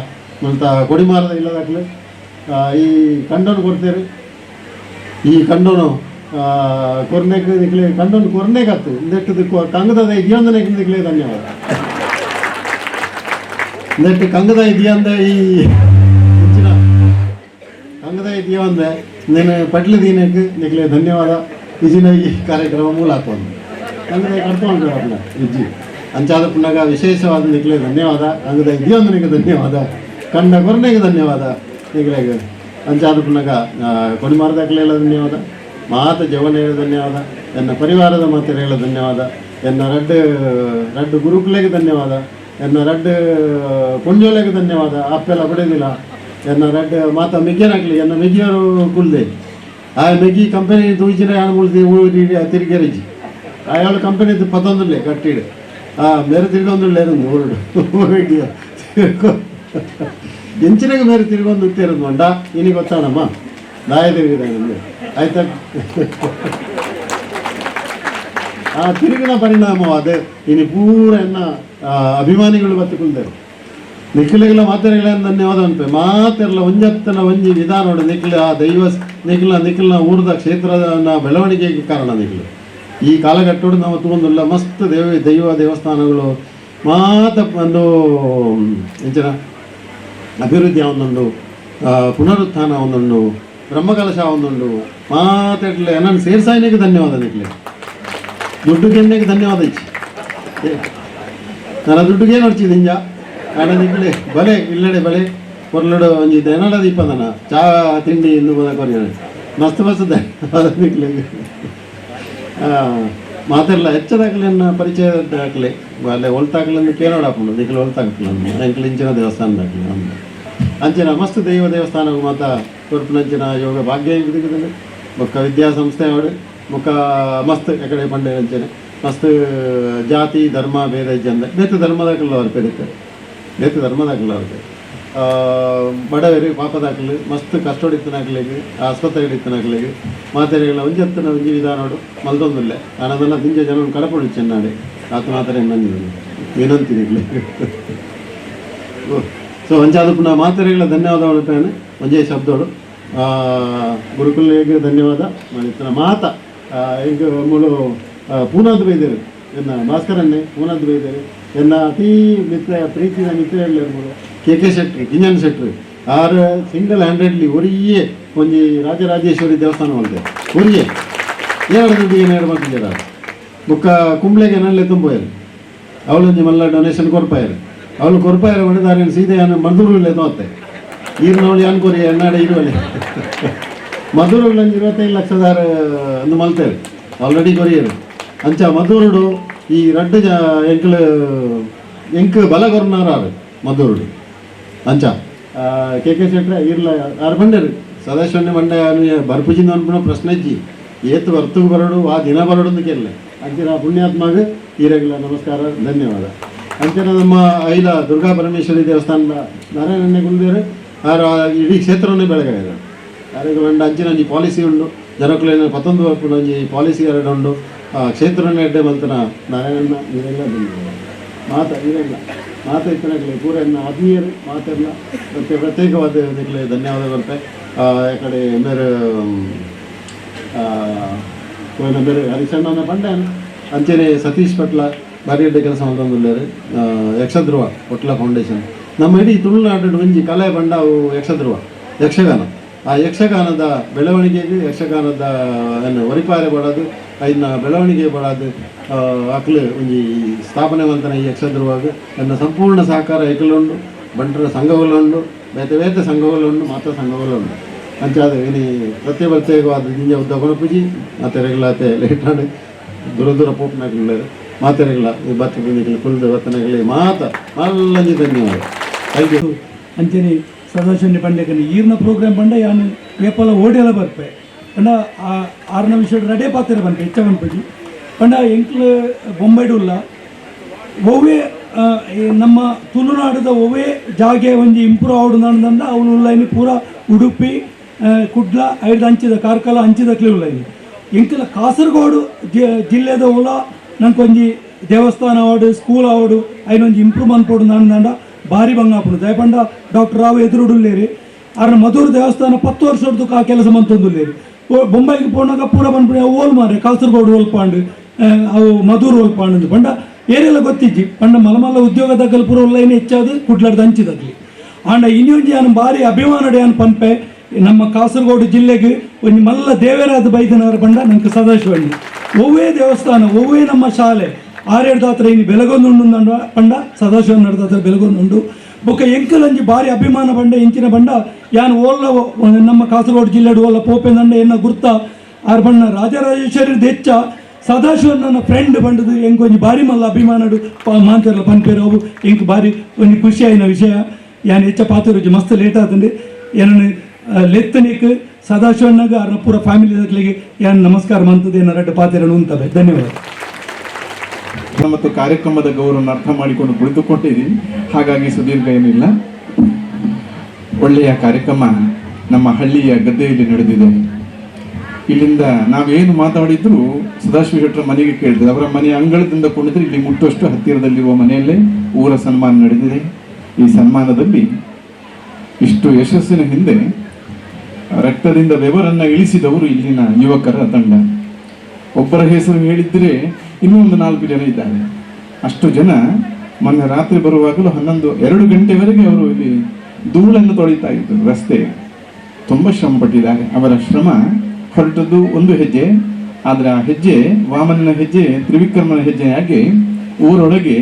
ಮಲ್ತ ಕೊಡಿಮಾರದ ಇಲ್ಲದಾಗಲಿ ಈ ಕಂಡೋನು ಕೊಡ್ತೇವೆ ಈ ಕಂಡೋನು ಕೊರ್ನೆಗ್ ನಿಕ್ಲೆ ಕಂಡೊಂದು ಕೊರ್ನೆಗತ್ತು ನೆಟ್ಟದು ಕಂಗದ ಇದೆಯೊಂದನೆ ನಿಕ್ಲೆ ಧನ್ಯವಾದ ನೆಟ್ಟು ಕಂಗದ ಇದೆಯಂದ ಈ ಹೆಚ್ಚಿನ ಕಂಗದ ಇದೆಯೊಂದ నేను పట్ల దీనికి నీకు ధన్యవాద ఇజిన ఈ కార్ಯಕ್ರಮ ಮೂಲ ಹಾಕೊಂಡು ಕಂಗದ ಕಟ್ತಾ ಉಂಟು ಅಪ್ಪ ಇಜ್ಜಿ ಅಂಚಾದಪ್ಪನಾಗ ವಿಶೇಷವಾದ ನಿಕ್ಲೆ ಧನ್ಯವಾದ ಕಂಗದ ಇದೆಯೊಂದನಿಗೆ ಧನ್ಯವಾದ ಕಂಡ ಕೊರನೆಗೆ ಧನ್ಯವಾದ ನಿಕ್ಲೆಗೆ ಅಂಚಾದಪ್ಪನಾಗ ಕೊಡಿಮಾರದಾಗಲೆಲ್ಲ ಧನ್ಯವಾದ ಮಾತ ಜವನ ಹೇಳ ಧನ್ಯವಾದ ಎನ್ನ ಪರಿವಾರದ ಮಾತರು ಹೇಳ ಧನ್ಯವಾದ ಎನ್ನ ರಡ್ಡು ಗುರುಕುಲೆಗೆ ಧನ್ಯವಾದ ಎನ್ನ ರಡ್ಡು ಪುಂಜೋಲೆಗೆ ಧನ್ಯವಾದ ಅಪ್ಪೆಲ್ಲ ಪಡೆದಿಲ್ಲ ಎನ್ನ ರಡ್ಡು ಮಾತ ಮೆಗ್ಗಿಯನಾಗಲಿ ಎನ್ನ ಮೆಗ್ಗಿಯವರು ಕುಲ್ದೆ ಆ ಮೆಗ್ಗಿ ಕಂಪನಿ ತೂಚಿನ ಯಾಣ ಮುಳ್ದು ಊರಿ ತಿರುಗೇರಿಜಿ ಆ ಯಾಳು ಕಂಪನಿದು ಪತ್ತೊಂದುಲ್ಲೆ ಕಟ್ಟಿಡು ಮೇರೆ ತಿರ್ಗೊಂದುಳ್ಳೇರು ಊರುಡು ಊರಿಗೆ ಎಂಚಿನಾಗ ಮೇರೆ ತಿರ್ಗೊಂದು ಉತ್ತೇರದು ಮಂಡ ಇನಿ ಗೊತ್ತಾಣಮ್ಮ ನಾಯ ತಿರುಗಿದ ಆಯ್ತಾ ಆ ತಿರುಗಿನ ಪರಿಣಾಮವಾದ ಇನಿ ಪೂರ ಎನ್ನ ಅಭಿಮಾನಿಗಳು ಬತ್ತುಕೊಂಡರು ನಿಖಿಲೆಗಳ ಮಾತೆರೆಗಳ ಧನ್ಯವಾದ ಅನ್ಪೆ ಮಾತೆರಲ ಒಂಜತ್ತನ ಒಂಜಿ ವಿಧಾನೋಡು ನಿಖಿಲ ಆ ದೈವ ನಿಖಿಲ್ನ ಊರದ ಕ್ಷೇತ್ರದ ಬೆಳವಣಿಗೆಗೆ ಕಾರಣ ನಿಖಿಲು ಈ ಕಾಲಘಟ್ಟೋಡು ನಾವು ತಗೊಂಡಿಲ್ಲ ಮಸ್ತ್ ದೈವ ದೇವಸ್ಥಾನಗಳು ಮಾತ ಒಂದು ಎಂಚಿನ ಅಭಿವೃದ್ಧಿ ಒಂದೊಂದು ಪುನರುತ್ಥಾನ ಒಂದೊಂದು ಬ್ರಹ್ಮಕಲಶ ಒಂದೊಂದು ಮಾತಾಡಲಿ ನನ್ನ ಸೇರ್ಸಾಯನಿಗೆ ಧನ್ಯವಾದ ನಿಖಿಲೆ ದುಡ್ಡು ಕೆನ್ನೆಗೆ ಧನ್ಯವಾದ ಇಚ್ಚಿ ನನ್ನ ದುಡ್ಡುಗೆ ನೋಡ್ಚಿ ನಿಂಜ ಆಡ ನಿಖಿಲೆ ಬಲೆ ಇಲ್ಲಡೆ ಬಲೆ ಕೊರ್ಲಡು ಒಂಜಿ ದೆನಡ ದೀಪದನ ಚಾ ತಿಂಡಿ ಇನ್ನು ಕೊರಿಯ ಮಸ್ತ್ ಮಸ್ತ್ ಧನ್ಯವಾದ ನಿಖಿಲೆಗೆ ಮಾತೆಲ್ಲ ಹೆಚ್ಚದಾಗಲಿನ ಪರಿಚಯ ಹಾಕಲಿ ಅಲ್ಲೇ ಒಲ್ತಾಗ್ಲನ್ನು ಕೇಳೋಡಾಪುಂಡು ನಿಖಿಲ್ ಒಲ್ತಾಗ್ಲನ್ನು ಎಂಕ್ಲು ಇಂಚಿನ ದೇವಸ್ಥಾನ ಹಾಕಲಿ ನಮ್ದು ಅಂಚಿನ ಮಸ್ತ್ ದೈವ ದೇವಸ್ಥಾನ ಮಾತ ಕೊರ್ಪುನಂಚಿನ ಯೋಗ ಭಾಗ್ಯ ಇದಿದೆ ಮುಖ ವಿದ್ಯಾಸಂಸ್ಥೆ ಅವಡು ಮುಖ ಮಸ್ತ್ ಎಕಡೆ ಪಂಡೆ ಅಂಚನೆ ಮಸ್ತ್ ಜಾತಿ ಧರ್ಮ ಭೇದ ಇಜ್ಜಂದ ಬೇತು ಧರ್ಮದಾಕಲ್ಲ ಅವ್ರ ಪೇದಕ್ಕೆ ಬೇತು ಧರ್ಮದಾಕಲ್ಲ ಬಡವರಿ ಪಾಪದಾಕಲು ಮಸ್ತ್ ಕಷ್ಟೋಡಿತ್ತನಾಗ್ಲಿಗೆ ಆಸ್ಪತ್ರೆಗಳಿತ್ತನಾಗ್ಲಿಗೆ ಮಾತೆರೆಗಳ ಒಂಜತ್ತನ ಒಂಜಿ ವಿಧಾನೋಡು ಮಲ್ದೊಂದಿಲ್ಲ ನಾನದೆಲ್ಲ ತಿಂಜ ಜನ ಕಡಪೊಡಿ ಚೆನ್ನಾಡಿ ಆತ ಮಾತಾರೆ ನಂದಿದ್ದೀನಿ ವಿನಂತಿನಿಗ್ಲಿ ಸೊ ಒಂಚಾದಪ್ಪನ ಮಾತೆರೆಗಳ ಧನ್ಯವಾದ ಹೊರಟೇನೆ ಒಂಜೇ ಶಬ್ದೋಡು ಗುರುಕುಲಿಗೆ ಧನ್ಯವಾದ ಮಾಡಿತ್ತನ ಮಾತ ಈಗ ಮೂಲು ಪೂನಾದ್ ಬೈದೇರು ಎನ್ನ ಭಾಸ್ಕರನ್ನೇ ಪೂನಾದ್ ಬೈದೇರು ಎನ್ನ ಅತೀ ಮಿತ್ರ ಪ್ರೀತಿನ ಮಿತ್ರ ಹೇಳಿರ್ಬೋದು ಕೆ ಶೆಟ್ರಿ ಗಿಂಜನ್ ಶೆಟ್ರಿ ಆರು ಸಿಂಗಲ್ ಹ್ಯಾಂಡೆಡ್ಲಿ ಒರಿಯೇ ಒಂಜಿ ರಾಜರಾಜೇಶ್ವರಿ ದೇವಸ್ಥಾನ ಹೊಲ್ದೆ ಒರಿಯೇ ಎರಡು ದುಡ್ಡಿಗೆ ನೇಡು ಮಾಡ್ತಿದ್ದಾರೆ ಬುಕ್ಕ ಕುಂಬ್ಳೆಗೆ ನಲ್ಲೇ ತುಂಬೋಯರು ಅವಳೊಂಜಿ ಮಲ್ಲ ಡೊನೇಷನ್ ಕೊರ್ಪಾಯರು ಅವಳು ಕೊರ್ಪಾಯರು ಹೊಡೆದಾರೆ ಸೀದೆ ಮಧುರಲ್ಲೇ ತೋತ್ತೆ ಈರ್ನವಳು ಅನ್ಕೋರಿ ಎಣ್ಣಾಡೆ ಇರುವಲ್ಲಿ ಮಧುರಗಳೊಂದು 25 ಲಕ್ಷದಾರ ಒಂದು ಮಲ್ತೇವೆ ಆಲ್ರೆಡಿ ಕೊರಿಯರು ಅಂಚ ಮಧುರುಡು ಈ ರಡ್ಡು ಎಂಕ್ ಬಲಗೊರ್ನಾರು ಮಧುರುಡು ಅಂಚ ಕೆ ಶೆಟ್ರೆ ಇರ್ಲ ಆರು ಬಂಡರು ಸದಾಶಿವಣ್ಣ ಮಂಡ್ಯ ಬರ್ಪುಜಿಂದ ಅನ್ಪುಣ ಪ್ರಶ್ನೆ ಇಜ್ಜಿ ಏತು ವರ್ತುಗೆ ಬರೋಡು ಆ ದಿನ ಬರೋಡು ಅಂತ ಕೇಳಲೆ ಅಂಚಿನ ಪುಣ್ಯಾತ್ಮಗೆ ಈರೆಗಳ ನಮಸ್ಕಾರ ಧನ್ಯವಾದ ಅಂಚಿನ ನಮ್ಮ ಐಲ ದುರ್ಗಾ ಪರಮೇಶ್ವರಿ ದೇವಸ್ಥಾನದ ನಾರಾಯಣನ್ನೇ ಗುಲ್ದೇರು ಆರು ಇಡೀ ಕ್ಷೇತ್ರವನ್ನೇ ಬೆಳಗಾಯಿದ ಯಾರಿಗೊಂಡು ಅಂಚಿನ ಒಂಜಿ ಪಾಲಿಸಿ ಉಂಡು ಜನಕ್ಕಳೇನು 11 ವರ್ಷ ಒಂಜಿ ಪಾಲಿಸಿ ಎರಡು ಉಂಡು ಕ್ಷೇತ್ರವನ್ನೇ ಎಡ್ಡೆ ಮಲ್ತನ ನಾರಾಯಣನ ಇವರೆಲ್ಲ ಧನ್ಯವಾದ ಇವರೆಲ್ಲ ಮಾತು ಇತ್ತನಾಗಲಿ ಪೂರ ಎನ್ನ ಆತ್ಮೀಯರು ಮಾತೆಲ್ಲ ಪ್ರತ್ಯೇಕವಾದ ನಿಕ್ಲೆ ಧನ್ಯವಾದ ಬರ್ತೆ ಯಾಕಡೆ ಮೇರೆ ಬೇರೆ ಹರಿಶಣ್ಣನ ಪಂಡನ ಅಂಚೆನೆ ಸತೀಶ್ ಪಟ್ಲ ಭಾರಿ ಎಡ್ಡೆ ಕೆಲಸ ಮಾಡ್ಕೊಂಡ್ರು ಯಕ್ಷಧ್ರುವ ಪಟ್ಲ ಫೌಂಡೇಶನ್ ನಮ್ಮ ಇಡೀ ತುಳುನಾಡು ಒಂಜಿ ಕಲೆ ಬಂಡ ಅವು ಯಕ್ಷಗಾನ ಆ ಯಕ್ಷಗಾನದ ಬೆಳವಣಿಗೆಗೆ ಯಕ್ಷಗಾನದ ಏನು ಒರಿಪಾರೆ ಬಡೋದು ಅದನ್ನ ಬೆಳವಣಿಗೆ ಬಡೋದು ಅಕ್ಲು ಒಂಜಿ ಸ್ಥಾಪನೆ ಮಂತನ ಈ ಯಕ್ಷಧ್ರುವಾಗ ನನ್ನ ಸಂಪೂರ್ಣ ಸಹಕಾರ ಏಕಲುಂಡು ಬಂಟರ ಸಂಘಗಳುಂಡು ಬೇತೆ ಸಂಘಗಳುಂಡು ಮಾತ್ರ ಸಂಘಗಳುಂಡು ಅಂಚಾದ ಇನಿ ಪ್ರತ್ಯೇಕವಾದ ಗಿಂಜ ಉದ್ದ ಕೊಣಪುಜಿ ಮಾತೆರೆಗಳಾತೆ ಲೇಟಾಡು ದೂರ ಪೋಪ್ನಾಗಲಿಲ್ಲ ಮಾತೆರೆಗಳ ಬತ್ತನಿಗಳು ಕುಲ್ದ ಬತ್ತನಗಲಿ ಮಾತ ಮಲ್ಲಂಜಿ ಧನ್ಯವಾದ ಥ್ಯಾಂಕ್ ಯು ಅಂಚನೆ ಸದಾಶಿವನಿ ಪಂಡೆಕನ ಈರ್ನ ಪ್ರೋಗ್ರಾಮ್ ಪಂಡ ಯಾನು ಏಪಲ ಓಡೆಲ್ಲ ಬರ್ಪೆ ಪಂಡ 6 ನಿಮಿಷ ರಡೇ ಪಾತ್ರ ಬಂಪೆ ಹೆಚ್ಚ ಬಂಪಜಿ ಪಂಡ ಎಂಕ್ಲು ಬೊಂಬೈಡುಲ್ಲ ಒವ್ವೇ ನಮ್ಮ ತುಳುನಾಡದ ಒವ್ವೇ ಜಾಗೆ ಒಂಜಿ ಇಂಪ್ರೂವ್ ಆವಡುಂದ ಅವನು ಉಳ್ಳೈನಿ ಪೂರ ಉಡುಪಿ ಕುಡ್ಲ ಐದು ಅಂಚಿದ ಕಾರ್ಕಳ ಅಂಚಿದಕ್ಲೆ ಉಳ್ಳೈನಿ ಎಂಕ್ಲ ಕಾಸರಗೋಡು ಜಿಲ್ಲೆದ ಉಲ ನಂಗೊಂಜಿ ದೇವಸ್ಥಾನ ಆವಡು ಸ್ಕೂಲ್ ಆವಡು ಐನೊಂಜಿ ಇಂಪ್ರೂವ್ ಮನ್ಪೋಡು ನಂದ ಭಾರಿ ಬಂಗಾಪುಡು ದಯಪಂಡ ಡಾಕ್ಟರ್ ರಾವ್ ಎದುರುಡುಲ್ಲೇರಿ ಅವ್ರ ಮಧುರ ದೇವಸ್ಥಾನ 10 ವರ್ಷದ್ದು ಆ ಕೆಲಸ ಮಂತೊಂದುಲ್ಲೇರು ಬೊಂಬೈಗೆ ಪೋನಾಗ ಪೂರ ಬಂದ್ಬಿಡಿ ಅವು ಓಲ್ ಮಾರೆ ಕಾಸರಗೋಡು ಓಲ್ಪಾಂಡು ಅವು ಮಧುರ್ ಓಲ್ಪಾಂಡು ಪಂಡ ಏರೆಲ್ಲ ಗೊತ್ತಿಜ್ಜಿ ಪಂಡ ಮಲಮಲ್ಲ ಉದ್ಯೋಗದಾಗ ಪೂರ ಒಲ್ಲೈನ ಹೆಚ್ಚಾದು ಕುಡ್ಲಾಡ್ದು ಹಂಚಿದಾಗಲಿ ಆಂಡ ಇನ್ನೊಂದು ನಾನು ಭಾರಿ ಅಭಿಮಾನಡೆ ಅನ್ ಪಂಪೆ ನಮ್ಮ ಕಾಸರಗೋಡು ಜಿಲ್ಲೆಗೆ ಒಂದು ಮಲ್ಲ ದೇವರಾದ ಬೈದನವರ ಬಂಡ ನಂಗೆ ಸದಾಶಿವಣ್ಣ ಒವ್ವೇ ದೇವಸ್ಥಾನ ಒವ್ವೇ ನಮ್ಮ ಶಾಲೆ ಆರೇಡ್ದ ಹತ್ರ ಇನ್ನು ಬೆಳಗೊಂದುಂಡು ಪಂಡ ಸದಾಶಿವ ನಡೆದ ಹತ್ರ ಬೆಳಗೊಂದುಂಡು ಬೊಕ್ಕ ಎಂಕಲಂಜಿ ಭಾರಿ ಅಭಿಮಾನ ಬಂಡ ಇಂಚಿನ ಬಂಡ ಯಾನು ಓಲ್ಲ ನಮ್ಮ ಕಾಸರಗೋಡು ಜಿಲ್ಲೆಡು ಓಲ್ಲ ಪೋಪೆಂದಂಡ ಎನ್ನ ಗುರ್ತ ಆರು ಬಣ್ಣ ರಾಜರಾಜೇಶ್ವರಿ ದೆಚ್ಚ ಸದಾಶಿವನ್ ನನ್ನ ಫ್ರೆಂಡ್ ಬಂಡದು ಎಂಕ್ ಒಂಜಿ ಭಾರಿ ಮಲ್ಲ ಅಭಿಮಾನಡು ಮಾಂತೆರ್ಲ ಪನ್ಪೇರು ಅವು ಎಂಕ್ ಭಾರಿ ಒಂಜಿ ಖುಷಿ ಆಯ್ನ ವಿಷಯ ಯಾನು ಹೆಚ್ಚ ಪಾತ್ರ ಮಸ್ತ್ ಲೇಟ್ ಆತಂಡೆ ಏನನ್ನು ಲೆತ್ತನಿಕ್ ಸದಾಶಿವಣ್ಣಗ ಅವ್ರನ್ನ ಪೂರ ಫ್ಯಾಮಿಲಿ ದಕ್ಲಿಗೆ ಯಾನು ನಮಸ್ಕಾರ ಮಂತದ್ದು ಏನ ರಡ್ಡು ಪಾತೆರನು ಉಂತವೆ. ಧನ್ಯವಾದ. ಮತ್ತು ಕಾರ್ಯಕ್ರಮದ ಗೌರವವನ್ನು ಅರ್ಥ ಮಾಡಿಕೊಂಡು ಕುಳಿತುಕೊಂಡಿದ್ದೀನಿ, ಹಾಗಾಗಿ ಸುದೀರ್ಘ ಏನಿಲ್ಲ. ಒಳ್ಳೆಯ ಕಾರ್ಯಕ್ರಮ ನಮ್ಮ ಹಳ್ಳಿಯ ಗದ್ದೆಯಲ್ಲಿ ನಡೆದಿದೆ. ಇಲ್ಲಿಂದ ನಾವೇನು ಮಾತಾಡಿದ್ರು ಸದಾಶಿವ ಶೆಟ್ಟರ ಮನೆಗೆ ಕೇಳಿದ್ರೆ ಅವರ ಮನೆಯ ಅಂಗಳದಿಂದ ಕುಣಿದ್ರೆ ಇಲ್ಲಿ ಮುಟ್ಟುವಷ್ಟು ಹತ್ತಿರದಲ್ಲಿರುವ ಮನೆಯಲ್ಲೇ ಊರ ಸನ್ಮಾನ ನಡೆದಿದೆ. ಈ ಸನ್ಮಾನದಲ್ಲಿ ಇಷ್ಟು ಯಶಸ್ಸಿನ ಹಿಂದೆ ರಕ್ತದಿಂದ ಬೆವರನ್ನ ಇಳಿಸಿದವರು ಇಲ್ಲಿನ ಯುವಕರ ತಂಡ. ಒಬ್ಬರ ಹೆಸರು ಹೇಳಿದ್ರೆ ಇನ್ನೂ ಒಂದು 4 ಜನ ಇದ್ದಾರೆ. ಅಷ್ಟು ಜನ ಮೊನ್ನೆ ರಾತ್ರಿ ಬರುವಾಗಲೂ 2 ಗಂಟೆವರೆಗೆ ಅವರು ಇಲ್ಲಿ ಧೂಳನ್ನು ತೊಳಿತಾ ಇದ್ದರು. ರಸ್ತೆ ತುಂಬ ಶ್ರಮ ಪಟ್ಟಿದ್ದಾರೆ. ಅವರ ಶ್ರಮ ಹೊರಟದ್ದು ಒಂದು ಹೆಜ್ಜೆ, ಆದರೆ ಆ ಹೆಜ್ಜೆ ವಾಮನನ ಹೆಜ್ಜೆ, ತ್ರಿವಿಕ್ರಮನ ಹೆಜ್ಜೆಯಾಗಿ ಊರೊಳಗೆ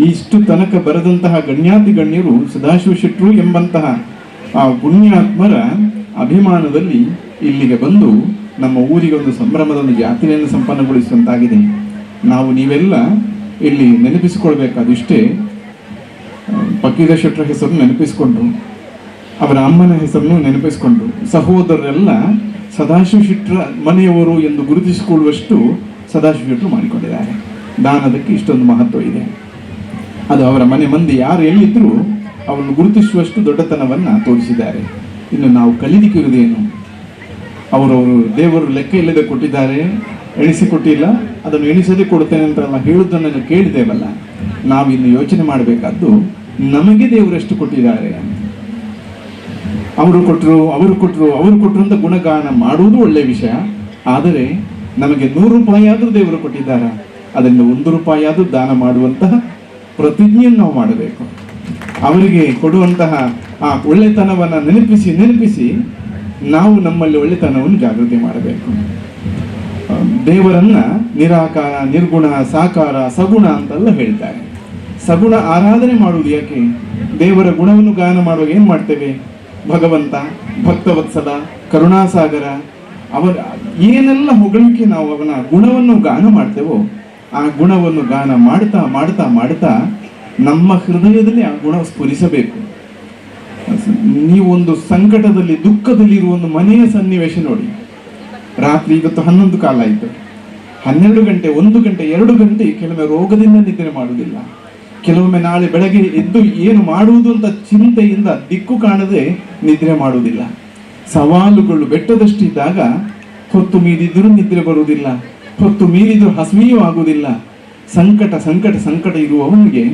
ಇಷ್ಟು ತನಕ ಬರೆದಂತಹ ಗಣ್ಯಾತಿ ಗಣ್ಯರು ಸದಾಶಿವ ಶೆಟ್ಟರು ಎಂಬಂತಹ ಆ ಪುಣ್ಯಾತ್ಮರ ಅಭಿಮಾನದಲ್ಲಿ ಇಲ್ಲಿಗೆ ಬಂದು ನಮ್ಮ ಊರಿಗೆ ಒಂದು ಸಂಭ್ರಮದ ಒಂದು ಜಾತ್ರೆಯನ್ನು ಸಂಪನ್ನಗೊಳಿಸುವಂತಾಗಿದೆ. ನಾವು ನೀವೆಲ್ಲ ಇಲ್ಲಿ ನೆನಪಿಸಿಕೊಳ್ಬೇಕಾದಿಷ್ಟೇ, ಪಕ್ಕೀರ ಶೆಟ್ಟರ ಹೆಸರನ್ನು ನೆನಪಿಸಿಕೊಂಡ್ರು, ಅವರ ಅಮ್ಮನ ಹೆಸರನ್ನು ನೆನಪಿಸಿಕೊಂಡ್ರು. ಸಹೋದರರೆಲ್ಲ ಸದಾಶಿವ ಶೆಟ್ಟರ ಮನೆಯವರು ಎಂದು ಗುರುತಿಸಿಕೊಳ್ಳುವಷ್ಟು ಸದಾಶಿವ ಶೆಟ್ಟರು ಮಾಡಿಕೊಂಡಿದ್ದಾರೆ. ದಾನದಕ್ಕೆ ಇಷ್ಟೊಂದು ಮಹತ್ವ ಇದೆ. ಅದು ಅವರ ಮನೆ ಮಂದಿ ಯಾರು ಎಲ್ಲಿದ್ದರೂ ಅವರನ್ನು ಗುರುತಿಸುವಷ್ಟು ದೊಡ್ಡತನವನ್ನು ತೋರಿಸಿದ್ದಾರೆ. ಇನ್ನು ನಾವು ಕಲಿಲಿಕ್ಕಿರುವುದೇನು? ಅವರವರು ದೇವರು ಲೆಕ್ಕ ಇಲ್ಲದೆ ಕೊಟ್ಟಿದ್ದಾರೆ, ಎಣಿಸಿಕೊಟ್ಟಿಲ್ಲ, ಅದನ್ನು ಎಣಿಸದೆ ಕೊಡ್ತೇನೆ ಅಂತೆಲ್ಲ ಹೇಳುವುದನ್ನು ಕೇಳಿದ್ದೇವಲ್ಲ. ನಾವಿನ್ನು ಯೋಚನೆ ಮಾಡಬೇಕಾದ್ದು ನಮಗೆ ದೇವರೆಷ್ಟು ಕೊಟ್ಟಿದ್ದಾರೆ. ಅವರು ಕೊಟ್ಟರು ಅಂತ ಗುಣಗಾನ ಮಾಡುವುದು ಒಳ್ಳೆಯ ವಿಷಯ. ಆದರೆ ನಮಗೆ 100 ರೂಪಾಯಿ ಆದರೂ ದೇವರು ಕೊಟ್ಟಿದ್ದಾರೆ, ಅದನ್ನು 1 ರೂಪಾಯಿ ಆದರೂ ದಾನ ಮಾಡುವಂತಹ ಪ್ರತಿಜ್ಞೆಯನ್ನು ನಾವು ಮಾಡಬೇಕು. ಅವರಿಗೆ ಕೊಡುವಂತಹ ಆ ಒಳ್ಳೆತನವನ್ನು ನೆನಪಿಸಿ ನಾವು ನಮ್ಮಲ್ಲಿ ಒಳ್ಳೆತನವನ್ನು ಜಾಗೃತಿ ಮಾಡಬೇಕು. ದೇವರನ್ನ ನಿರಾಕಾರ, ನಿರ್ಗುಣ, ಸಾಕಾರ, ಸಗುಣ ಅಂತೆಲ್ಲ ಹೇಳ್ತಾರೆ. ಸಗುಣ ಆರಾಧನೆ ಮಾಡುವುದು ಯಾಕೆ? ದೇವರ ಗುಣವನ್ನು ಗಾನ ಮಾಡುವಾಗ ಏನು ಮಾಡ್ತೇವೆ? ಭಗವಂತ, ಭಕ್ತವತ್ಸಲ, ಕರುಣಾಸಾಗರ, ಅವರ ಏನೆಲ್ಲ ಹೊಗಳಿಕೆ ನಾವು ಅವನ ಗುಣವನ್ನು ಗಾನ ಮಾಡ್ತೇವೋ ಆ ಗುಣವನ್ನು ಗಾನ ಮಾಡ್ತಾ ಮಾಡ್ತಾ ಮಾಡ್ತಾ ನಮ್ಮ ಹೃದಯದಲ್ಲಿ ಆ ಗುಣ ಸ್ಫುರಿಸಬೇಕು. ನೀವು ಒಂದು ಸಂಕಟದಲ್ಲಿ, ದುಃಖದಲ್ಲಿ ಇರುವ ಒಂದು ಮನೆಯ ಸನ್ನಿವೇಶ ನೋಡಿ. ರಾತ್ರಿ ಇವತ್ತು 11 ಕಾಲ ಆಯಿತು, 12 ಗಂಟೆ, 1 ಗಂಟೆ, 2 ಗಂಟೆ ಕೆಲವೊಮ್ಮೆ ರೋಗದಿಂದ ನಿದ್ರೆ ಮಾಡುವುದಿಲ್ಲ. ಕೆಲವೊಮ್ಮೆ ನಾಳೆ ಬೆಳಗ್ಗೆ ಎದ್ದು ಏನು ಮಾಡುವುದು ಅಂತ ಚಿಂತೆಯಿಂದ ದಿಕ್ಕು ಕಾಣದೆ ನಿದ್ರೆ ಮಾಡುವುದಿಲ್ಲ. ಸವಾಲುಗಳು ಬೆಟ್ಟದಷ್ಟಿದ್ದಾಗ ಹೊತ್ತು ಮೀರಿದರೂ ನಿದ್ರೆ ಬರುವುದಿಲ್ಲ, ಹೊತ್ತು ಮೀರಿದರೂ ಹಸಿವೆಯೂ ಆಗುವುದಿಲ್ಲ. ಸಂಕಟ ಸಂಕಟ ಸಂಕಟ ಇರುವವನಿಗೆ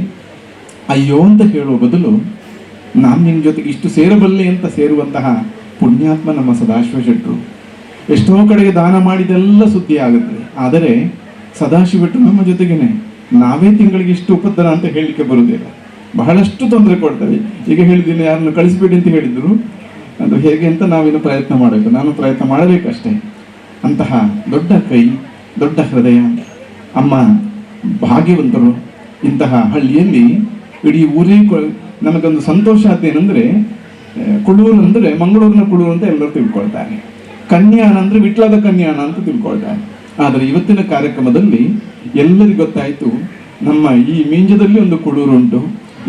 ಅಯ್ಯೋ ಅಂತ ಹೇಳುವ ಬದಲು ನಾನು ನಿನ್ನ ಜೊತೆಗೆ ಇಷ್ಟು ಸೇರಬಲ್ಲೆ ಅಂತ ಸೇರುವಂತಹ ಪುಣ್ಯಾತ್ಮ ನಮ್ಮ ಸದಾಶಿವ ಶೆಟ್ಟರು. ಎಷ್ಟೋ ಕಡೆಗೆ ದಾನ ಮಾಡಿದೆಲ್ಲ ಸುದ್ದಿ ಆಗುತ್ತೆ, ಆದರೆ ಸದಾಶಿವ ಶೆಟ್ಟರು ನಮ್ಮ ಜೊತೆಗೇನೆ. ನಾವೇ ತಿಂಗಳಿಗೆ ಇಷ್ಟು ಉಪದ್ರ ಅಂತ ಹೇಳಲಿಕ್ಕೆ ಬರುವುದಿಲ್ಲ, ಬಹಳಷ್ಟು ತೊಂದರೆ ಕೊಡ್ತೇವೆ. ಈಗ ಹೇಳಿದ್ದೀನಿ, ಯಾರನ್ನು ಕಳಿಸ್ಬೇಡಿ ಅಂತ ಹೇಳಿದ್ರು, ಅದು ಹೇಗೆ ಅಂತ ನಾವಿನ್ನು ಪ್ರಯತ್ನ ಮಾಡಬೇಕು. ನಾನು ಪ್ರಯತ್ನ ಮಾಡಬೇಕಷ್ಟೇ. ಅಂತಹ ದೊಡ್ಡ ಕೈ, ದೊಡ್ಡ ಹೃದಯ, ಅಮ್ಮ ಭಾಗ್ಯವಂತರು. ಇಂತಹ ಹಳ್ಳಿಯಲ್ಲಿ ಇಡೀ ಊರೇ ನಮಗೊಂದು ಸಂತೋಷ ಆದೇನೆಂದರೆ, ಕುಳೂರು ಅಂದರೆ ಮಂಗಳೂರಿನ ಕುಳೂರು ಅಂತ ಎಲ್ಲರೂ ತಿಳ್ಕೊಳ್ತಾರೆ, ಕನ್ಯಾನ ಅಂದರೆ ವಿಟ್ಲದ ಕನ್ಯಾನ ಅಂತ ತಿಳ್ಕೊಳ್ತಾರೆ. ಆದರೆ ಇವತ್ತಿನ ಕಾರ್ಯಕ್ರಮದಲ್ಲಿ ಎಲ್ಲರಿಗೂ ಗೊತ್ತಾಯಿತು, ನಮ್ಮ ಈ ಮೀಂಜದಲ್ಲಿ ಒಂದು ಕುಳೂರು ಉಂಟು,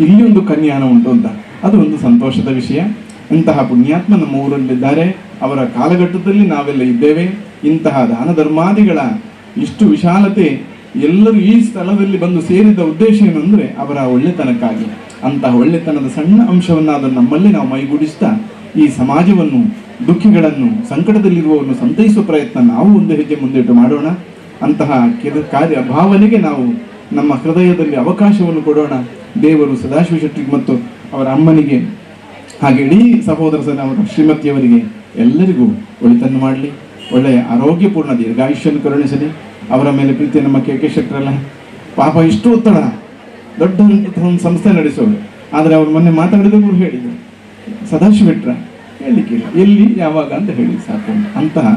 ಇಲ್ಲಿ ಒಂದು ಕನ್ಯಾನ ಉಂಟು ಅಂತ. ಅದು ಒಂದು ಸಂತೋಷದ ವಿಷಯ. ಇಂತಹ ಪುಣ್ಯಾತ್ಮ ನಮ್ಮ ಊರಲ್ಲಿದ್ದಾರೆ. ಅವರ ಕಾಲಘಟ್ಟದಲ್ಲಿ ನಾವೆಲ್ಲ ಇದ್ದೇವೆ. ಇಂತಹ ದಾನ ಧರ್ಮಾದಿಗಳ ಇಷ್ಟು ವಿಶಾಲತೆ ಎಲ್ಲರೂ ಈ ಸ್ಥಳದಲ್ಲಿ ಬಂದು ಸೇರಿದ ಉದ್ದೇಶ ಏನು ಅಂದರೆ ಅವರ ಒಳ್ಳೆತನಕ್ಕಾಗಿ. ಅಂತಹ ಒಳ್ಳೆತನದ ಸಣ್ಣ ಅಂಶವನ್ನು ಅದನ್ನು ನಮ್ಮಲ್ಲಿ ನಾವು ಮೈಗೂಡಿಸ್ತಾ ಈ ಸಮಾಜವನ್ನು, ದುಃಖಿಗಳನ್ನು, ಸಂಕಟದಲ್ಲಿರುವವರನ್ನು ಸಂತೈಸುವ ಪ್ರಯತ್ನ ನಾವು ಒಂದು ಹೆಜ್ಜೆ ಮುಂದಿಟ್ಟು ಮಾಡೋಣ. ಅಂತಹ ಕಾರ್ಯ ಭಾವನೆಗೆ ನಾವು ನಮ್ಮ ಹೃದಯದಲ್ಲಿ ಅವಕಾಶವನ್ನು ಕೊಡೋಣ. ದೇವರು ಸದಾಶಿವ ಶೆಟ್ಟರಿಗೆ ಮತ್ತು ಅವರ ಅಮ್ಮನಿಗೆ ಹಾಗೆ ಇಡೀ ಸಹೋದರ ಅವರ ಶ್ರೀಮತಿಯವರಿಗೆ ಎಲ್ಲರಿಗೂ ಒಳಿತನ್ನು ಮಾಡಲಿ, ಒಳ್ಳೆಯ ಆರೋಗ್ಯಪೂರ್ಣ ದೀರ್ಘಾಯುಷ್ಯನ್ನು ಕರುಣಿಸಲಿ. ಅವರ ಮೇಲೆ ಪ್ರೀತಿ ನಮ್ಮ ಕೆ ಶೆಟ್ಟರಲ್ಲ, ಪಾಪ ಇಷ್ಟು ಒತ್ತಡ, ದೊಡ್ಡ ಒಂದು ಸಂಸ್ಥೆ ನಡೆಸೋರು. ಆದರೆ ಅವರು ಮೊನ್ನೆ ಮಾತಾಡಿದವರು ಹೇಳಿದರು, ಸದಾಶಿವ ಭಟ್ರ ಹೇಳಲಿಕ್ಕೆ ಎಲ್ಲಿ ಯಾವಾಗ ಅಂತ ಹೇಳಿ ಸಾಕು. ಅಂತಹ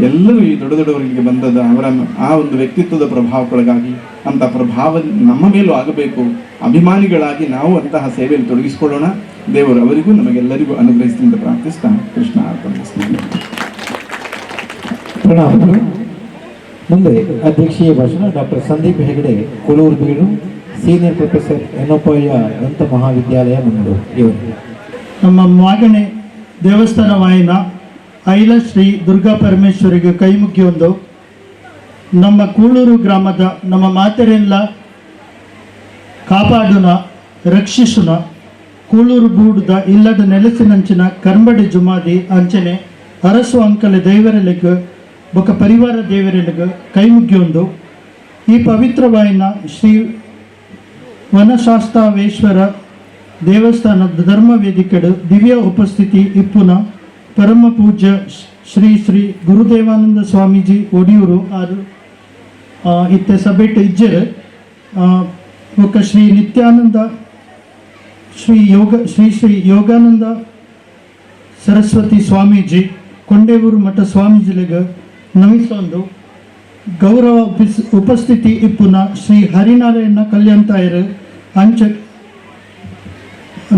ಎಲ್ಲರೂ ಈ ದೊಡ್ಡ ದೊಡ್ಡವರಿಗೆ ಬಂದದ ಅವರ ಆ ಒಂದು ವ್ಯಕ್ತಿತ್ವದ ಪ್ರಭಾವಕ್ಕೊಳಗಾಗಿ ಅಂಥ ಪ್ರಭಾವ ನಮ್ಮ ಮೇಲೂ ಆಗಬೇಕು. ಅಭಿಮಾನಿಗಳಾಗಿ ನಾವು ಅಂತಹ ಸೇವೆಯಲ್ಲಿ ತೊಡಗಿಸಿಕೊಳ್ಳೋಣ. ದೇವರು ಅವರಿಗೂ ನಮಗೆಲ್ಲರಿಗೂ ಅನುಗ್ರಹಿಸಿದ ಪ್ರಾರ್ಥಿಸ್ತಾ ಕೃಷ್ಣ ಅರ್ಪಣಿಸ್ತೀನಿ. ಪ್ರಣಾಮಗಳು. ಮುಂದೆ ಅಧ್ಯಕ್ಷೀಯ ಭಾಷಣ ಡಾಕ್ಟರ್ ಸಂದೀಪ್ ಹೆಗಡೆ, ಕುಳೂರು ಬೀಡು, ಸೀನಿಯರ್ ಪ್ರೊಫೆಸರ್ ಎನ್ನಪ್ಪಯ್ಯ ದಂತ ಮಹಾವಿದ್ಯಾಲಯ ಮುಂದು. ಇವರು ನಮ್ಮ ಮಾಗಣೆ ದೇವಸ್ಥಾನವಾಯಿನ ಐಲ ಶ್ರೀ ದುರ್ಗಾ ಪರಮೇಶ್ವರಿಗೆ ಕೈ ಮುಗಿಯೊಂದು ನಮ್ಮ ಕೂಳೂರು ಗ್ರಾಮದ ನಮ್ಮ ಮಾತೆರೆಲ್ಲ ಕಾಪಾಡುನ ರಕ್ಷಿಸುನ ಕೂಳೂರು ಬೂಡುದ ಇಲ್ಲದ ನೆಲೆಸಿನಂಚಿನ ಕರ್ಂಬಡಿ ಜುಮಾದಿ ಅಂಚನೆ ಅರಸು ಅಂಕಲೆ ದೇವರಲ್ಲಿಗೆ ಬೊಕ ಪರಿವಾರ ದೇವರಲ್ಲಿಗೆ ಕೈ ಮುಗಿಯೊಂದು ಈ ಪವಿತ್ರವಾಯಿನ ಶ್ರೀ ವನಶಾಸ್ತಾವೇಶ್ವರ ದೇವಸ್ಥಾನದ ಧರ್ಮ ವೇದಿಕೆಡು ದಿವ್ಯ ಉಪಸ್ಥಿತಿ ಇಪ್ಪುನ ಪರಮ ಪೂಜ್ಯ ಶ್ರೀ ಶ್ರೀ ಗುರುದೇವಾನಂದ ಸ್ವಾಮೀಜಿ ಒಡಿಯೂರು ಆರು ಇತ್ತೆ ಸಭೆಟ್ ಇಜ್ಜರು ಒಕ್ಕ ಶ್ರೀ ನಿತ್ಯಾನಂದ ಶ್ರೀ ಯೋಗಾನಂದ ಸರಸ್ವತಿ ಸ್ವಾಮೀಜಿ ಕೊಂಡೇವೂರು ಮಠ ಸ್ವಾಮೀಜಿಲಿಗೆ ನಮಿಸೊಂದು ಗೌರವ ಉಪಸ್ಥಿತಿ ಇಪ್ಪುನ ಶ್ರೀ ಹರಿನಾರಾಯಣ ಕಲ್ಯಾಣತಾಯರು ಅಂಚ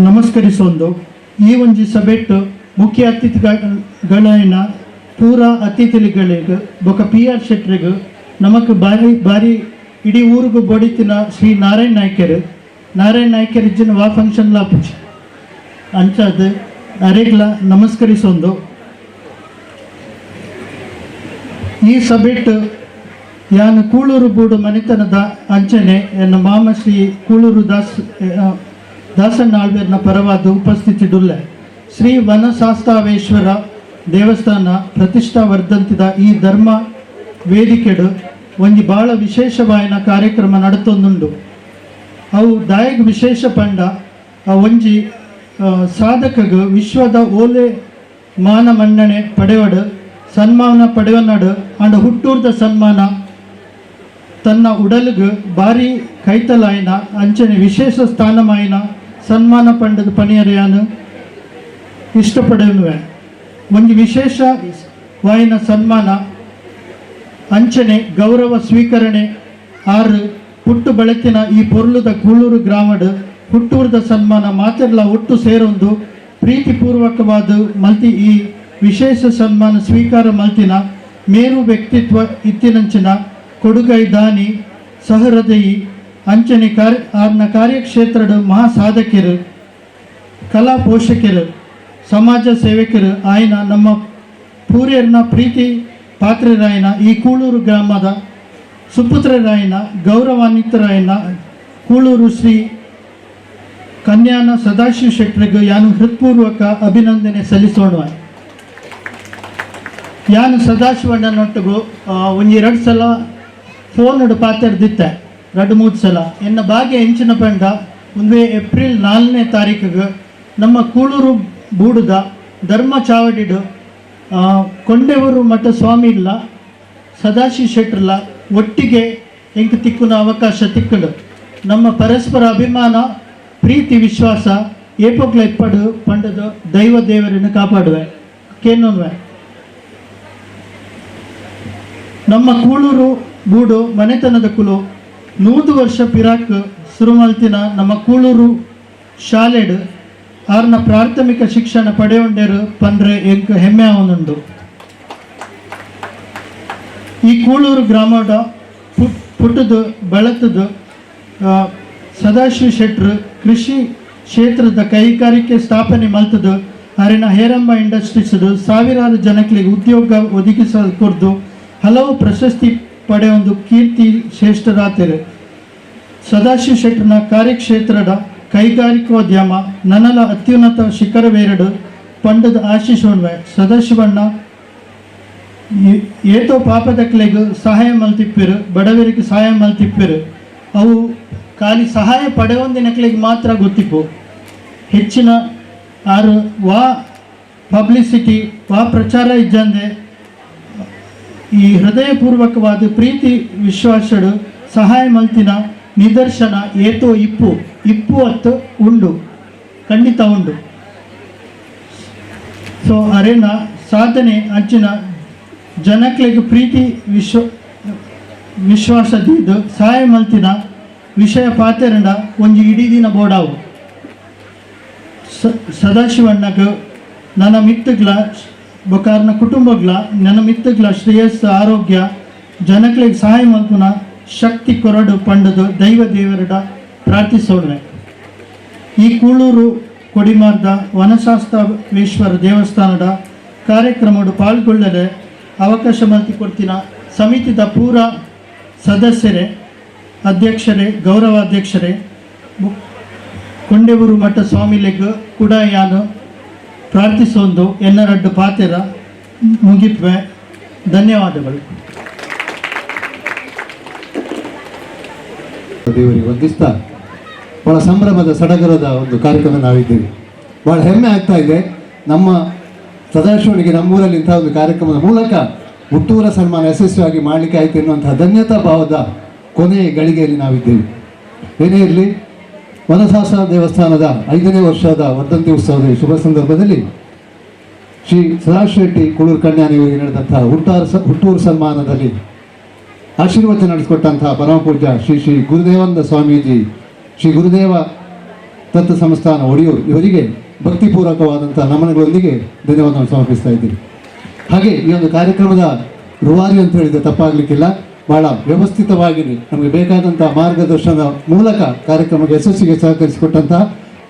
ನಮಸ್ಕರಿಸೊಂದು ಈ ಒಂಜಿ ಸಭೆಟ್ಟು ಮುಖ್ಯ ಅತಿಥಿಗಳನ್ನ ಪೂರ ಅತಿಥಿಗಳಿಗೆ ಬೊಕ ಪಿ ಆರ್ ಶೆಟ್ರಿಗೆ ನಮಕ್ ಬಾರಿ ಇಡೀ ಊರಿಗೂ ಬಡಿತಿನ ಶ್ರೀ ನಾರಾಯಣ ನಾಯ್ಕರ್ ಇಜ್ಜಿನ ವಾ ಫಂಕ್ಷನ್ ಲಾಪುಜಿ ಅಂಚದು ಅರೆಗ್ಲ ನಮಸ್ಕರಿಸೊಂದು ಈ ಸಭೆಟ್ಟು ಯಾನು ಕೂಳೂರು ಬೂಡು ಮನೆತನದ ಅಂಚನೆ ಎನ್ನ ಮಾಮ ಶ್ರೀ ಕೂಳೂರು ದಾಸಣ್ಣ ಆಳ್ವೇರ್ನ ಪರವಾದ ಉಪಸ್ಥಿತಿಡುಲ್ಲೆ ಶ್ರೀ ವನಶಾಸ್ತಾವೇಶ್ವರ ದೇವಸ್ಥಾನ ಪ್ರತಿಷ್ಠಾ ವರ್ಧಂತಿದ ಈ ಧರ್ಮ ವೇದಿಕೆಡು ಒಂಜಿ ಭಾಳ ವಿಶೇಷವಾಯಿನ ಕಾರ್ಯಕ್ರಮ ನಡತೊಂದುಂಡು. ಅವು ದಾಯಗ್ ವಿಶೇಷ ಪಂಡ ಒಂಜಿ ಸಾಧಕಗ ವಿಶ್ವದ ಓಲೆ ಮಾನ ಮನ್ನಣೆ ಪಡೆವಡು ಸನ್ಮಾನ ಪಡೆವನಡು ಅಂಡ ಹುಟ್ಟೂರ್ದ ಸನ್ಮಾನ ತನ್ನ ಉಡಲಿಗೆ ಭಾರಿ ಕೈತಲಾಯಿನ ಅಂಚನೆ ವಿಶೇಷ ಸ್ಥಾನಮಾಯಿನ ಸನ್ಮಾನ ಪಂಡದ ಪಣಿಯರೆಯಾನು ಇಷ್ಟಪಡುವೆ. ಒಂದು ವಿಶೇಷ ವಾಯಿನ ಸನ್ಮಾನ ಅಂಚನೆ ಗೌರವ ಸ್ವೀಕರಣೆ ಆರು ಹುಟ್ಟು ಬೆಳಕಿನ ಈ ಪೊರ್ಲುದ ಕೂಳೂರು ಗ್ರಾಮಡ್ ಹುಟ್ಟೂರ್ದ ಸನ್ಮಾನ ಮಾತೆಲ್ಲ ಒಟ್ಟು ಸೇರೊಂದು ಪ್ರೀತಿಪೂರ್ವಕವಾದ ಮಲ್ತಿ ಈ ವಿಶೇಷ ಸನ್ಮಾನ ಸ್ವೀಕಾರ ಮಲ್ತಿನ ಮೇರು ವ್ಯಕ್ತಿತ್ವ ಇತ್ತಿನಂಚಿನ ಕೊಡುಗೈ ದಾನಿ ಸಹೃದಯಿ ಅಂಚನೆ ಆರ್ನ ಕಾರ್ಯಕ್ಷೇತ್ರದ ಮಹಾ ಸಾಧಕರು ಕಲಾ ಪೋಷಕರು ಸಮಾಜ ಸೇವಕರು ಆಯ್ನ ನಮ್ಮ ಪೂರ್ಯರ್ನ ಪ್ರೀತಿ ಪಾತ್ರರಾಯನ ಈ ಕೂಳೂರು ಗ್ರಾಮದ ಸುಪುತ್ರರಾಯನ ಗೌರವಾನ್ವಿತರಾಯನ ಕೂಳೂರು ಶ್ರೀ ಕನ್ಯಾನ ಸದಾಶಿವ ಶೆಟ್ಟರಿಗೆ ಯಾನು ಹೃತ್ಪೂರ್ವಕ ಅಭಿನಂದನೆ ಸಲ್ಲಿಸೋಣ. ಯಾನು ಸದಾಶಿವಣ್ಣನೊಟ್ಟಿಗೂ ಒಂದು 2 ಸಲ ಫೋನ್ ಪಾತ್ರದಿತ್ತೆ, 2-3 ಸಲ ಎನ್ನ ಭಾಗ್ಯ ಹೆಂಚಿನ ಪಂಡ ಒಂದೇ ಏಪ್ರಿಲ್ 4ನೇ ತಾರೀಕಿಗೆ ನಮ್ಮ ಕೂಳೂರು ಬೂಡುದ ಧರ್ಮ ಚಾವಡಿಡು ಕೊಂಡೇವರು ಮಠ ಸ್ವಾಮಿ ಇಲ್ಲ ಸದಾಶಿವ ಶೆಟ್ಟರ್ಲ ಒಟ್ಟಿಗೆ ಎಂಕ ತಿಕ್ಕುನ ಅವಕಾಶ ತಿಕ್ಕಡು ನಮ್ಮ ಪರಸ್ಪರ ಅಭಿಮಾನ ಪ್ರೀತಿ ವಿಶ್ವಾಸ ಏಪೋಗ್ಲ ಇಪ್ಪಡು ಪಂಡದ ದೈವ ದೇವರನ್ನು ಕಾಪಾಡುವೆ ಕೇನೋನ್ವೆ. ನಮ್ಮ ಕೂಳೂರು ಬೂಡು ಮನೆತನದ ಕುಲು 100 ವರ್ಷ ಪಿರಾಕ್ ಸುರುಮಲ್ತಿನ ನಮ್ಮ ಕೂಳೂರು ಶಾಲೆಡು ಆರ್ನ ಪ್ರಾಥಮಿಕ ಶಿಕ್ಷಣ ಪಡೆಯೊಂಡರು ಪಂಡ್ರೆ ಎಂಕ ಹೆಮ್ಮೆ ಅವನುಂಡು. ಈ ಕೂಳೂರು ಗ್ರಾಮದ ಪುಟ್ಟದು ಬೆಳತದು ಸದಾಶಿವ ಶೆಟ್ಟರು ಕೃಷಿ ಕ್ಷೇತ್ರದ ಕೈಗಾರಿಕೆ ಸ್ಥಾಪನೆ ಮಲ್ತದು ಅರಿನ ಹೇರಂಬ ಇಂಡಸ್ಟ್ರೀಸ್ದು ಸಾವಿರಾರು ಜನಗಳಿಗೆ ಉದ್ಯೋಗ ಒದಗಿಸಿಕೊಡ್ದು ಹಲವು ಪ್ರಶಸ್ತಿ ಪಡೆಯೊಂದು ಕೀರ್ತಿ ಶ್ರೇಷ್ಠರಾತಿರು. ಸದಾಶಿವ ಶೆಟ್ಟರ್ನ ಕಾರ್ಯಕ್ಷೇತ್ರದ ಕೈಗಾರಿಕೋದ್ಯಮ ನನಲ ಅತ್ಯುನ್ನತ ಶಿಖರವೇರಡು ಪಂಡದ ಆಶೀಸೋಣ್ವೆ. ಸದಾಶಿವಣ್ಣ ಏತೋ ಪಾಪದಕ್ಲೆಗೂ ಸಹಾಯ ಮಲ್ತಿಪ್ಪಿರು, ಬಡವರಿಗೆ ಸಹಾಯ ಮಲ್ತಿಪ್ಪಿರು. ಅವು ಖಾಲಿ ಸಹಾಯ ಪಡೆಯೊಂದಿನಕ್ಲೆಗೆ ಮಾತ್ರ ಗೊತ್ತಿಪ್ಪು. ಹೆಚ್ಚಿನ ಆರು ವಾ ಪಬ್ಲಿಸಿಟಿ ವಾ ಪ್ರಚಾರ ಇಜ್ಜಂದೆ ಈ ಹೃದಯಪೂರ್ವಕವಾದ ಪ್ರೀತಿ ವಿಶ್ವಾಸಡು ಸಹಾಯ ಮಲ್ತಿನ ನಿದರ್ಶನ ಏತೋ ಇಪ್ಪು ಹತ್ತು ಉಂಡು, ಖಂಡಿತ ಉಂಡು. ಸೊ ಅರೇನ ಸಾಧನೆ ಅಂಚಿನ ಜನಕ್ಲೆಗ್ ಪ್ರೀತಿ ವಿಶ್ವಾಸದಿದ್ದು ಸಹಾಯ ಮಲ್ತಿನ ವಿಷಯ ಪಾತೆರಂಡ ಒಂಜಿ ಇಡೀ ದಿನ ಬೋಡಾವು. ಸದಾಶಿವಣ್ಣಗ ನನ್ನ ಮಿತ್ತಗ್ಲ ಬೊಕಾರ್ನ ಕುಟುಂಬಗ್ಲ ನನ್ನ ಮಿತ್ತಗ್ಲ ಶ್ರೇಯಸ್ಸು ಆರೋಗ್ಯ ಜನಕ್ಲೆಗ್ ಸಹಾಯ ಮಲ್ಪುನ ಶಕ್ತಿ ಕೊರಡು ಪಂಡದು ದೈವ ದೇವರಡ ಪ್ರಾರ್ಥಿಸೋಡ್ರೆ. ಈ ಕೂಳೂರು ಕೊಡಿಮಾರ್ದ ವನಶಾಸ್ತ್ರವೇಶ್ವರ ದೇವಸ್ಥಾನದ ಕಾರ್ಯಕ್ರಮಡು ಪಾಲ್ಗೊಳ್ಳದೆ ಅವಕಾಶ ಮಲ್ತಿ ಕೊಡ್ತಿನ ಸಮಿತಿದ ಪೂರ ಸದಸ್ಯರೇ, ಅಧ್ಯಕ್ಷರೇ, ಗೌರವಾಧ್ಯಕ್ಷರೇ, ಕೊಂಡೆಬೂರು ಮಠ ಸ್ವಾಮಿಲೆಗ್ ಕೂಡ ಯಾನು ಪ್ರಾರ್ಥಿಸೊಂದು ಎನ್ನರಡ್ಡು ಪಾತೆರ ಮುಗಿಪ್ವೆ. ಧನ್ಯವಾದಗಳು. ದೇವರಿಗೆ ವಂದಿಸ್ತಾ ಬಹಳ ಸಂಭ್ರಮದ ಸಡಗರದ ಒಂದು ಕಾರ್ಯಕ್ರಮ ನಾವಿದ್ದೇವೆ. ಬಹಳ ಹೆಮ್ಮೆ ಆಗ್ತಾ ಇದೆ. ನಮ್ಮ ಸದಾಶಿವನಿಗೆ ನಮ್ಮೂರಲ್ಲಿ ಇಂಥ ಒಂದು ಕಾರ್ಯಕ್ರಮದ ಮೂಲಕ ಹುಟ್ಟೂರ ಸನ್ಮಾನ ಯಶಸ್ವಿಯಾಗಿ ಮಾಡಲಿಕ್ಕೆ ಆಯಿತು ಎನ್ನುವಂತಹ ಧನ್ಯತಾ ಭಾವದ ಕೊನೆಯ ಗಳಿಗೆಯಲ್ಲಿ ನಾವಿದ್ದೇವೆ. ಏನೇ ಇರಲಿ, ವನಶಾಸ್ತ್ರ ದೇವಸ್ಥಾನದ 5ನೇ ವರ್ಷದ ವರ್ಧಂತಿ ಉತ್ಸವದ ಶುಭ ಸಂದರ್ಭದಲ್ಲಿ ಶ್ರೀ ಸದಾಶಿವ ಶೆಟ್ಟಿ ಕುಳೂರು ಕನ್ಯಾನಿಯವರಿಗೆ ನಡೆದಂತಹ ಹುಟ್ಟೂರು ಸನ್ಮಾನದಲ್ಲಿ ಆಶೀರ್ವಚನ ನಡೆಸಿಕೊಟ್ಟಂತಹ ಪರಮ ಪೂಜ್ಯ ಶ್ರೀ ಗುರುದೇವಾನಂದ ಸ್ವಾಮೀಜಿ, ಶ್ರೀ ಗುರುದೇವ ದತ್ತ ಸಂಸ್ಥಾನ ಒಡಿಯೂರು ಇವರಿಗೆ ಭಕ್ತಿಪೂರ್ವಕವಾದಂಥ ನಮನಗಳೊಂದಿಗೆ ಧನ್ಯವಾದವನ್ನು ಸಮರ್ಪಿಸ್ತಾ ಇದ್ದೀವಿ. ಹಾಗೆ ಈ ಒಂದು ಕಾರ್ಯಕ್ರಮದ ರೂವಾರಿ ಅಂತ ಹೇಳಿದರೆ ತಪ್ಪಾಗಲಿಕ್ಕಿಲ್ಲ. ಬಹಳ ವ್ಯವಸ್ಥಿತವಾಗಿ ನಮಗೆ ಬೇಕಾದಂಥ ಮಾರ್ಗದರ್ಶನದ ಮೂಲಕ ಕಾರ್ಯಕ್ರಮಕ್ಕೆ ಯಶಸ್ಸಿಗೆ ಸಹಕರಿಸಿಕೊಟ್ಟಂತಹ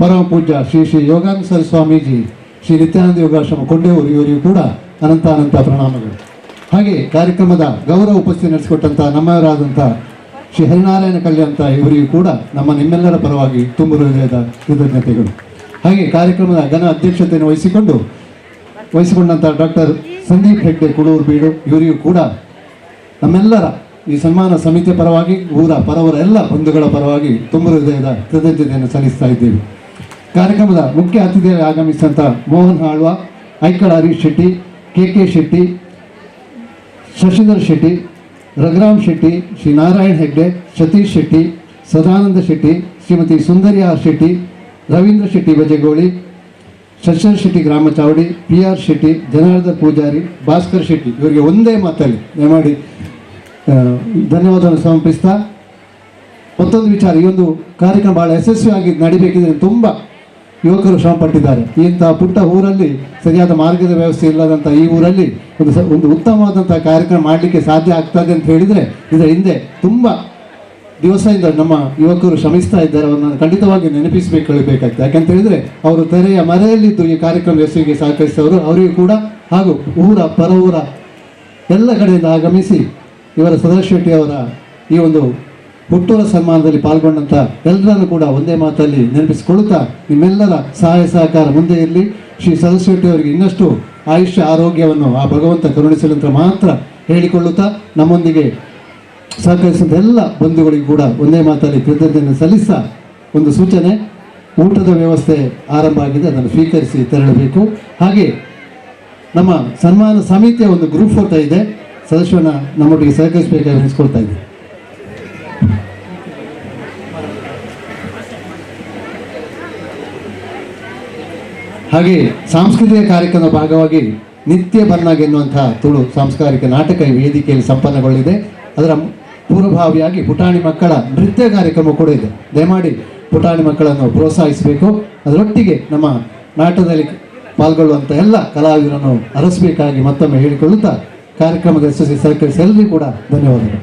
ಪರಮ ಪೂಜ್ಯ ಶ್ರೀ ಯೋಗಾನಂದ ಸ್ವಾಮೀಜಿ, ಶ್ರೀ ನಿತ್ಯಾನಂದ ಯೋಗಾಶ್ರಮ ಕೊಂಡೆಯೂರು ಇವರಿಗೂ ಕೂಡ ಅನಂತ ಪ್ರಣಾಮಗಳು. ಹಾಗೆ ಕಾರ್ಯಕ್ರಮದ ಗೌರವ ಉಪಸ್ಥಿತಿ ನಡೆಸಿಕೊಟ್ಟಂಥ ನಮ್ಮವರಾದಂಥ ಶ್ರೀ ಹರಿನಾರಾಯಣ ಕಲ್ಯಾಣ ಇವರಿಗೂ ಕೂಡ ನಿಮ್ಮೆಲ್ಲರ ಪರವಾಗಿ ತುಂಬ ಹೃದಯದ ಕೃತಜ್ಞತೆಗಳು. ಹಾಗೆ ಕಾರ್ಯಕ್ರಮದ ಘನ ಅಧ್ಯಕ್ಷತೆಯನ್ನು ವಹಿಸಿಕೊಂಡಂಥ ಡಾಕ್ಟರ್ ಸಂದೀಪ್ ಹೆಗ್ಡೆ ಕುಳೂರು ಬೀಡು ಇವರಿಗೂ ಕೂಡ ನಮ್ಮೆಲ್ಲರ ಈ ಸನ್ಮಾನ ಸಮಿತಿಯ ಪರವಾಗಿ ಪರವರ ಎಲ್ಲ ಬಂಧುಗಳ ಪರವಾಗಿ ತುಂಬ ಹೃದಯದ ಕೃತಜ್ಞತೆಯನ್ನು ಸಲ್ಲಿಸ್ತಾ ಇದ್ದೇವೆ. ಕಾರ್ಯಕ್ರಮದ ಮುಖ್ಯ ಅತಿಥಿಯಾಗಿ ಆಗಮಿಸಿದಂಥ ಮೋಹನ್ ಆಳ್ವ, ಐಕಳ ಹರೀಶ್ ಶೆಟ್ಟಿ, ಕೆ ಶೆಟ್ಟಿ, ಶಶಿಧರ್ ಶೆಟ್ಟಿ, ರಘುರಾಮ್ ಶೆಟ್ಟಿ, ಶ್ರೀ ನಾರಾಯಣ್ ಹೆಗ್ಡೆ, ಸತೀಶ್ ಶೆಟ್ಟಿ, ಸದಾನಂದ ಶೆಟ್ಟಿ, ಶ್ರೀಮತಿ ಸುಂದರಿ ಆರ್ ಶೆಟ್ಟಿ, ರವೀಂದ್ರ ಶೆಟ್ಟಿ ಬಜೆಗೋಳಿ, ಶಶರ್ ಶೆಟ್ಟಿ ಗ್ರಾಮ ಚಾವಡಿ, PR ಶೆಟ್ಟಿ, ಜನಾರ್ದನ್ ಪೂಜಾರಿ, ಭಾಸ್ಕರ್ ಶೆಟ್ಟಿ ಇವರಿಗೆ ಒಂದೇ ಮಾತಲ್ಲಿ ದಯಮಾಡಿ ಧನ್ಯವಾದವನ್ನು ಸಮರ್ಪಿಸ್ತಾ, ಮತ್ತೊಂದು ವಿಚಾರ, ಈ ಒಂದು ಕಾರ್ಯಕ್ರಮ ಬಹಳ ಯಶಸ್ವಿಯಾಗಿ ನಡಿಬೇಕಿದ್ರೆ ತುಂಬ ಯುವಕರು ಶ್ರಮ ಪಟ್ಟಿದ್ದಾರೆ. ಇಂಥ ಪುಟ್ಟ ಊರಲ್ಲಿ ಸರಿಯಾದ ಮಾರ್ಗದ ವ್ಯವಸ್ಥೆ ಇಲ್ಲದಂಥ ಈ ಊರಲ್ಲಿ ಒಂದು ಉತ್ತಮವಾದಂಥ ಕಾರ್ಯಕ್ರಮ ಮಾಡಲಿಕ್ಕೆ ಸಾಧ್ಯ ಆಗ್ತದೆ ಅಂತ ಹೇಳಿದರೆ ಇದರ ಹಿಂದೆ ತುಂಬ ದಿವಸದಿಂದ ನಮ್ಮ ಯುವಕರು ಶ್ರಮಿಸ್ತಾ ಇದ್ದಾರೆ. ಅವರನ್ನು ಖಂಡಿತವಾಗಿ ನೆನಪಿಸಬೇಕಾಗ್ತದೆ. ಯಾಕಂತ ಹೇಳಿದರೆ ಅವರು ತೆರೆಯ ಮರೆಯಲ್ಲಿದ್ದು ಈ ಕಾರ್ಯಕ್ರಮ ಯಶಸ್ವಿಗೆ ಸಹಕರಿಸಿದವರು. ಅವರಿಗೂ ಕೂಡ ಹಾಗೂ ಪರ ಊರ ಎಲ್ಲ ಕಡೆಯಿಂದ ಆಗಮಿಸಿ ಇವರ ಸದಾಶಿವ ಶೆಟ್ಟಿ ಅವರ ಈ ಒಂದು ಹುಟ್ಟೂರ ಸನ್ಮಾನದಲ್ಲಿ ಪಾಲ್ಗೊಂಡಂಥ ಎಲ್ಲರನ್ನು ಕೂಡ ಒಂದೇ ಮಾತಲ್ಲಿ ನೆನಪಿಸಿಕೊಳ್ಳುತ್ತಾ ನಿಮ್ಮೆಲ್ಲರ ಸಹಾಯ ಸಹಕಾರ ಮುಂದೆ ಇರಲಿ. ಶ್ರೀ ಸದಾಶಿವ ಶೆಟ್ಟಿ ಅವರಿಗೆ ಇನ್ನಷ್ಟು ಆಯುಷ್ಯ ಆರೋಗ್ಯವನ್ನು ಆ ಭಗವಂತ ಕರುಣಿಸಲಂತ ಮಾತ್ರ ಹೇಳಿಕೊಳ್ಳುತ್ತಾ ನಮ್ಮೊಂದಿಗೆ ಸಹಕರಿಸಿದ ಎಲ್ಲ ಬಂಧುಗಳಿಗೂ ಕೂಡ ಒಂದೇ ಮಾತಲ್ಲಿ ಕೃತಜ್ಞತೆ ಸಲ್ಲಿಸ ಒಂದು ಸೂಚನೆ, ಊಟದ ವ್ಯವಸ್ಥೆ ಆರಂಭ ಆಗಿದೆ, ಅದನ್ನು ಸ್ವೀಕರಿಸಿ ತೆರಳಬೇಕು. ಹಾಗೆ ನಮ್ಮ ಸನ್ಮಾನ ಸಮಿತಿಯ ಒಂದು ಗ್ರೂಪ್ ಫೋಟೋ ಇದೆ, ಸದಸ್ಯರನ್ನ ನಮ್ಮೊಟ್ಟಿಗೆ ಸಹಕರಿಸಬೇಕಾಗಿ ಅನಿಸ್ಕೊಳ್ತಾ ಇದ್ದೀವಿ. ಹಾಗೆ ಸಾಂಸ್ಕೃತಿಕ ಕಾರ್ಯಕ್ರಮದ ಭಾಗವಾಗಿ ನಿತ್ಯ ಬರ್ನಾಗ್ ಎನ್ನುವಂತಹ ತುಳು ಸಾಂಸ್ಕೃತಿಕ ನಾಟಕ ಈ ವೇದಿಕೆಯಲ್ಲಿ ಸಂಪನ್ನಗೊಳ್ಳಿದೆ. ಅದರ ಪೂರ್ವಭಾವಿಯಾಗಿ ಪುಟಾಣಿ ಮಕ್ಕಳ ನೃತ್ಯ ಕಾರ್ಯಕ್ರಮ ಕೂಡ ಇದೆ. ದಯಮಾಡಿ ಪುಟಾಣಿ ಮಕ್ಕಳನ್ನು ಪ್ರೋತ್ಸಾಹಿಸಬೇಕು. ಅದರೊಟ್ಟಿಗೆ ನಮ್ಮ ನಾಟಕದಲ್ಲಿ ಪಾಲ್ಗೊಳ್ಳುವಂಥ ಎಲ್ಲ ಕಲಾವಿದರನ್ನು ಅರಸಬೇಕಾಗಿ ಮತ್ತೊಮ್ಮೆ ಹೇಳಿಕೊಳ್ಳುತ್ತಾ ಕಾರ್ಯಕ್ರಮದ ಯಶಸ್ವಿ ಸಹಕರಿಸಿ ಎಲ್ಲರಿಗೂ ಕೂಡ ಧನ್ಯವಾದಗಳು.